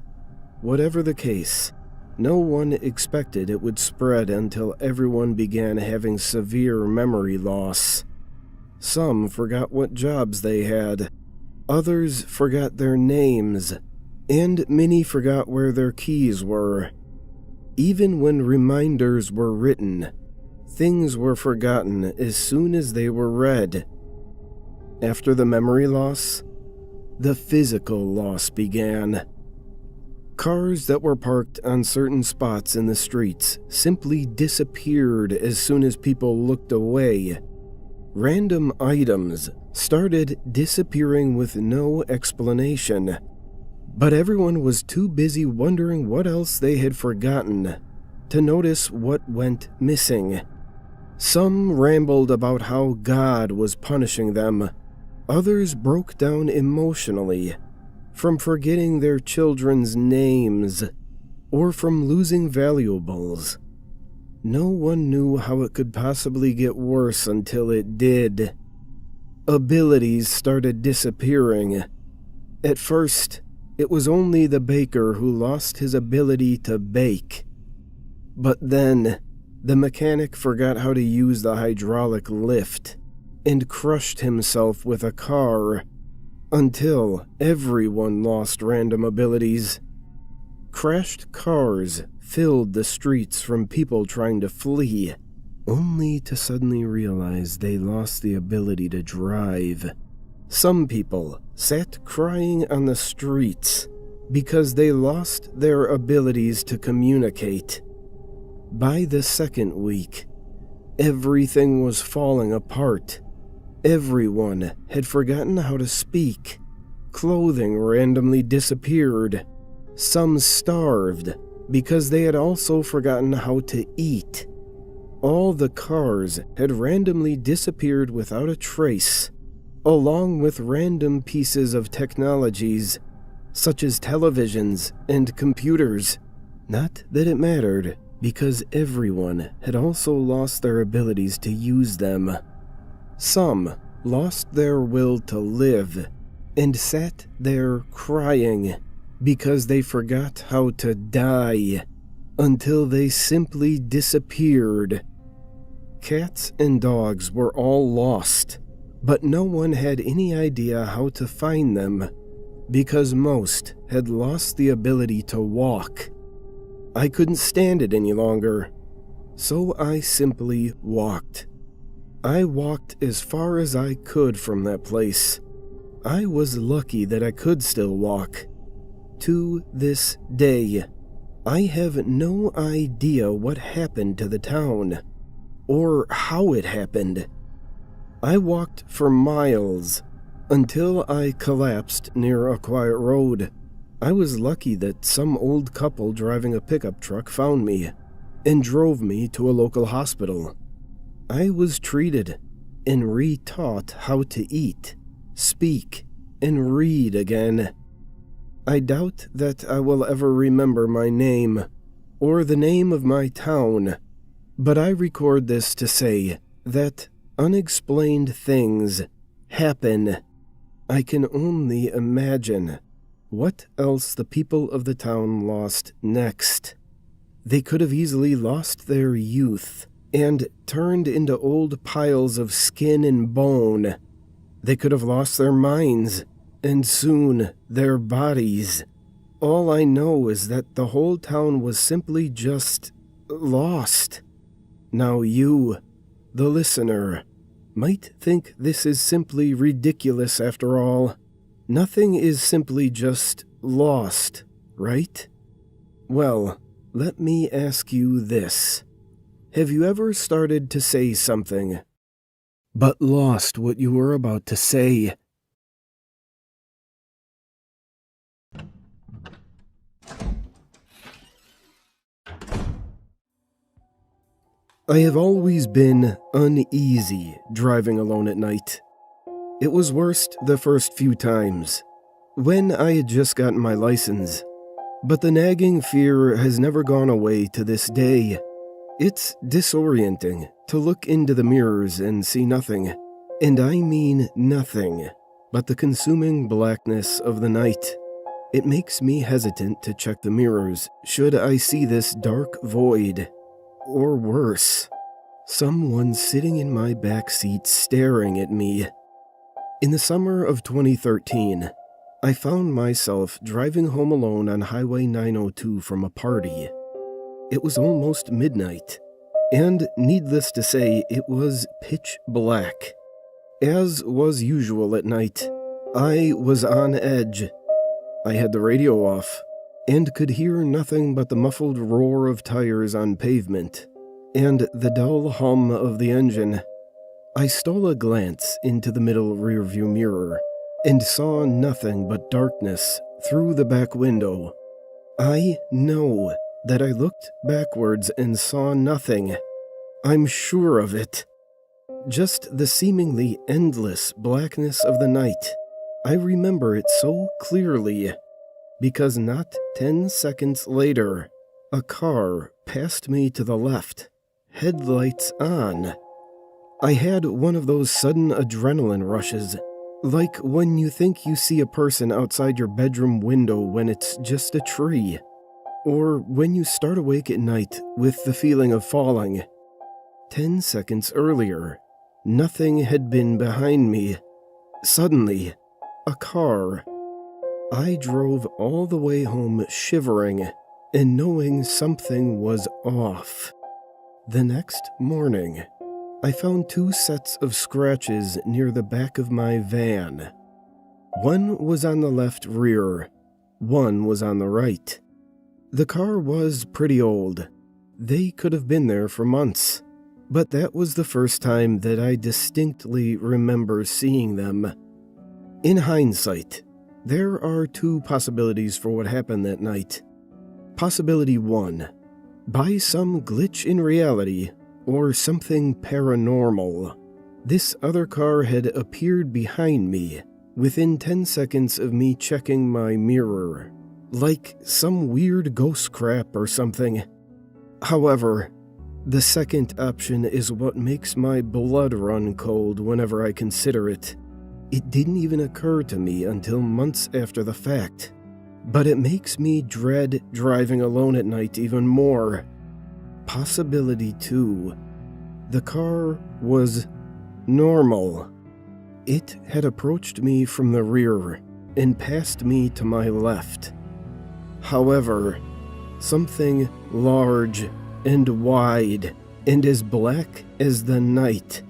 Whatever the case, no one expected it would spread until everyone began having severe memory loss. Some forgot what jobs they had, others forgot their names, and many forgot where their keys were. Even when reminders were written, things were forgotten as soon as they were read. After the memory loss, the physical loss began. Cars that were parked on certain spots in the streets simply disappeared as soon as people looked away. Random items started disappearing with no explanation, but everyone was too busy wondering what else they had forgotten to notice what went missing. Some rambled about how God was punishing them. Others broke down emotionally from forgetting their children's names or from losing valuables. No one knew how it could possibly get worse until it did. Abilities started disappearing. At first, it was only the baker who lost his ability to bake. But then, the mechanic forgot how to use the hydraulic lift and crushed himself with a car, until everyone lost random abilities. Crashed cars filled the streets from people trying to flee, only to suddenly realize they lost the ability to drive. Some people sat crying on the streets because they lost their abilities to communicate. By the second week, everything was falling apart. Everyone had forgotten how to speak. Clothing randomly disappeared. Some starved because they had also forgotten how to eat. All the cars had randomly disappeared without a trace, along with random pieces of technologies, such as televisions and computers. Not that it mattered, because everyone had also lost their abilities to use them. Some lost their will to live and sat there crying because they forgot how to die until they simply disappeared. Cats and dogs were all lost, but no one had any idea how to find them because most had lost the ability to walk. I couldn't stand it any longer, so I simply walked. I walked as far as I could from that place. I was lucky that I could still walk. To this day, I have no idea what happened to the town, or how it happened. I walked for miles until I collapsed near a quiet road. I was lucky that some old couple driving a pickup truck found me and drove me to a local hospital. I was treated and re-taught how to eat, speak, and read again. I doubt that I will ever remember my name or the name of my town, but I record this to say that unexplained things happen. I can only imagine what else the people of the town lost next. They could have easily lost their youth and turned into old piles of skin and bone. They could have lost their minds, and soon their bodies. All I know is that the whole town was simply just lost. Now you, the listener, might think this is simply ridiculous after all. Nothing is simply just lost, right? Well, let me ask you this. Have you ever started to say something, but lost what you were about to say? I have always been uneasy driving alone at night. It was worst the first few times, when I had just gotten my license, but the nagging fear has never gone away to this day. It's disorienting to look into the mirrors and see nothing, and I mean nothing, but the consuming blackness of the night. It makes me hesitant to check the mirrors should I see this dark void. Or worse, someone sitting in my back seat staring at me. In the summer of 2013, I found myself driving home alone on Highway 902 from a party. It was almost midnight, and needless to say, it was pitch black. As was usual at night, I was on edge. I had the radio off, and could hear nothing but the muffled roar of tires on pavement, and the dull hum of the engine. I stole a glance into the middle rearview mirror, and saw nothing but darkness through the back window. I know that I looked backwards and saw nothing. I'm sure of it. Just the seemingly endless blackness of the night. I remember it so clearly, because not 10 seconds later, a car passed me to the left, headlights on. I had one of those sudden adrenaline rushes, like when you think you see a person outside your bedroom window when it's just a tree, or when you start awake at night with the feeling of falling. 10 seconds earlier, nothing had been behind me. Suddenly, a car. I drove all the way home shivering and knowing something was off. The next morning, I found 2 sets of scratches near the back of my van. One was on the left rear, one was on the right. The car was pretty old, They could have been there for months, but that was the first time that I distinctly remember seeing them. In hindsight, there are two possibilities for what happened that night. Possibility 1. By some glitch in reality, or something paranormal, this other car had appeared behind me within 10 seconds of me checking my mirror, like some weird ghost crap or something. However, the second option is what makes my blood run cold whenever I consider it. It didn't even occur to me until months after the fact, but it makes me dread driving alone at night even more. Possibility 2. The car was normal. It had approached me from the rear and passed me to my left. However, something large and wide and as black as the night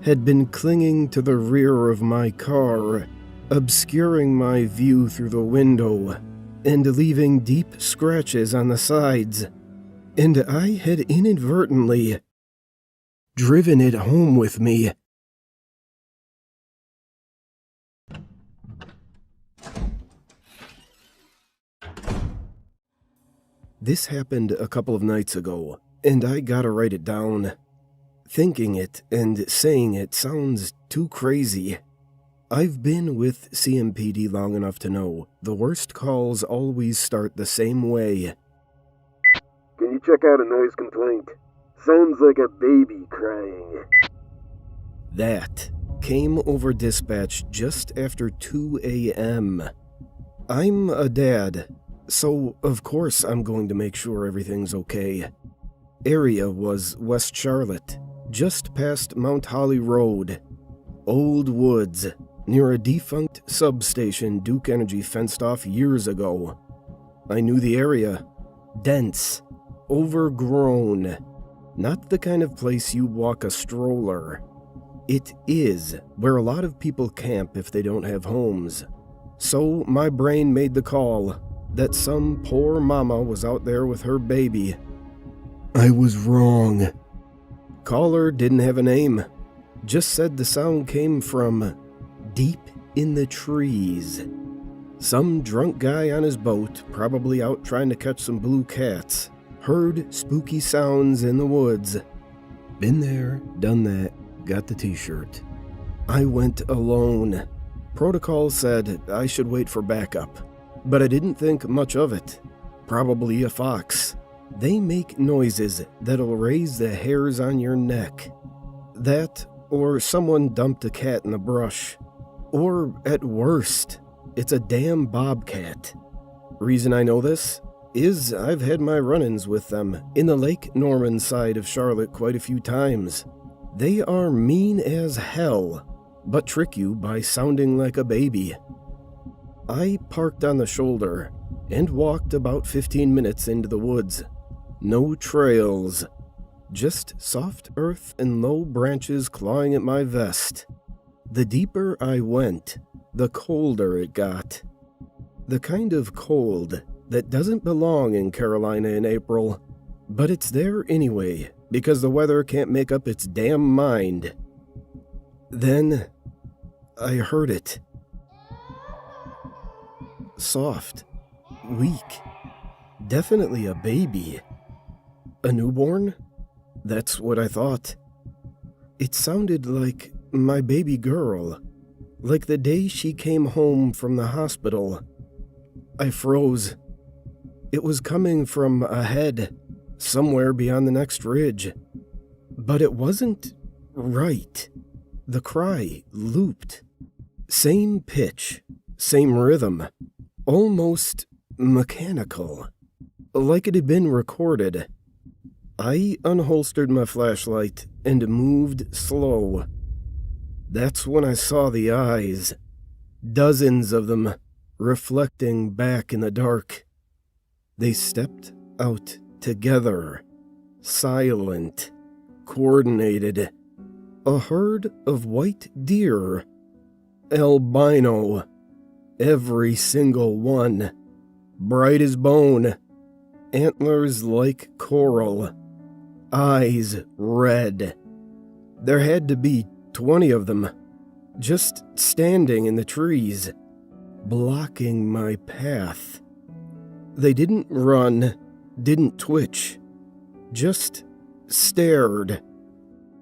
had been clinging to the rear of my car, obscuring my view through the window and leaving deep scratches on the sides, and I had inadvertently driven it home with me. This happened a couple of nights ago, and I gotta write it down. Thinking it and saying it sounds too crazy. I've been with CMPD long enough to know the worst calls always start the same way. Can you check out a noise complaint? Sounds like a baby crying. That came over dispatch just after 2 a.m. I'm a dad, so of course I'm going to make sure everything's okay. Area was West Charlotte, just past Mount Holly Road. Old woods, near a defunct substation Duke Energy fenced off years ago. I knew the area. Dense, overgrown. Not the kind of place you walk a stroller. It is where a lot of people camp if they don't have homes. So my brain made the call that some poor mama was out there with her baby. I was wrong. Caller didn't have a name. Just said the sound came from deep in the trees. Some drunk guy on his boat, probably out trying to catch some blue cats, heard spooky sounds in the woods. Been there, done that, got the t-shirt. I went alone. Protocol said I should wait for backup, but I didn't think much of it. Probably a fox. They make noises that'll raise the hairs on your neck. That, or someone dumped a cat in the brush. Or, at worst, it's a damn bobcat. Reason I know this is I've had my run-ins with them in the Lake Norman side of Charlotte quite a few times. They are mean as hell, but trick you by sounding like a baby. I parked on the shoulder and walked about 15 minutes into the woods. No trails, just soft earth and low branches clawing at my vest. The deeper I went, the colder it got. The kind of cold that doesn't belong in Carolina in April, but it's there anyway because the weather can't make up its damn mind. Then I heard it. Soft, weak, definitely a baby. A newborn? That's what I thought. It sounded like my baby girl, like the day she came home from the hospital. I froze. It was coming from ahead, somewhere beyond the next ridge. But it wasn't right. The cry looped. Same pitch, same rhythm, almost mechanical, like it had been recorded. I unholstered my flashlight and moved slow. That's when I saw the eyes, dozens of them, reflecting back in the dark. They stepped out together, silent, coordinated. A herd of white deer, albino, every single one, bright as bone, antlers like coral, eyes red. There had to be 20 of them, just standing in the trees, blocking my path. They didn't run, didn't twitch, just stared.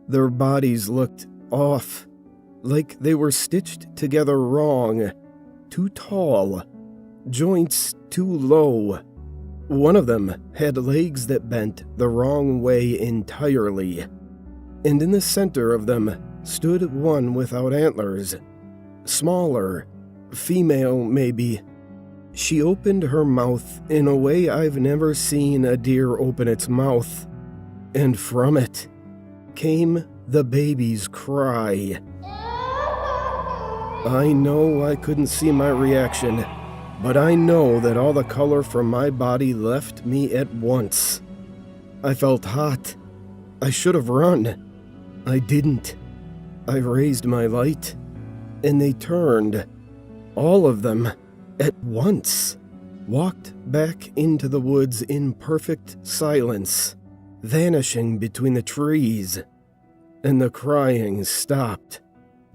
Their bodies looked off, like they were stitched together wrong, too tall, joints too low. One of them had legs that bent the wrong way entirely, and in the center of them stood one without antlers, smaller, female maybe. She opened her mouth in a way I've never seen a deer open its mouth, and from it came the baby's cry. I know I couldn't see my reaction, but I know that all the color from my body left me at once. I felt hot. I should have run. I didn't. I raised my light, and they turned, all of them, at once, walked back into the woods in perfect silence, vanishing between the trees, and the crying stopped,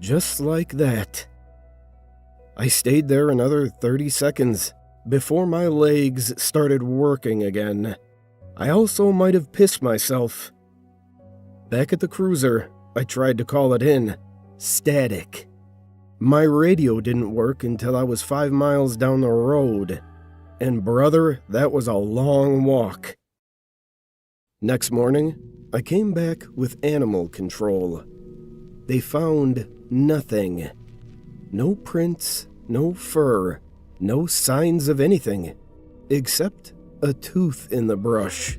just like that. I stayed there another 30 seconds before my legs started working again. I also might have pissed myself. Back at the cruiser, I tried to call it in. Static. My radio didn't work until I was 5 miles down the road. And brother, that was a long walk. Next morning, I came back with animal control. They found nothing. No prints, no fur, no signs of anything, except a tooth in the brush.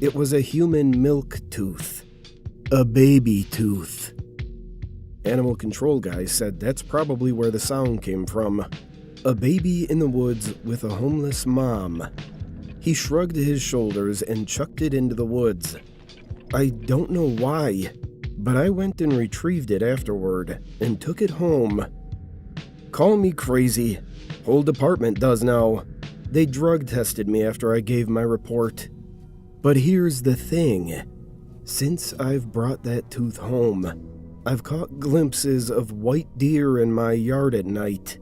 It was a human milk tooth. A baby tooth. Animal control guy said that's probably where the sound came from. A baby in the woods with a homeless mom. He shrugged his shoulders and chucked it into the woods. I don't know why, but I went and retrieved it afterward and took it home. Call me crazy. Whole department does now. They drug tested me after I gave my report. But here's the thing. Since I've brought that tooth home, I've caught glimpses of white deer in my yard at night.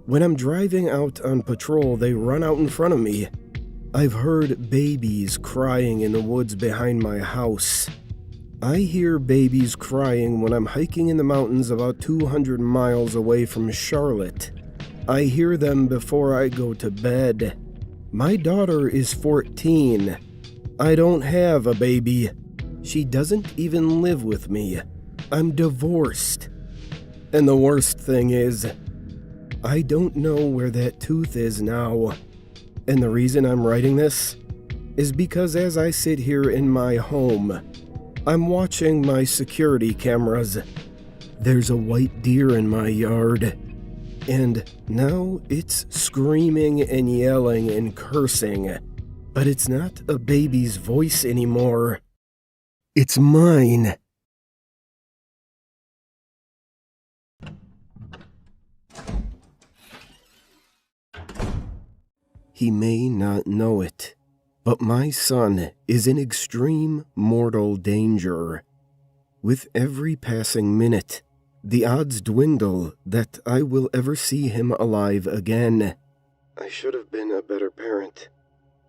When I'm driving out on patrol, they run out in front of me. I've heard babies crying in the woods behind my house. I hear babies crying when I'm hiking in the mountains about 200 miles away from Charlotte. I hear them before I go to bed. My daughter is 14. I don't have a baby. She doesn't even live with me. I'm divorced. And the worst thing is, I don't know where that tooth is now. And the reason I'm writing this is because as I sit here in my home, I'm watching my security cameras. There's a white deer in my yard. And now it's screaming and yelling and cursing. But it's not a baby's voice anymore. It's mine. He may not know it, but my son is in extreme mortal danger. With every passing minute, the odds dwindle that I will ever see him alive again. I should have been a better parent.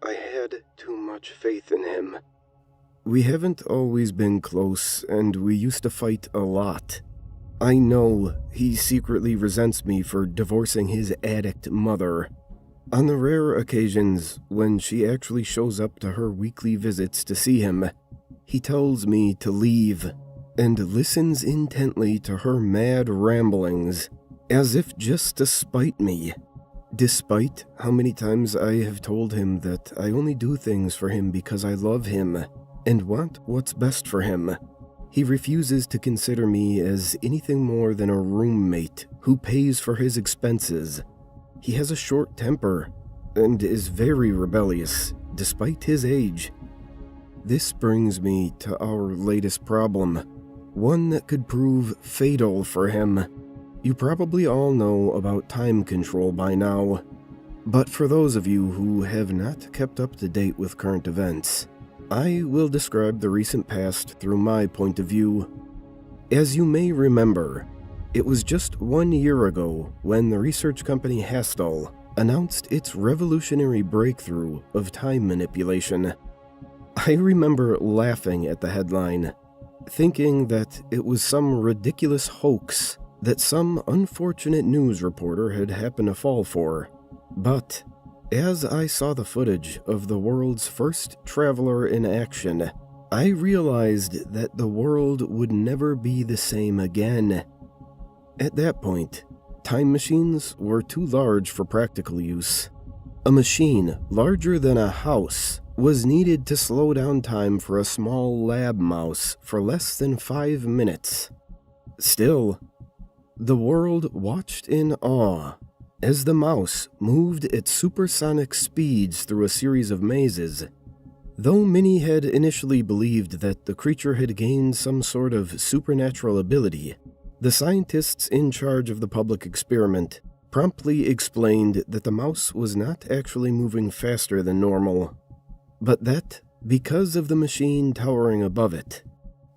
I had too much faith in him. We haven't always been close, and we used to fight a lot. I know he secretly resents me for divorcing his addict mother. On the rare occasions when she actually shows up to her weekly visits to see him, he tells me to leave and listens intently to her mad ramblings, as if just to spite me. Despite how many times I have told him that I only do things for him because I love him and want what's best for him, he refuses to consider me as anything more than a roommate who pays for his expenses. He has a short temper and is very rebellious, despite his age. This brings me to our latest problem, one that could prove fatal for him. You probably all know about time control by now, but for those of you who have not kept up to date with current events, I will describe the recent past through my point of view. As you may remember, it was just 1 year ago when the research company Hastel announced its revolutionary breakthrough of time manipulation. I remember laughing at the headline, thinking that it was some ridiculous hoax that some unfortunate news reporter had happened to fall for. But as I saw the footage of the world's first traveler in action, I realized that the world would never be the same again. At that point, time machines were too large for practical use. A machine larger than a house was needed to slow down time for a small lab mouse for less than 5 minutes. Still, the world watched in awe as the mouse moved at supersonic speeds through a series of mazes. Though many had initially believed that the creature had gained some sort of supernatural ability, the scientists in charge of the public experiment promptly explained that the mouse was not actually moving faster than normal, but that, because of the machine towering above it,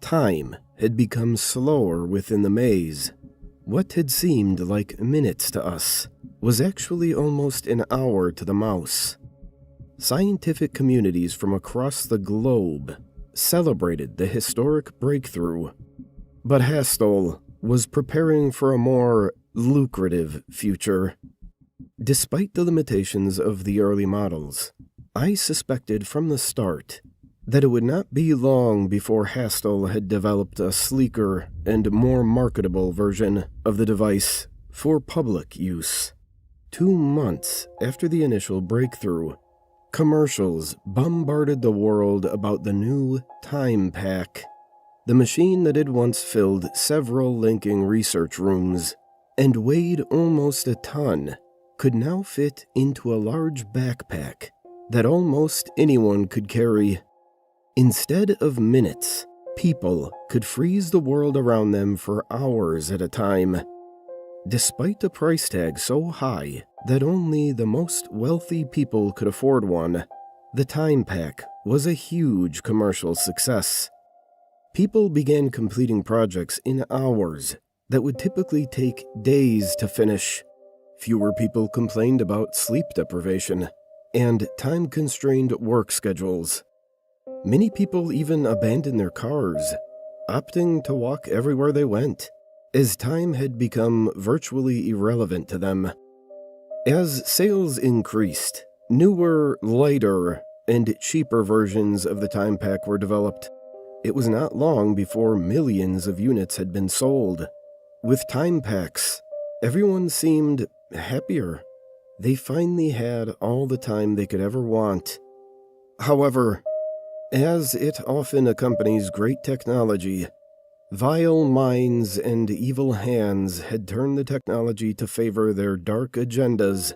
time had become slower within the maze. What had seemed like minutes to us was actually almost an hour to the mouse. Scientific communities from across the globe celebrated the historic breakthrough, but Hastel was preparing for a more lucrative future. Despite the limitations of the early models, I suspected from the start that it would not be long before Hastel had developed a sleeker and more marketable version of the device for public use. 2 months after the initial breakthrough, commercials bombarded the world about the new Time Pack, the machine that had once filled several linking research rooms and weighed almost a ton, could now fit into a large backpack that almost anyone could carry. Instead of minutes, people could freeze the world around them for hours at a time. Despite a price tag so high that only the most wealthy people could afford one, the Time Pack was a huge commercial success. People began completing projects in hours that would typically take days to finish. Fewer people complained about sleep deprivation and time-constrained work schedules. Many people even abandoned their cars, opting to walk everywhere they went, as time had become virtually irrelevant to them. As sales increased, newer, lighter, and cheaper versions of the Time Pack were developed. It was not long before millions of units had been sold. With Time Packs, everyone seemed happier. They finally had all the time they could ever want. However, as it often accompanies great technology, vile minds and evil hands had turned the technology to favor their dark agendas.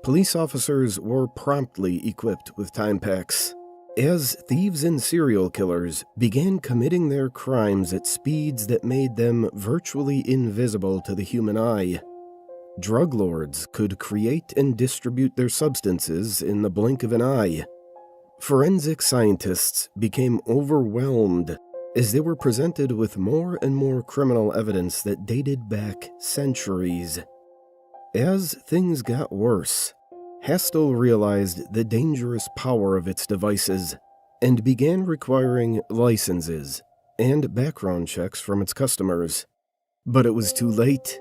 Police officers were promptly equipped with Time Packs, as thieves and serial killers began committing their crimes at speeds that made them virtually invisible to the human eye. Drug lords could create and distribute their substances in the blink of an eye. Forensic scientists became overwhelmed as they were presented with more and more criminal evidence that dated back centuries. As things got worse, Hastel realized the dangerous power of its devices and began requiring licenses and background checks from its customers. But it was too late.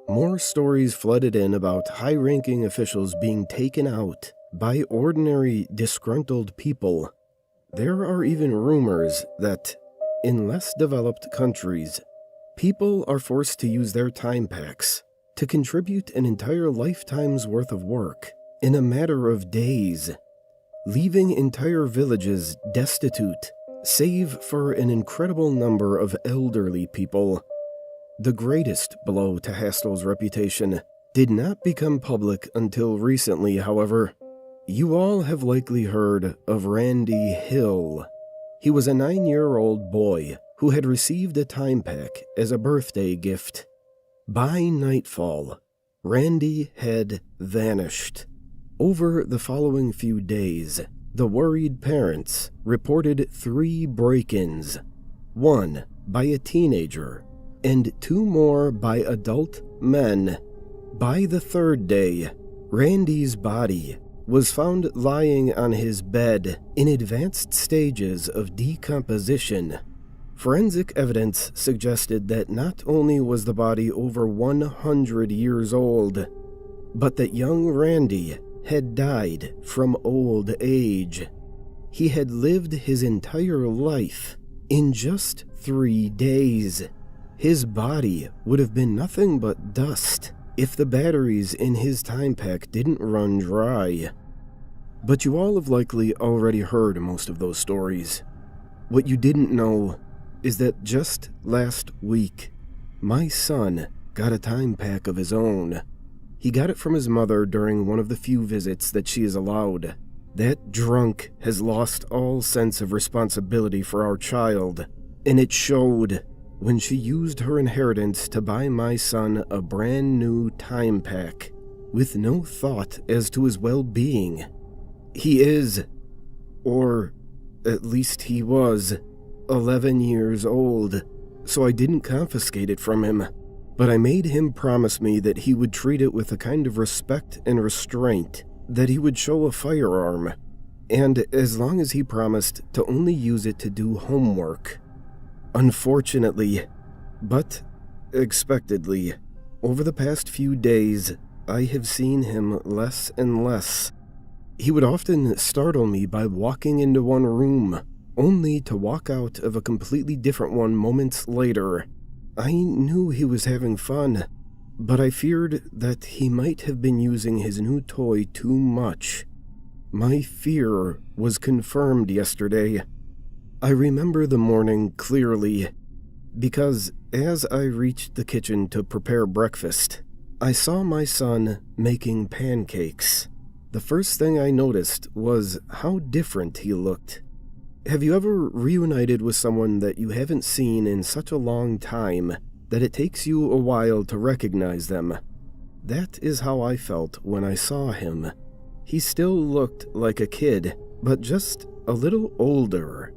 More stories flooded in about high-ranking officials being taken out by ordinary, disgruntled people. There are even rumors that, in less developed countries, people are forced to use their Time Packs to contribute an entire lifetime's worth of work in a matter of days, leaving entire villages destitute, save for an incredible number of elderly people. The greatest blow to Hastel's reputation did not become public until recently, however. You all have likely heard of Randy Hill. He was a 9-year-old boy who had received a Time Pack as a birthday gift. By nightfall, Randy had vanished. Over the following few days, The worried parents reported 3 break-ins, 1 by a teenager and 2 more by adult men. By the 3rd day, Randy's body was found lying on his bed in advanced stages of decomposition. Forensic evidence suggested that not only was the body over 100 years old, but that young Randy had died from old age. He had lived his entire life in just 3 days. His body would have been nothing but dust if the batteries in his time pack didn't run dry. But you all have likely already heard most of those stories. What you didn't know is that just last week, my son got a time pack of his own. He got it from his mother during one of the few visits that she is allowed. That drunk has lost all sense of responsibility for our child, and it showed when she used her inheritance to buy my son a brand new time pack, with no thought as to his well-being. He is, or at least he was, 11 years old, so I didn't confiscate it from him, but I made him promise me that he would treat it with a kind of respect and restraint, that he would show a firearm, and as long as he promised to only use it to do homework. Unfortunately, but expectedly, over the past few days, I have seen him less and less. He would often startle me by walking into one room, only to walk out of a completely different one moments later. I knew he was having fun, but I feared that he might have been using his new toy too much. My fear was confirmed yesterday. I remember the morning clearly, because as I reached the kitchen to prepare breakfast, I saw my son making pancakes. The first thing I noticed was how different he looked. Have you ever reunited with someone that you haven't seen in such a long time that it takes you a while to recognize them? That is how I felt when I saw him. He still looked like a kid, but just a little older.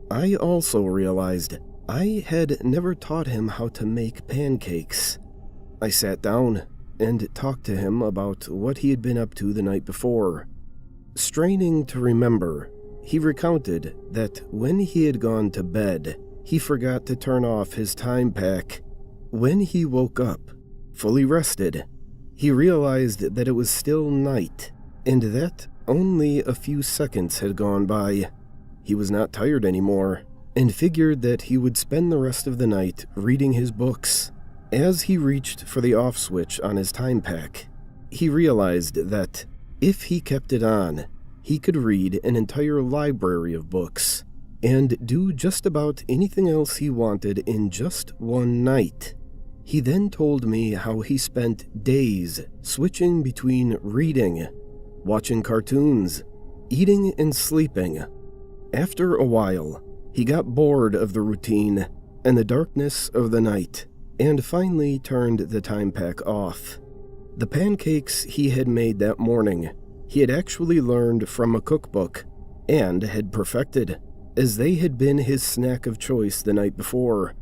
I also realized I had never taught him how to make pancakes. I sat down and talked to him about what he had been up to the night before. Straining to remember, he recounted that when he had gone to bed, he forgot to turn off his time pack. When he woke up, fully rested, he realized that it was still night, and that only a few seconds had gone by. He was not tired anymore, and figured that he would spend the rest of the night reading his books. As he reached for the off switch on his time pack, he realized that if he kept it on, he could read an entire library of books, and do just about anything else he wanted in just one night. He then told me how he spent days switching between reading, watching cartoons, eating and sleeping. After a while, he got bored of the routine and the darkness of the night, and finally turned the time pack off. The pancakes he had made that morning, he had actually learned from a cookbook, and had perfected, as they had been his snack of choice the night before.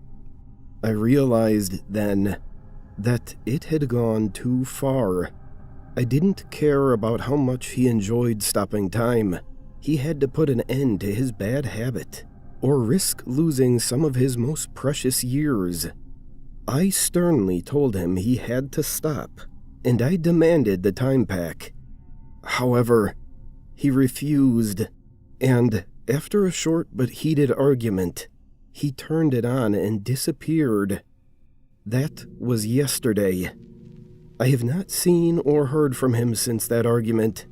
I realized then that it had gone too far. I didn't care about how much he enjoyed stopping time. He had to put an end to his bad habit, or risk losing some of his most precious years. I sternly told him he had to stop, and I demanded the time pack. However, he refused, and after a short but heated argument, he turned it on and disappeared. That was yesterday. I have not seen or heard from him since that argument,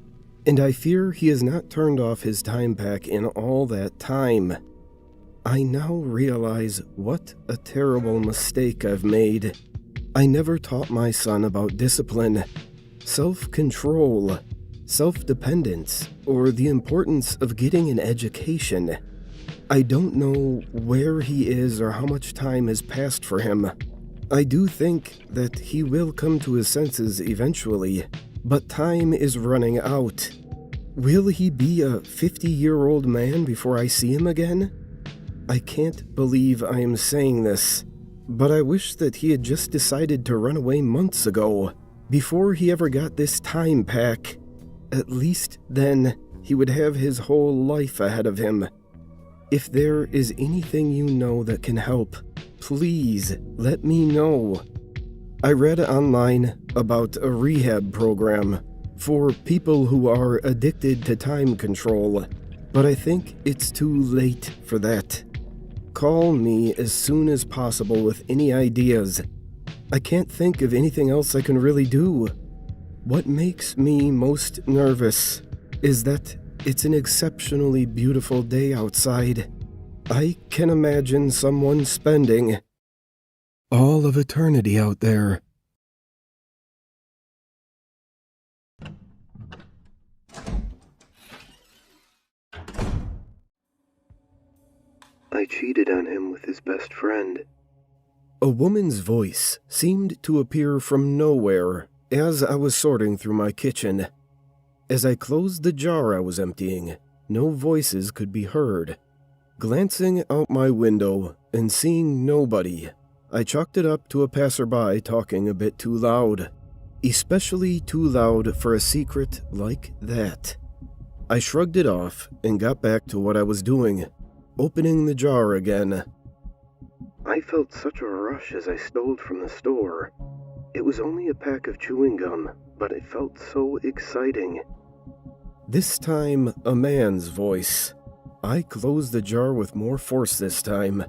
and I fear he has not turned off his time pack in all that time. I now realize what a terrible mistake I've made. I never taught my son about discipline, self-control, self-dependence, or the importance of getting an education. I don't know where he is or how much time has passed for him. I do think that he will come to his senses eventually, but time is running out. Will he be a 50-year-old man before I see him again? I can't believe I am saying this, but I wish that he had just decided to run away months ago, before he ever got this time pack. At least then, he would have his whole life ahead of him. If there is anything you know that can help, please let me know. I read online about a rehab program for people who are addicted to time control, but I think it's too late for that. Call me as soon as possible with any ideas. I can't think of anything else I can really do. What makes me most nervous is that it's an exceptionally beautiful day outside. I can imagine someone spending all of eternity out there. I cheated on him with his best friend. A woman's voice seemed to appear from nowhere as I was sorting through my kitchen. As I closed the jar I was emptying, no voices could be heard. Glancing out my window and seeing nobody, I chalked it up to a passerby talking a bit too loud, especially too loud for a secret like that. I shrugged it off and got back to what I was doing, opening the jar again. I felt such a rush as I stole from the store. It was only a pack of chewing gum, but it felt so exciting. This time, a man's voice. I closed the jar with more force this time.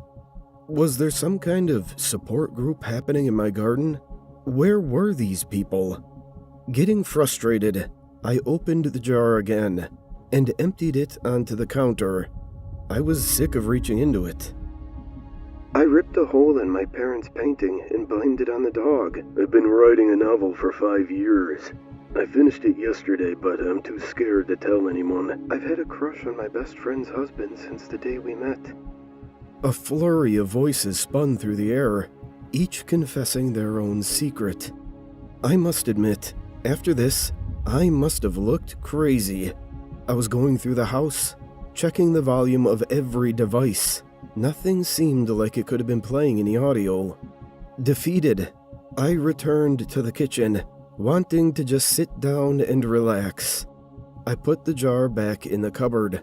Was there some kind of support group happening in my garden? Where were these people? Getting frustrated, I opened the jar again and emptied it onto the counter. I was sick of reaching into it. I ripped a hole in my parents' painting and blamed it on the dog. I've been writing a novel for 5 years. I finished it yesterday, but I'm too scared to tell anyone. I've had a crush on my best friend's husband since the day we met. A flurry of voices spun through the air, each confessing their own secret. I must admit, after this, I must have looked crazy. I was going through the house, checking the volume of every device. Nothing seemed like it could have been playing any audio. Defeated, I returned to the kitchen, wanting to just sit down and relax. I put the jar back in the cupboard.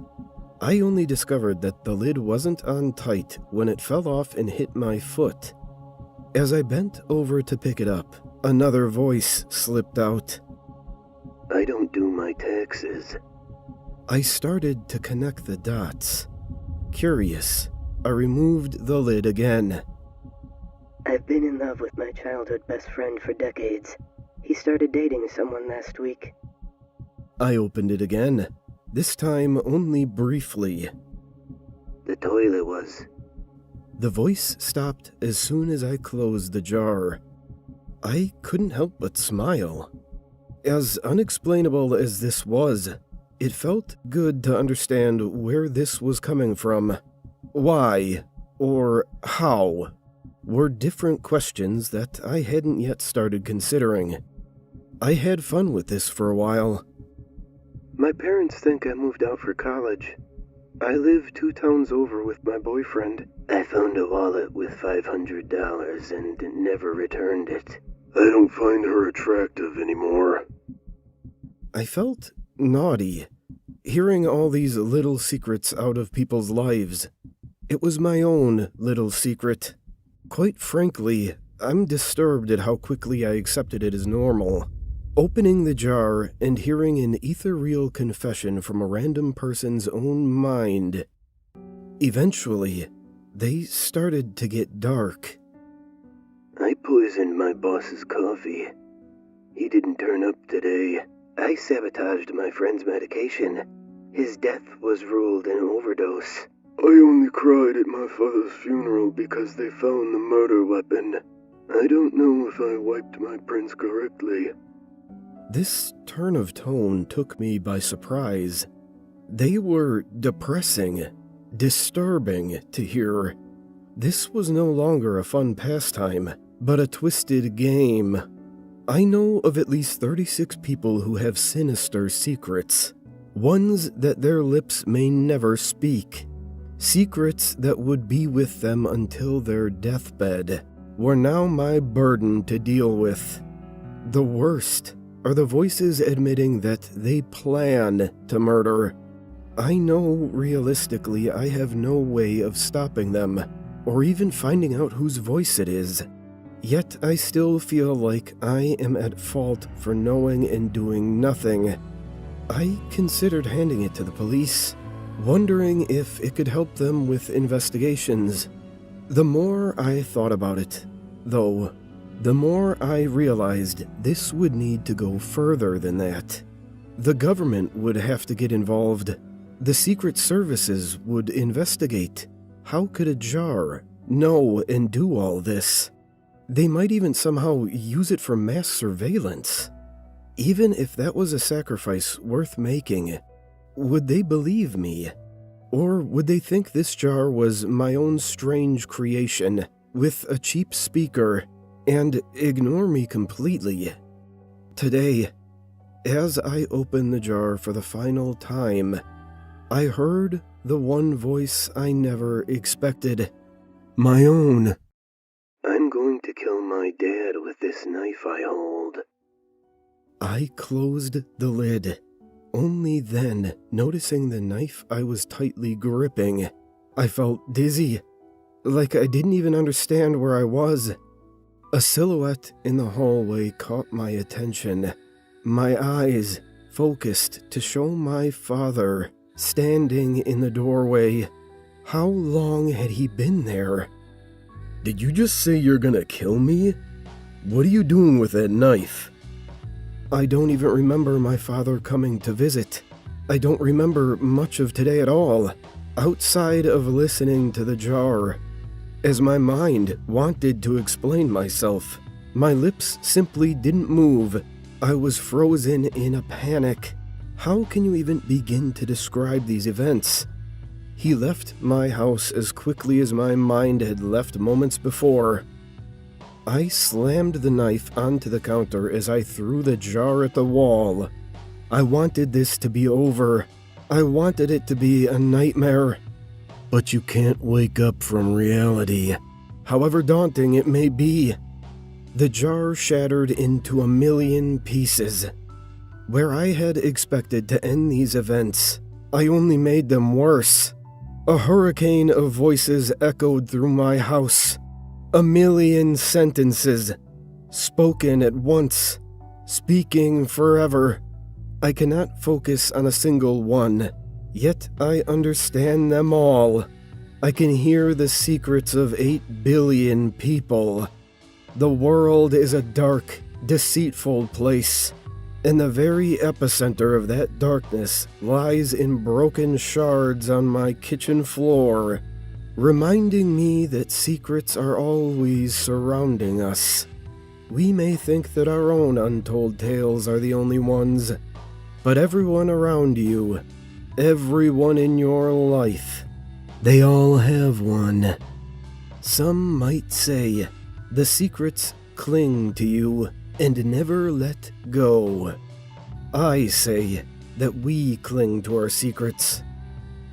I only discovered that the lid wasn't on tight when it fell off and hit my foot. As I bent over to pick it up, another voice slipped out. I don't do my taxes. I started to connect the dots. Curious, I removed the lid again. I've been in love with my childhood best friend for decades. He started dating someone last week. I opened it again, this time only briefly. The toilet was. The voice stopped as soon as I closed the jar. I couldn't help but smile. As unexplainable as this was, it felt good to understand where this was coming from. Why, or how, were different questions that I hadn't yet started considering. I had fun with this for a while. My parents think I moved out for college. I live 2 towns over with my boyfriend. I found a wallet with $500 and never returned it. I don't find her attractive anymore. I felt naughty, hearing all these little secrets out of people's lives. It was my own little secret. Quite frankly, I'm disturbed at how quickly I accepted it as normal. Opening the jar and hearing an ethereal confession from a random person's own mind. Eventually, they started to get dark. I poisoned my boss's coffee. He didn't turn up today. I sabotaged my friend's medication. His death was ruled an overdose. I only cried at my father's funeral because they found the murder weapon. I don't know if I wiped my prints correctly. This turn of tone took me by surprise. They were depressing, disturbing to hear. This was no longer a fun pastime, but a twisted game. I know of at least 36 people who have sinister secrets. ones that their lips may never speak, secrets that would be with them until their deathbed, were now my burden to deal with. The worst are the voices admitting that they plan to murder. I know realistically I have no way of stopping them, or even finding out whose voice it is. Yet I still feel like I am at fault for knowing and doing nothing. I considered handing it to the police, wondering if it could help them with investigations. The more I thought about it, though, the more I realized this would need to go further than that. The government would have to get involved. The Secret Services would investigate. How could a jar know and do all this? They might even somehow use it for mass surveillance. Even if that was a sacrifice worth making, would they believe me? Or would they think this jar was my own strange creation with a cheap speaker and ignore me completely? Today, as I opened the jar for the final time, I heard the one voice I never expected. My own. I'm going to kill my dad with this knife I hold. I closed the lid, only then noticing the knife I was tightly gripping. I felt dizzy, like I didn't even understand where I was. A silhouette in the hallway caught my attention. My eyes focused to show my father standing in the doorway. How long had he been there? Did you just say you're gonna kill me? What are you doing with that knife? I don't even remember my father coming to visit. I don't remember much of today at all, outside of listening to the jar. As my mind wanted to explain myself, my lips simply didn't move. I was frozen in a panic. How can you even begin to describe these events? He left my house as quickly as my mind had left moments before. I slammed the knife onto the counter as I threw the jar at the wall. I wanted this to be over. I wanted it to be a nightmare. But you can't wake up from reality, however daunting it may be. The jar shattered into a million pieces. Where I had expected to end these events, I only made them worse. A hurricane of voices echoed through my house. A million sentences, spoken at once, speaking forever. I cannot focus on a single one, yet I understand them all. I can hear the secrets of 8 billion people. The world is a dark, deceitful place, and the very epicenter of that darkness lies in broken shards on my kitchen floor, reminding me that secrets are always surrounding us. We may think that our own untold tales are the only ones, but everyone around you, everyone in your life, they all have one. Some might say the secrets cling to you and never let go. I say that we cling to our secrets.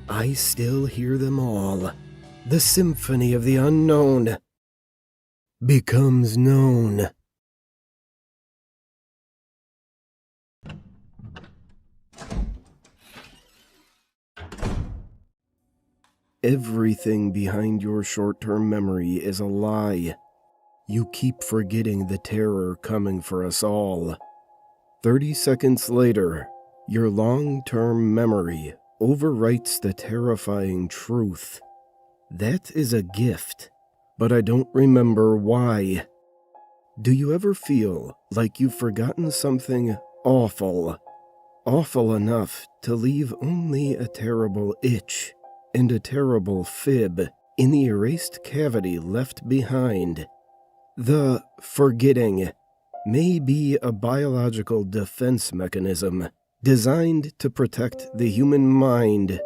I still hear them all. The symphony of the unknown becomes known. Everything behind your short-term memory is a lie. You keep forgetting the terror coming for us all. 30 seconds later, your long-term memory overwrites the terrifying truth. That is a gift, but I don't remember why. Do you ever feel like you've forgotten something awful? Awful enough to leave only a terrible itch and a terrible fib in the erased cavity left behind? The forgetting may be a biological defense mechanism designed to protect the human mind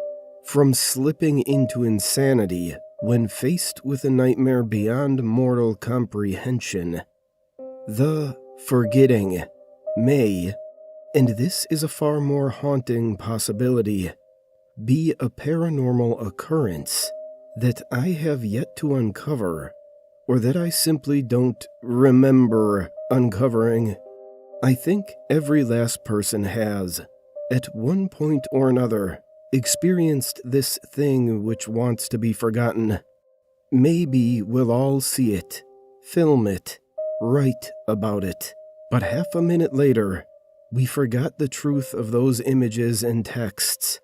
from slipping into insanity when faced with a nightmare beyond mortal comprehension. The forgetting may, And this is a far more haunting possibility. Be a paranormal occurrence that I have yet to uncover, or that I simply don't remember uncovering. I think every last person has, at one point or another, experienced this thing which wants to be forgotten. Maybe we'll all see it, film it, write about it, but half a minute later, we forgot the truth of those images and texts.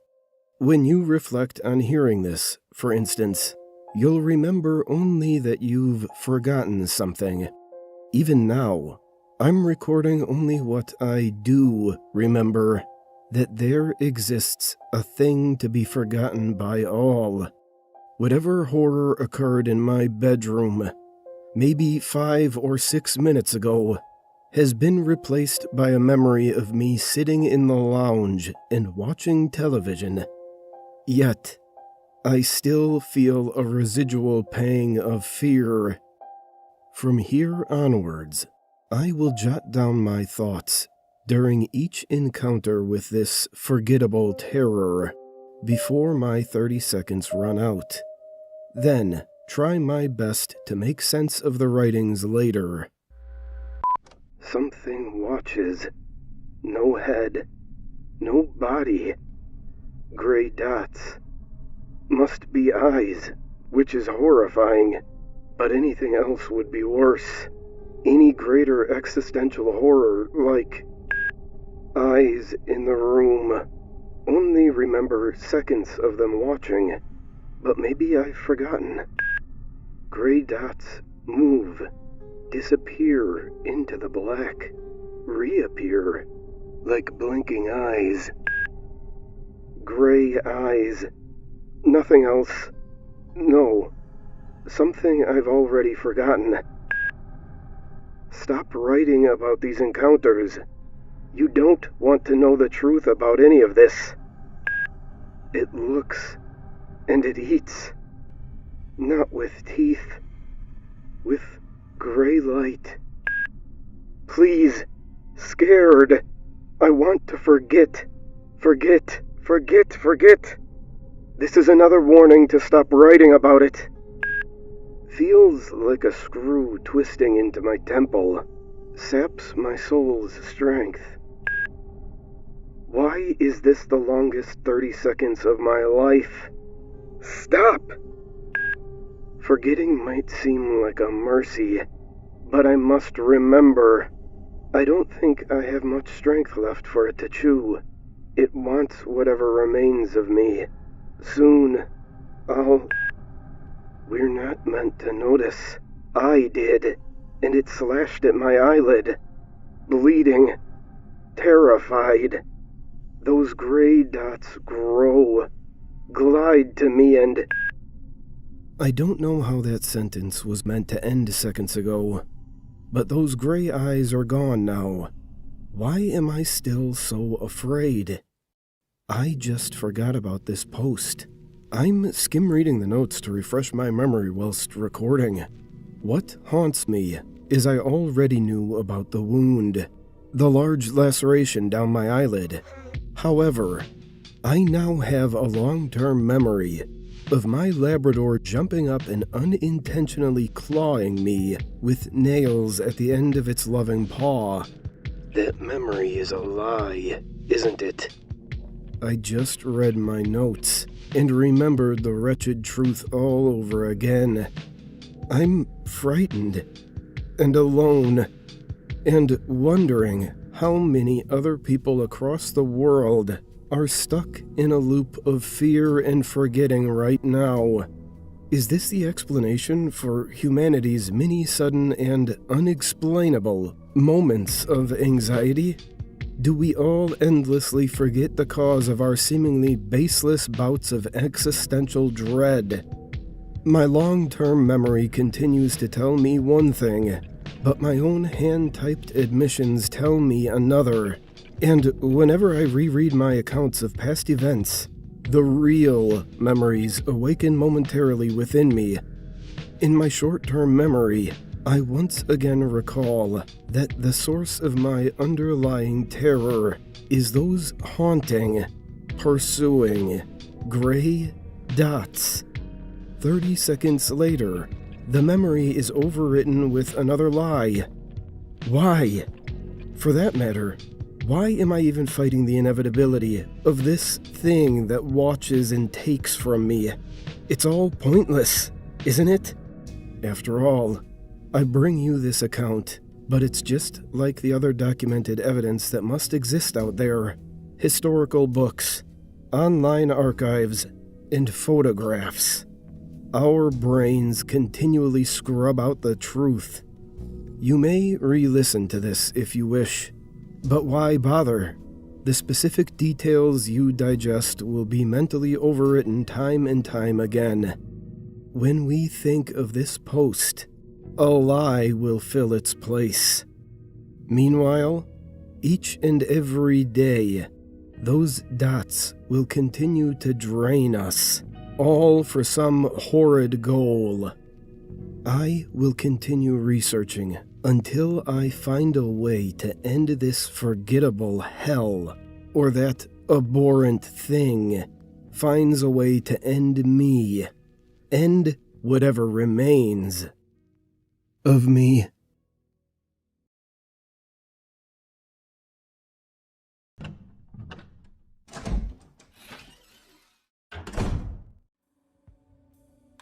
When you reflect on hearing this, for instance, you'll remember only that you've forgotten something. Even now, I'm recording only what I do remember, that there exists a thing to be forgotten by all. Whatever horror occurred in my bedroom, maybe 5 or 6 minutes ago, has been replaced by a memory of me sitting in the lounge and watching television. Yet, I still feel a residual pang of fear. From here onwards, I will jot down my thoughts during each encounter with this forgettable terror before my 30 seconds run out. Then, try my best to make sense of the writings later. Something watches. No head. No body. Gray dots. Must be eyes, which is horrifying. But anything else would be worse. Any greater existential horror, like eyes in the room. Only remember seconds of them watching, but maybe I've forgotten. Gray dots move, disappear into the black, reappear, like blinking eyes. Gray eyes. Nothing else. No. Something I've already forgotten. Stop writing about these encounters. You don't want to know the truth about any of this. It looks, and it eats. Not with teeth. With gray light. Please. Scared. I want to forget. Forget. This is another warning to stop writing about it. Feels like a screw twisting into my temple. Saps my soul's strength. Why is this the longest 30 seconds of my life? Stop! Forgetting might seem like a mercy, but I must remember. I don't think I have much strength left for it to chew. It wants whatever remains of me. Soon, We're not meant to notice. I did, and it slashed at my eyelid. Bleeding. Terrified. Those gray dots grow. Glide to me and... I don't know how that sentence was meant to end seconds ago, but those gray eyes are gone now. Why am I still so afraid? I just forgot about this post. I'm skim-reading the notes to refresh my memory whilst recording. What haunts me is I already knew about the wound, the large laceration down my eyelid. However, I now have a long-term memory of my Labrador jumping up and unintentionally clawing me with nails at the end of its loving paw. That memory is a lie, isn't it? I just read my notes and remembered the wretched truth all over again. I'm frightened and alone and wondering how many other people across the world are stuck in a loop of fear and forgetting right now. Is this the explanation for humanity's many sudden and unexplainable moments of anxiety? Do we all endlessly forget the cause of our seemingly baseless bouts of existential dread? My long-term memory continues to tell me one thing, but my own hand-typed admissions tell me another. And whenever I reread my accounts of past events, the real memories awaken momentarily within me. In my short-term memory, I once again recall that the source of my underlying terror is those haunting, pursuing, gray dots. 30 seconds later, the memory is overwritten with another lie. Why? For that matter, why am I even fighting the inevitability of this thing that watches and takes from me? It's all pointless, isn't it? After all, I bring you this account, but it's just like the other documented evidence that must exist out there. Historical books, online archives, and photographs. Our brains continually scrub out the truth. You may re-listen to this if you wish, but why bother? The specific details you digest will be mentally overwritten time and time again. When we think of this post, a lie will fill its place. Meanwhile, each and every day, those dots will continue to drain us, all for some horrid goal. I will continue researching until I find a way to end this forgettable hell, or that abhorrent thing finds a way to end me, end whatever remains of me.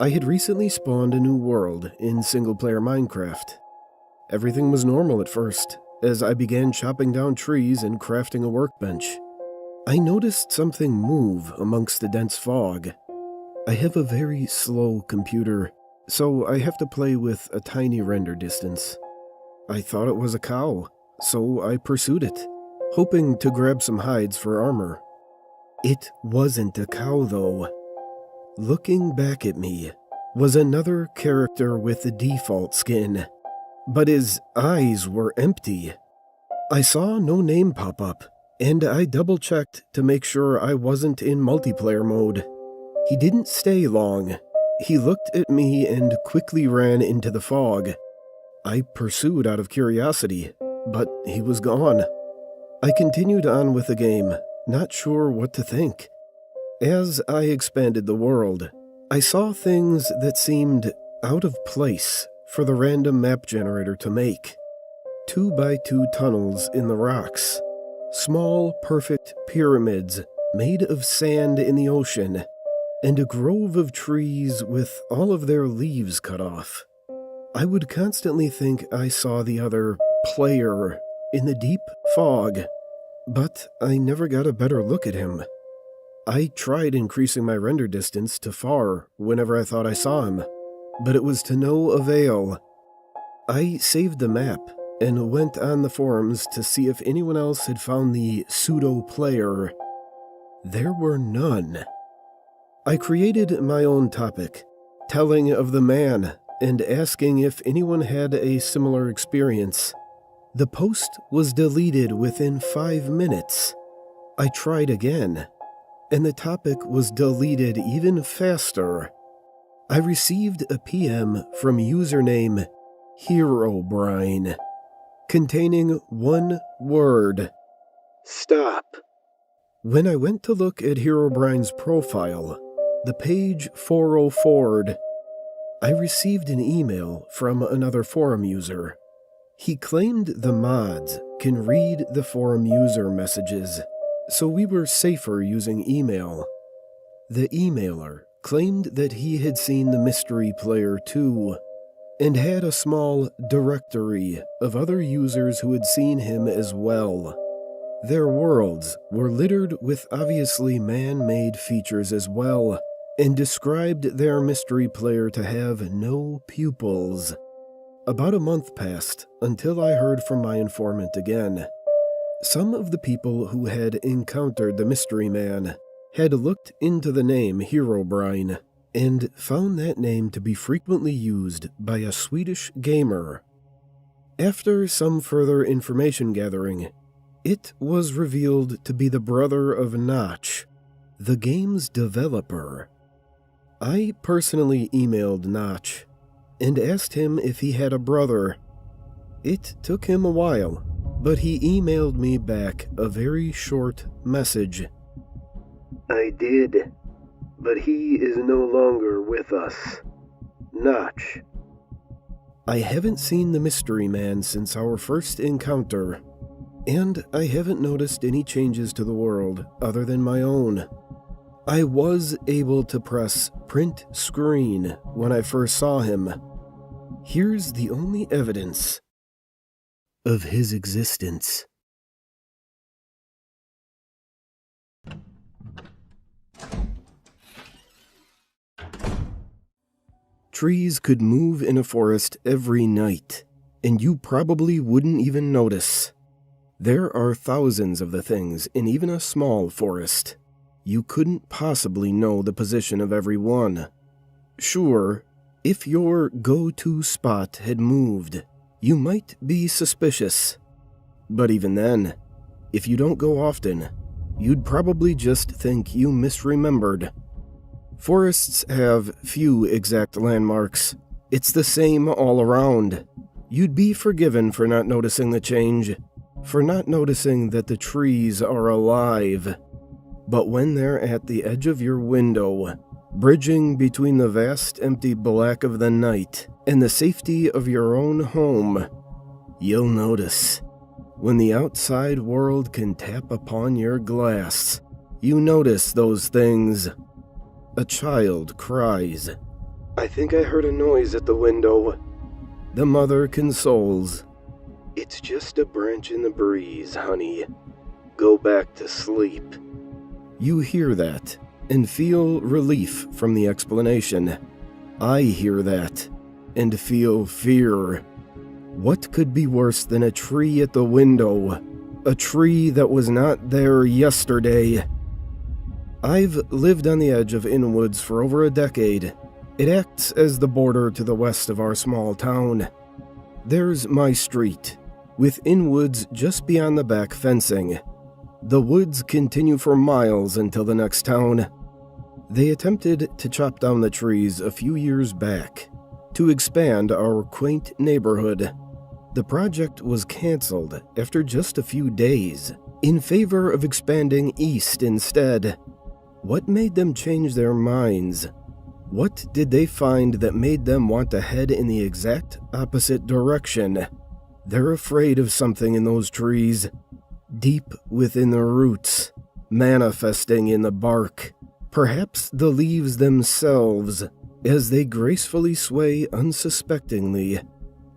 I had recently spawned a new world in single-player Minecraft. Everything was normal at first, as I began chopping down trees and crafting a workbench. I noticed something move amongst the dense fog. I have a very slow computer, so I have to play with a tiny render distance. I thought it was a cow, so I pursued it, hoping to grab some hides for armor. It wasn't a cow, though. Looking back at me was another character with the default skin, but his eyes were empty. I saw no name pop up, and I double-checked to make sure I wasn't in multiplayer mode. He didn't stay long. He looked at me and quickly ran into the fog. I pursued out of curiosity, but he was gone. I continued on with the game, not sure what to think. As I expanded the world, I saw things that seemed out of place for the random map generator to make. 2x2 tunnels in the rocks, small, perfect pyramids made of sand in the ocean, and a grove of trees with all of their leaves cut off. I would constantly think I saw the other player in the deep fog, but I never got a better look at him. I tried increasing my render distance to far whenever I thought I saw him, but it was to no avail. I saved the map and went on the forums to see if anyone else had found the pseudo-player. There were none. I created my own topic, telling of the man and asking if anyone had a similar experience. The post was deleted within 5 minutes. I tried again, and the topic was deleted even faster. I received a PM from username Herobrine, containing one word: stop. When I went to look at Herobrine's profile, the page 404'd, I received an email from another forum user. He claimed the mods can read the forum user messages, so we were safer using email. The emailer claimed that he had seen the mystery player too, and had a small directory of other users who had seen him as well. Their worlds were littered with obviously man-made features as well, and described their mystery player to have no pupils. About a month passed until I heard from my informant again. Some of the people who had encountered the mystery man had looked into the name Herobrine and found that name to be frequently used by a Swedish gamer. After some further information gathering, it was revealed to be the brother of Notch, the game's developer. I personally emailed Notch, and asked him if he had a brother. It took him a while, but he emailed me back a very short message. I did, but he is no longer with us. Notch. I haven't seen the mystery man since our first encounter, and I haven't noticed any changes to the world other than my own. I was able to press print screen when I first saw him. Here's the only evidence of his existence. Trees could move in a forest every night, and you probably wouldn't even notice. There are thousands of the things in even a small forest. You couldn't possibly know the position of every one. Sure, if your go-to spot had moved, you might be suspicious. But even then, if you don't go often, you'd probably just think you misremembered. Forests have few exact landmarks. It's the same all around. You'd be forgiven for not noticing the change, for not noticing that the trees are alive. But when they're at the edge of your window, bridging between the vast empty black of the night and the safety of your own home, you'll notice. When the outside world can tap upon your glass, you notice those things. A child cries. I think I heard a noise at the window. The mother consoles. It's just a branch in the breeze, honey. Go back to sleep. You hear that and feel relief from the explanation. I hear that and feel fear. What could be worse than a tree at the window? A tree that was not there yesterday. I've lived on the edge of Inwoods for over a decade. It acts as the border to the west of our small town. There's my street, with Inwoods just beyond the back fencing. The woods continue for miles until the next town. They attempted to chop down the trees a few years back to expand our quaint neighborhood. The project was canceled after just a few days in favor of expanding east instead. What made them change their minds? What did they find that made them want to head in the exact opposite direction? They're afraid of something in those trees, deep within the roots, manifesting in the bark, perhaps the leaves themselves, as they gracefully sway unsuspectingly.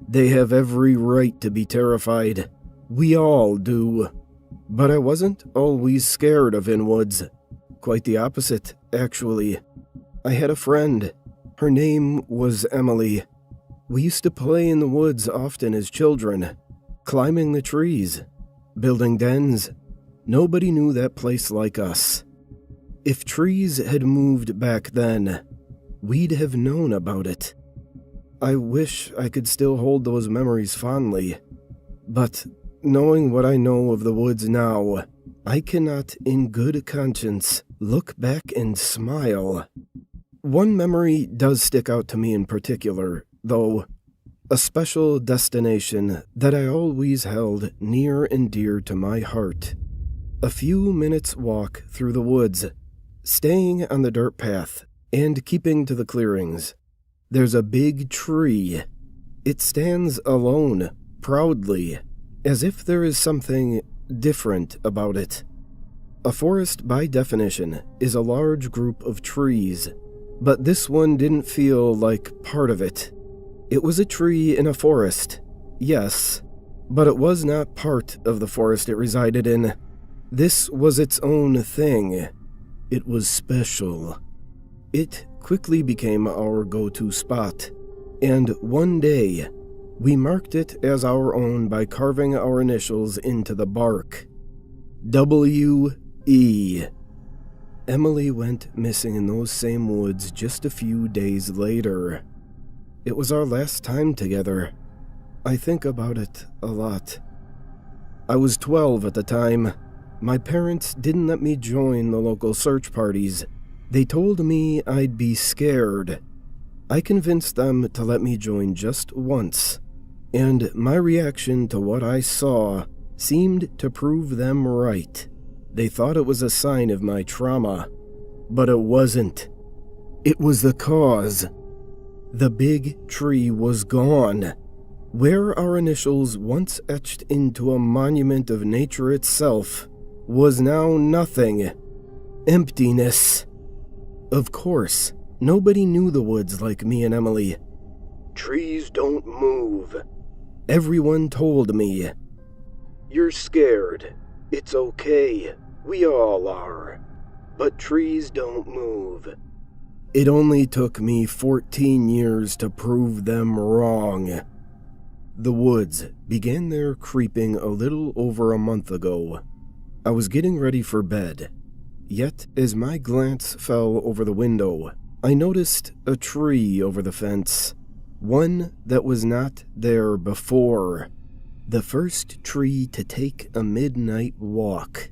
They have every right to be terrified. We all do. But I wasn't always scared of Inwoods. Quite the opposite, actually. I had a friend. Her name was Emily. We used to play in the woods often as children, climbing the trees, building dens. Nobody knew that place like us. If trees had moved back then, we'd have known about it. I wish I could still hold those memories fondly, but knowing what I know of the woods now, I cannot in good conscience look back and smile. One memory does stick out to me in particular, though, a special destination that I always held near and dear to my heart. A few minutes' walk through the woods, staying on the dirt path and keeping to the clearings. There's a big tree. It stands alone, proudly, as if there is something different about it. A forest, by definition, is a large group of trees, but this one didn't feel like part of it. It was a tree in a forest, yes, but it was not part of the forest it resided in. This was its own thing. It was special. It quickly became our go-to spot, and one day, we marked it as our own by carving our initials into the bark. W.E. Emily went missing in those same woods just a few days later. It was our last time together. I think about it a lot. I was 12 at the time. My parents didn't let me join the local search parties. They told me I'd be scared. I convinced them to let me join just once, and my reaction to what I saw seemed to prove them right. They thought it was a sign of my trauma, but it wasn't. It was the cause. The big tree was gone. Where our initials once etched into a monument of nature itself was now nothing. Emptiness. Of course, nobody knew the woods like me and Emily. Trees don't move. Everyone told me. You're scared. It's okay. We all are. But trees don't move. It only took me 14 years to prove them wrong. The woods began their creeping a little over a month ago. I was getting ready for bed. Yet, as my glance fell over the window, I noticed a tree over the fence. One that was not there before. The first tree to take a midnight walk.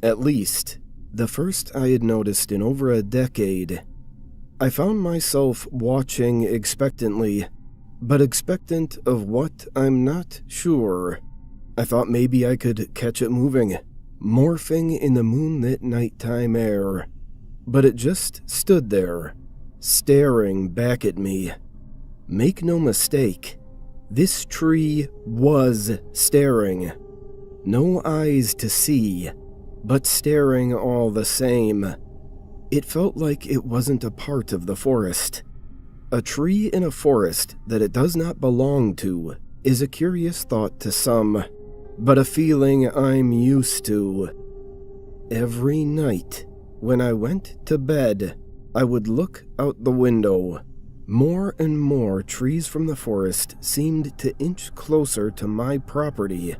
At least, the first I had noticed in over a decade. I found myself watching expectantly, but expectant of what, I'm not sure. I thought maybe I could catch it moving, morphing in the moonlit nighttime air. But it just stood there, staring back at me. Make no mistake, this tree was staring. No eyes to see, but staring all the same. It felt like it wasn't a part of the forest. A tree in a forest that it does not belong to is a curious thought to some, but a feeling I'm used to. Every night, when I went to bed, I would look out the window. More and more trees from the forest seemed to inch closer to my property.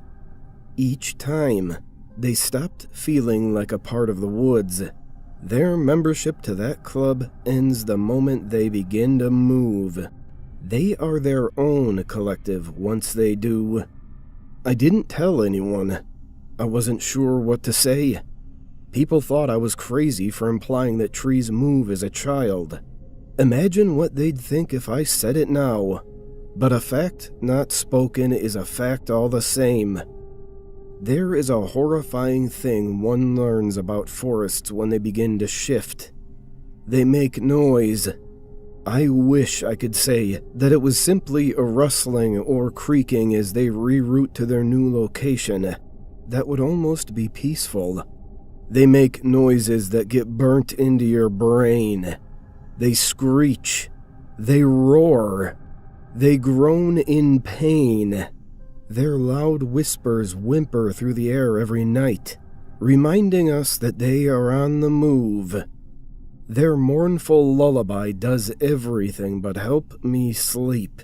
Each time, they stopped feeling like a part of the woods. Their membership to that club ends the moment they begin to move. They are their own collective once they do. I didn't tell anyone. I wasn't sure what to say. People thought I was crazy for implying that trees move as a child. Imagine what they'd think if I said it now. But a fact not spoken is a fact all the same. There is a horrifying thing one learns about forests when they begin to shift. They make noise. I wish I could say that it was simply a rustling or creaking as they reroute to their new location. That would almost be peaceful. They make noises that get burnt into your brain. They screech. They roar. They groan in pain. Their loud whispers whimper through the air every night, reminding us that they are on the move. Their mournful lullaby does everything but help me sleep.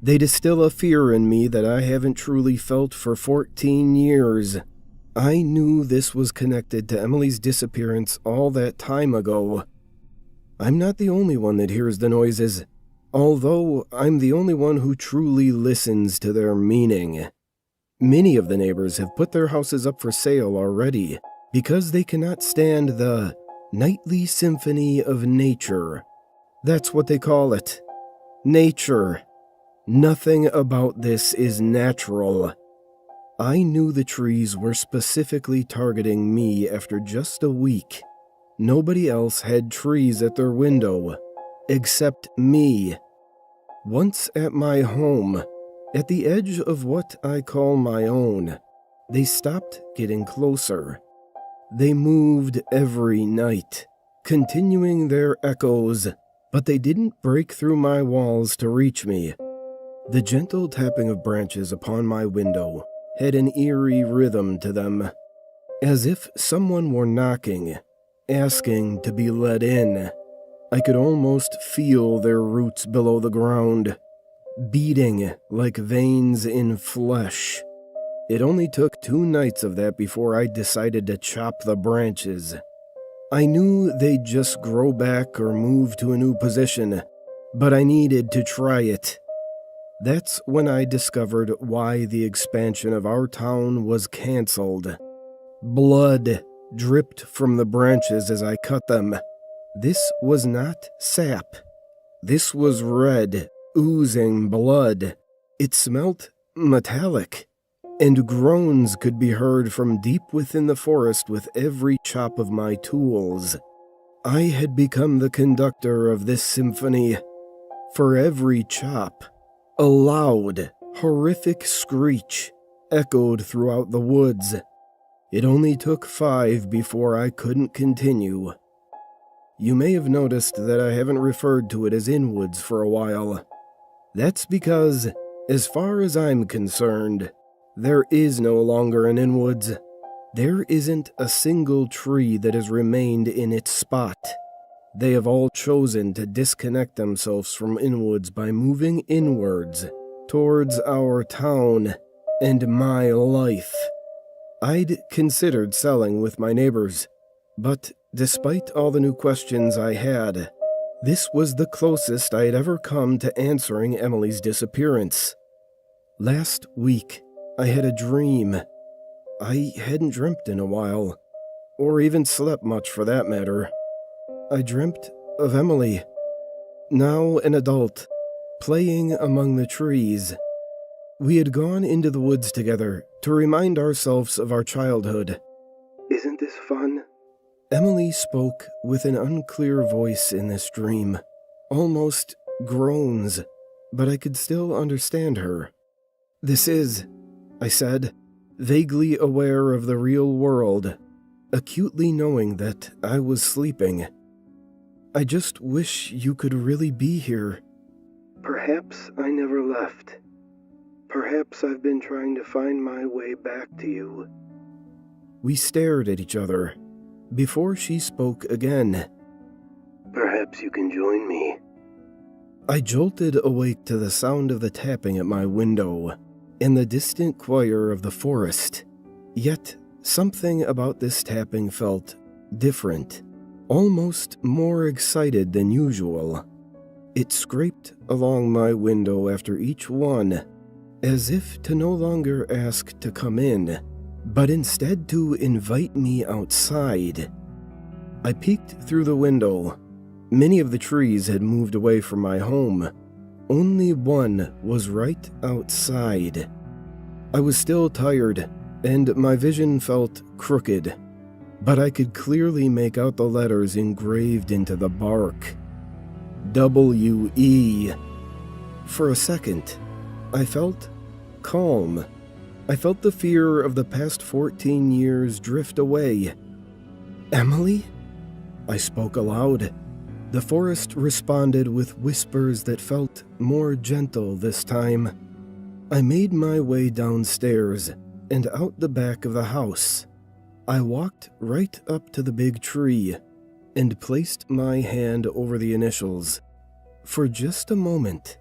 They distill a fear in me that I haven't truly felt for 14 years. I knew this was connected to Emily's disappearance all that time ago. I'm not the only one that hears the noises, although I'm the only one who truly listens to their meaning. Many of the neighbors have put their houses up for sale already because they cannot stand the nightly symphony of nature. That's what they call it. Nature. Nothing about this is natural. I knew the trees were specifically targeting me after just a week. Nobody else had trees at their window, except me. Once at my home, at the edge of what I call my own, they stopped getting closer. They moved every night, continuing their echoes, but they didn't break through my walls to reach me. The gentle tapping of branches upon my window had an eerie rhythm to them, as if someone were knocking, asking to be let in. I could almost feel their roots below the ground, beating like veins in flesh. It only took 2 nights of that before I decided to chop the branches. I knew they'd just grow back or move to a new position, but I needed to try it. That's when I discovered why the expansion of our town was canceled. Blood dripped from the branches as I cut them. This was not sap. This was red, oozing blood. It smelt metallic, and groans could be heard from deep within the forest with every chop of my tools. I had become the conductor of this symphony. For every chop, a loud, horrific screech echoed throughout the woods. It only took 5 before I couldn't continue. You may have noticed that I haven't referred to it as Inwoods for a while. That's because, as far as I'm concerned, there is no longer an Inwoods. There isn't a single tree that has remained in its spot. They have all chosen to disconnect themselves from Inwoods by moving inwards, towards our town and my life. I'd considered selling with my neighbors, but despite all the new questions I had, this was the closest I had ever come to answering Emily's disappearance. Last week, I had a dream. I hadn't dreamt in a while, or even slept much for that matter. I dreamt of Emily, now an adult, playing among the trees. We had gone into the woods together to remind ourselves of our childhood. Isn't this fun? Emily spoke with an unclear voice in this dream, almost groans, but I could still understand her. "This is," I said, vaguely aware of the real world, acutely knowing that I was sleeping. "I just wish you could really be here." Perhaps I never left. Perhaps I've been trying to find my way back to you. We stared at each other before she spoke again. Perhaps you can join me. I jolted awake to the sound of the tapping at my window and the distant choir of the forest. Yet something about this tapping felt different, almost more excited than usual. It scraped along my window after each one, as if to no longer ask to come in, but instead to invite me outside. I peeked through the window. Many of the trees had moved away from my home. Only one was right outside. I was still tired, and my vision felt crooked, but I could clearly make out the letters engraved into the bark. W-E. For a second, I felt calm. I felt the fear of the past 14 years drift away. "Emily?" I spoke aloud. The forest responded with whispers that felt more gentle this time. I made my way downstairs and out the back of the house. I walked right up to the big tree and placed my hand over the initials. For just a moment,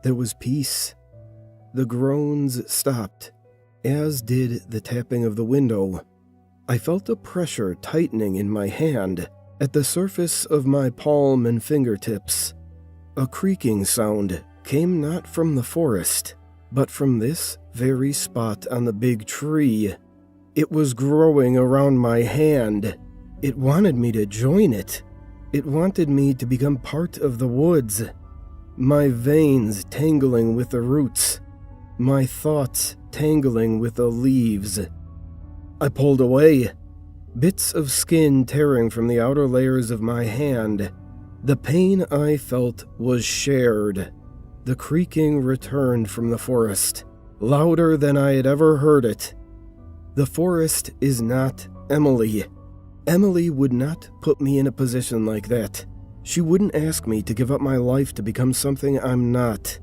there was peace. The groans stopped, as did the tapping of the window. I felt a pressure tightening in my hand at the surface of my palm and fingertips. A creaking sound came not from the forest, but from this very spot on the big tree. It was growing around my hand. It wanted me to join it. It wanted me to become part of the woods. My veins tangling with the roots. My thoughts tangling with the leaves. I pulled away, bits of skin tearing from the outer layers of my hand. The pain I felt was shared. The creaking returned from the forest, louder than I had ever heard it. The forest is not Emily. Emily would not put me in a position like that. She wouldn't ask me to give up my life to become something I'm not.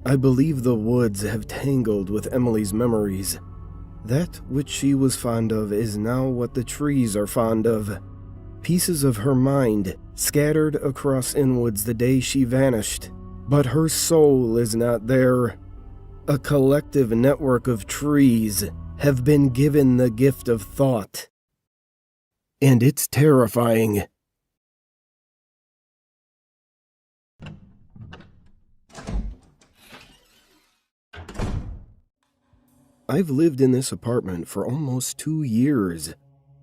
I believe the woods have tangled with Emily's memories. That which she was fond of is now what the trees are fond of. Pieces of her mind scattered across Inwoods the day she vanished, but her soul is not there. A collective network of trees have been given the gift of thought. And it's terrifying. I've lived in this apartment for almost 2 years,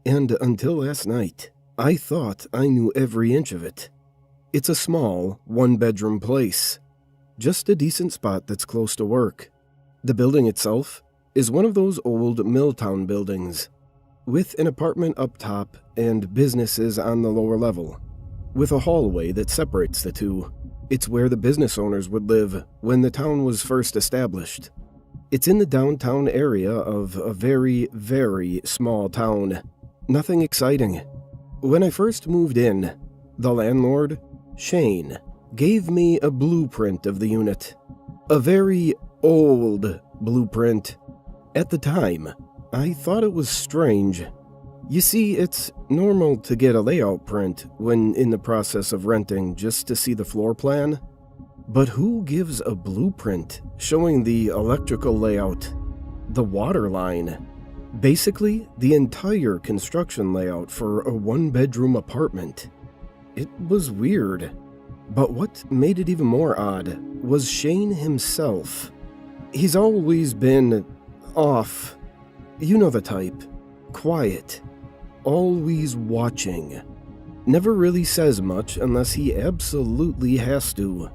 and until last night, I thought I knew every inch of it. It's a small, one-bedroom place. Just a decent spot that's close to work. The building itself is one of those old Milltown buildings, with an apartment up top and businesses on the lower level, with a hallway that separates the two. It's where the business owners would live when the town was first established. It's in the downtown area of a very, very small town. Nothing exciting. When I first moved in, the landlord, Shane, gave me a blueprint of the unit. A very old blueprint. At the time, I thought it was strange. You see, it's normal to get a layout print when in the process of renting just to see the floor plan. But who gives a blueprint showing the electrical layout, the water line, basically the entire construction layout for a one-bedroom apartment? It was weird. But what made it even more odd was Shane himself. He's always been off. You know the type. Quiet. Always watching. Never really says much unless he absolutely has to.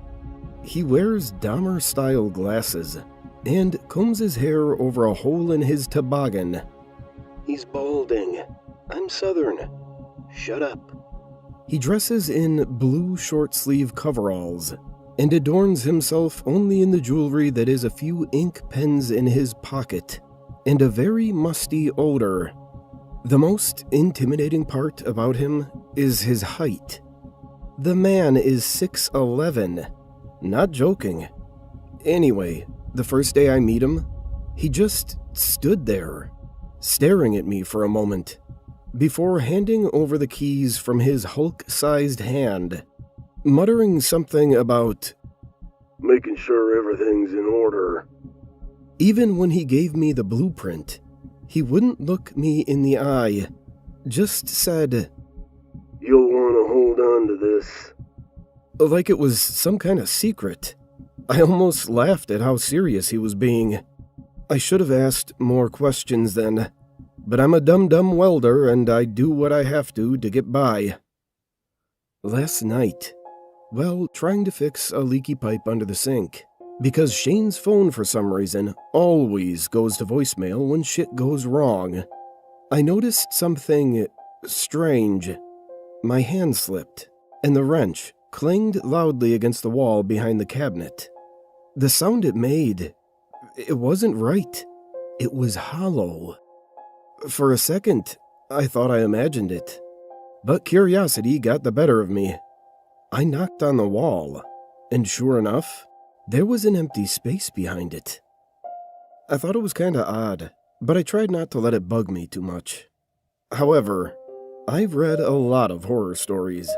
He wears Dahmer-style glasses and combs his hair over a hole in his toboggan. He's balding. I'm Southern. Shut up. He dresses in blue short-sleeve coveralls and adorns himself only in the jewelry that is a few ink pens in his pocket and a very musty odor. The most intimidating part about him is his height. The man is 6'11". Not joking. Anyway, the first day I meet him, he just stood there, staring at me for a moment, before handing over the keys from his Hulk-sized hand, muttering something about making sure everything's in order. Even when he gave me the blueprint, he wouldn't look me in the eye, just said, "You'll want to hold on to this." Like it was some kind of secret. I almost laughed at how serious he was being. I should have asked more questions then, but I'm a dumb welder and I do what I have to get by. Last night, well, trying to fix a leaky pipe under the sink, because Shane's phone for some reason always goes to voicemail when shit goes wrong, I noticed something strange. My hand slipped, and the wrench clanged loudly against the wall behind the cabinet. The sound it made, it wasn't right. It was hollow. For a second, I thought I imagined it, but curiosity got the better of me. I knocked on the wall, and sure enough, there was an empty space behind it. I thought it was kinda odd, but I tried not to let it bug me too much. However, I've read a lot of horror stories,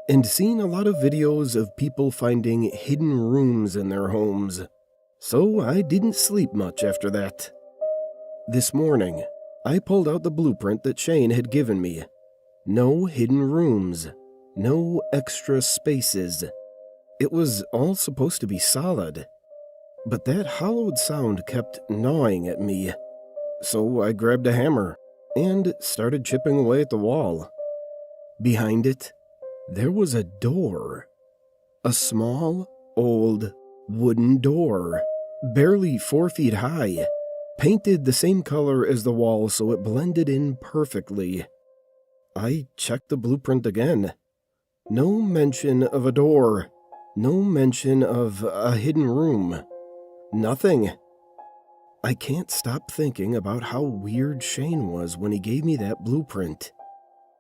and seen a lot of videos of people finding hidden rooms in their homes, so I didn't sleep much after that. This morning, I pulled out the blueprint that Shane had given me. No hidden rooms, no extra spaces. It was all supposed to be solid, but that hollowed sound kept gnawing at me, so I grabbed a hammer and started chipping away at the wall. Behind it, there was a door. A small, old, wooden door, barely 4 feet high, painted the same color as the wall so it blended in perfectly. I checked the blueprint again. No mention of a door. No mention of a hidden room. Nothing. I can't stop thinking about how weird Shane was when he gave me that blueprint.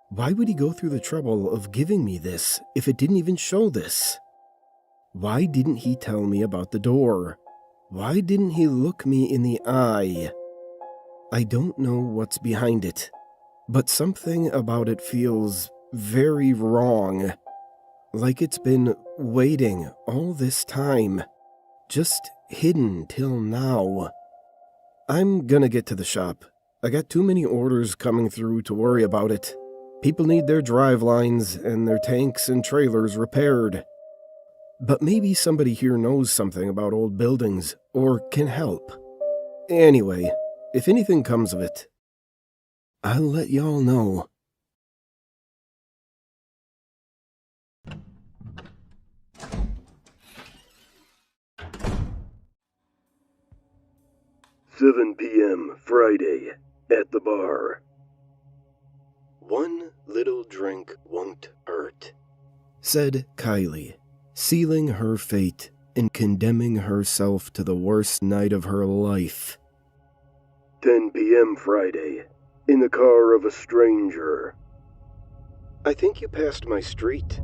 Why would he go through the trouble of giving me this if it didn't even show this? Why didn't he tell me about the door? Why didn't he look me in the eye? I don't know what's behind it, but something about it feels very wrong. Like it's been waiting all this time, just hidden till now. I'm gonna get to the shop. I got too many orders coming through to worry about it. People need their drive lines and their tanks and trailers repaired. But maybe somebody here knows something about old buildings or can help. Anyway, if anything comes of it, I'll let y'all know. 7 p.m. Friday at the bar. One little drink won't hurt, said Kylie, sealing her fate and condemning herself to the worst night of her life. 10 p.m. Friday, in the car of a stranger. I think you passed my street.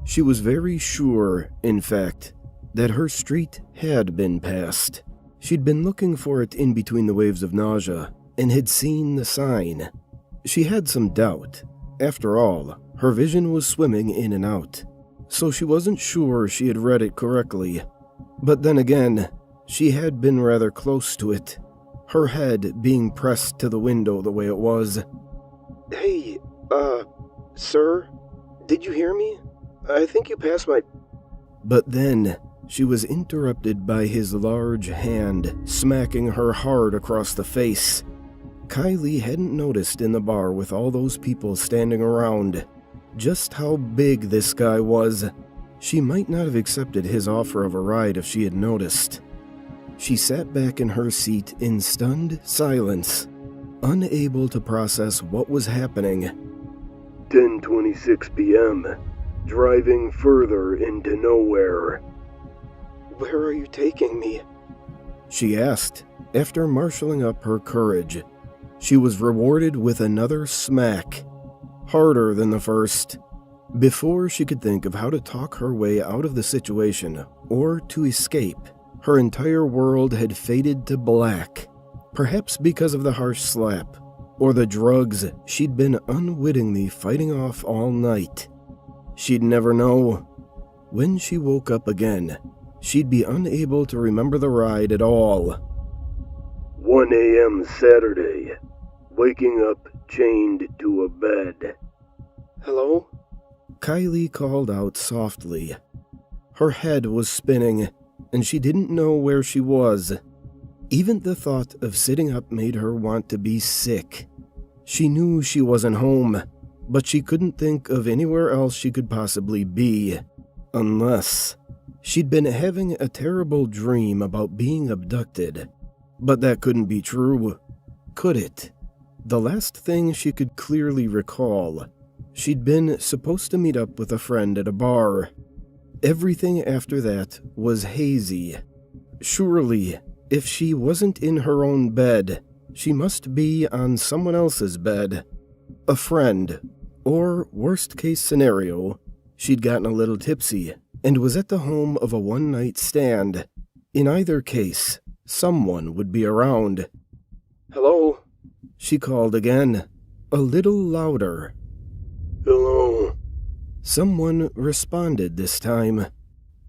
She was very sure, in fact, that her street had been passed. She'd been looking for it in between the waves of nausea and had seen the sign. She had some doubt. After all, her vision was swimming in and out, so she wasn't sure she had read it correctly. But then again, she had been rather close to it, her head being pressed to the window the way it was. Hey, sir? Did you hear me? I think you passed my... But then, she was interrupted by his large hand smacking her hard across the face. Kylie hadn't noticed in the bar with all those people standing around just how big this guy was. She might not have accepted his offer of a ride if she had noticed. She sat back in her seat in stunned silence, unable to process what was happening. 10:26 p.m. Driving further into nowhere. Where are you taking me? She asked, after marshaling up her courage. She was rewarded with another smack, harder than the first. Before she could think of how to talk her way out of the situation or to escape, her entire world had faded to black, perhaps because of the harsh slap or the drugs she'd been unwittingly fighting off all night. She'd never know. When she woke up again, she'd be unable to remember the ride at all. 1 a.m. Saturday. Waking up chained to a bed. Hello? Kylie called out softly. Her head was spinning, and she didn't know where she was. Even the thought of sitting up made her want to be sick. She knew she wasn't home, but she couldn't think of anywhere else she could possibly be, unless she'd been having a terrible dream about being abducted. But that couldn't be true, could it? The last thing she could clearly recall, she'd been supposed to meet up with a friend at a bar. Everything after that was hazy. Surely, if she wasn't in her own bed, she must be on someone else's bed. A friend, or worst case scenario, she'd gotten a little tipsy and was at the home of a one-night stand. In either case, someone would be around. Hello? She called again, a little louder. Hello? Someone responded this time.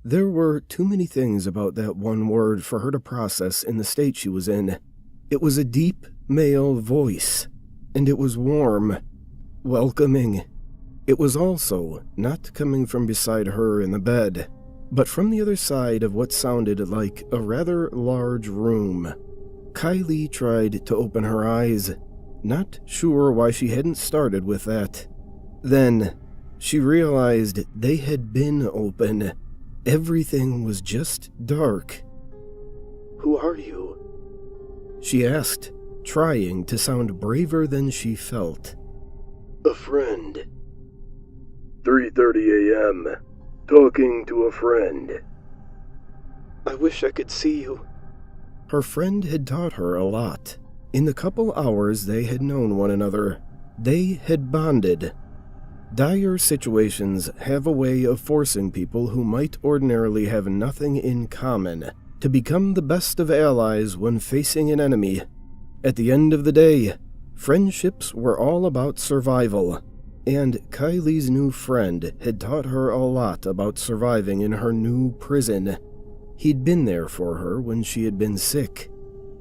There were too many things about that one word for her to process in the state she was in. It was a deep male voice, and it was warm, welcoming. It was also not coming from beside her in the bed, but from the other side of what sounded like a rather large room. Kylie tried to open her eyes, not sure why she hadn't started with that. Then, she realized they had been open. Everything was just dark. Who are you? She asked, trying to sound braver than she felt. A friend. 3:30 a.m. Talking to a friend. I wish I could see you. Her friend had taught her a lot. In the couple hours they had known one another, they had bonded. Dire situations have a way of forcing people who might ordinarily have nothing in common to become the best of allies when facing an enemy. At the end of the day, friendships were all about survival, and Kylie's new friend had taught her a lot about surviving in her new prison. He'd been there for her when she had been sick,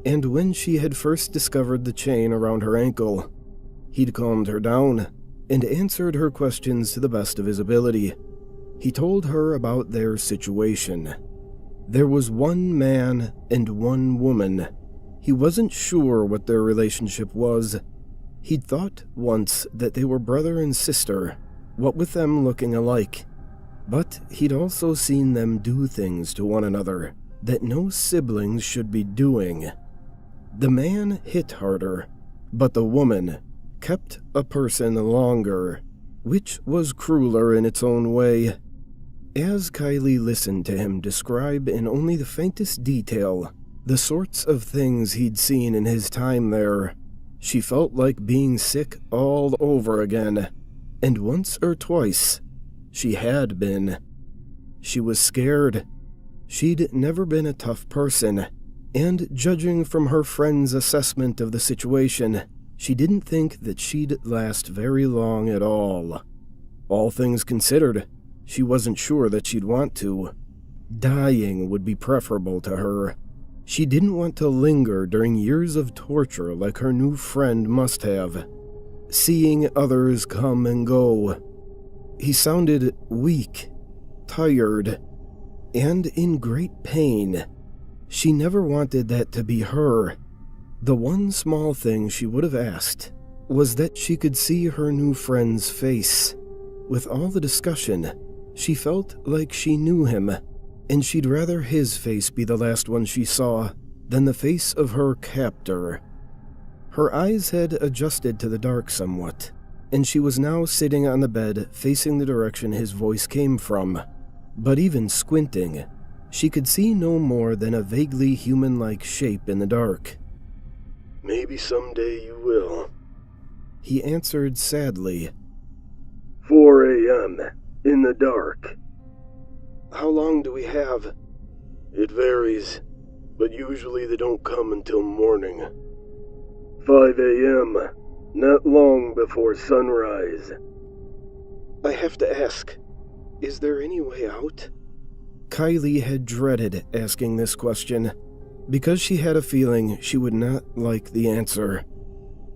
and when she had first discovered the chain around her ankle. He'd calmed her down and answered her questions to the best of his ability. He told her about their situation. There was one man and one woman. He wasn't sure what their relationship was. He'd thought once that they were brother and sister, what with them looking alike. But he'd also seen them do things to one another that no siblings should be doing. The man hit harder, but the woman kept a person longer, which was crueler in its own way. As Kylie listened to him describe in only the faintest detail the sorts of things he'd seen in his time there, she felt like being sick all over again, and once or twice she had been. She was scared. She'd never been a tough person, and judging from her friend's assessment of the situation, she didn't think that she'd last very long at all. All things considered, she wasn't sure that she'd want to. Dying would be preferable to her. She didn't want to linger during years of torture like her new friend must have, seeing others come and go. He sounded weak, tired, and in great pain. She never wanted that to be her. The one small thing she would have asked was that she could see her new friend's face. With all the discussion, she felt like she knew him, and she'd rather his face be the last one she saw than the face of her captor. Her eyes had adjusted to the dark somewhat, and she was now sitting on the bed facing the direction his voice came from. But even squinting, she could see no more than a vaguely human-like shape in the dark. Maybe someday you will, he answered sadly. 4 a.m. in the dark. How long do we have? It varies, but usually they don't come until morning. 5 a.m., not long before sunrise. I have to ask, is there any way out? Kylie had dreaded asking this question, because she had a feeling she would not like the answer.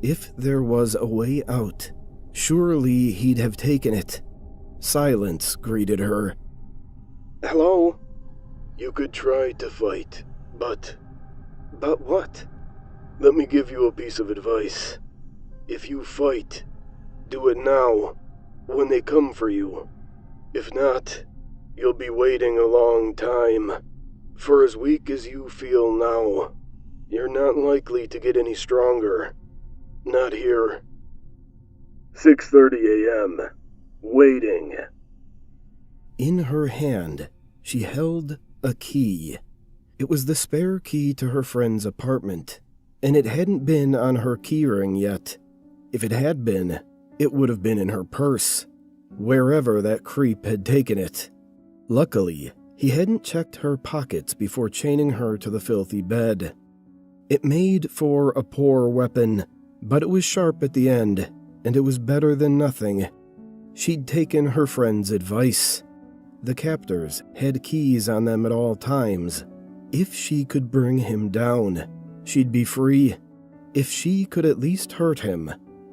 If there was a way out, surely he'd have taken it. Silence greeted her. Hello? You could try to fight, but... But what? Let me give you a piece of advice. If you fight, do it now, when they come for you. If not, you'll be waiting a long time. For as weak as you feel now, you're not likely to get any stronger. Not here. 6:30 a.m. Waiting. In her hand, she held a key. It was the spare key to her friend's apartment, and it hadn't been on her keyring yet. If it had been, it would have been in her purse, wherever that creep had taken it. Luckily, he hadn't checked her pockets before chaining her to the filthy bed. It made for a poor weapon, but it was sharp at the end, and it was better than nothing. She'd taken her friend's advice. The captors had keys on them at all times. If she could bring him down, she'd be free. If she could at least hurt him,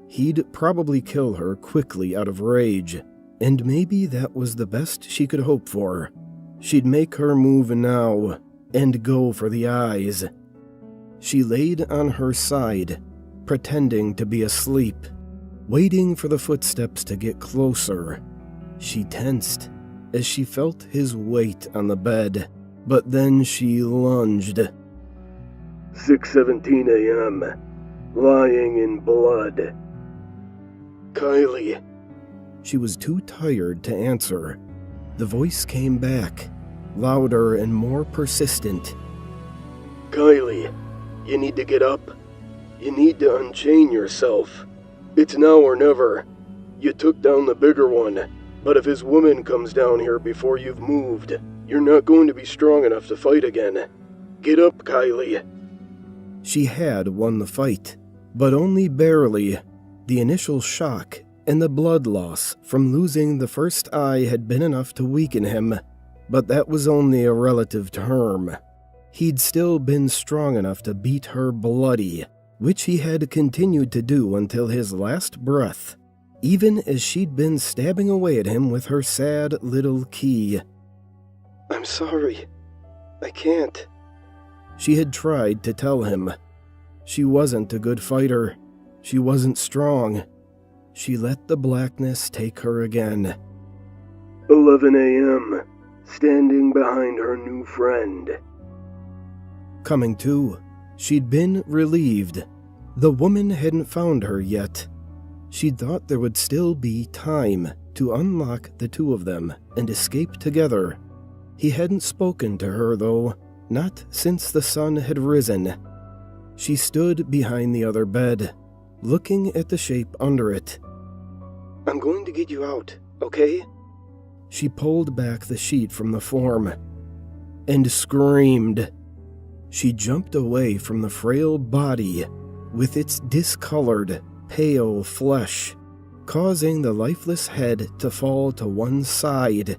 he'd probably kill her quickly out of rage, and maybe that was the best she could hope for. She'd make her move now, and go for the eyes. She laid on her side, pretending to be asleep, waiting for the footsteps to get closer. She tensed as she felt his weight on the bed, but then she lunged. 6:17 a.m. Lying in blood. Kylie. She was too tired to answer. The voice came back, louder and more persistent. Kylie, you need to get up. You need to unchain yourself. It's now or never. You took down the bigger one, but if his woman comes down here before you've moved, you're not going to be strong enough to fight again. Get up, Kylie. She had won the fight, but only barely. The initial shock and the blood loss from losing the first eye had been enough to weaken him, but that was only a relative term. He'd still been strong enough to beat her bloody, which he had continued to do until his last breath, even as she'd been stabbing away at him with her sad little key. I'm sorry. I can't. She had tried to tell him. She wasn't a good fighter. She wasn't strong. She let the blackness take her again. 11 a.m. Standing behind her new friend. Coming to, She'd been relieved. The woman hadn't found her yet. She'd thought there would still be time to unlock the two of them and escape together. He hadn't spoken to her, though, not since the sun had risen. She stood behind the other bed, looking at the shape under it. I'm going to get you out, okay? She pulled back the sheet from the form and screamed. She jumped away from the frail body with its discolored, pale flesh, causing the lifeless head to fall to one side.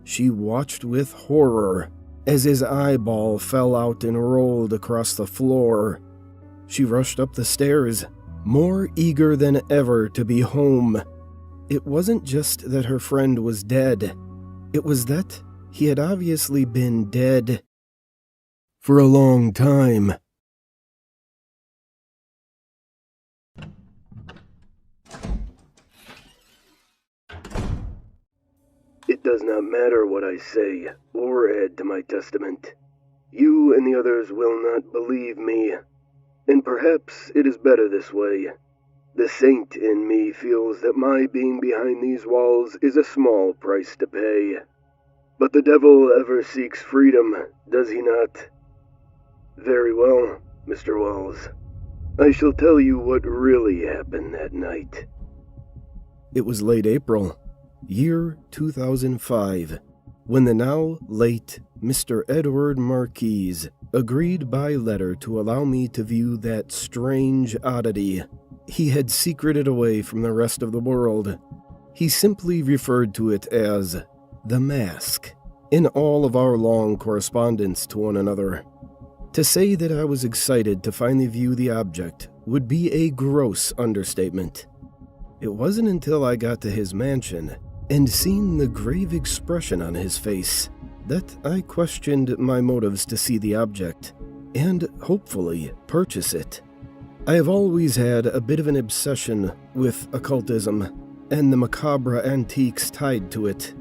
She watched with horror as his eyeball fell out and rolled across the floor. She rushed up the stairs, more eager than ever to be home. It wasn't just that her friend was dead. It was that he had obviously been dead for a long time. It does not matter what I say or add to my testament. You and the others will not believe me, and perhaps it is better this way. The saint in me feels that my being behind these walls is a small price to pay. But the devil ever seeks freedom, does he not? Very well, Mr. Wells. I shall tell you what really happened that night. It was late April, year 2005, when the now late Mr. Edward Marquise agreed by letter to allow me to view that strange oddity he had secreted away from the rest of the world. He simply referred to it as the mask in all of our long correspondence to one another. To say that I was excited to finally view the object would be a gross understatement. It wasn't until I got to his mansion and seen the grave expression on his face that I questioned my motives to see the object and hopefully purchase it. I have always had a bit of an obsession with occultism and the macabre antiques tied to it.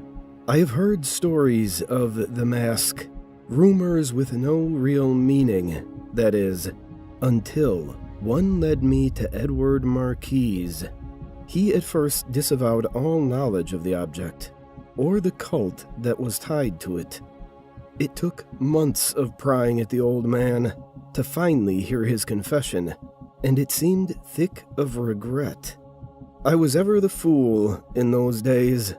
I have heard stories of the mask, rumors with no real meaning, that is, until one led me to Edward Marquise. He at first disavowed all knowledge of the object, or the cult that was tied to it. It took months of prying at the old man to finally hear his confession, and it seemed thick of regret. I was ever the fool in those days.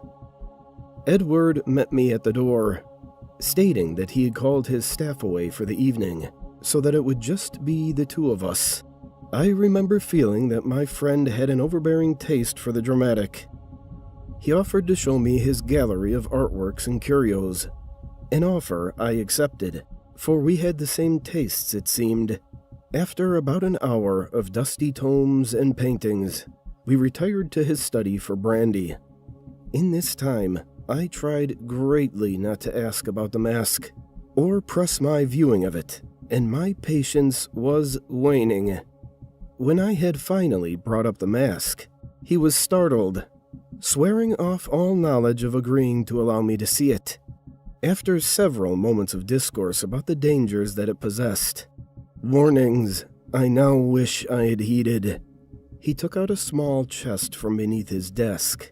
Edward met me at the door, stating that he had called his staff away for the evening, so that it would just be the two of us. I remember feeling that my friend had an overbearing taste for the dramatic. He offered to show me his gallery of artworks and curios, an offer I accepted, for we had the same tastes, it seemed. After about an hour of dusty tomes and paintings, we retired to his study for brandy. In this time, I tried greatly not to ask about the mask, or press my viewing of it, and my patience was waning. When I had finally brought up the mask, he was startled, swearing off all knowledge of agreeing to allow me to see it. After several moments of discourse about the dangers that it possessed, warnings I now wish I had heeded, he took out a small chest from beneath his desk.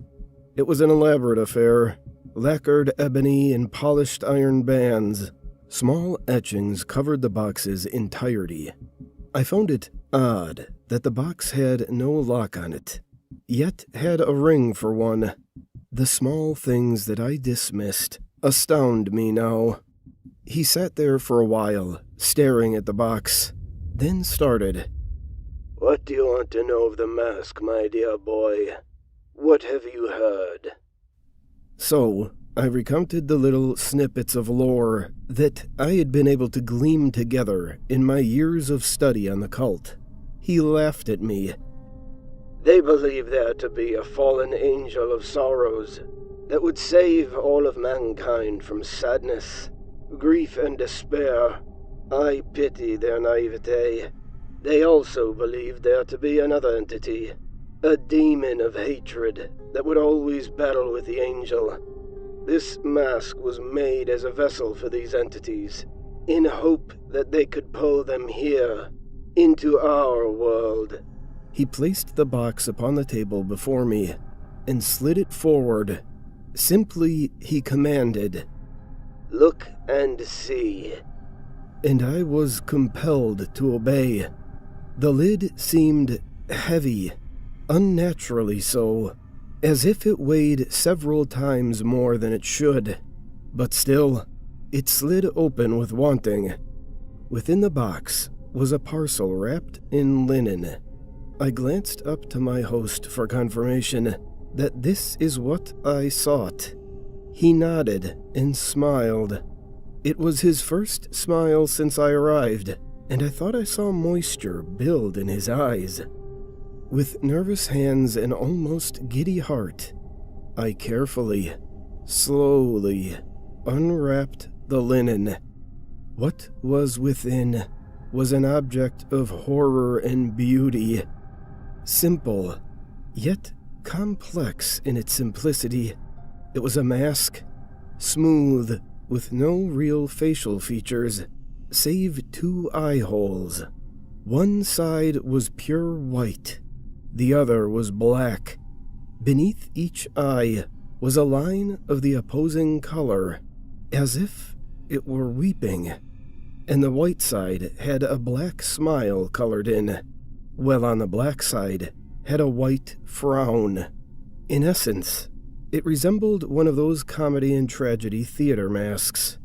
It was an elaborate affair, lacquered ebony and polished iron bands. Small etchings covered the box's entirety. I found it odd that the box had no lock on it, yet had a ring for one. The small things that I dismissed astound me now. He sat there for a while, staring at the box, then started. What do you want to know of the mask, my dear boy? What have you heard? So, I recounted the little snippets of lore that I had been able to glean together in my years of study on the cult. He laughed at me. They believe there to be a fallen angel of sorrows that would save all of mankind from sadness, grief, and despair. I pity their naivete. They also believe there to be another entity, a demon of hatred that would always battle with the angel. This mask was made as a vessel for these entities, in hope that they could pull them here into our world. He placed the box upon the table before me and slid it forward. Simply, he commanded, Look and see. And I was compelled to obey. The lid seemed heavy, unnaturally so, as if it weighed several times more than it should. But still, it slid open with wanting. Within the box was a parcel wrapped in linen. I glanced up to my host for confirmation that this is what I sought. He nodded and smiled. It was his first smile since I arrived, and I thought I saw moisture build in his eyes. With nervous hands and almost giddy heart, I carefully, slowly unwrapped the linen. What was within was an object of horror and beauty. Simple, yet complex in its simplicity. It was a mask, smooth, with no real facial features, save 2 eye holes. One side was pure white, the other was black. Beneath each eye was a line of the opposing color, as if it were weeping, and the white side had a black smile colored in, while on the black side had a white frown. In essence, it resembled one of those comedy and tragedy theater masks.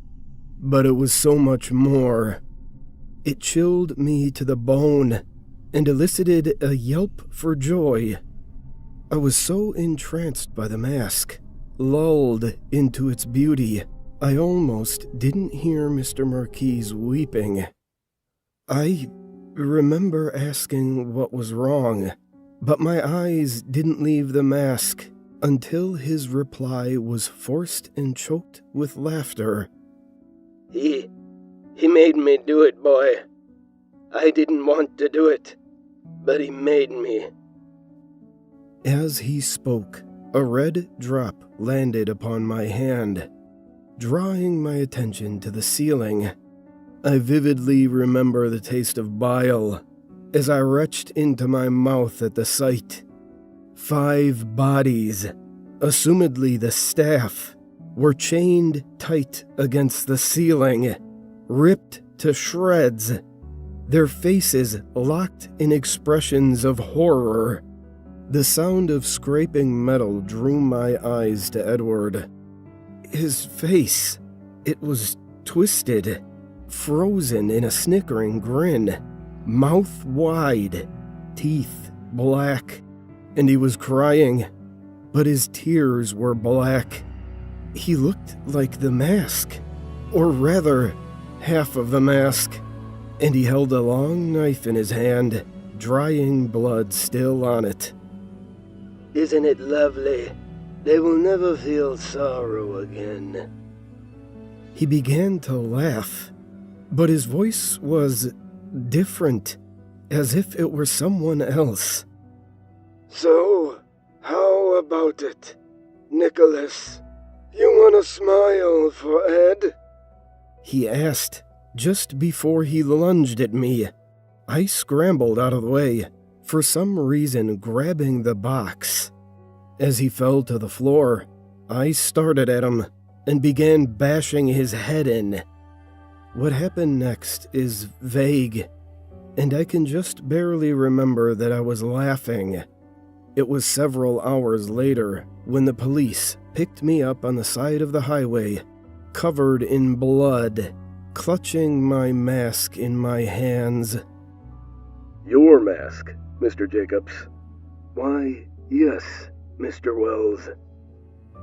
But it was so much more. It chilled me to the bone and elicited a yelp for joy. I was so entranced by the mask, lulled into its beauty, I almost didn't hear Mr. Marquis weeping. I remember asking what was wrong, but my eyes didn't leave the mask until his reply was forced and choked with laughter. He made me do it, boy. I didn't want to do it, but he made me. As he spoke, a red drop landed upon my hand, drawing my attention to the ceiling. I vividly remember the taste of bile as I retched into my mouth at the sight. 5 bodies, assumedly the staff, were chained tight against the ceiling, ripped to shreds, their faces locked in expressions of horror. The sound of scraping metal drew my eyes to Edward. His face, it was twisted, frozen in a snickering grin, mouth wide, teeth black, and he was crying, but his tears were black. He looked like the mask, or rather, half of the mask, and he held a long knife in his hand, drying blood still on it. Isn't it lovely? They will never feel sorrow again. He began to laugh, but his voice was different, as if it were someone else. So, how about it, Nicholas? You want a smile for Ed? He asked, just before he lunged at me. I scrambled out of the way, for some reason grabbing the box. As he fell to the floor, I started at him and began bashing his head in. What happened next is vague, and I can just barely remember that I was laughing. It was several hours later when the police picked me up on the side of the highway, covered in blood, clutching my mask in my hands. Your mask, Mr. Jacobs. Why, yes, Mr. Wells.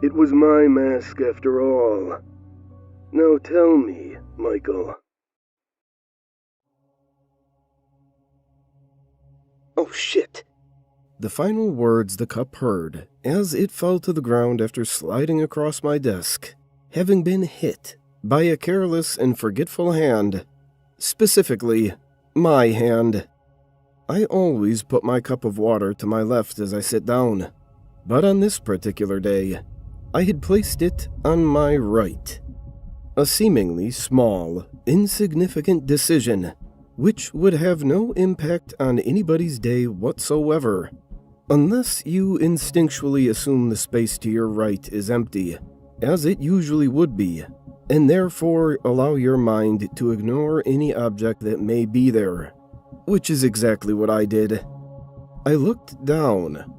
It was my mask after all. Now tell me, Michael. Oh, shit. The final words the cup heard as it fell to the ground after sliding across my desk, having been hit by a careless and forgetful hand, specifically my hand. I always put my cup of water to my left as I sit down, but on this particular day, I had placed it on my right. A seemingly small, insignificant decision, which would have no impact on anybody's day whatsoever, unless you instinctually assume the space to your right is empty, as it usually would be, and therefore allow your mind to ignore any object that may be there, which is exactly what I did. I looked down.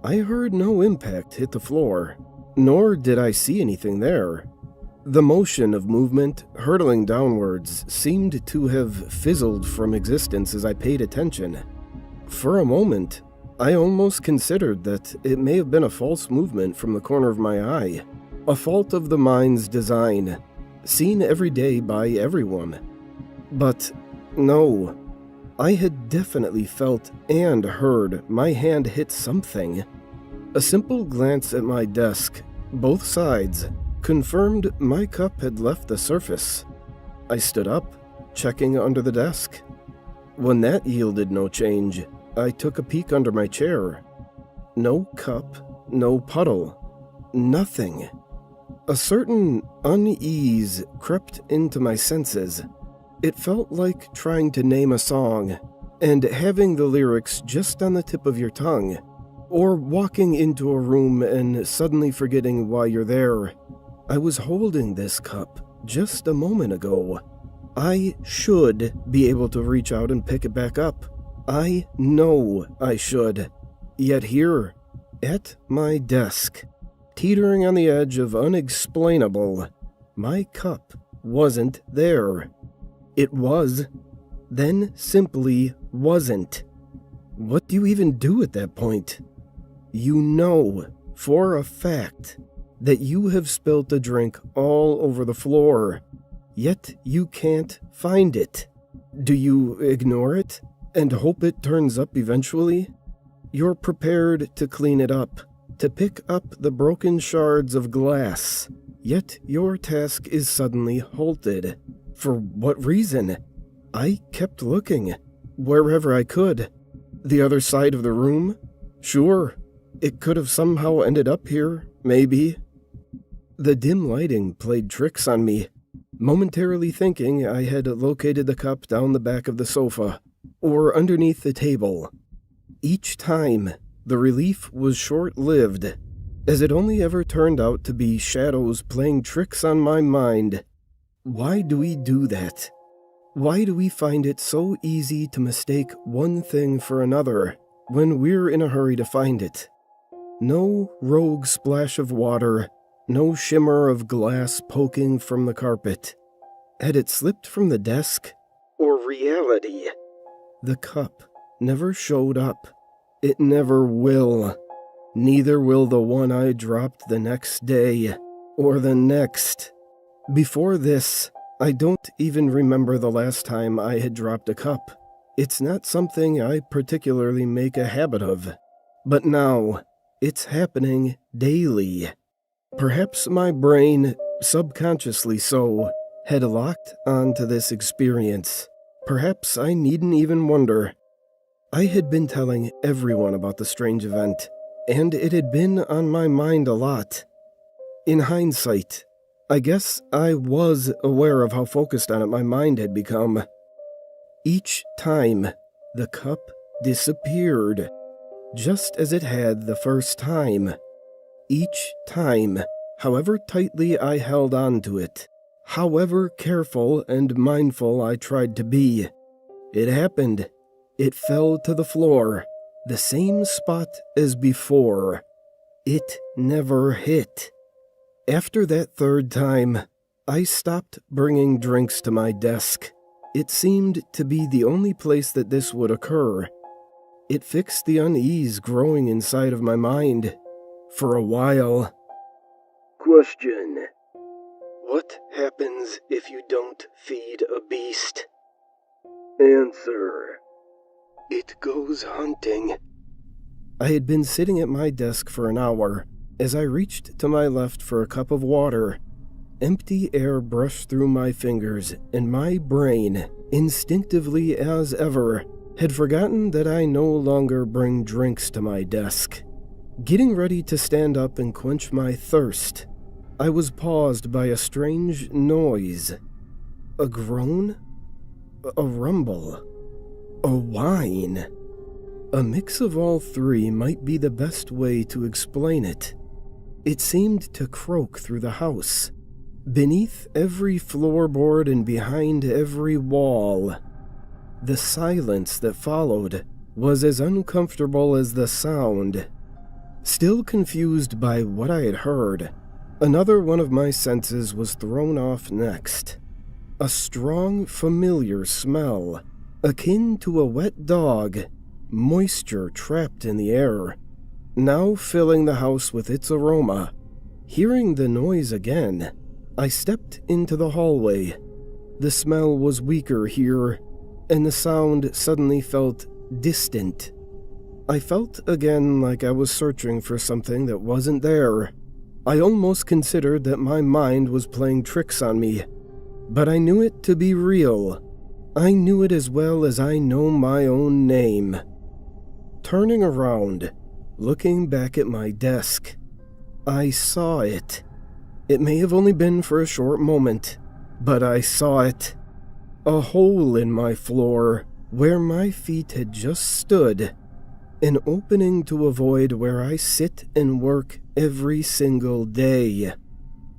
I heard no impact hit the floor, nor did I see anything there. The motion of movement hurtling downwards seemed to have fizzled from existence as I paid attention. For a moment, I almost considered that it may have been a false movement from the corner of my eye, a fault of the mind's design, seen every day by everyone. But no, I had definitely felt and heard my hand hit something. A simple glance at my desk, both sides, confirmed my cup had left the surface. I stood up, checking under the desk. When that yielded no change, I took a peek under my chair. No cup, no puddle, nothing. A certain unease crept into my senses. It felt like trying to name a song and having the lyrics just on the tip of your tongue, or walking into a room and suddenly forgetting why you're there. I was holding this cup just a moment ago. I should be able to reach out and pick it back up. I know I should. Yet here, at my desk, teetering on the edge of unexplainable, my cup wasn't there. It was, then simply wasn't. What do you even do at that point? You know, for a fact, that you have spilt a drink all over the floor, yet you can't find it. Do you ignore it and hope it turns up eventually? You're prepared to clean it up, to pick up the broken shards of glass, yet your task is suddenly halted. For what reason? I kept looking, wherever I could. The other side of the room? Sure, it could have somehow ended up here, maybe. The dim lighting played tricks on me, momentarily thinking I had located the cup down the back of the sofa, or underneath the table. Each time, the relief was short-lived, as it only ever turned out to be shadows playing tricks on my mind. Why do we do that? Why do we find it so easy to mistake one thing for another when we're in a hurry to find it? No rogue splash of water, no shimmer of glass poking from the carpet. Had it slipped from the desk? Or reality? The cup never showed up. It never will. Neither will the one I dropped the next day, or the next. Before this, I don't even remember the last time I had dropped a cup. It's not something I particularly make a habit of. But now, it's happening daily. Perhaps my brain, subconsciously so, had locked onto this experience. Perhaps I needn't even wonder. I had been telling everyone about the strange event, and it had been on my mind a lot. In hindsight, I guess I was aware of how focused on it my mind had become. Each time, the cup disappeared, just as it had the first time. Each time, however tightly I held on to it, however careful and mindful I tried to be, it happened. It fell to the floor, the same spot as before. It never hit. After that third time, I stopped bringing drinks to my desk. It seemed to be the only place that this would occur. It fixed the unease growing inside of my mind. For a while. Question. What happens if you don't feed a beast? Answer. It goes hunting. I had been sitting at my desk for an hour. As I reached to my left for a cup of water, empty air brushed through my fingers, and my brain, instinctively as ever, had forgotten that I no longer bring drinks to my desk. Getting ready to stand up and quench my thirst, I was paused by a strange noise. A groan? a rumble, a whine. A mix of all three might be the best way to explain it. It seemed to croak through the house, beneath every floorboard and behind every wall. The silence that followed was as uncomfortable as the sound. Still confused by what I had heard, another one of my senses was thrown off next. A strong, familiar smell, akin to a wet dog, moisture trapped in the air, now filling the house with its aroma. Hearing the noise again, I stepped into the hallway. The smell was weaker here, and the sound suddenly felt distant. I felt again like I was searching for something that wasn't there. I almost considered that my mind was playing tricks on me, but I knew it to be real. I knew it as well as I know my own name. Turning around, looking back at my desk, I saw it. It may have only been for a short moment, but I saw it. A hole in my floor where my feet had just stood. An opening to a void where I sit and work every single day.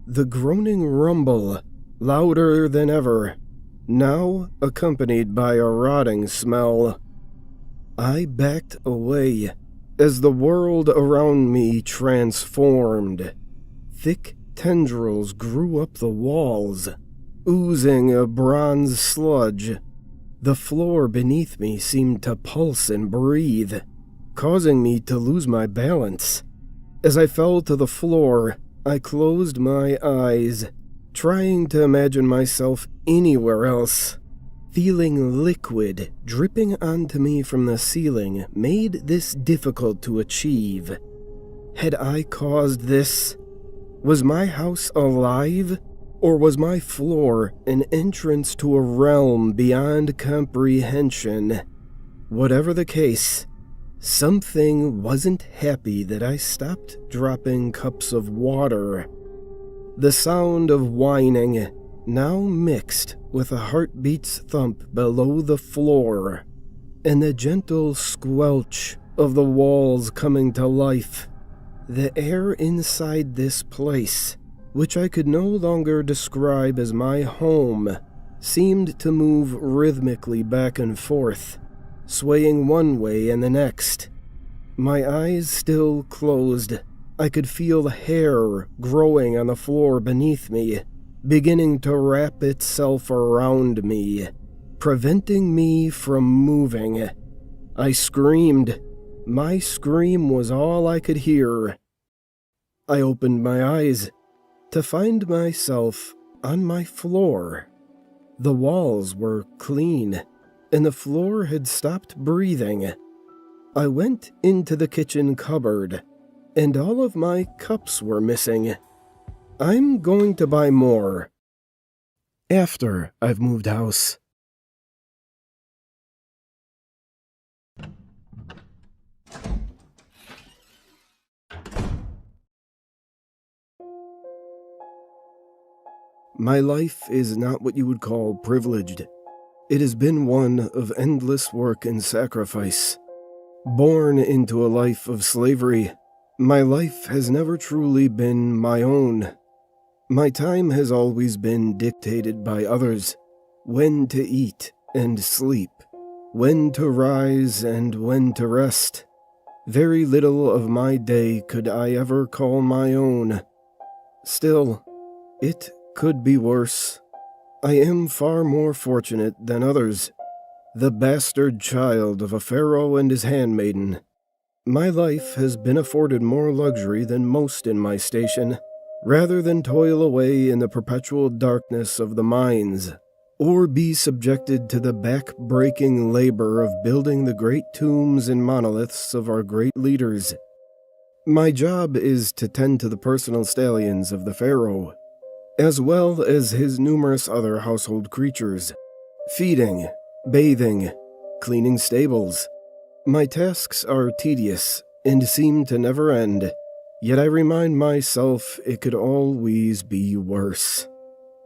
The groaning rumble, louder than ever, now accompanied by a rotting smell. I backed away as the world around me transformed. Thick tendrils grew up the walls, oozing a bronze sludge. The floor beneath me seemed to pulse and breathe, causing me to lose my balance. As I fell to the floor, I closed my eyes, trying to imagine myself anywhere else. Feeling liquid dripping onto me from the ceiling made this difficult to achieve. Had I caused this? Was my house alive? Or was my floor an entrance to a realm beyond comprehension? Whatever the case, something wasn't happy that I stopped dropping cups of water. The sound of whining now mixed with a heartbeat's thump below the floor, and the gentle squelch of the walls coming to life. The air inside this place, which I could no longer describe as my home, seemed to move rhythmically back and forth, swaying one way and the next. My eyes still closed, I could feel the hair growing on the floor beneath me, beginning to wrap itself around me, preventing me from moving. I screamed. My scream was all I could hear. I opened my eyes to find myself on my floor. The walls were clean, and the floor had stopped breathing. I went into the kitchen cupboard, and all of my cups were missing. I'm going to buy more after I've moved house. My life is not what you would call privileged. It has been one of endless work and sacrifice. Born into a life of slavery, my life has never truly been my own. My time has always been dictated by others, when to eat and sleep, when to rise and when to rest. Very little of my day could I ever call my own. Still, it could be worse. I am far more fortunate than others, the bastard child of a pharaoh and his handmaiden. My life has been afforded more luxury than most in my station, rather than toil away in the perpetual darkness of the mines, or be subjected to the back-breaking labor of building the great tombs and monoliths of our great leaders. My job is to tend to the personal stallions of the pharaoh, as well as his numerous other household creatures, feeding, bathing, cleaning stables. My tasks are tedious and seem to never end, yet I remind myself it could always be worse.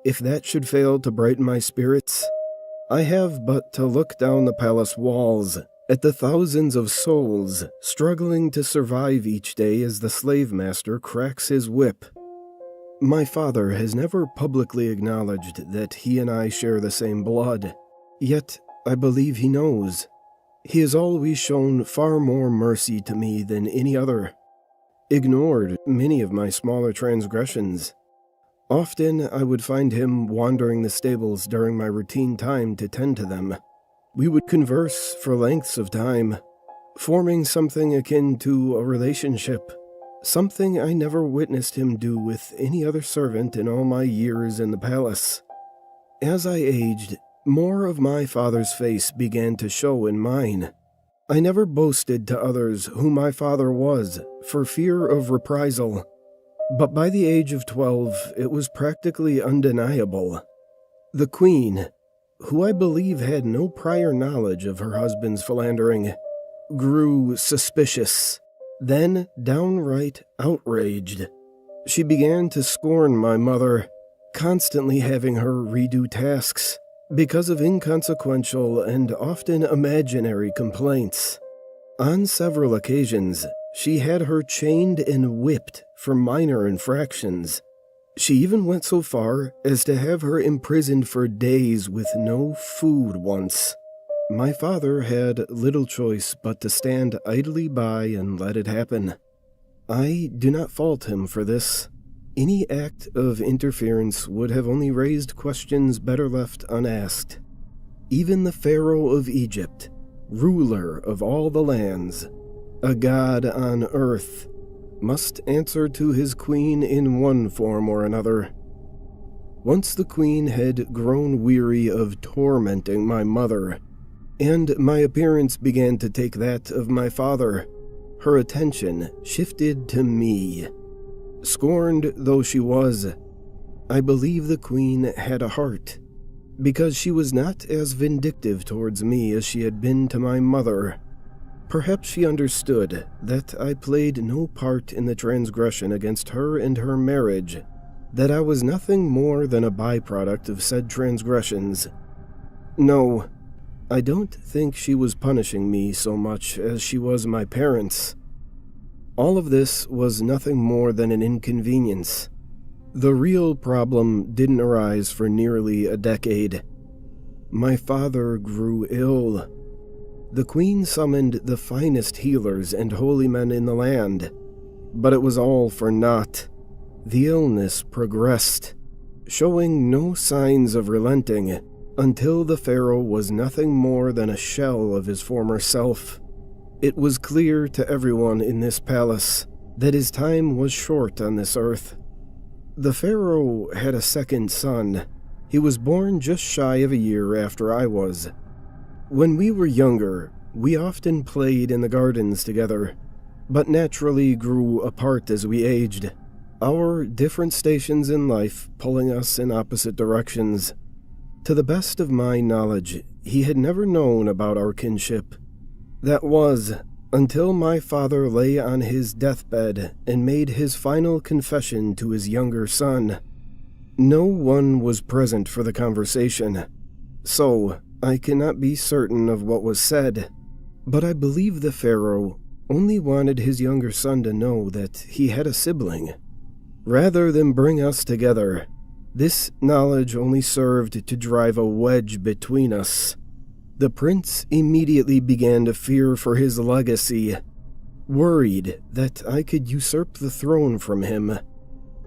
If that should fail to brighten my spirits, I have but to look down the palace walls at the thousands of souls struggling to survive each day as the slave master cracks his whip. My father has never publicly acknowledged that he and I share the same blood, yet I believe he knows. He has always shown far more mercy to me than any other, ignored many of my smaller transgressions. Often I would find him wandering the stables during my routine time to tend to them. We would converse for lengths of time, forming something akin to a relationship, something I never witnessed him do with any other servant in all my years in the palace. As I aged, more of my father's face began to show in mine. I never boasted to others who my father was, for fear of reprisal. But by the age of 12, it was practically undeniable. The queen, who I believe had no prior knowledge of her husband's philandering, grew suspicious, then downright outraged. She began to scorn my mother, constantly having her redo tasks because of inconsequential and often imaginary complaints. On several occasions, she had her chained and whipped for minor infractions. She even went so far as to have her imprisoned for days with no food once. My father had little choice but to stand idly by and let it happen. I do not fault him for this. Any act of interference would have only raised questions better left unasked. Even the Pharaoh of Egypt, ruler of all the lands, a god on earth, must answer to his queen in one form or another. Once the queen had grown weary of tormenting my mother, and my appearance began to take that of my father, her attention shifted to me. Scorned though she was, I believe the queen had a heart, because she was not as vindictive towards me as she had been to my mother. Perhaps she understood that I played no part in the transgression against her and her marriage, that I was nothing more than a byproduct of said transgressions. No, I don't think she was punishing me so much as she was my parents. All of this was nothing more than an inconvenience. The real problem didn't arise for nearly a decade. My father grew ill. The queen summoned the finest healers and holy men in the land, but it was all for naught. The illness progressed, showing no signs of relenting until the pharaoh was nothing more than a shell of his former self. It was clear to everyone in this palace that his time was short on this earth. The pharaoh had a second son. He was born just shy of a year after I was. When we were younger, we often played in the gardens together, but naturally grew apart as we aged, our different stations in life pulling us in opposite directions. To the best of my knowledge, he had never known about our kinship. That was, until my father lay on his deathbed and made his final confession to his younger son. No one was present for the conversation, so I cannot be certain of what was said, but I believe the pharaoh only wanted his younger son to know that he had a sibling. Rather than bring us together, this knowledge only served to drive a wedge between us. The prince immediately began to fear for his legacy, worried that I could usurp the throne from him.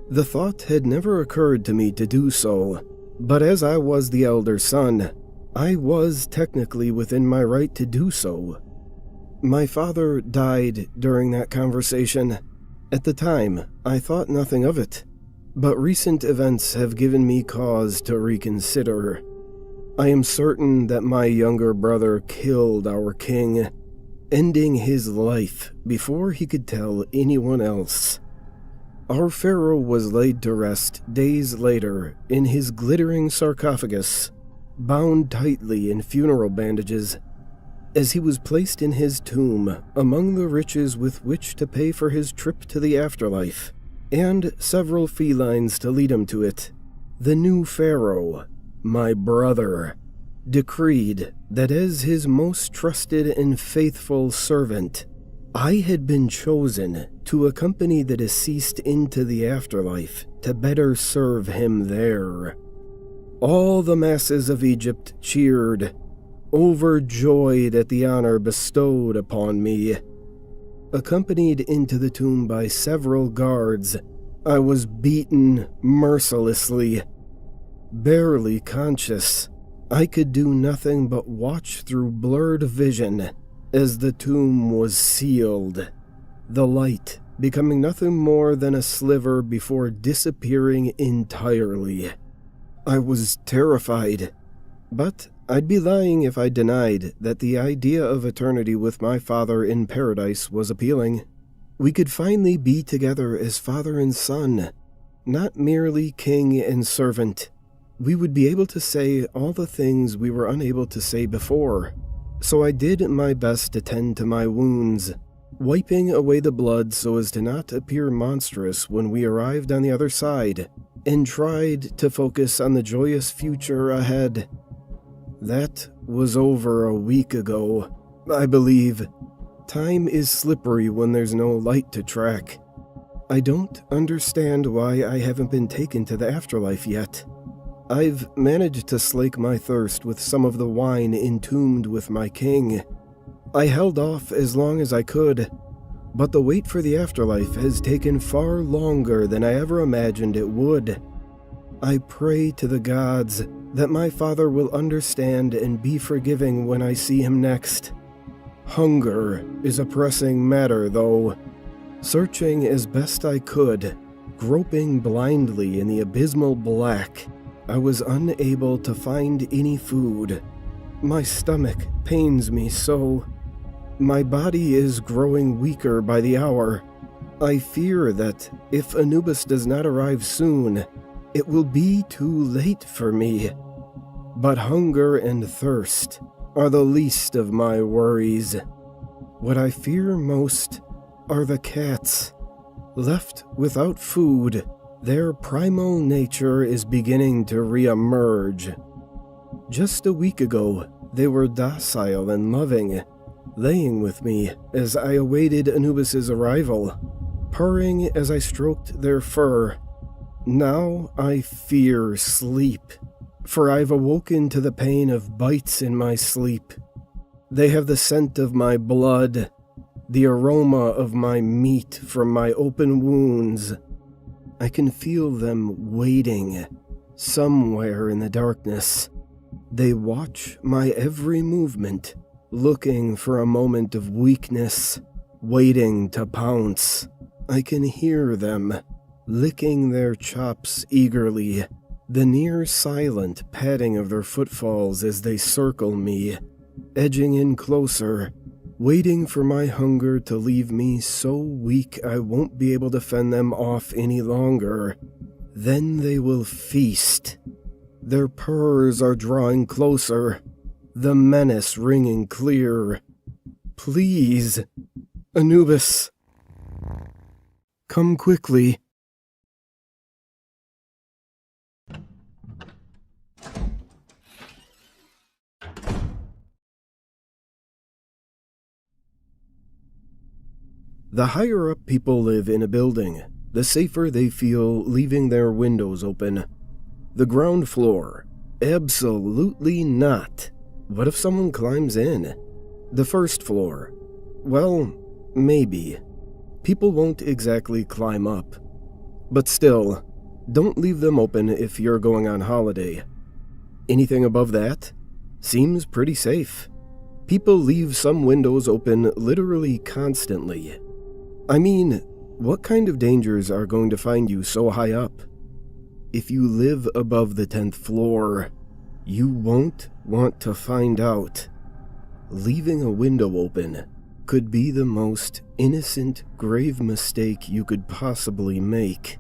The thought had never occurred to me to do so, but as I was the elder son, I was technically within my right to do so. My father died during that conversation. At the time, I thought nothing of it, but recent events have given me cause to reconsider. I am certain that my younger brother killed our king, ending his life before he could tell anyone else. Our pharaoh was laid to rest days later in his glittering sarcophagus, bound tightly in funeral bandages, as he was placed in his tomb among the riches with which to pay for his trip to the afterlife, and several felines to lead him to it. The new pharaoh, my brother, decreed that as his most trusted and faithful servant, I had been chosen to accompany the deceased into the afterlife to better serve him there. All the masses of Egypt cheered, overjoyed at the honor bestowed upon me. Accompanied into the tomb by several guards, I was beaten mercilessly. Barely conscious, I could do nothing but watch through blurred vision as the tomb was sealed, the light becoming nothing more than a sliver before disappearing entirely. I was terrified, but I'd be lying if I denied that the idea of eternity with my father in paradise was appealing. We could finally be together as father and son, not merely king and servant. We would be able to say all the things we were unable to say before. So I did my best to tend to my wounds, wiping away the blood so as to not appear monstrous when we arrived on the other side, and tried to focus on the joyous future ahead. That was over a week ago, I believe. Time is slippery when there's no light to track. I don't understand why I haven't been taken to the afterlife yet. I've managed to slake my thirst with some of the wine entombed with my king. I held off as long as I could, but the wait for the afterlife has taken far longer than I ever imagined it would. I pray to the gods that my father will understand and be forgiving when I see him next. Hunger is a pressing matter, though. Searching as best I could, groping blindly in the abysmal black, I was unable to find any food. My stomach pains me so. My body is growing weaker by the hour. I fear that if Anubis does not arrive soon, it will be too late for me. But hunger and thirst are the least of my worries. What I fear most are the cats. Left without food, their primal nature is beginning to re-emerge. Just a week ago, they were docile and loving, laying with me as I awaited Anubis's arrival, purring as I stroked their fur. Now I fear sleep, for I've awoken to the pain of bites in my sleep. They have the scent of my blood, the aroma of my meat from my open wounds. I can feel them waiting, somewhere in the darkness. They watch my every movement, looking for a moment of weakness, waiting to pounce. I can hear them, licking their chops eagerly, the near-silent padding of their footfalls as they circle me, edging in closer, waiting for my hunger to leave me so weak I won't be able to fend them off any longer. Then they will feast. Their purrs are drawing closer, the menace ringing clear. Please, Anubis, come quickly. The higher up people live in a building, the safer they feel leaving their windows open. The ground floor? Absolutely not. What if someone climbs in? The first floor? Well, maybe. People won't exactly climb up. But still, don't leave them open if you're going on holiday. Anything above that? Seems pretty safe. People leave some windows open literally constantly. I mean, what kind of dangers are going to find you so high up? If you live above the 10th floor, you won't want to find out. Leaving a window open could be the most innocent, grave mistake you could possibly make.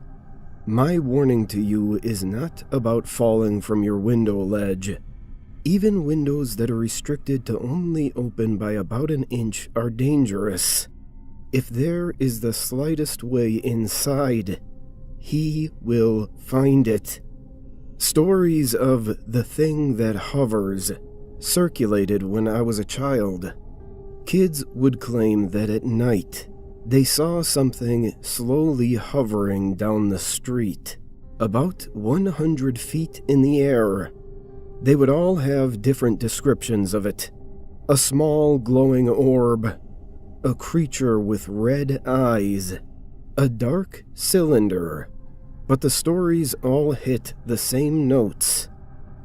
My warning to you is not about falling from your window ledge. Even windows that are restricted to only open by about an inch are dangerous. If there is the slightest way inside, he will find it. Stories of the thing that hovers circulated when I was a child. Kids would claim that at night they saw something slowly hovering down the street, about 100 feet in the air. They would all have different descriptions of it. A small glowing orb, a creature with red eyes, a dark cylinder. But the stories all hit the same notes.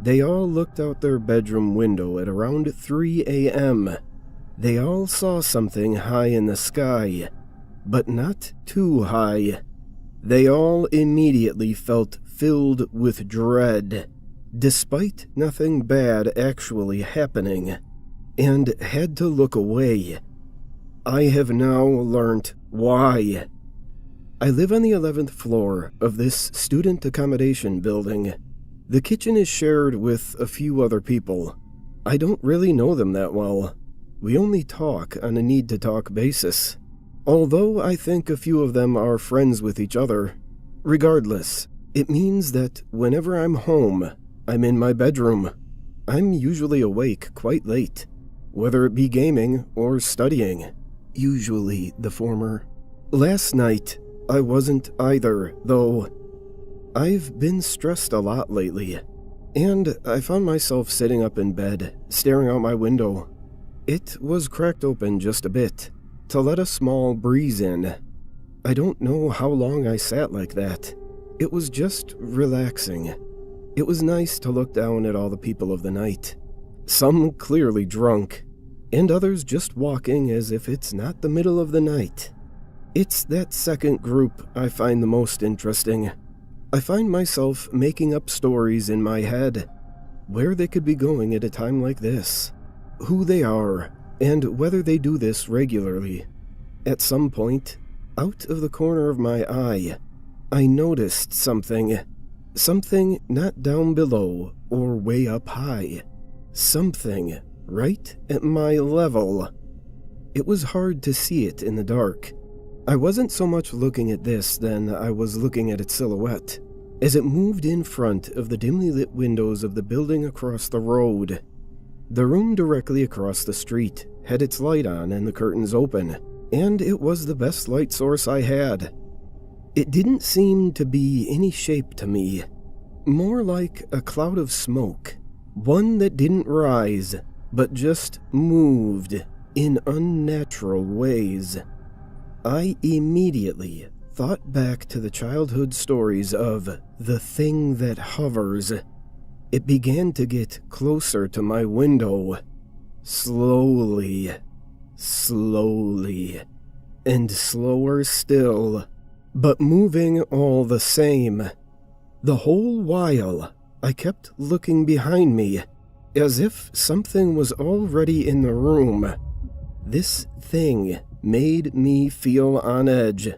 They all looked out their bedroom window at around 3 a.m. They all saw something high in the sky, but not too high. They all immediately felt filled with dread, despite nothing bad actually happening, and had to look away. I have now learnt why. I live on the 11th floor of this student accommodation building. The kitchen is shared with a few other people. I don't really know them that well. We only talk on a need-to-talk basis, although I think a few of them are friends with each other. Regardless, it means that whenever I'm home, I'm in my bedroom. I'm usually awake quite late, whether it be gaming or studying. Usually the former. Last night, I wasn't either, though. I've been stressed a lot lately, and I found myself sitting up in bed, staring out my window. It was cracked open just a bit, to let a small breeze in. I don't know how long I sat like that. It was just relaxing. It was nice to look down at all the people of the night. Some clearly drunk, and others just walking as if it's not the middle of the night. It's that second group I find the most interesting. I find myself making up stories in my head, where they could be going at a time like this, who they are, and whether they do this regularly. At some point, out of the corner of my eye, I noticed something not down below or way up high, something right at my level. It was hard to see it in the dark. I wasn't so much looking at this than I was looking at its silhouette, as it moved in front of the dimly lit windows of the building across the road. The room directly across the street had its light on and the curtains open, and it was the best light source I had. It didn't seem to be any shape to me, more like a cloud of smoke, one that didn't rise, but just moved in unnatural ways. I immediately thought back to the childhood stories of the thing that hovers. It began to get closer to my window, slowly, and slower still, but moving all the same. The whole while, I kept looking behind me, as if something was already in the room. This thing made me feel on edge.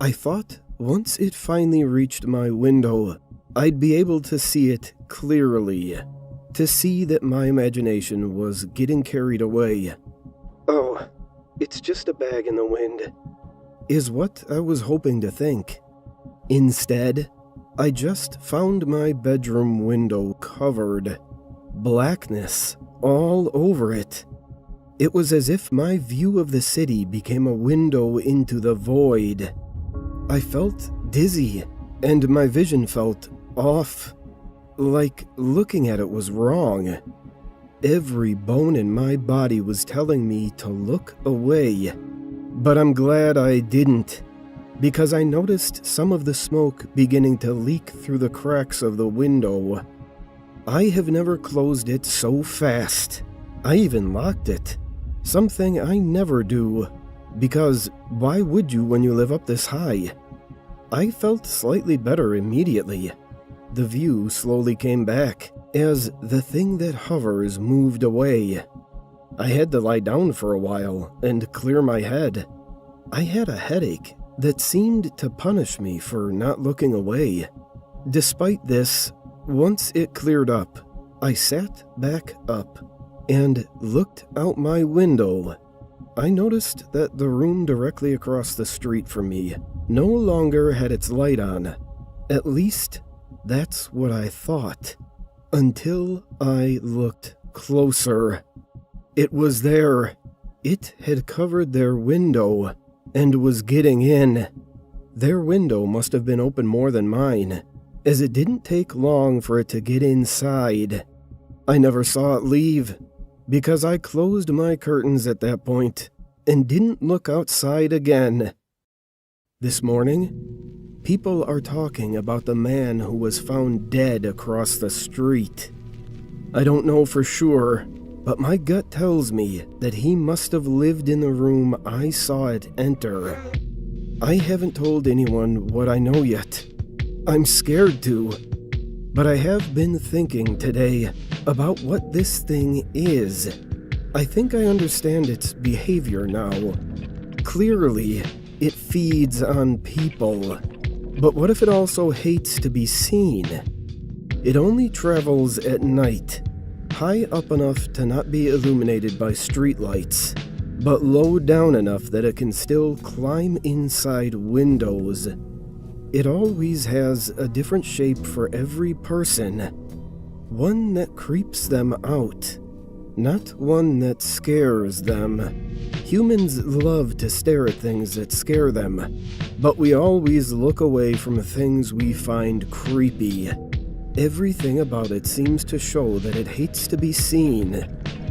I thought once it finally reached my window, I'd be able to see it clearly, to see that my imagination was getting carried away. Oh, it's just a bag in the wind, is what I was hoping to think. Instead, I just found my bedroom window covered. Blackness all over it. It was as if my view of the city became a window into the void. I felt dizzy, and my vision felt off, like looking at it was wrong. Every bone in my body was telling me to look away, but I'm glad I didn't, because I noticed some of the smoke beginning to leak through the cracks of the window. I have never closed it so fast. I even locked it. Something I never do, because why would you when you live up this high? I felt slightly better immediately. The view slowly came back, as the thing that hovers moved away. I had to lie down for a while and clear my head. I had a headache that seemed to punish me for not looking away. Despite this, once it cleared up, I sat back up and looked out my window. I noticed that the room directly across the street from me no longer had its light on. At least, that's what I thought, until I looked closer. It was there. It had covered their window and was getting in. Their window must have been open more than mine, as it didn't take long for it to get inside. I never saw it leave, because I closed my curtains at that point and didn't look outside again. This morning, people are talking about the man who was found dead across the street. I don't know for sure, but my gut tells me that he must have lived in the room I saw it enter. I haven't told anyone what I know yet. I'm scared to, but I have been thinking today about what this thing is. I think I understand its behavior now. Clearly, it feeds on people. But what if it also hates to be seen? It only travels at night, high up enough to not be illuminated by streetlights, but low down enough that it can still climb inside windows. It always has a different shape for every person. One that creeps them out, not one that scares them. Humans love to stare at things that scare them, but we always look away from things we find creepy. Everything about it seems to show that it hates to be seen.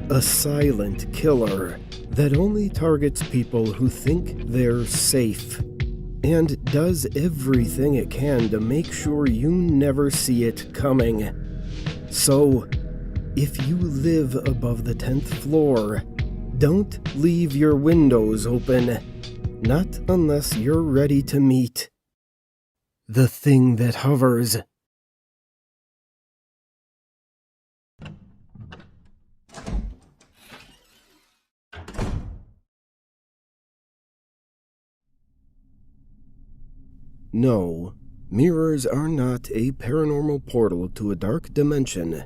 A silent killer that only targets people who think they're safe, and does everything it can to make sure you never see it coming. So, if you live above the 10th floor, don't leave your windows open, not unless you're ready to meet the thing that hovers. No, mirrors are not a paranormal portal to a dark dimension.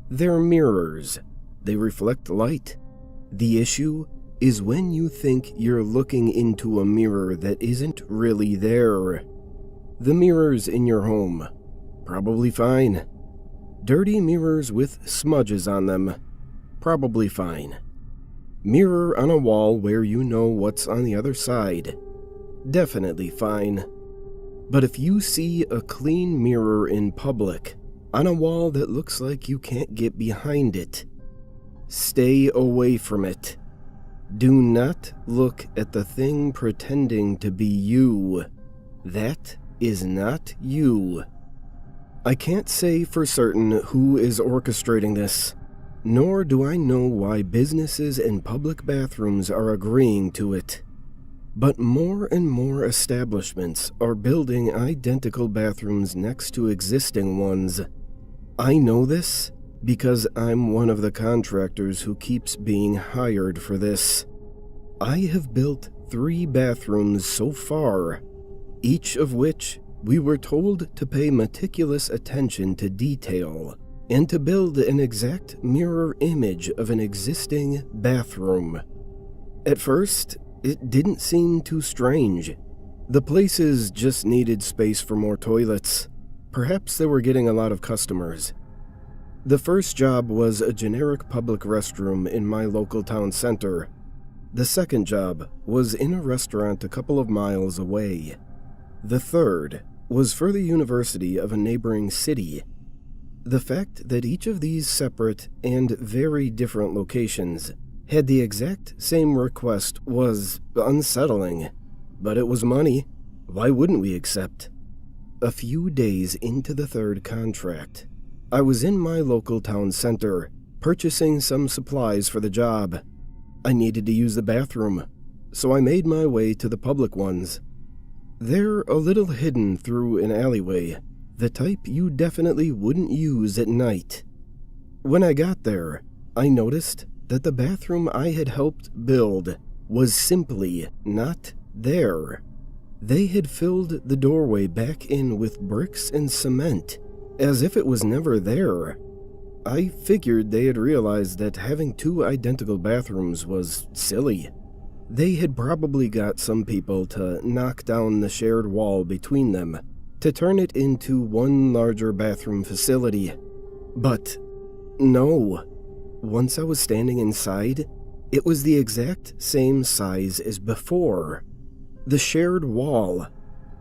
They're mirrors. They reflect light. The issue is when you think you're looking into a mirror that isn't really there. The mirrors in your home, probably fine. Dirty mirrors with smudges on them, probably fine. Mirror on a wall where you know what's on the other side, definitely fine. But if you see a clean mirror in public, on a wall that looks like you can't get behind it, stay away from it. Do not look at the thing pretending to be you. That is not you. I can't say for certain who is orchestrating this, nor do I know why businesses and public bathrooms are agreeing to it. But more and more establishments are building identical bathrooms next to existing ones. I know this because I'm one of the contractors who keeps being hired for this. I have built 3 bathrooms so far, each of which we were told to pay meticulous attention to detail and to build an exact mirror image of an existing bathroom. At first, it didn't seem too strange. The places just needed space for more toilets. Perhaps they were getting a lot of customers. The first job was a generic public restroom in my local town center. The second job was in a restaurant a couple of miles away. The third was for the university of a neighboring city. The fact that each of these separate and very different locations had the exact same request was unsettling, but it was money. Why wouldn't we accept? A few days into the third contract, I was in my local town center, purchasing some supplies for the job. I needed to use the bathroom, so I made my way to the public ones. They're a little hidden through an alleyway, the type you definitely wouldn't use at night. When I got there, I noticed that the bathroom I had helped build was simply not there. They had filled the doorway back in with bricks and cement, as if it was never there. I figured they had realized that having 2 identical bathrooms was silly. They had probably got some people to knock down the shared wall between them to turn it into one larger bathroom facility. But no. Once I was standing inside, it was the exact same size as before. The shared wall,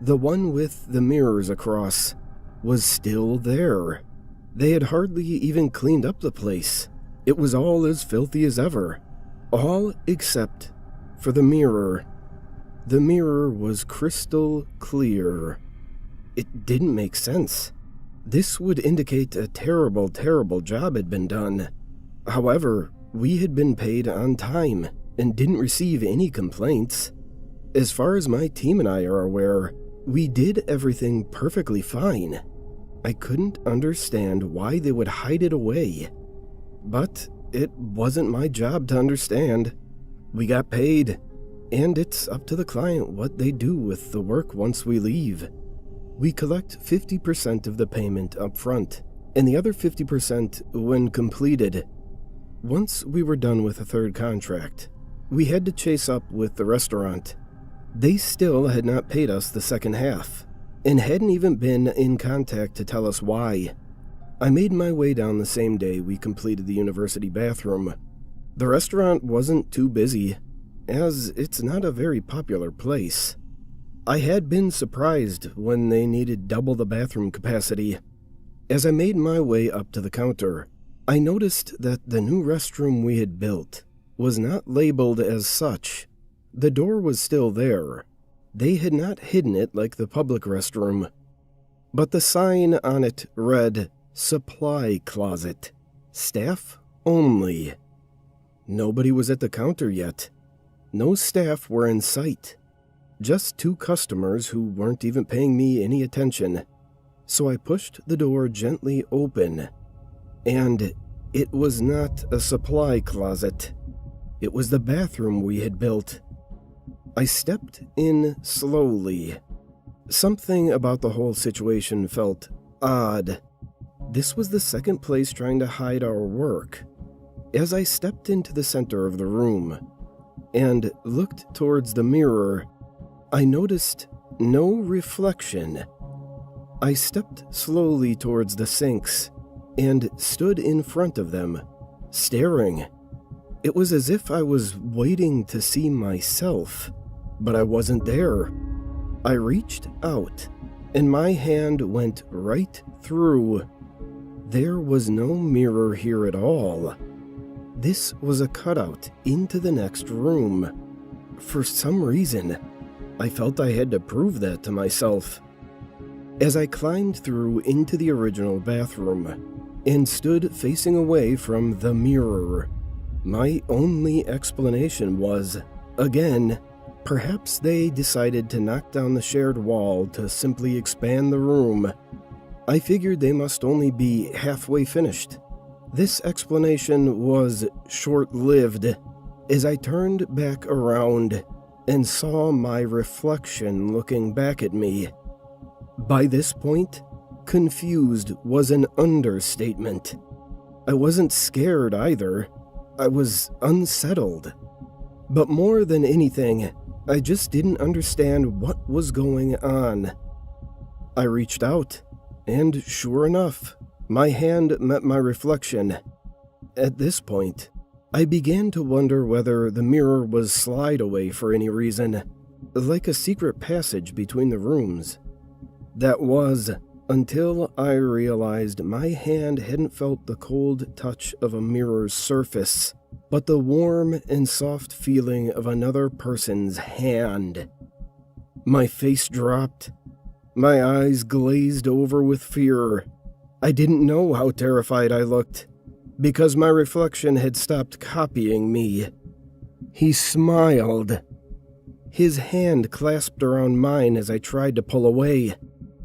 the one with the mirrors across, was still there. They had hardly even cleaned up the place. It was all as filthy as ever. All except for the mirror. The mirror was crystal clear. It didn't make sense. This would indicate a terrible, terrible job had been done. However, we had been paid on time and didn't receive any complaints. As far as my team and I are aware, we did everything perfectly fine. I couldn't understand why they would hide it away. But it wasn't my job to understand. We got paid, and it's up to the client what they do with the work once we leave. We collect 50% of the payment up front, and the other 50% when completed. Once we were done with the third contract, we had to chase up with the restaurant. They still had not paid us the second half, and hadn't even been in contact to tell us why. I made my way down the same day we completed the university bathroom. The restaurant wasn't too busy, as it's not a very popular place. I had been surprised when they needed double the bathroom capacity. As I made my way up to the counter, I noticed that the new restroom we had built was not labeled as such. The door was still there. They had not hidden it like the public restroom. But the sign on it read, "Supply Closet. Staff only." Nobody was at the counter yet. No staff were in sight. Just 2 customers who weren't even paying me any attention. So I pushed the door gently open. And it was not a supply closet. It was the bathroom we had built. I stepped in slowly. Something about the whole situation felt odd. This was the second place trying to hide our work. As I stepped into the center of the room and looked towards the mirror, I noticed no reflection. I stepped slowly towards the sinks and stood in front of them, staring. It was as if I was waiting to see myself, but I wasn't there. I reached out, and my hand went right through. There was no mirror here at all. This was a cutout into the next room. For some reason, I felt I had to prove that to myself. As I climbed through into the original bathroom and stood facing away from the mirror, my only explanation was, again, perhaps they decided to knock down the shared wall to simply expand the room. I figured they must only be halfway finished. This explanation was short-lived, as I turned back around and saw my reflection looking back at me. By this point, confused was an understatement. I wasn't scared either. I was unsettled. But more than anything, I just didn't understand what was going on. I reached out, and sure enough, my hand met my reflection. At this point, I began to wonder whether the mirror was slide away for any reason, like a secret passage between the rooms. That was, until I realized my hand hadn't felt the cold touch of a mirror's surface, but the warm and soft feeling of another person's hand. My face dropped. My eyes glazed over with fear. I didn't know how terrified I looked, because my reflection had stopped copying me. He smiled. His hand clasped around mine as I tried to pull away.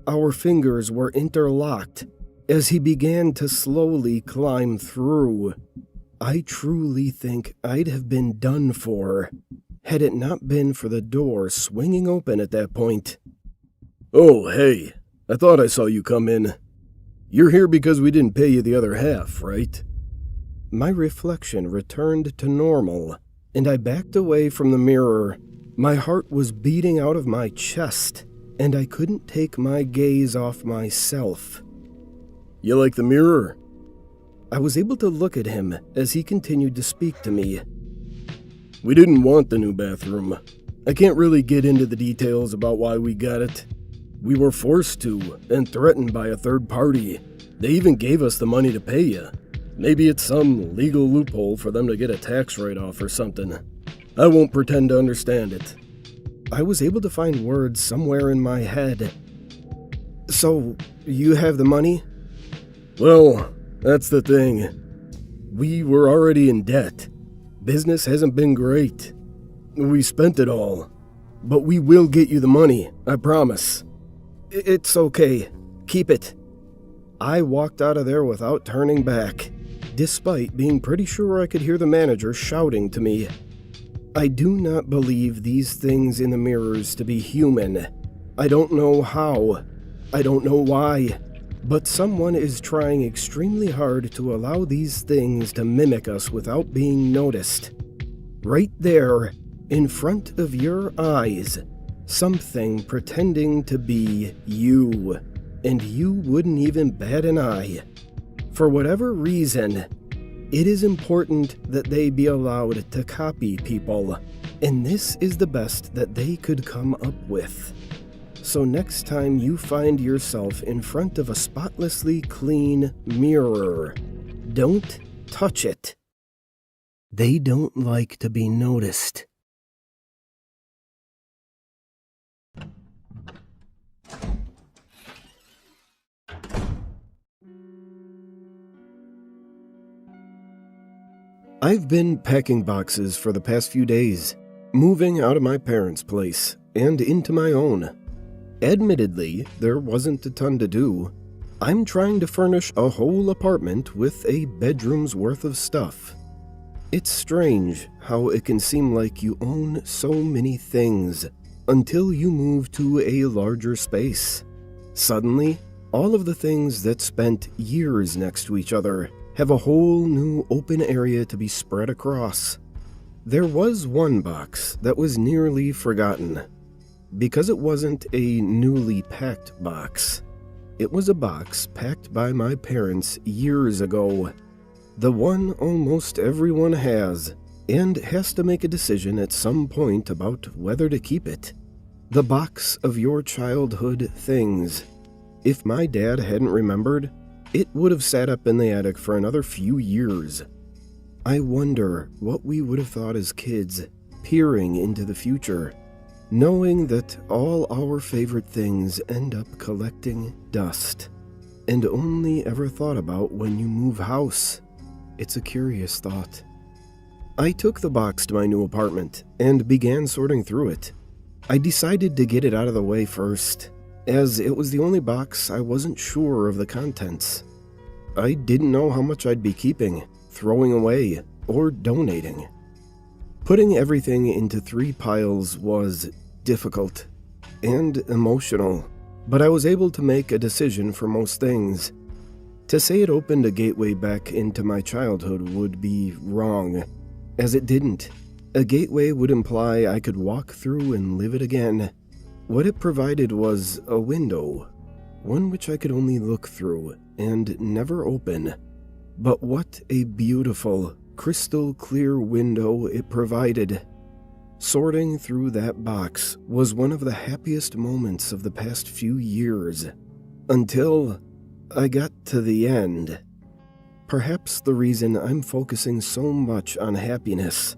Our fingers were interlocked as he began to slowly climb through. I truly think I'd have been done for had it not been for the door swinging open at that point. "Oh, hey, I thought I saw you come in. You're here because we didn't pay you the other half, right?" My reflection returned to normal, and I backed away from the mirror. My heart was beating out of my chest, and I couldn't take my gaze off myself. "You like the mirror?" I was able to look at him as he continued to speak to me. We didn't want the new bathroom. I can't really get into the details about why we got it. We were forced to and threatened by a third party. They even gave us the money to pay you. Maybe it's some legal loophole for them to get a tax write-off or something. I won't pretend to understand it. I was able to find words somewhere in my head. So, you have the money? Well, that's the thing. We were already in debt. Business hasn't been great. We spent it all. But we will get you the money, I promise. It's okay. Keep it. I walked out of there without turning back, despite being pretty sure I could hear the manager shouting to me. I do not believe these things in the mirrors to be human. I don't know how. I don't know why. But someone is trying extremely hard to allow these things to mimic us without being noticed. Right there, in front of your eyes, something pretending to be you, and you wouldn't even bat an eye. For whatever reason, it is important that they be allowed to copy people, and this is the best that they could come up with. So next time you find yourself in front of a spotlessly clean mirror, don't touch it. They don't like to be noticed. I've been packing boxes for the past few days, moving out of my parents' place and into my own. Admittedly, there wasn't a ton to do. I'm trying to furnish a whole apartment with a bedroom's worth of stuff. It's strange how it can seem like you own so many things until you move to a larger space. Suddenly, all of the things that spent years next to each other have a whole new open area to be spread across. There was one box that was nearly forgotten, because it wasn't a newly packed box. It was a box packed by my parents years ago. The one almost everyone has, and has to make a decision at some point about whether to keep it. The box of your childhood things. If my dad hadn't remembered, it would have sat up in the attic for another few years. I wonder what we would have thought as kids, peering into the future, knowing that all our favorite things end up collecting dust, and only ever thought about when you move house. It's a curious thought. I took the box to my new apartment and began sorting through it. I decided to get it out of the way first, as it was the only box I wasn't sure of the contents. I didn't know how much I'd be keeping, throwing away, or donating. Putting everything into 3 piles was difficult and emotional, but I was able to make a decision for most things. To say it opened a gateway back into my childhood would be wrong, as it didn't. A gateway would imply I could walk through and live it again. What it provided was a window, one which I could only look through and never open. But what a beautiful, crystal clear window it provided. Sorting through that box was one of the happiest moments of the past few years, until I got to the end. Perhaps the reason I'm focusing so much on happiness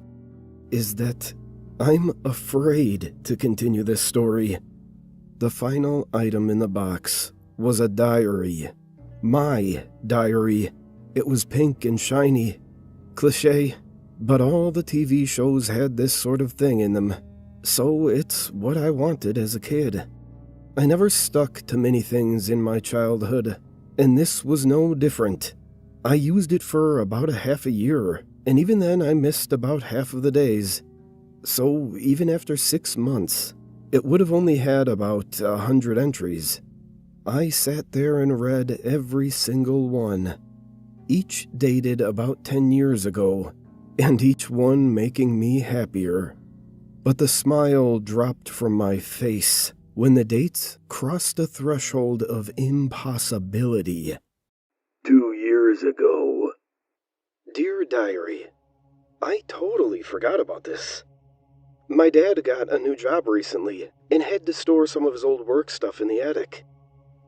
is that I'm afraid to continue this story. The final item in the box was a diary. My diary. It was pink and shiny. Cliché, but all the TV shows had this sort of thing in them, so it's what I wanted as a kid. I never stuck to many things in my childhood, and this was no different. I used it for about a half a year, and even then I missed about half of the days. So even after 6 months, it would have only had about 100 entries. I sat there and read every single one, each dated about 10 years ago, and each one making me happier. But the smile dropped from my face when the dates crossed a threshold of impossibility. 2 years ago, Dear Diary, I totally forgot about this. My dad got a new job recently and had to store some of his old work stuff in the attic.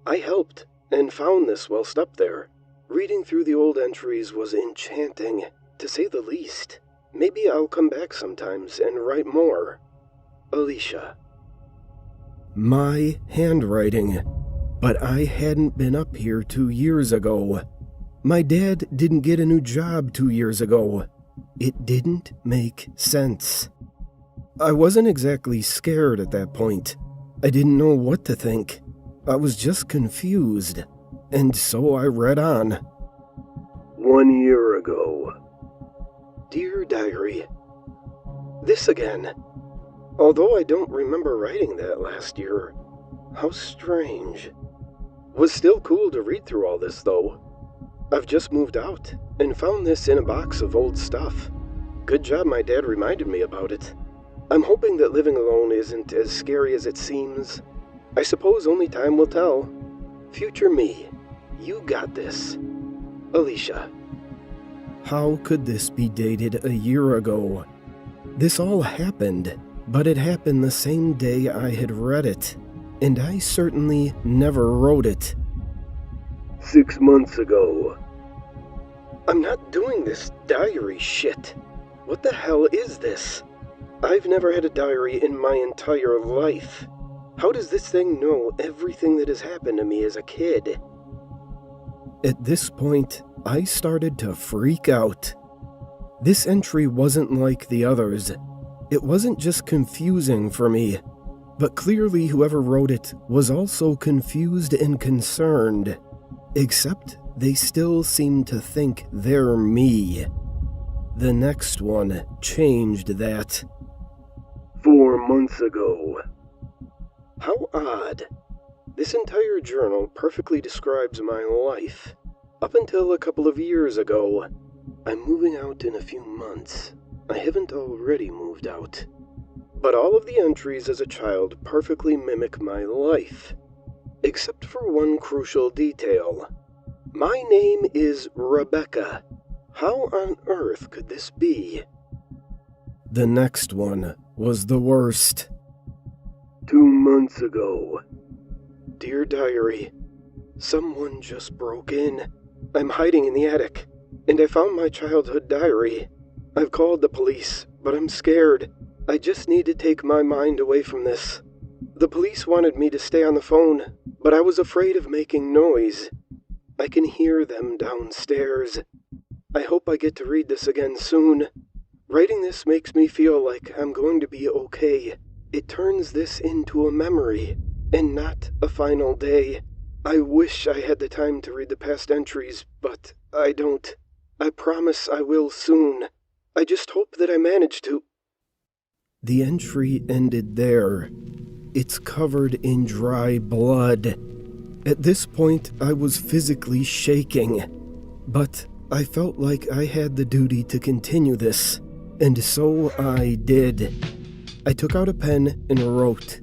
I helped and found this whilst up there. Reading through the old entries was enchanting, to say the least. Maybe I'll come back sometimes and write more. Alicia. My handwriting. But I hadn't been up here 2 years ago. My dad didn't get a new job 2 years ago. It didn't make sense. I wasn't exactly scared at that point. I didn't know what to think. I was just confused. And so I read on. 1 year ago. Dear Diary. This again. Although I don't remember writing that last year. How strange. Was still cool to read through all this, though. I've just moved out and found this in a box of old stuff. Good job my dad reminded me about it. I'm hoping that living alone isn't as scary as it seems. I suppose only time will tell. Future me, you got this. Alicia. How could this be dated a year ago? This all happened, but it happened the same day I had read it, and I certainly never wrote it. 6 months ago. I'm not doing this diary shit. What the hell is this? I've never had a diary in my entire life. How does this thing know everything that has happened to me as a kid? At this point, I started to freak out. This entry wasn't like the others. It wasn't just confusing for me, but clearly whoever wrote it was also confused and concerned. Except they still seem to think they're me. The next one changed that. 4 months ago. How odd. This entire journal perfectly describes my life. Up until a couple of years ago. I'm moving out in a few months. I haven't already moved out. But all of the entries as a child perfectly mimic my life. Except for one crucial detail. My name is Rebecca. How on earth could this be? The next one was the worst. 2 months ago. Dear Diary, someone just broke in. I'm hiding in the attic, and I found my childhood diary. I've called the police, but I'm scared. I just need to take my mind away from this. The police wanted me to stay on the phone, but I was afraid of making noise. I can hear them downstairs. I hope I get to read this again soon. Writing this makes me feel like I'm going to be okay. It turns this into a memory, and not a final day. I wish I had the time to read the past entries, but I don't. I promise I will soon. I just hope that I manage to. The entry ended there. It's covered in dry blood. At this point, I was physically shaking. But I felt like I had the duty to continue this, and so I did. I took out a pen and wrote,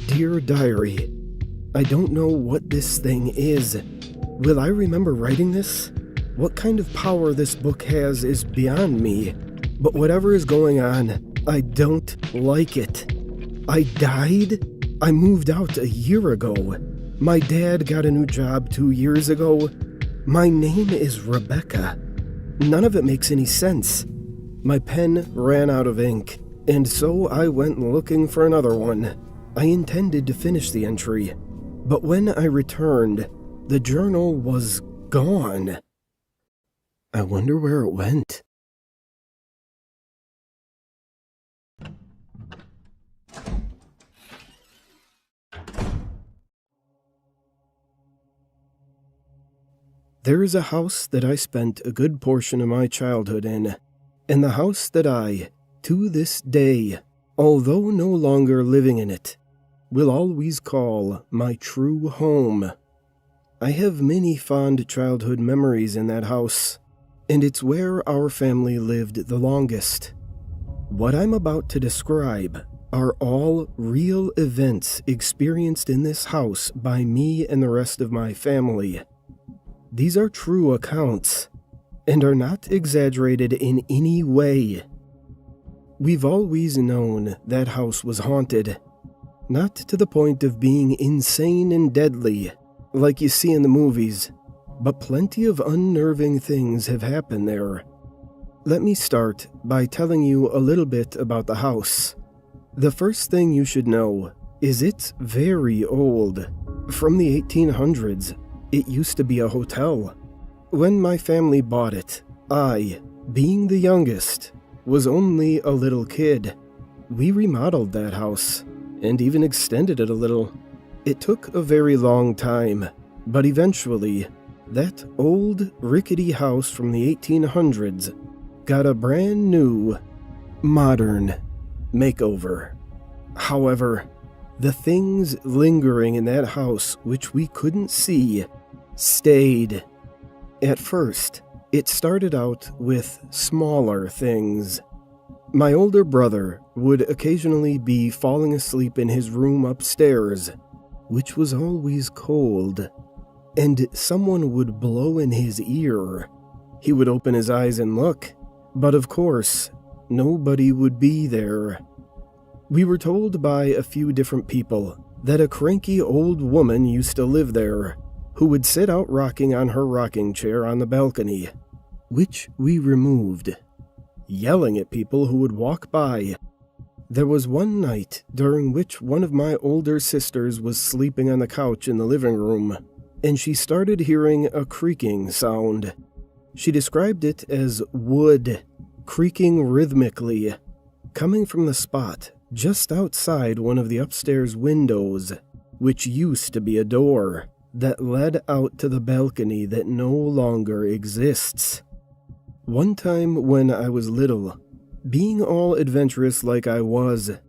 Dear Diary, I don't know what this thing is. Will I remember writing this? What kind of power this book has is beyond me, but whatever is going on, I don't like it. I died? I moved out a year ago. My dad got a new job 2 years ago. My name is Rebecca. None of it makes any sense. My pen ran out of ink, and so I went looking for another one. I intended to finish the entry, but when I returned, the journal was gone. I wonder where it went. There is a house that I spent a good portion of my childhood in, and the house that I, to this day, although no longer living in it, will always call my true home. I have many fond childhood memories in that house, and it's where our family lived the longest. What I'm about to describe are all real events experienced in this house by me and the rest of my family. These are true accounts. and are not exaggerated in any way. We've always known that house was haunted, not to the point of being insane and deadly, like you see in the movies, but plenty of unnerving things have happened there. Let me start by telling you a little bit about the house. The first thing you should know is it's very old. From the 1800s, it used to be a hotel. When my family bought it, I, being the youngest, was only a little kid. We remodeled that house, and even extended it a little. It took a very long time, but eventually, that old, rickety house from the 1800s got a brand new, modern makeover. However, the things lingering in that house which we couldn't see stayed. At first, it started out with smaller things. My older brother would occasionally be falling asleep in his room upstairs, which was always cold, and someone would blow in his ear. He would open his eyes and look, but of course, nobody would be there. We were told by a few different people that a cranky old woman used to live there, who would sit out rocking on her rocking chair on the balcony, which we removed, yelling at people who would walk by. There was one night during which one of my older sisters was sleeping on the couch in the living room, and she started hearing a creaking sound. She described it as wood creaking rhythmically, coming from the spot just outside one of the upstairs windows, which used to be a door that led out to the balcony that no longer exists. One time when I was little, being all adventurous like I was,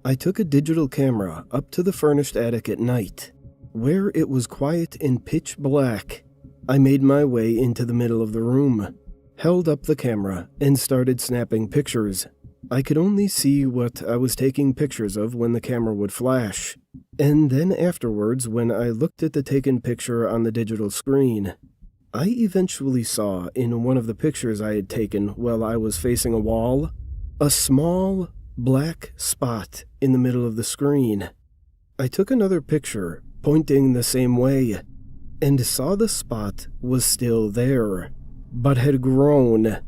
I took a digital camera up to the furnished attic at night, where it was quiet and pitch black. I made my way into the middle of the room, held up the camera, and started snapping pictures. I could only see what I was taking pictures of when the camera would flash, and then afterwards when I looked at the taken picture on the digital screen, I eventually saw in one of the pictures I had taken while I was facing a wall, a small black spot in the middle of the screen. I took another picture pointing the same way, and saw the spot was still there, but had grown.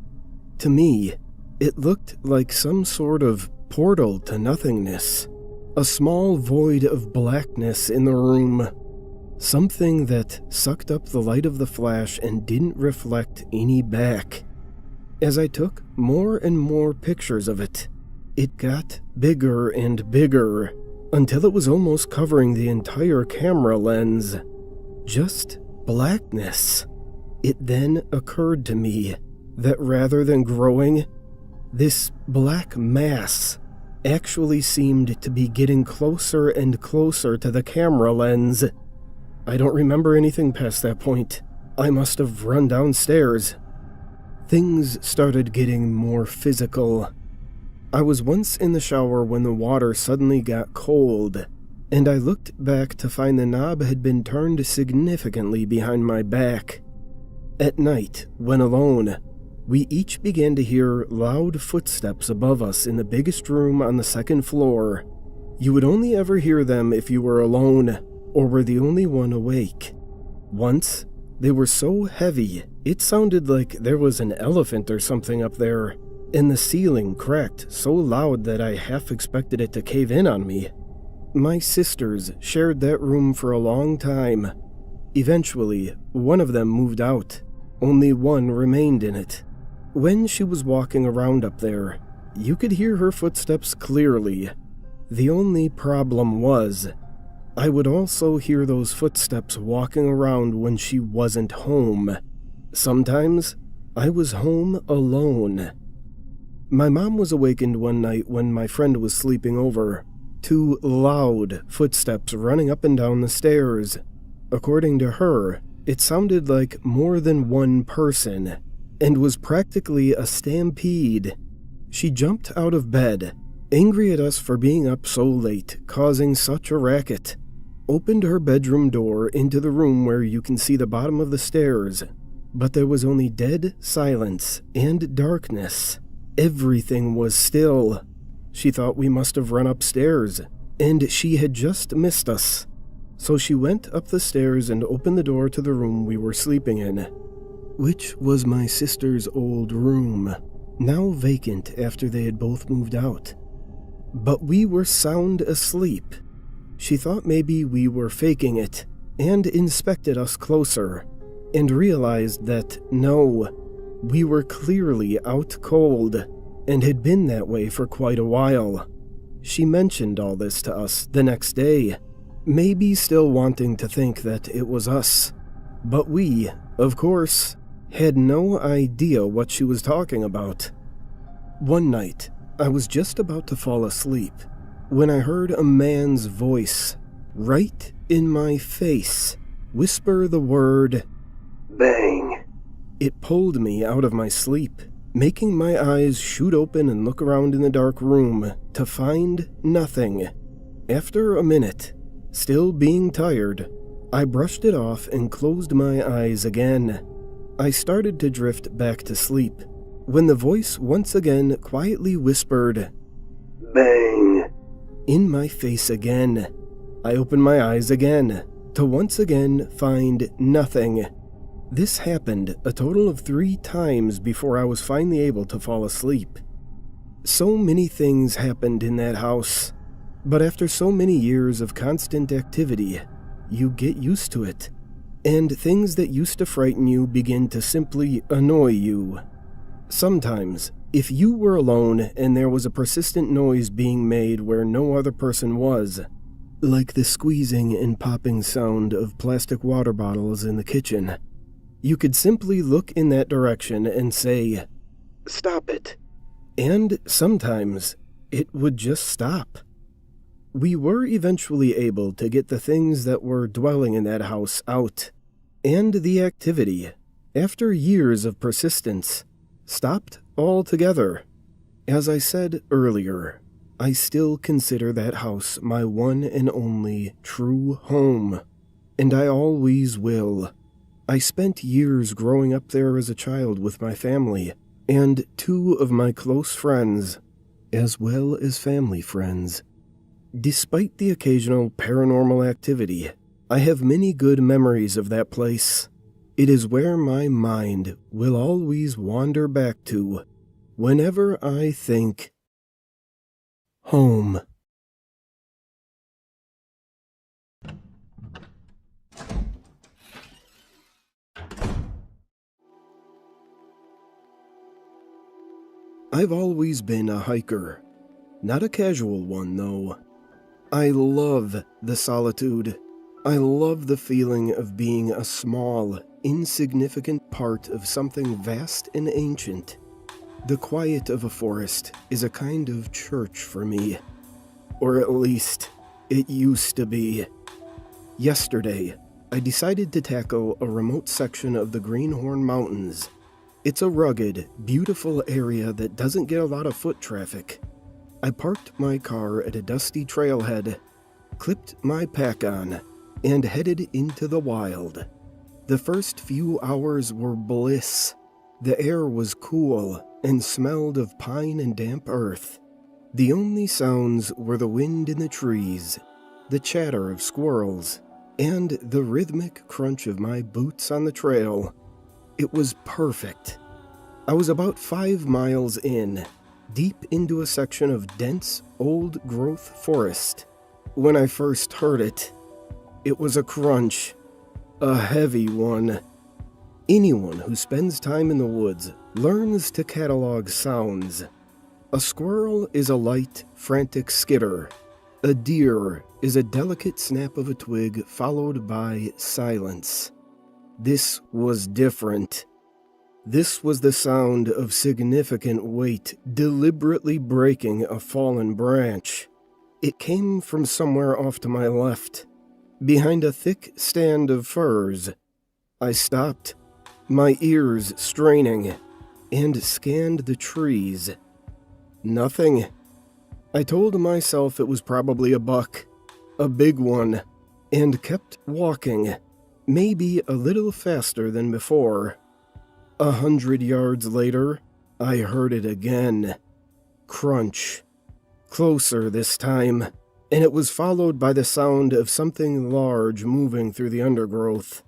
To me, it looked like some sort of portal to nothingness, a small void of blackness in the room, something that sucked up the light of the flash and didn't reflect any back. As I took more and more pictures of it, it got bigger and bigger, until it was almost covering the entire camera lens. Just blackness. It then occurred to me that rather than growing, this black mass actually seemed to be getting closer and closer to the camera lens. I don't remember anything past that point. I must have run downstairs. Things started getting more physical. I was once in the shower when the water suddenly got cold, and I looked back to find the knob had been turned significantly behind my back. At night, when alone, we each began to hear loud footsteps above us in the biggest room on the second floor. You would only ever hear them if you were alone, or were the only one awake. Once, they were so heavy, it sounded like there was an elephant or something up there, and the ceiling cracked so loud that I half expected it to cave in on me. My sisters shared that room for a long time. Eventually, one of them moved out. Only one remained in it. When she was walking around up there, you could hear her footsteps clearly. The only problem was, I would also hear those footsteps walking around when she wasn't home. Sometimes, I was home alone. My mom was awakened one night when my friend was sleeping over to loud footsteps running up and down the stairs. According to her, it sounded like more than one person, and was practically a stampede. She jumped out of bed, angry at us for being up so late, causing such a racket, opened her bedroom door into the room where you can see the bottom of the stairs, But there was only dead silence and darkness. Everything was still. She thought we must have run upstairs, and she had just missed us. So she went up the stairs and opened the door to the room we were sleeping in, which was my sister's old room, now vacant after they had both moved out. But we were sound asleep. She thought maybe we were faking it, and inspected us closer, and realized that, no, we were clearly out cold, and had been that way for quite a while. She mentioned all this to us the next day, maybe still wanting to think that it was us. But we, of course, had no idea what she was talking about. One night, I was just about to fall asleep when I heard a man's voice, right in my face, whisper the word, Bang. It pulled me out of my sleep, making my eyes shoot open and look around in the dark room to find nothing. After a minute, still being tired, I brushed it off and closed my eyes again. I started to drift back to sleep when the voice once again quietly whispered, Bang. in my face again. I opened my eyes again to once again find nothing. This happened a total of 3 times before I was finally able to fall asleep. So many things happened in that house, but after so many years of constant activity, you get used to it, and things that used to frighten you begin to simply annoy you. Sometimes, if you were alone and there was a persistent noise being made where no other person was, like the squeezing and popping sound of plastic water bottles in the kitchen, you could simply look in that direction and say, "Stop it." And sometimes it would just stop. We were eventually able to get the things that were dwelling in that house out, and the activity, after years of persistence, stopped altogether. As I said earlier, I still consider that house my one and only true home, and I always will. I spent years growing up there as a child with my family, and 2 of my close friends, as well as family friends. Despite the occasional paranormal activity, I have many good memories of that place. It is where my mind will always wander back to whenever I think home. I've always been a hiker. Not a casual one, though. I love the solitude. I love the feeling of being a small, insignificant part of something vast and ancient. The quiet of a forest is a kind of church for me. Or at least, it used to be. Yesterday, I decided to tackle a remote section of the Greenhorn Mountains. It's a rugged, beautiful area that doesn't get a lot of foot traffic. I parked my car at a dusty trailhead, clipped my pack on, and headed into the wild. The first few hours were bliss. The air was cool and smelled of pine and damp earth. The only sounds were the wind in the trees, the chatter of squirrels, and the rhythmic crunch of my boots on the trail. It was perfect. I was about 5 miles in, deep into a section of dense, old-growth forest, when I first heard it. It was a crunch, a heavy one. Anyone who spends time in the woods learns to catalog sounds. A squirrel is a light, frantic skitter. A deer is a delicate snap of a twig followed by silence. This was different. This was the sound of significant weight deliberately breaking a fallen branch. It came from somewhere off to my left, behind a thick stand of firs. I stopped, my ears straining, and scanned the trees. Nothing. I told myself it was probably a buck, a big one, and kept walking, maybe a little faster than before. 100 yards later, I heard it again. Crunch. Closer this time, and it was followed by the sound of something large moving through the undergrowth.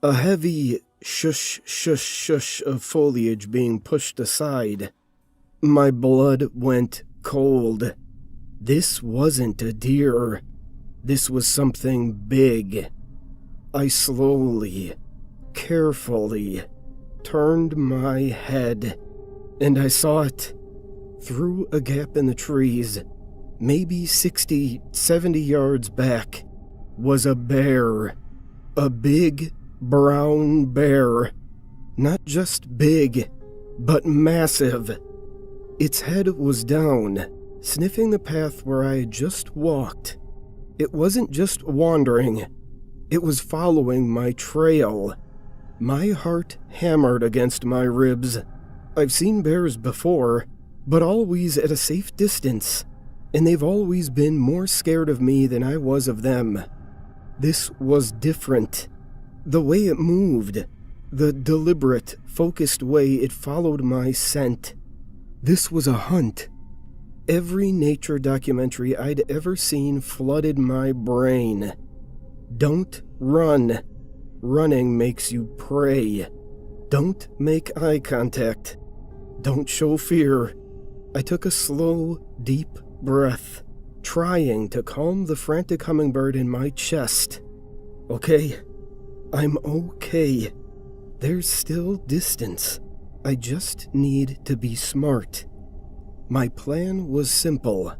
A heavy shush, shush, shush of foliage being pushed aside. My blood went cold. This wasn't a deer. This was something big. I slowly, carefully turned my head, and I saw it. Through a gap in the trees, maybe 60, 70 yards back, was a bear. A big, brown bear. Not just big, but massive. Its head was down, sniffing the path where I had just walked. It wasn't just wandering. It was following my trail. My heart hammered against my ribs. I've seen bears before, but always at a safe distance, and they've always been more scared of me than I was of them. This was different. The way it moved, the deliberate, focused way it followed my scent. This was a hunt. Every nature documentary I'd ever seen flooded my brain. Don't run. Running makes you prey. Don't make eye contact. Don't show fear. I took a slow, deep breath, trying to calm the frantic hummingbird in my chest. Okay. I'm okay. There's still distance. I just need to be smart. My plan was simple.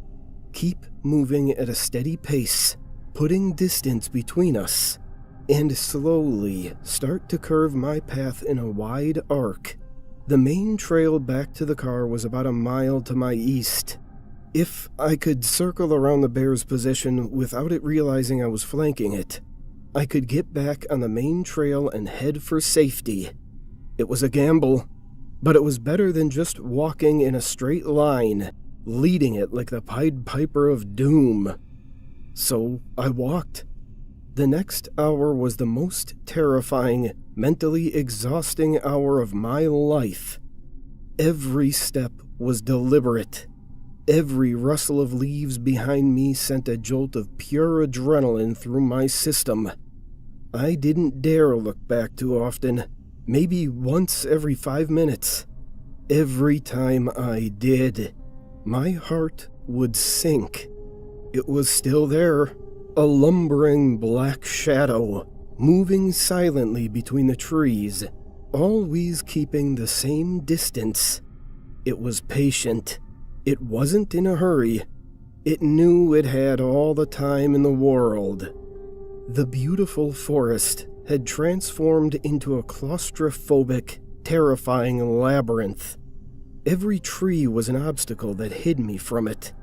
Keep moving at a steady pace, putting distance between us, and slowly start to curve my path in a wide arc. The main trail back to the car was about a mile to my east. If I could circle around the bear's position without it realizing I was flanking it, I could get back on the main trail and head for safety. It was a gamble, but it was better than just walking in a straight line, leading it like the Pied Piper of Doom. So I walked. The next hour was the most terrifying, mentally exhausting hour of my life. Every step was deliberate. Every rustle of leaves behind me sent a jolt of pure adrenaline through my system. I didn't dare look back too often, maybe once every 5 minutes. Every time I did, my heart would sink. It was still there, a lumbering black shadow, moving silently between the trees, always keeping the same distance. It was patient. It wasn't in a hurry. It knew it had all the time in the world. The beautiful forest had transformed into a claustrophobic, terrifying labyrinth. Every tree was an obstacle that hid me from it,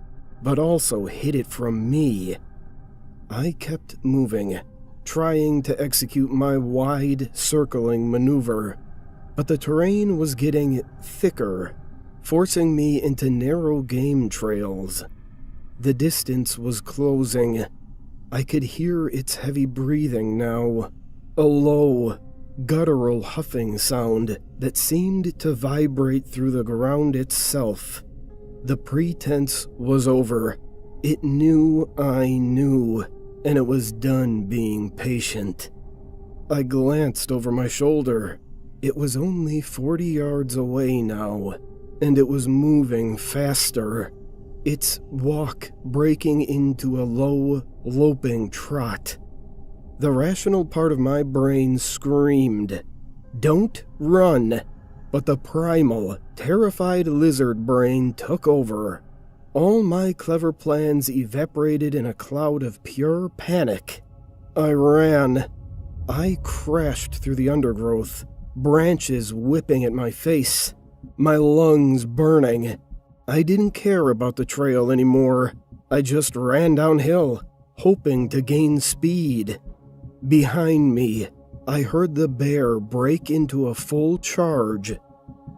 but also hid it from me. I kept moving, trying to execute my wide, circling maneuver, but the terrain was getting thicker, forcing me into narrow game trails. The distance was closing. I could hear its heavy breathing now, a low, guttural huffing sound that seemed to vibrate through the ground itself. The pretense was over. It knew I knew, and it was done being patient. I glanced over my shoulder. It was only 40 yards away now, and it was moving faster, its walk breaking into a low, loping trot. The rational part of my brain screamed, "Don't run!" But the primal, terrified lizard brain took over. All my clever plans evaporated in a cloud of pure panic. I ran. I crashed through the undergrowth, branches whipping at my face, my lungs burning. I didn't care about the trail anymore. I just ran downhill, hoping to gain speed. Behind me, I heard the bear break into a full charge.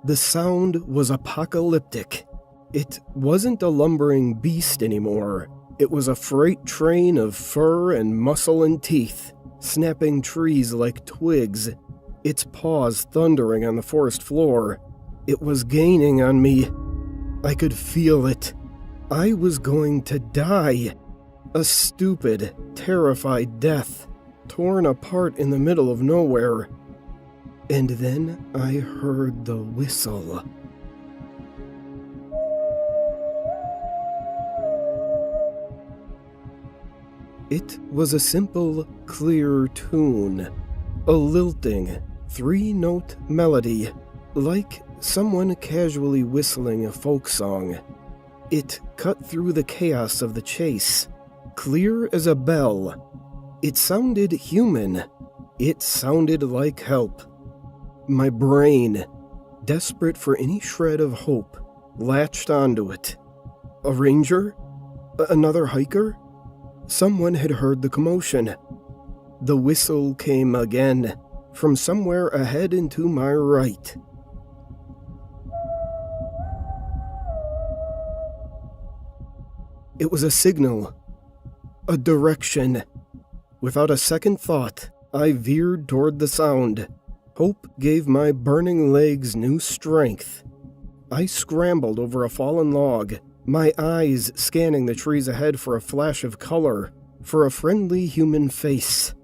The sound was apocalyptic. It wasn't a lumbering beast anymore. It was a freight train of fur and muscle and teeth, snapping trees like twigs. its paws thundering on the forest floor. It was gaining on me. I could feel it. I was going to die. A stupid, terrified death, torn apart in the middle of nowhere. And then I heard the whistle. It was a simple, clear tune, a lilting, 3-note melody, like someone casually whistling a folk song. It cut through the chaos of the chase, clear as a bell. It sounded human. It sounded like help. My brain, desperate for any shred of hope, latched onto it. A ranger? Another hiker? Someone had heard the commotion. The whistle came again, from somewhere ahead and to my right. It was a signal, a direction. Without a second thought, I veered toward the sound. Hope gave my burning legs new strength. I scrambled over a fallen log, my eyes scanning the trees ahead for a flash of color, for a friendly human face.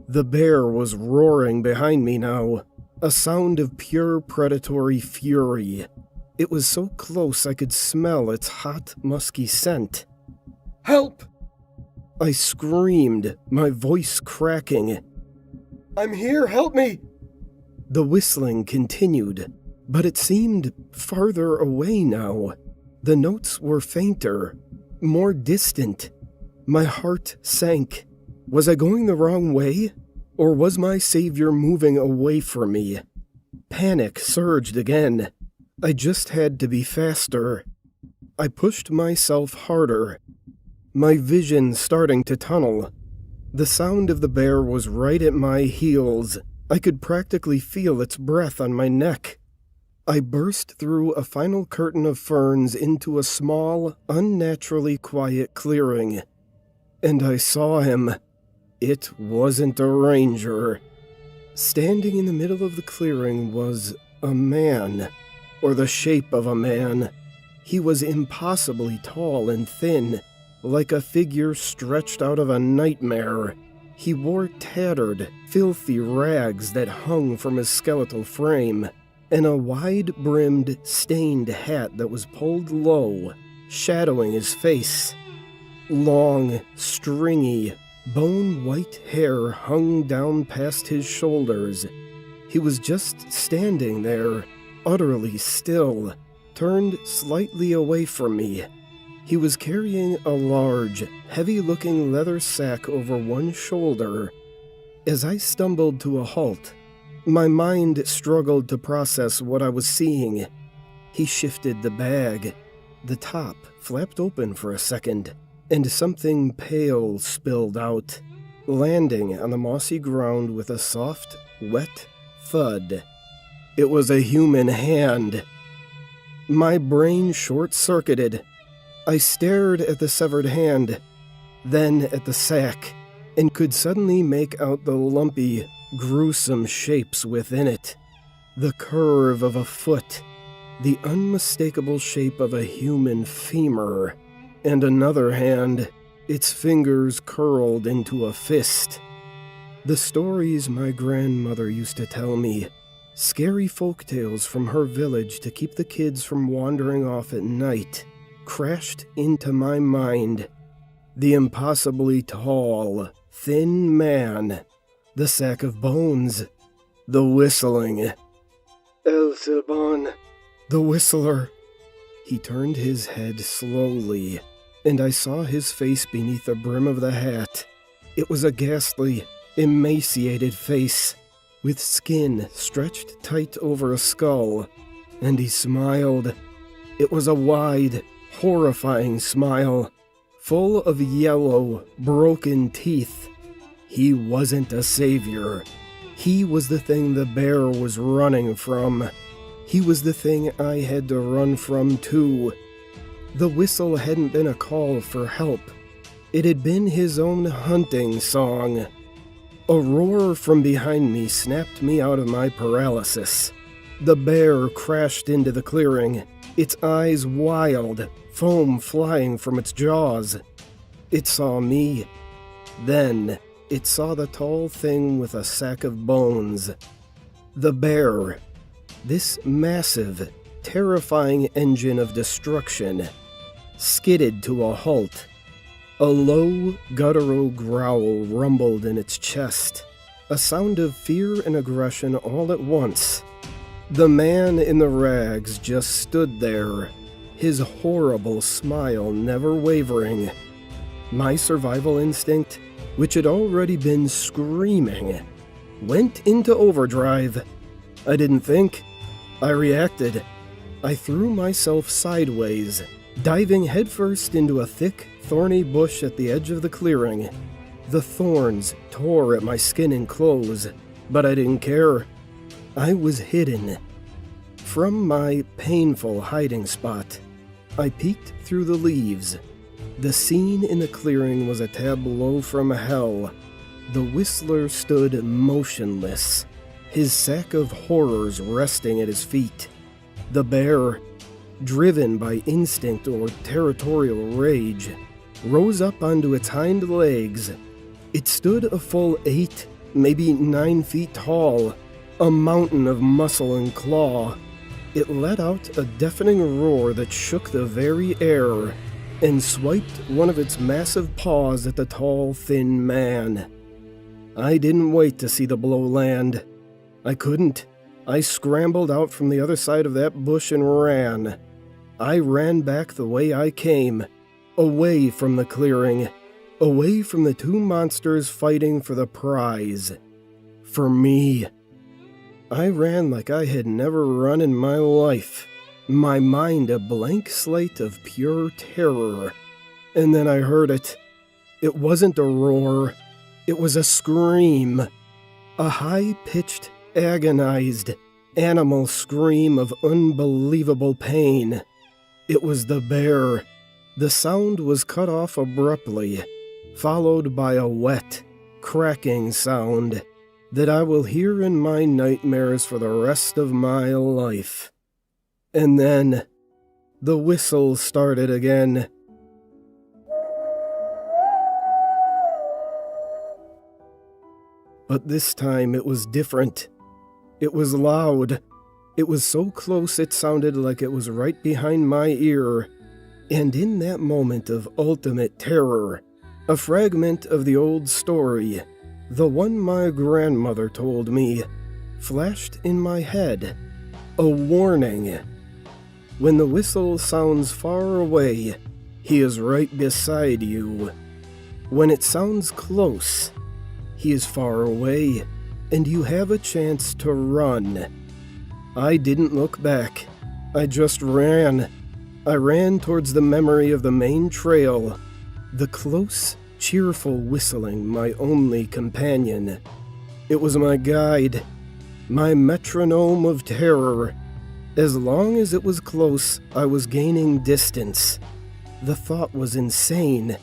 The bear was roaring behind me now, a sound of pure predatory fury. It was so close I could smell its hot, musky scent. Help! I screamed, my voice cracking. I'm here, help me! The whistling continued, but it seemed farther away now. The notes were fainter, more distant. My heart sank. Was I going the wrong way? Or was my savior moving away from me? Panic surged again. I just had to be faster. I pushed myself harder. My vision starting to tunnel. The sound of the bear was right at my heels. I could practically feel its breath on my neck. I burst through a final curtain of ferns into a small, unnaturally quiet clearing. And I saw him. It wasn't a ranger. Standing in the middle of the clearing was a man, or the shape of a man. He was impossibly tall and thin, like a figure stretched out of a nightmare. He wore tattered, filthy rags that hung from his skeletal frame, and a wide-brimmed, stained hat that was pulled low, shadowing his face. Long, stringy, bone-white hair hung down past his shoulders. He was just standing there, utterly still, turned slightly away from me. He was carrying a large, heavy-looking leather sack over one shoulder. As I stumbled to a halt, my mind struggled to process what I was seeing. He shifted the bag. The top flapped open for a second, and something pale spilled out, landing on the mossy ground with a soft, wet thud. It was a human hand. My brain short-circuited. I stared at the severed hand, then at the sack, and could suddenly make out the lumpy, gruesome shapes within it. The curve of a foot, the unmistakable shape of a human femur, and another hand, its fingers curled into a fist. The stories my grandmother used to tell me, scary folktales from her village to keep the kids from wandering off at night, crashed into my mind. The impossibly tall, thin man, the sack of bones, the whistling. El Silban. The whistler. He turned his head slowly, and I saw his face beneath the brim of the hat. It was a ghastly, emaciated face, with skin stretched tight over a skull, and he smiled. It was a wide, horrifying smile, full of yellow, broken teeth. He wasn't a savior. He was the thing the bear was running from. He was the thing I had to run from too. The whistle hadn't been a call for help. It had been his own hunting song. A roar from behind me snapped me out of my paralysis. The bear crashed into the clearing, its eyes wild, foam flying from its jaws. It saw me. Then it saw the tall thing with a sack of bones. The bear. This massive, terrifying engine of destruction skidded to a halt. A low, guttural growl rumbled in its chest, a sound of fear and aggression all at once. The man in the rags just stood there, his horrible smile never wavering. My survival instinct, which had already been screaming, went into overdrive. I didn't think. I reacted. I threw myself sideways, diving headfirst into a thick, thorny bush at the edge of the clearing. The thorns tore at my skin and clothes, but I didn't care. I was hidden. From my painful hiding spot, I peeked through the leaves. The scene in the clearing was a tableau from hell. The Whistler stood motionless, his sack of horrors resting at his feet. The bear, driven by instinct or territorial rage, rose up onto its hind legs. It stood a full 8, maybe 9 feet tall, a mountain of muscle and claw. It let out a deafening roar that shook the very air and swiped one of its massive paws at the tall, thin man. I didn't wait to see the blow land. I couldn't. I scrambled out from the other side of that bush and ran. I ran back the way I came, away from the clearing, away from the two monsters fighting for the prize. For me. I ran like I had never run in my life, my mind a blank slate of pure terror. And then I heard it. It wasn't a roar. It was a scream. A high-pitched, agonized, animal scream of unbelievable pain. It was the bear. The sound was cut off abruptly, followed by a wet, cracking sound that I will hear in my nightmares for the rest of my life. And then, the whistle started again. But this time it was different. It was loud. It was so close it sounded like it was right behind my ear. And in that moment of ultimate terror, a fragment of the old story, the one my grandmother told me, flashed in my head. A warning. When the whistle sounds far away, he is right beside you. When it sounds close, he is far away, and you have a chance to run. I didn't look back. I just ran. I ran towards the memory of the main trail, the close, cheerful whistling, my only companion. It was my guide, my metronome of terror. As long as it was close, I was gaining distance. The thought was insane,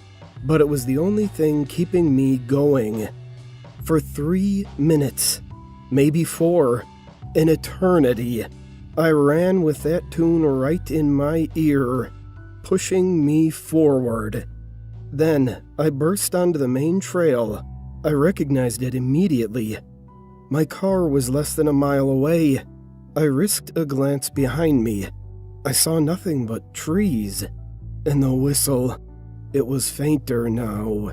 but it was the only thing keeping me going. For 3 minutes, maybe 4, an eternity, I ran with that tune right in my ear, pushing me forward. Then I burst onto the main trail. I recognized it immediately. My car was less than a mile away. I risked a glance behind me. I saw nothing but trees. And the whistle, it was fainter now,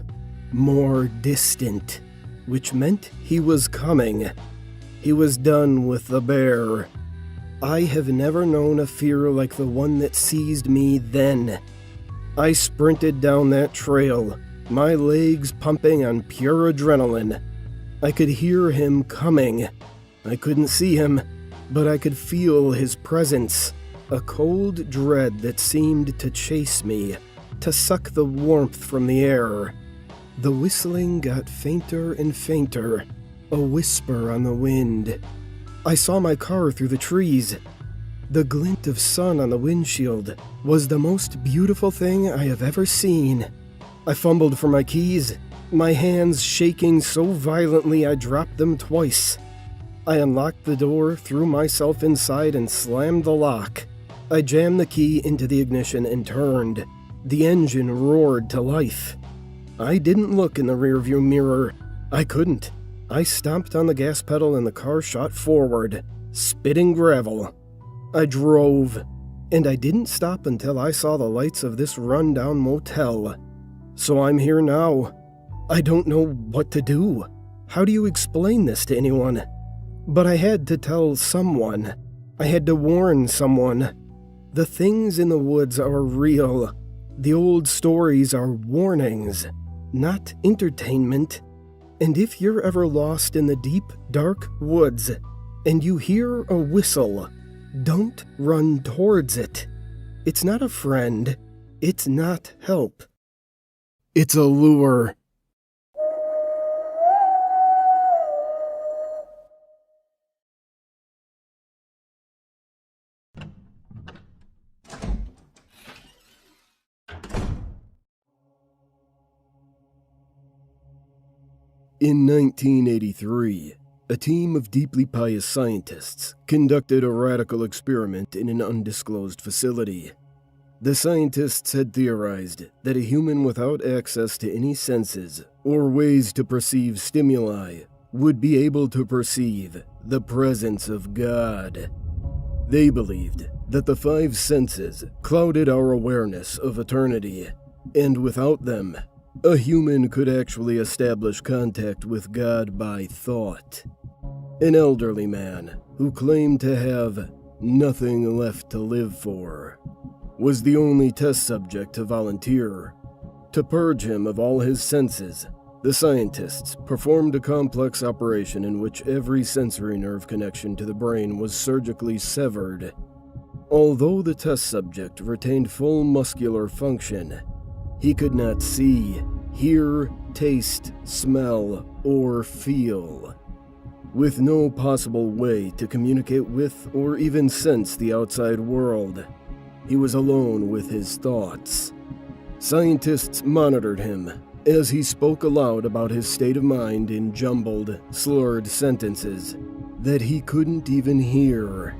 more distant, which meant he was coming. He was done with the bear. I have never known a fear like the one that seized me then. I sprinted down that trail, my legs pumping on pure adrenaline. I could hear him coming. I couldn't see him, but I could feel his presence, a cold dread that seemed to chase me, to suck the warmth from the air. The whistling got fainter and fainter, a whisper on the wind. I saw my car through the trees. The glint of sun on the windshield was the most beautiful thing I have ever seen. I fumbled for my keys. my hands shaking so violently I dropped them twice. I unlocked the door, threw myself inside, and slammed the lock. I jammed the key into the ignition and turned. The engine roared to life. I didn't look in the rearview mirror. I couldn't. I stomped on the gas pedal and the car shot forward, spitting gravel. I drove, and I didn't stop until I saw the lights of this rundown motel. So I'm here now. I don't know what to do. How do you explain this to anyone? But I had to tell someone. I had to warn someone. The things in the woods are real. The old stories are warnings, not entertainment. And if you're ever lost in the deep, dark woods, and you hear a whistle, don't run towards it. It's not a friend. It's not help. It's a lure. In 1983, a team of deeply pious scientists conducted a radical experiment in an undisclosed facility. The scientists had theorized that a human without access to any senses or ways to perceive stimuli would be able to perceive the presence of God. They believed that the five senses clouded our awareness of eternity, and without them, a human could actually establish contact with God by thought. An elderly man who claimed to have nothing left to live for was the only test subject to volunteer. To purge him of all his senses, the scientists performed a complex operation in which every sensory nerve connection to the brain was surgically severed. Although the test subject retained full muscular function, he could not see, hear, taste, smell, or feel. With no possible way to communicate with or even sense the outside world, he was alone with his thoughts. Scientists monitored him as he spoke aloud about his state of mind in jumbled, slurred sentences that he couldn't even hear.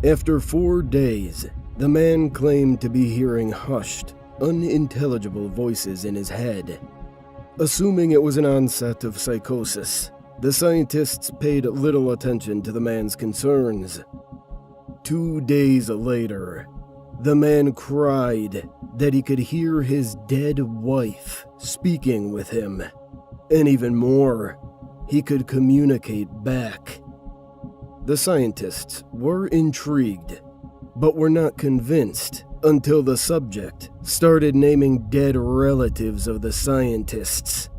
After 4 days, the man claimed to be hearing hushed, unintelligible voices in his head. Assuming it was an onset of psychosis, the scientists paid little attention to the man's concerns. 2 days later, the man cried that he could hear his dead wife speaking with him, and even more, he could communicate back. The scientists were intrigued, but were not convinced until the subject started naming dead relatives of the scientists.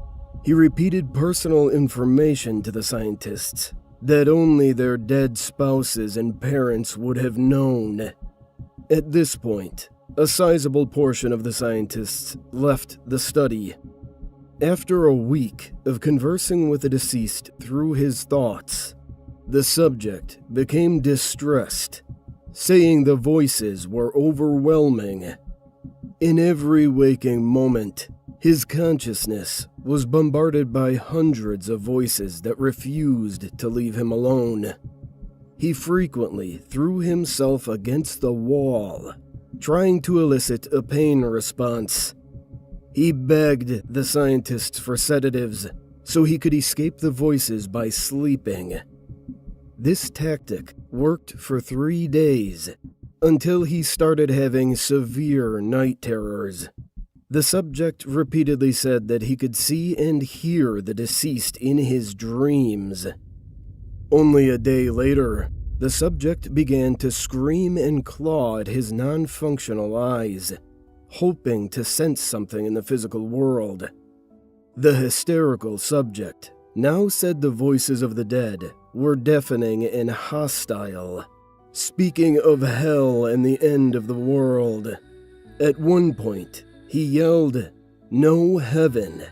He repeated personal information to the scientists that only their dead spouses and parents would have known. At this point, a sizable portion of the scientists left the study. After a week of conversing with the deceased through his thoughts, the subject became distressed, saying the voices were overwhelming. In every waking moment, his consciousness was bombarded by hundreds of voices that refused to leave him alone. He frequently threw himself against the wall, trying to elicit a pain response. He begged the scientists for sedatives so he could escape the voices by sleeping. This tactic worked for 3 days, until he started having severe night terrors. The subject repeatedly said that he could see and hear the deceased in his dreams. Only a day later, the subject began to scream and claw at his non-functional eyes, hoping to sense something in the physical world. The hysterical subject now said the voices of the dead were deafening and hostile, speaking of hell and the end of the world. At one point, he yelled, "No heaven,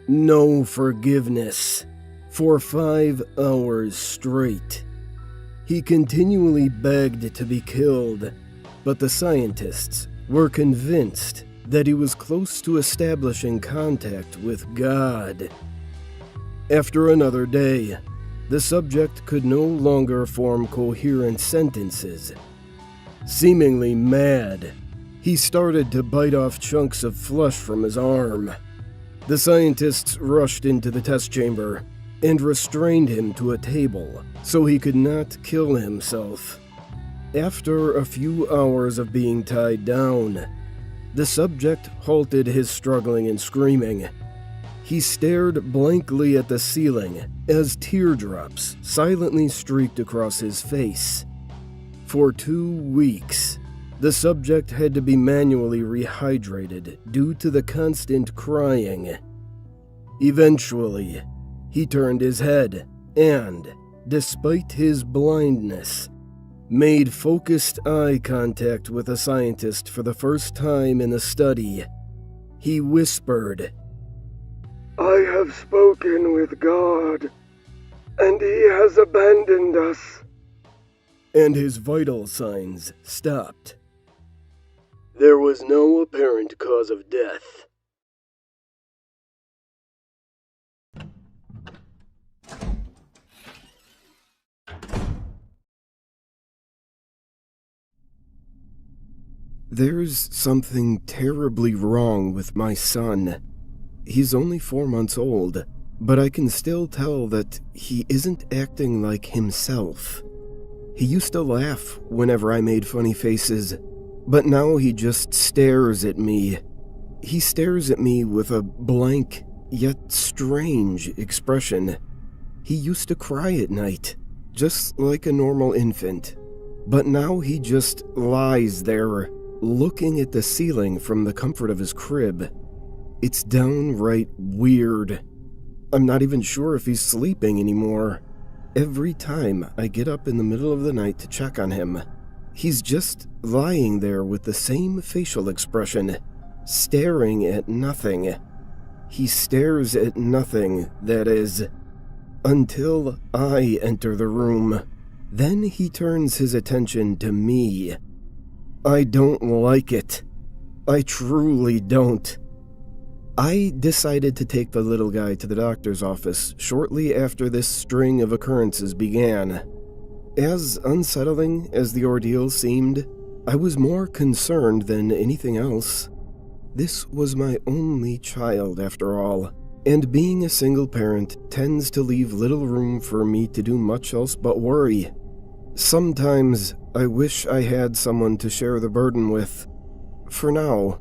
no forgiveness," for 5 hours straight. He continually begged to be killed, but the scientists were convinced that he was close to establishing contact with God. After another day, the subject could no longer form coherent sentences. Seemingly mad, he started to bite off chunks of flesh from his arm. The scientists rushed into the test chamber and restrained him to a table so he could not kill himself. After a few hours of being tied down, the subject halted his struggling and screaming. He stared blankly at the ceiling as teardrops silently streaked across his face. For 2 weeks, the subject had to be manually rehydrated due to the constant crying. Eventually, he turned his head and, despite his blindness, made focused eye contact with a scientist for the first time in the study. He whispered, "I have spoken with God, and He has abandoned us." and his vital signs stopped. There was no apparent cause of death. There's something terribly wrong with my son. He's only 4 months old, but I can still tell that he isn't acting like himself. He used to laugh whenever I made funny faces, but now he just stares at me. He stares at me with a blank, yet strange expression. He used to cry at night, just like a normal infant, but now he just lies there, looking at the ceiling from the comfort of his crib. It's downright weird. I'm not even sure if he's sleeping anymore. Every time I get up in the middle of the night to check on him, he's just lying there with the same facial expression, staring at nothing. He stares at nothing, that is, until I enter the room. Then he turns his attention to me. I don't like it. I truly don't. I decided to take the little guy to the doctor's office shortly after this string of occurrences began. As unsettling as the ordeal seemed, I was more concerned than anything else. This was my only child, after all, and being a single parent tends to leave little room for me to do much else but worry. Sometimes I wish I had someone to share the burden with. For now,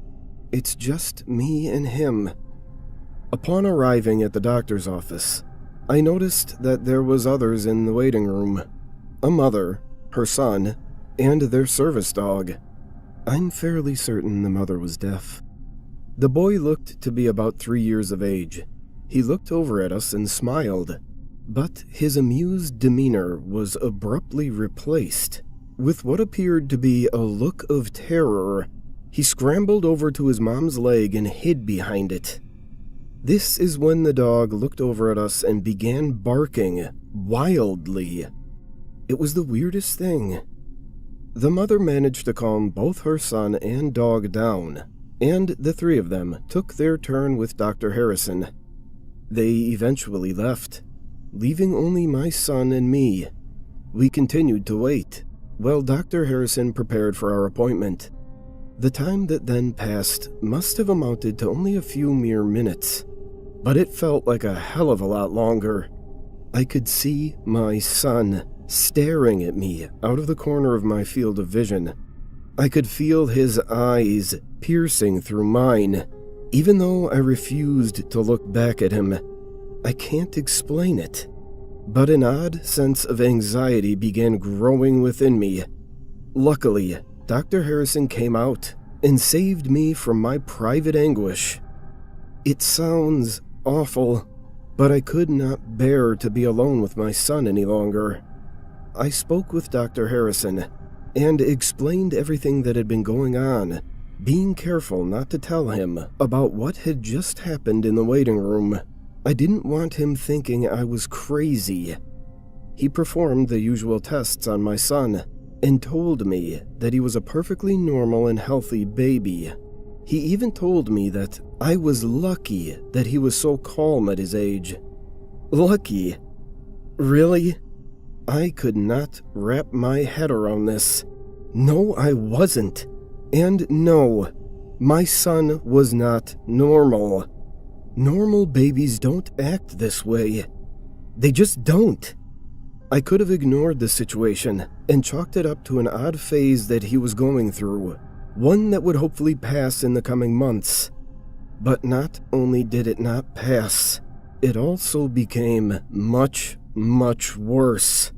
it's just me and him. Upon arriving at the doctor's office, I noticed that there was others in the waiting room. A mother, her son, and their service dog. I'm fairly certain the mother was deaf. The boy looked to be about 3 years of age. He looked over at us and smiled, but his amused demeanor was abruptly replaced with what appeared to be a look of terror. He scrambled over to his mom's leg and hid behind it. This is when the dog looked over at us and began barking wildly. It was the weirdest thing. The mother managed to calm both her son and dog down, and the 3 of them took their turn with Dr. Harrison. They eventually left, leaving only my son and me. We continued to wait, while Dr. Harrison prepared for our appointment. The time that then passed must have amounted to only a few mere minutes, but it felt like a hell of a lot longer. I could see my son staring at me out of the corner of my field of vision. I could feel his eyes piercing through mine, even though I refused to look back at him. I can't explain it, but an odd sense of anxiety began growing within me. Luckily, Dr. Harrison came out and saved me from my private anguish. It sounds awful, but I could not bear to be alone with my son any longer. I spoke with Dr. Harrison and explained everything that had been going on, being careful not to tell him about what had just happened in the waiting room. I didn't want him thinking I was crazy. He performed the usual tests on my son and told me that he was a perfectly normal and healthy baby. He even told me that I was lucky that he was so calm at his age. Lucky? Really? I could not wrap my head around this. No, I wasn't. And no, my son was not normal. Normal babies don't act this way. They just don't. I could have ignored the situation and chalked it up to an odd phase that he was going through, one that would hopefully pass in the coming months. But not only did it not pass, it also became much, much worse.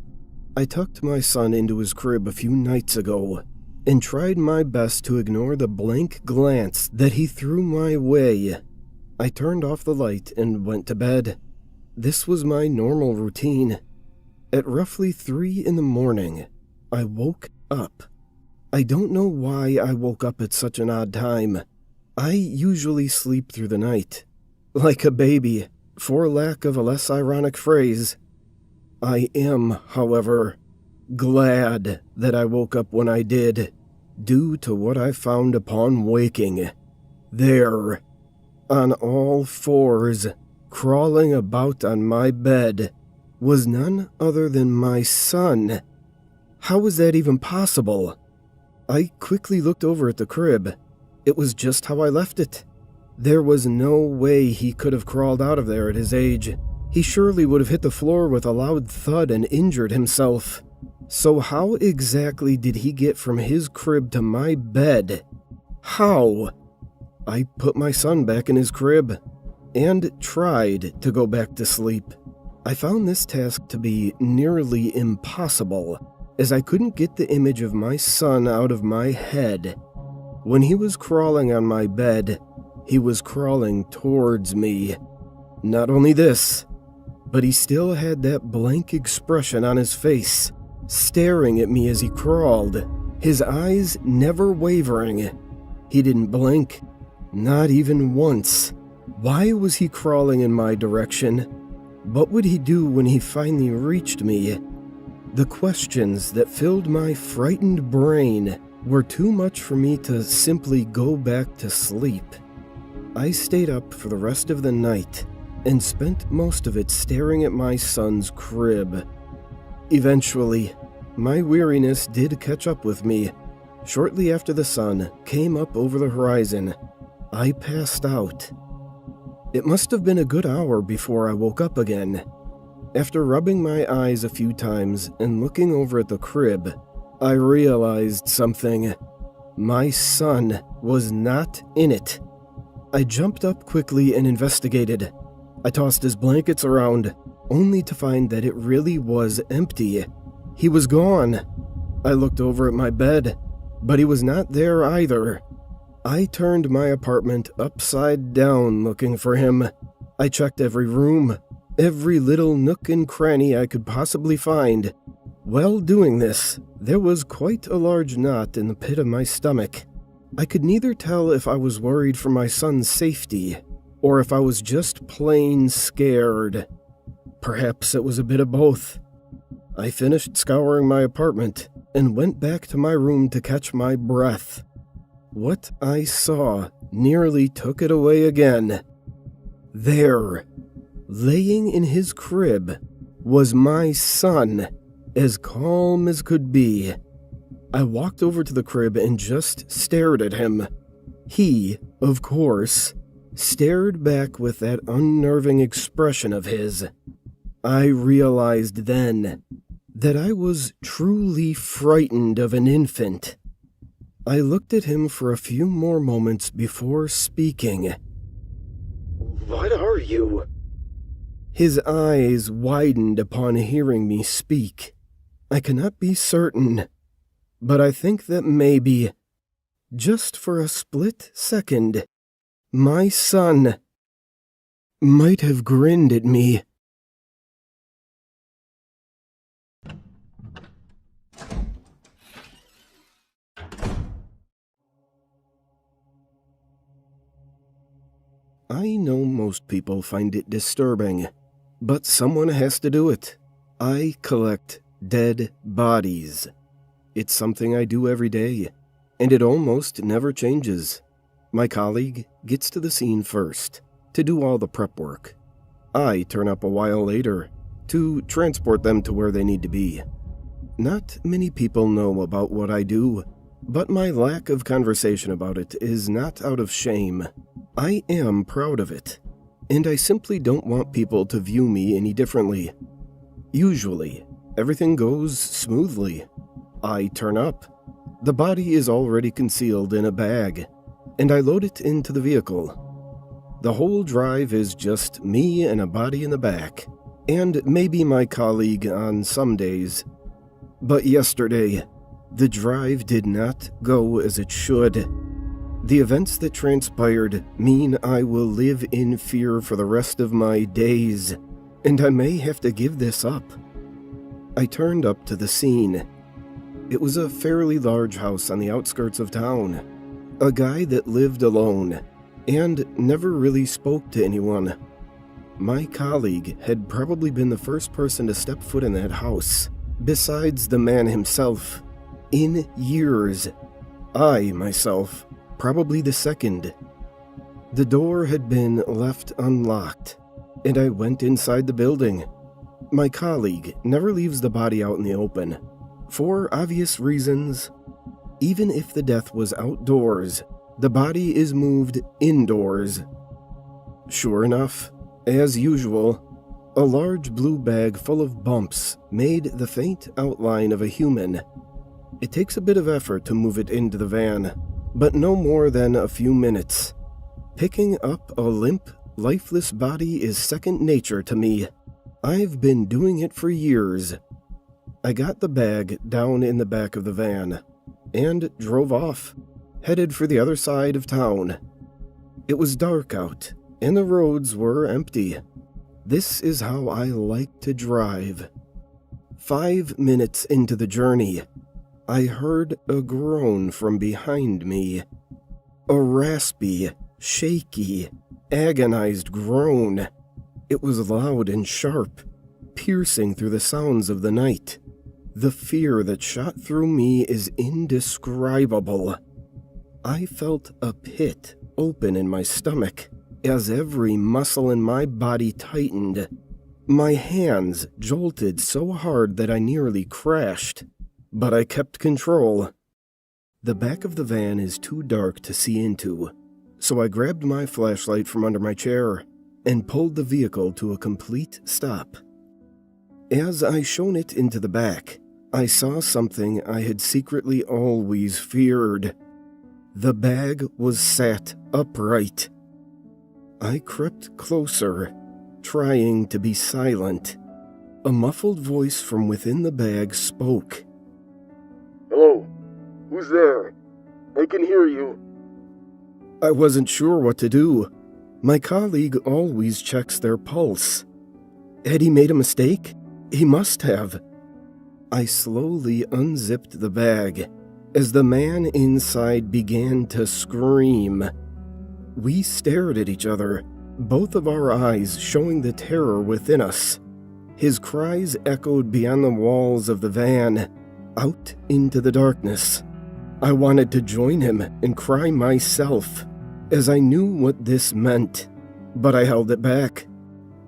I tucked my son into his crib a few nights ago and tried my best to ignore the blank glance that he threw my way. I turned off the light and went to bed. This was my normal routine. At roughly 3 in the morning, I woke up. I don't know why I woke up at such an odd time. I usually sleep through the night. Like a baby, for lack of a less ironic phrase. I am, however, glad that I woke up when I did, due to what I found upon waking. There, on all fours, crawling about on my bed, was none other than my son. How was that even possible? I quickly looked over at the crib. It was just how I left it. There was no way he could have crawled out of there at his age. He surely would have hit the floor with a loud thud and injured himself. So how exactly did he get from his crib to my bed? How? I put my son back in his crib and tried to go back to sleep. I found this task to be nearly impossible, as I couldn't get the image of my son out of my head. When he was crawling on my bed, he was crawling towards me. Not only this, but he still had that blank expression on his face, staring at me as he crawled, his eyes never wavering. He didn't blink, not even once. Why was he crawling in my direction? What would he do when he finally reached me? The questions that filled my frightened brain were too much for me to simply go back to sleep. I stayed up for the rest of the night and spent most of it staring at my son's crib. Eventually, my weariness did catch up with me. Shortly after the sun came up over the horizon, I passed out. It must have been a good hour before I woke up again. After rubbing my eyes a few times and looking over at the crib, I realized something. My son was not in it. I jumped up quickly and investigated. I tossed his blankets around, only to find that it really was empty. He was gone. I looked over at my bed, but he was not there either. I turned my apartment upside down looking for him. I checked every room, every little nook and cranny I could possibly find. While doing this, there was quite a large knot in the pit of my stomach. I could neither tell if I was worried for my son's safety, or if I was just plain scared. Perhaps it was a bit of both. I finished scouring my apartment and went back to my room to catch my breath. What I saw nearly took it away again. There, laying in his crib, was my son, as calm as could be. I walked over to the crib and just stared at him. He, of course, stared back with that unnerving expression of his. I realized then that I was truly frightened of an infant. I looked at him for a few more moments before speaking. What are you? His eyes widened upon hearing me speak. I cannot be certain, but I think that maybe, just for a split second, my son might have grinned at me. I know most people find it disturbing, but someone has to do it. I collect dead bodies. It's something I do every day, and it almost never changes. My colleague gets to the scene first to do all the prep work. I turn up a while later to transport them to where they need to be. Not many people know about what I do, but my lack of conversation about it is not out of shame. I am proud of it, and I simply don't want people to view me any differently. Usually, everything goes smoothly. I turn up. The body is already concealed in a bag, and I load it into the vehicle. The whole drive is just me and a body in the back, and maybe my colleague on some days. But yesterday, the drive did not go as it should. The events that transpired mean I will live in fear for the rest of my days, and I may have to give this up. I turned up to the scene. It was a fairly large house on the outskirts of town. A guy that lived alone and never really spoke to anyone. My colleague had probably been the first person to step foot in that house, besides the man himself, in years. I, myself, probably the second. The door had been left unlocked, and I went inside the building. My colleague never leaves the body out in the open, for obvious reasons. Even if the death was outdoors, the body is moved indoors. Sure enough, as usual, a large blue bag full of bumps made the faint outline of a human. It takes a bit of effort to move it into the van, but no more than a few minutes. Picking up a limp, lifeless body is second nature to me. I've been doing it for years. I got the bag down in the back of the van and drove off, headed for the other side of town. It was dark out, and the roads were empty. This is how I like to drive. 5 minutes into the journey, I heard a groan from behind me. A raspy, shaky, agonized groan. It was loud and sharp, piercing through the sounds of the night. The fear that shot through me is indescribable. I felt a pit open in my stomach as every muscle in my body tightened. My hands jolted so hard that I nearly crashed, but I kept control. The back of the van is too dark to see into, so I grabbed my flashlight from under my chair and pulled the vehicle to a complete stop. As I shone it into the back, I saw something I had secretly always feared. The bag was sat upright. I crept closer, trying to be silent. A muffled voice from within the bag spoke. Hello? Who's there? I can hear you. I wasn't sure what to do. My colleague always checks their pulse. Had he made a mistake? He must have. I slowly unzipped the bag as the man inside began to scream. We stared at each other, both of our eyes showing the terror within us. His cries echoed beyond the walls of the van, out into the darkness. I wanted to join him and cry myself, as I knew what this meant, but I held it back.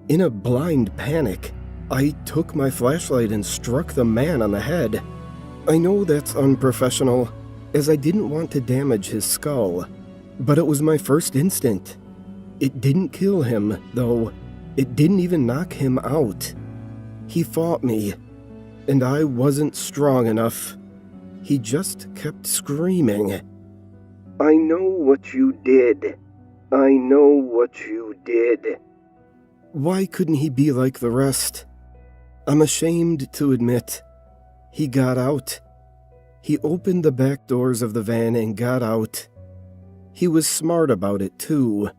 In a blind panic, I took my flashlight and struck the man on the head. I know that's unprofessional, as I didn't want to damage his skull, but it was my first instinct. It didn't kill him, though. It didn't even knock him out. He fought me, and I wasn't strong enough. He just kept screaming. I know what you did. I know what you did. Why couldn't he be like the rest? I'm ashamed to admit. He got out. He opened the back doors of the van and got out. He was smart about it, too.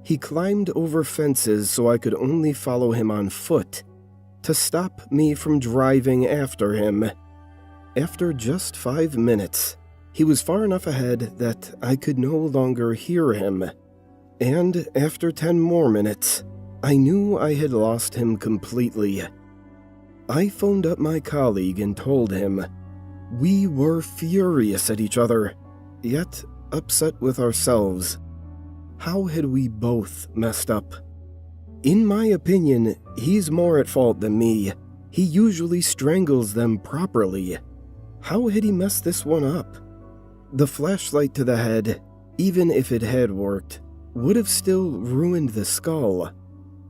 He climbed over fences so I could only follow him on foot, to stop me from driving after him. After just 5 minutes, he was far enough ahead that I could no longer hear him. And after 10 more minutes, I knew I had lost him completely. I phoned up my colleague and told him. We were furious at each other, yet upset with ourselves How had we both messed up? In my opinion, he's more at fault than me. He usually strangles them properly. How had he messed this one up? The flashlight to the head, even if it had worked, would have still ruined the skull.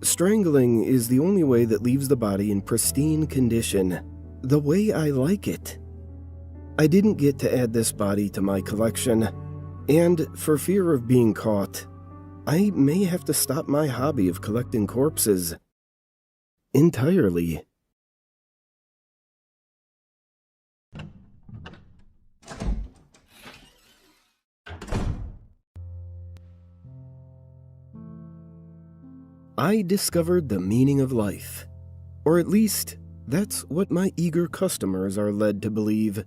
Strangling is the only way that leaves the body in pristine condition, the way I like it. I didn't get to add this body to my collection, and for fear of being caught, I may have to stop my hobby of collecting corpses entirely. I discovered the meaning of life. Or at least, that's what my eager customers are led to believe.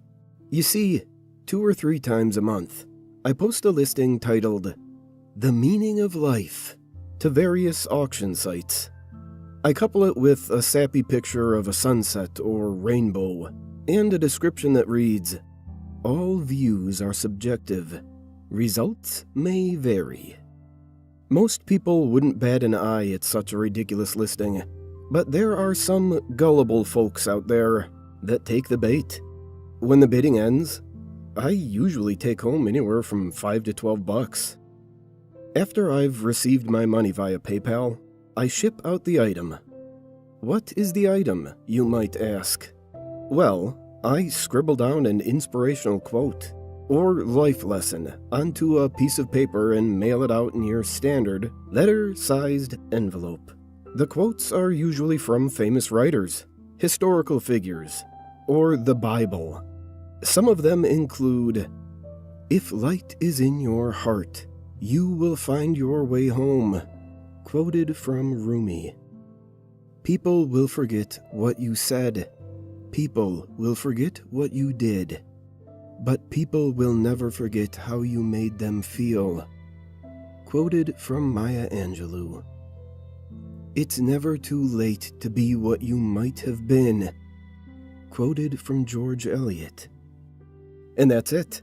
You see, 2 or 3 times a month, I post a listing titled, "The Meaning of Life," to various auction sites. I couple it with a sappy picture of a sunset or rainbow, and a description that reads, "All views are subjective. Results may vary." Most people wouldn't bat an eye at such a ridiculous listing, but there are some gullible folks out there that take the bait. When the bidding ends, I usually take home anywhere from $5 to $12. After I've received my money via PayPal, I ship out the item. What is the item, you might ask? Well, I scribble down an inspirational quote or life lesson onto a piece of paper and mail it out in your standard letter-sized envelope. The quotes are usually from famous writers, historical figures, or the Bible. Some of them include, "If light is in your heart, you will find your way home," quoted from Rumi. "People will forget what you said. People will forget what you did. But people will never forget how you made them feel," quoted from Maya Angelou. "It's never too late to be what you might have been," quoted from George Eliot. And that's it.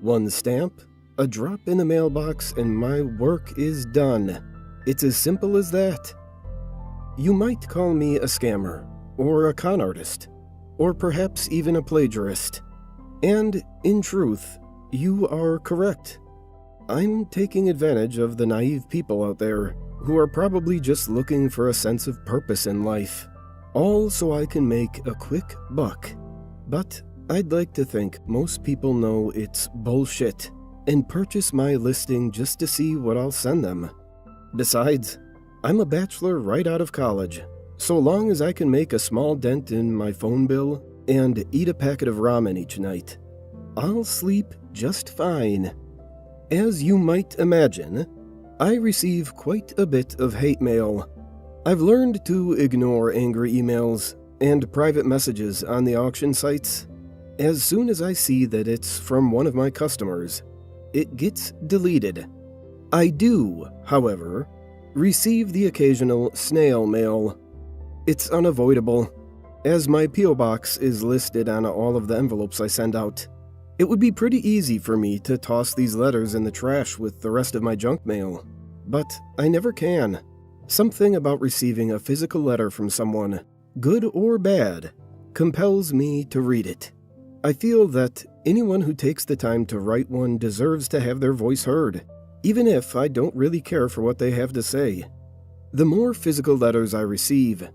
One stamp, a drop in the mailbox, and my work is done. It's as simple as that. You might call me a scammer, or a con artist, or perhaps even a plagiarist. And, in truth, you are correct. I'm taking advantage of the naive people out there who are probably just looking for a sense of purpose in life, all so I can make a quick buck. But I'd like to think most people know it's bullshit and purchase my listing just to see what I'll send them. Besides, I'm a bachelor right out of college. So long as I can make a small dent in my phone bill and eat a packet of ramen each night, I'll sleep just fine. As you might imagine, I receive quite a bit of hate mail. I've learned to ignore angry emails and private messages on the auction sites. As soon as I see that it's from one of my customers, it gets deleted. I do, however, receive the occasional snail mail. It's unavoidable, as my P.O. box is listed on all of the envelopes I send out. It would be pretty easy for me to toss these letters in the trash with the rest of my junk mail, but I never can. Something about receiving a physical letter from someone, good or bad, compels me to read it. I feel that anyone who takes the time to write one deserves to have their voice heard, even if I don't really care for what they have to say. The more physical letters I receive,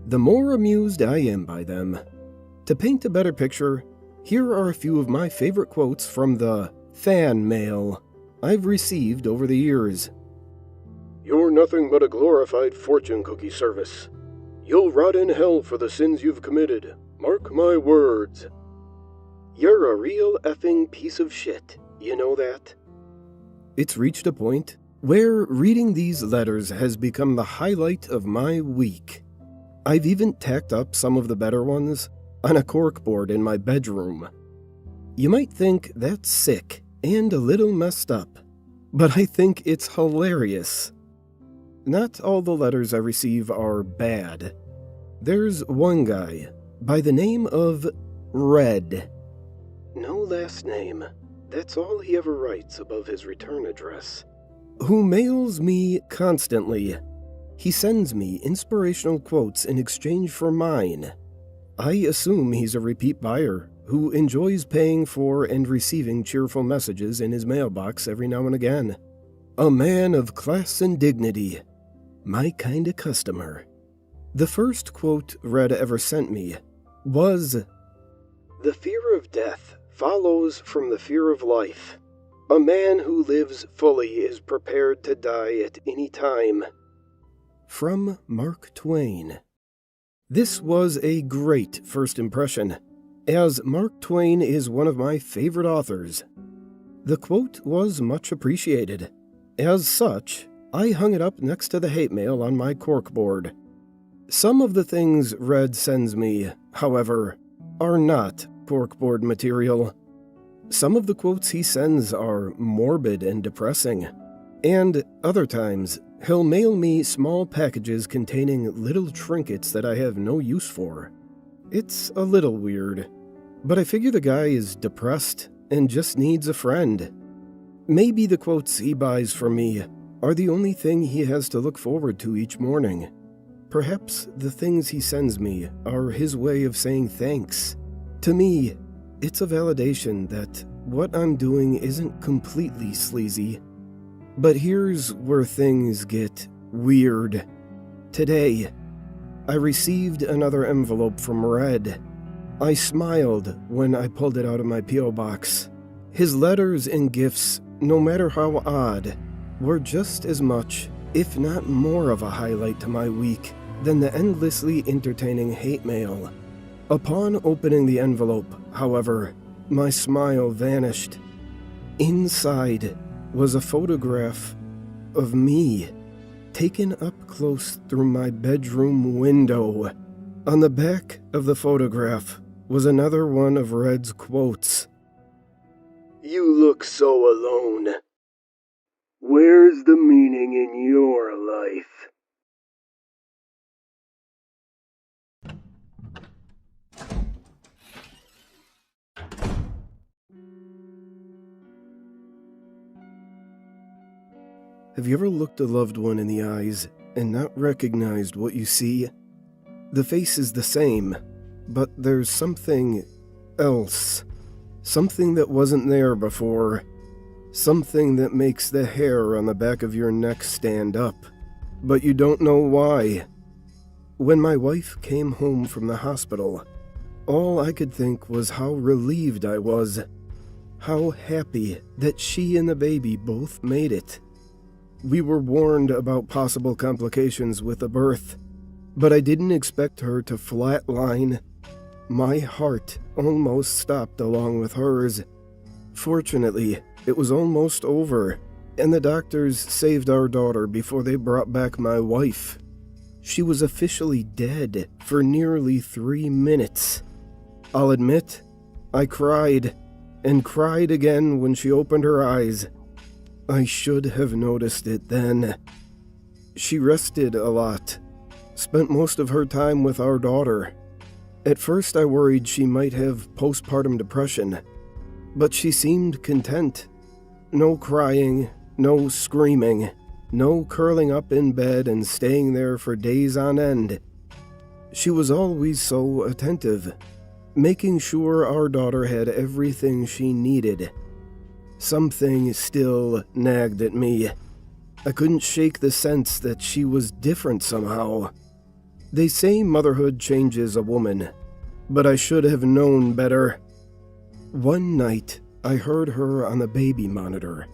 the more amused I am by them. To paint a better picture, here are a few of my favorite quotes from the fan mail I've received over the years. "You're nothing but a glorified fortune cookie service. You'll rot in hell for the sins you've committed. Mark my words." "You're a real effing piece of shit. You know that?" It's reached a point where reading these letters has become the highlight of my week. I've even tacked up some of the better ones on a corkboard in my bedroom. You might think that's sick and a little messed up, but I think it's hilarious. Not all the letters I receive are bad. There's one guy by the name of Red. No last name. That's all he ever writes above his return address. who mails me constantly. He sends me inspirational quotes in exchange for mine. I assume he's a repeat buyer who enjoys paying for and receiving cheerful messages in his mailbox every now and again. A man of class and dignity. My kind of customer. The first quote Red ever sent me was, "The fear of death follows from the fear of life. A man who lives fully is prepared to die at any time." From Mark Twain. This was a great first impression, as Mark Twain is one of my favorite authors. The quote was much appreciated. As such, I hung it up next to the hate mail on my corkboard. Some of the things Red sends me, however, are not corkboard material. Some of the quotes he sends are morbid and depressing, and other times he'll mail me small packages containing little trinkets that I have no use for. It's a little weird, but I figure the guy is depressed and just needs a friend. Maybe the quotes he buys from me are the only thing he has to look forward to each morning. Perhaps the things he sends me are his way of saying thanks. To me, it's a validation that what I'm doing isn't completely sleazy. But here's where things get weird. Today, I received another envelope from Red. I smiled when I pulled it out of my P.O. box. His letters and gifts, no matter how odd, were just as much, if not more of a highlight to my week than the endlessly entertaining hate mail. Upon opening the envelope, however, my smile vanished. Inside was a photograph of me, taken up close through my bedroom window. On the back of the photograph was another one of Red's quotes. You look so alone. Where's the meaning in your life? Have you ever looked a loved one in the eyes and not recognized what you see? The face is the same, but there's something else. Something that wasn't there before. Something that makes the hair on the back of your neck stand up, but you don't know why. When my wife came home from the hospital, all I could think was how relieved I was. How happy that she and the baby both made it. We were warned about possible complications with the birth, but I didn't expect her to flatline. My heart almost stopped along with hers. Fortunately, it was almost over, and the doctors saved our daughter before they brought back my wife. She was officially dead for nearly 3 minutes. I'll admit, I cried, and cried again when she opened her eyes. I should have noticed it then. She rested a lot, spent most of her time with our daughter. At first I worried she might have postpartum depression, but she seemed content. No crying, no screaming, no curling up in bed and staying there for days on end. She was always so attentive, making sure our daughter had everything she needed. Something still nagged at me. I couldn't shake the sense that she was different somehow. They say motherhood changes a woman, but I should have known better. One night, I heard her on the baby monitor.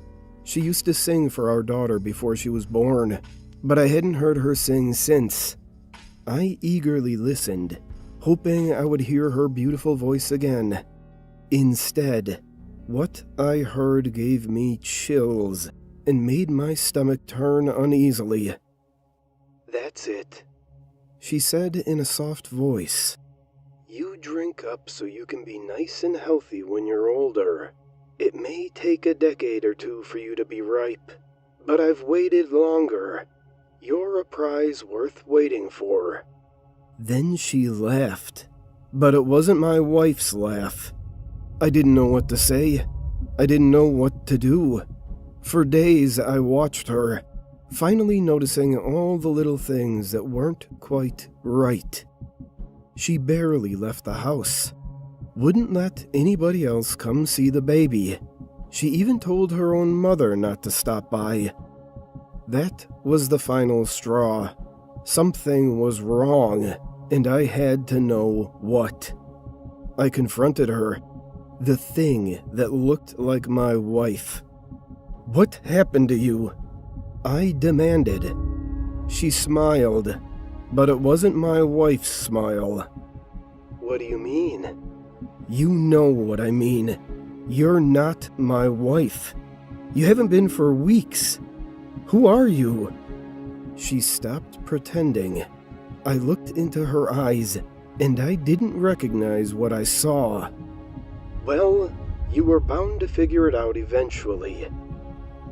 She used to sing for our daughter before she was born, but I hadn't heard her sing since. I eagerly listened, hoping I would hear her beautiful voice again. Instead, what I heard gave me chills and made my stomach turn uneasily. "That's it," she said in a soft voice. "You drink up so you can be nice and healthy when you're older. It may take a decade or two for you to be ripe, but I've waited longer. You're a prize worth waiting for." Then she laughed, but it wasn't my wife's laugh. I didn't know what to say. I didn't know what to do. For days I watched her, finally noticing all the little things that weren't quite right. She barely left the house. Wouldn't let anybody else come see the baby. She even told her own mother not to stop by. That was the final straw. Something was wrong, and I had to know what. I confronted her, the thing that looked like my wife. "What happened to you?" I demanded. She smiled, but it wasn't my wife's smile. "What do you mean?" "You know what I mean. You're not my wife. You haven't been for weeks. Who are you?" She stopped pretending. I looked into her eyes, and I didn't recognize what I saw. "Well, you were bound to figure it out eventually,"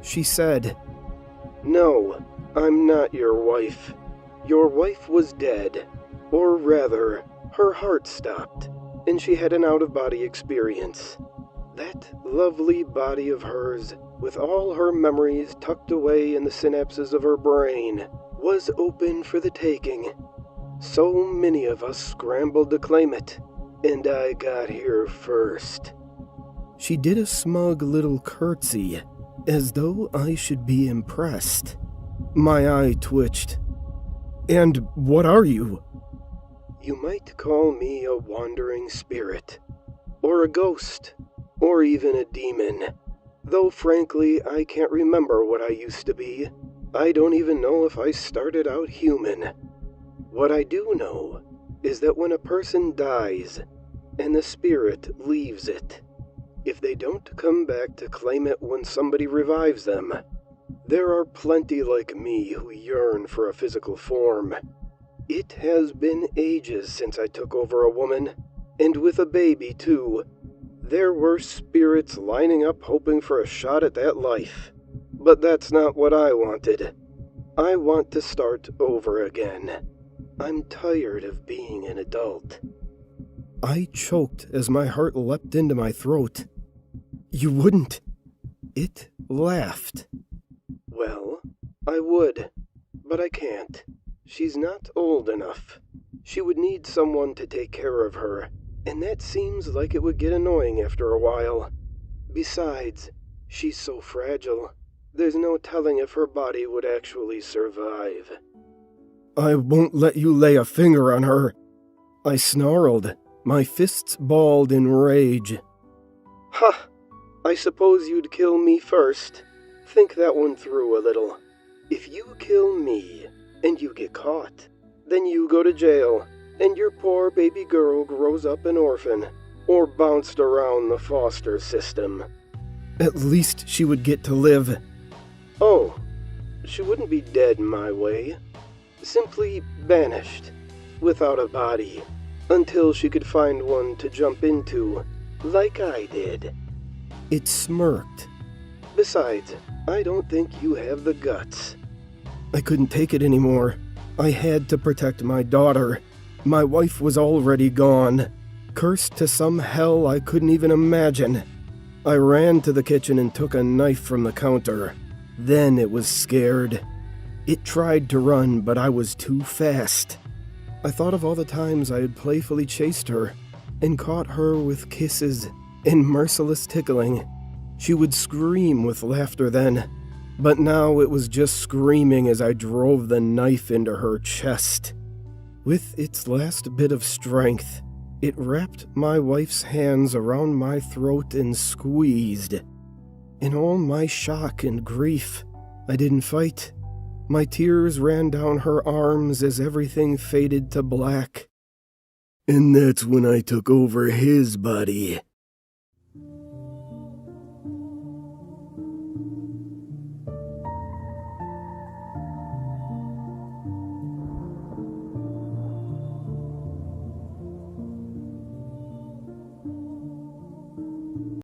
she said. "No, I'm not your wife. Your wife was dead. Or rather, her heart stopped, and she had an out-of-body experience. That lovely body of hers, with all her memories tucked away in the synapses of her brain, was open for the taking. So many of us scrambled to claim it, and I got here first." She did a smug little curtsy, as though I should be impressed. My eye twitched. "And what are you?" "You might call me a wandering spirit, or a ghost, or even a demon. Though frankly, I can't remember what I used to be. I don't even know if I started out human. What I do know is that when a person dies, and the spirit leaves it, if they don't come back to claim it when somebody revives them, there are plenty like me who yearn for a physical form. It has been ages since I took over a woman, and with a baby too. There were spirits lining up hoping for a shot at that life. But that's not what I wanted. I want to start over again. I'm tired of being an adult." I choked as my heart leapt into my throat. "You wouldn't." It laughed. "Well, I would, but I can't. She's not old enough. She would need someone to take care of her, and that seems like it would get annoying after a while. Besides, she's so fragile. There's no telling if her body would actually survive." "I won't let you lay a finger on her," I snarled, my fists balled in rage. "Ha! I suppose you'd kill me first. Think that one through a little. If you kill me, and you get caught, then you go to jail, and your poor baby girl grows up an orphan, or bounced around the foster system. At least she would get to live." "Oh, she wouldn't be dead my way. Simply banished, without a body, until she could find one to jump into, like I did." It smirked. "Besides, I don't think you have the guts." I couldn't take it anymore. I had to protect my daughter. My wife was already gone, cursed to some hell I couldn't even imagine. I ran to the kitchen and took a knife from the counter. Then it was scared. It tried to run, but I was too fast. I thought of all the times I had playfully chased her and caught her with kisses and merciless tickling. She would scream with laughter then, but now it was just screaming as I drove the knife into her chest. With its last bit of strength, it wrapped my wife's hands around my throat and squeezed. In all my shock and grief, I didn't fight. My tears ran down her arms as everything faded to black. And that's when I took over his body.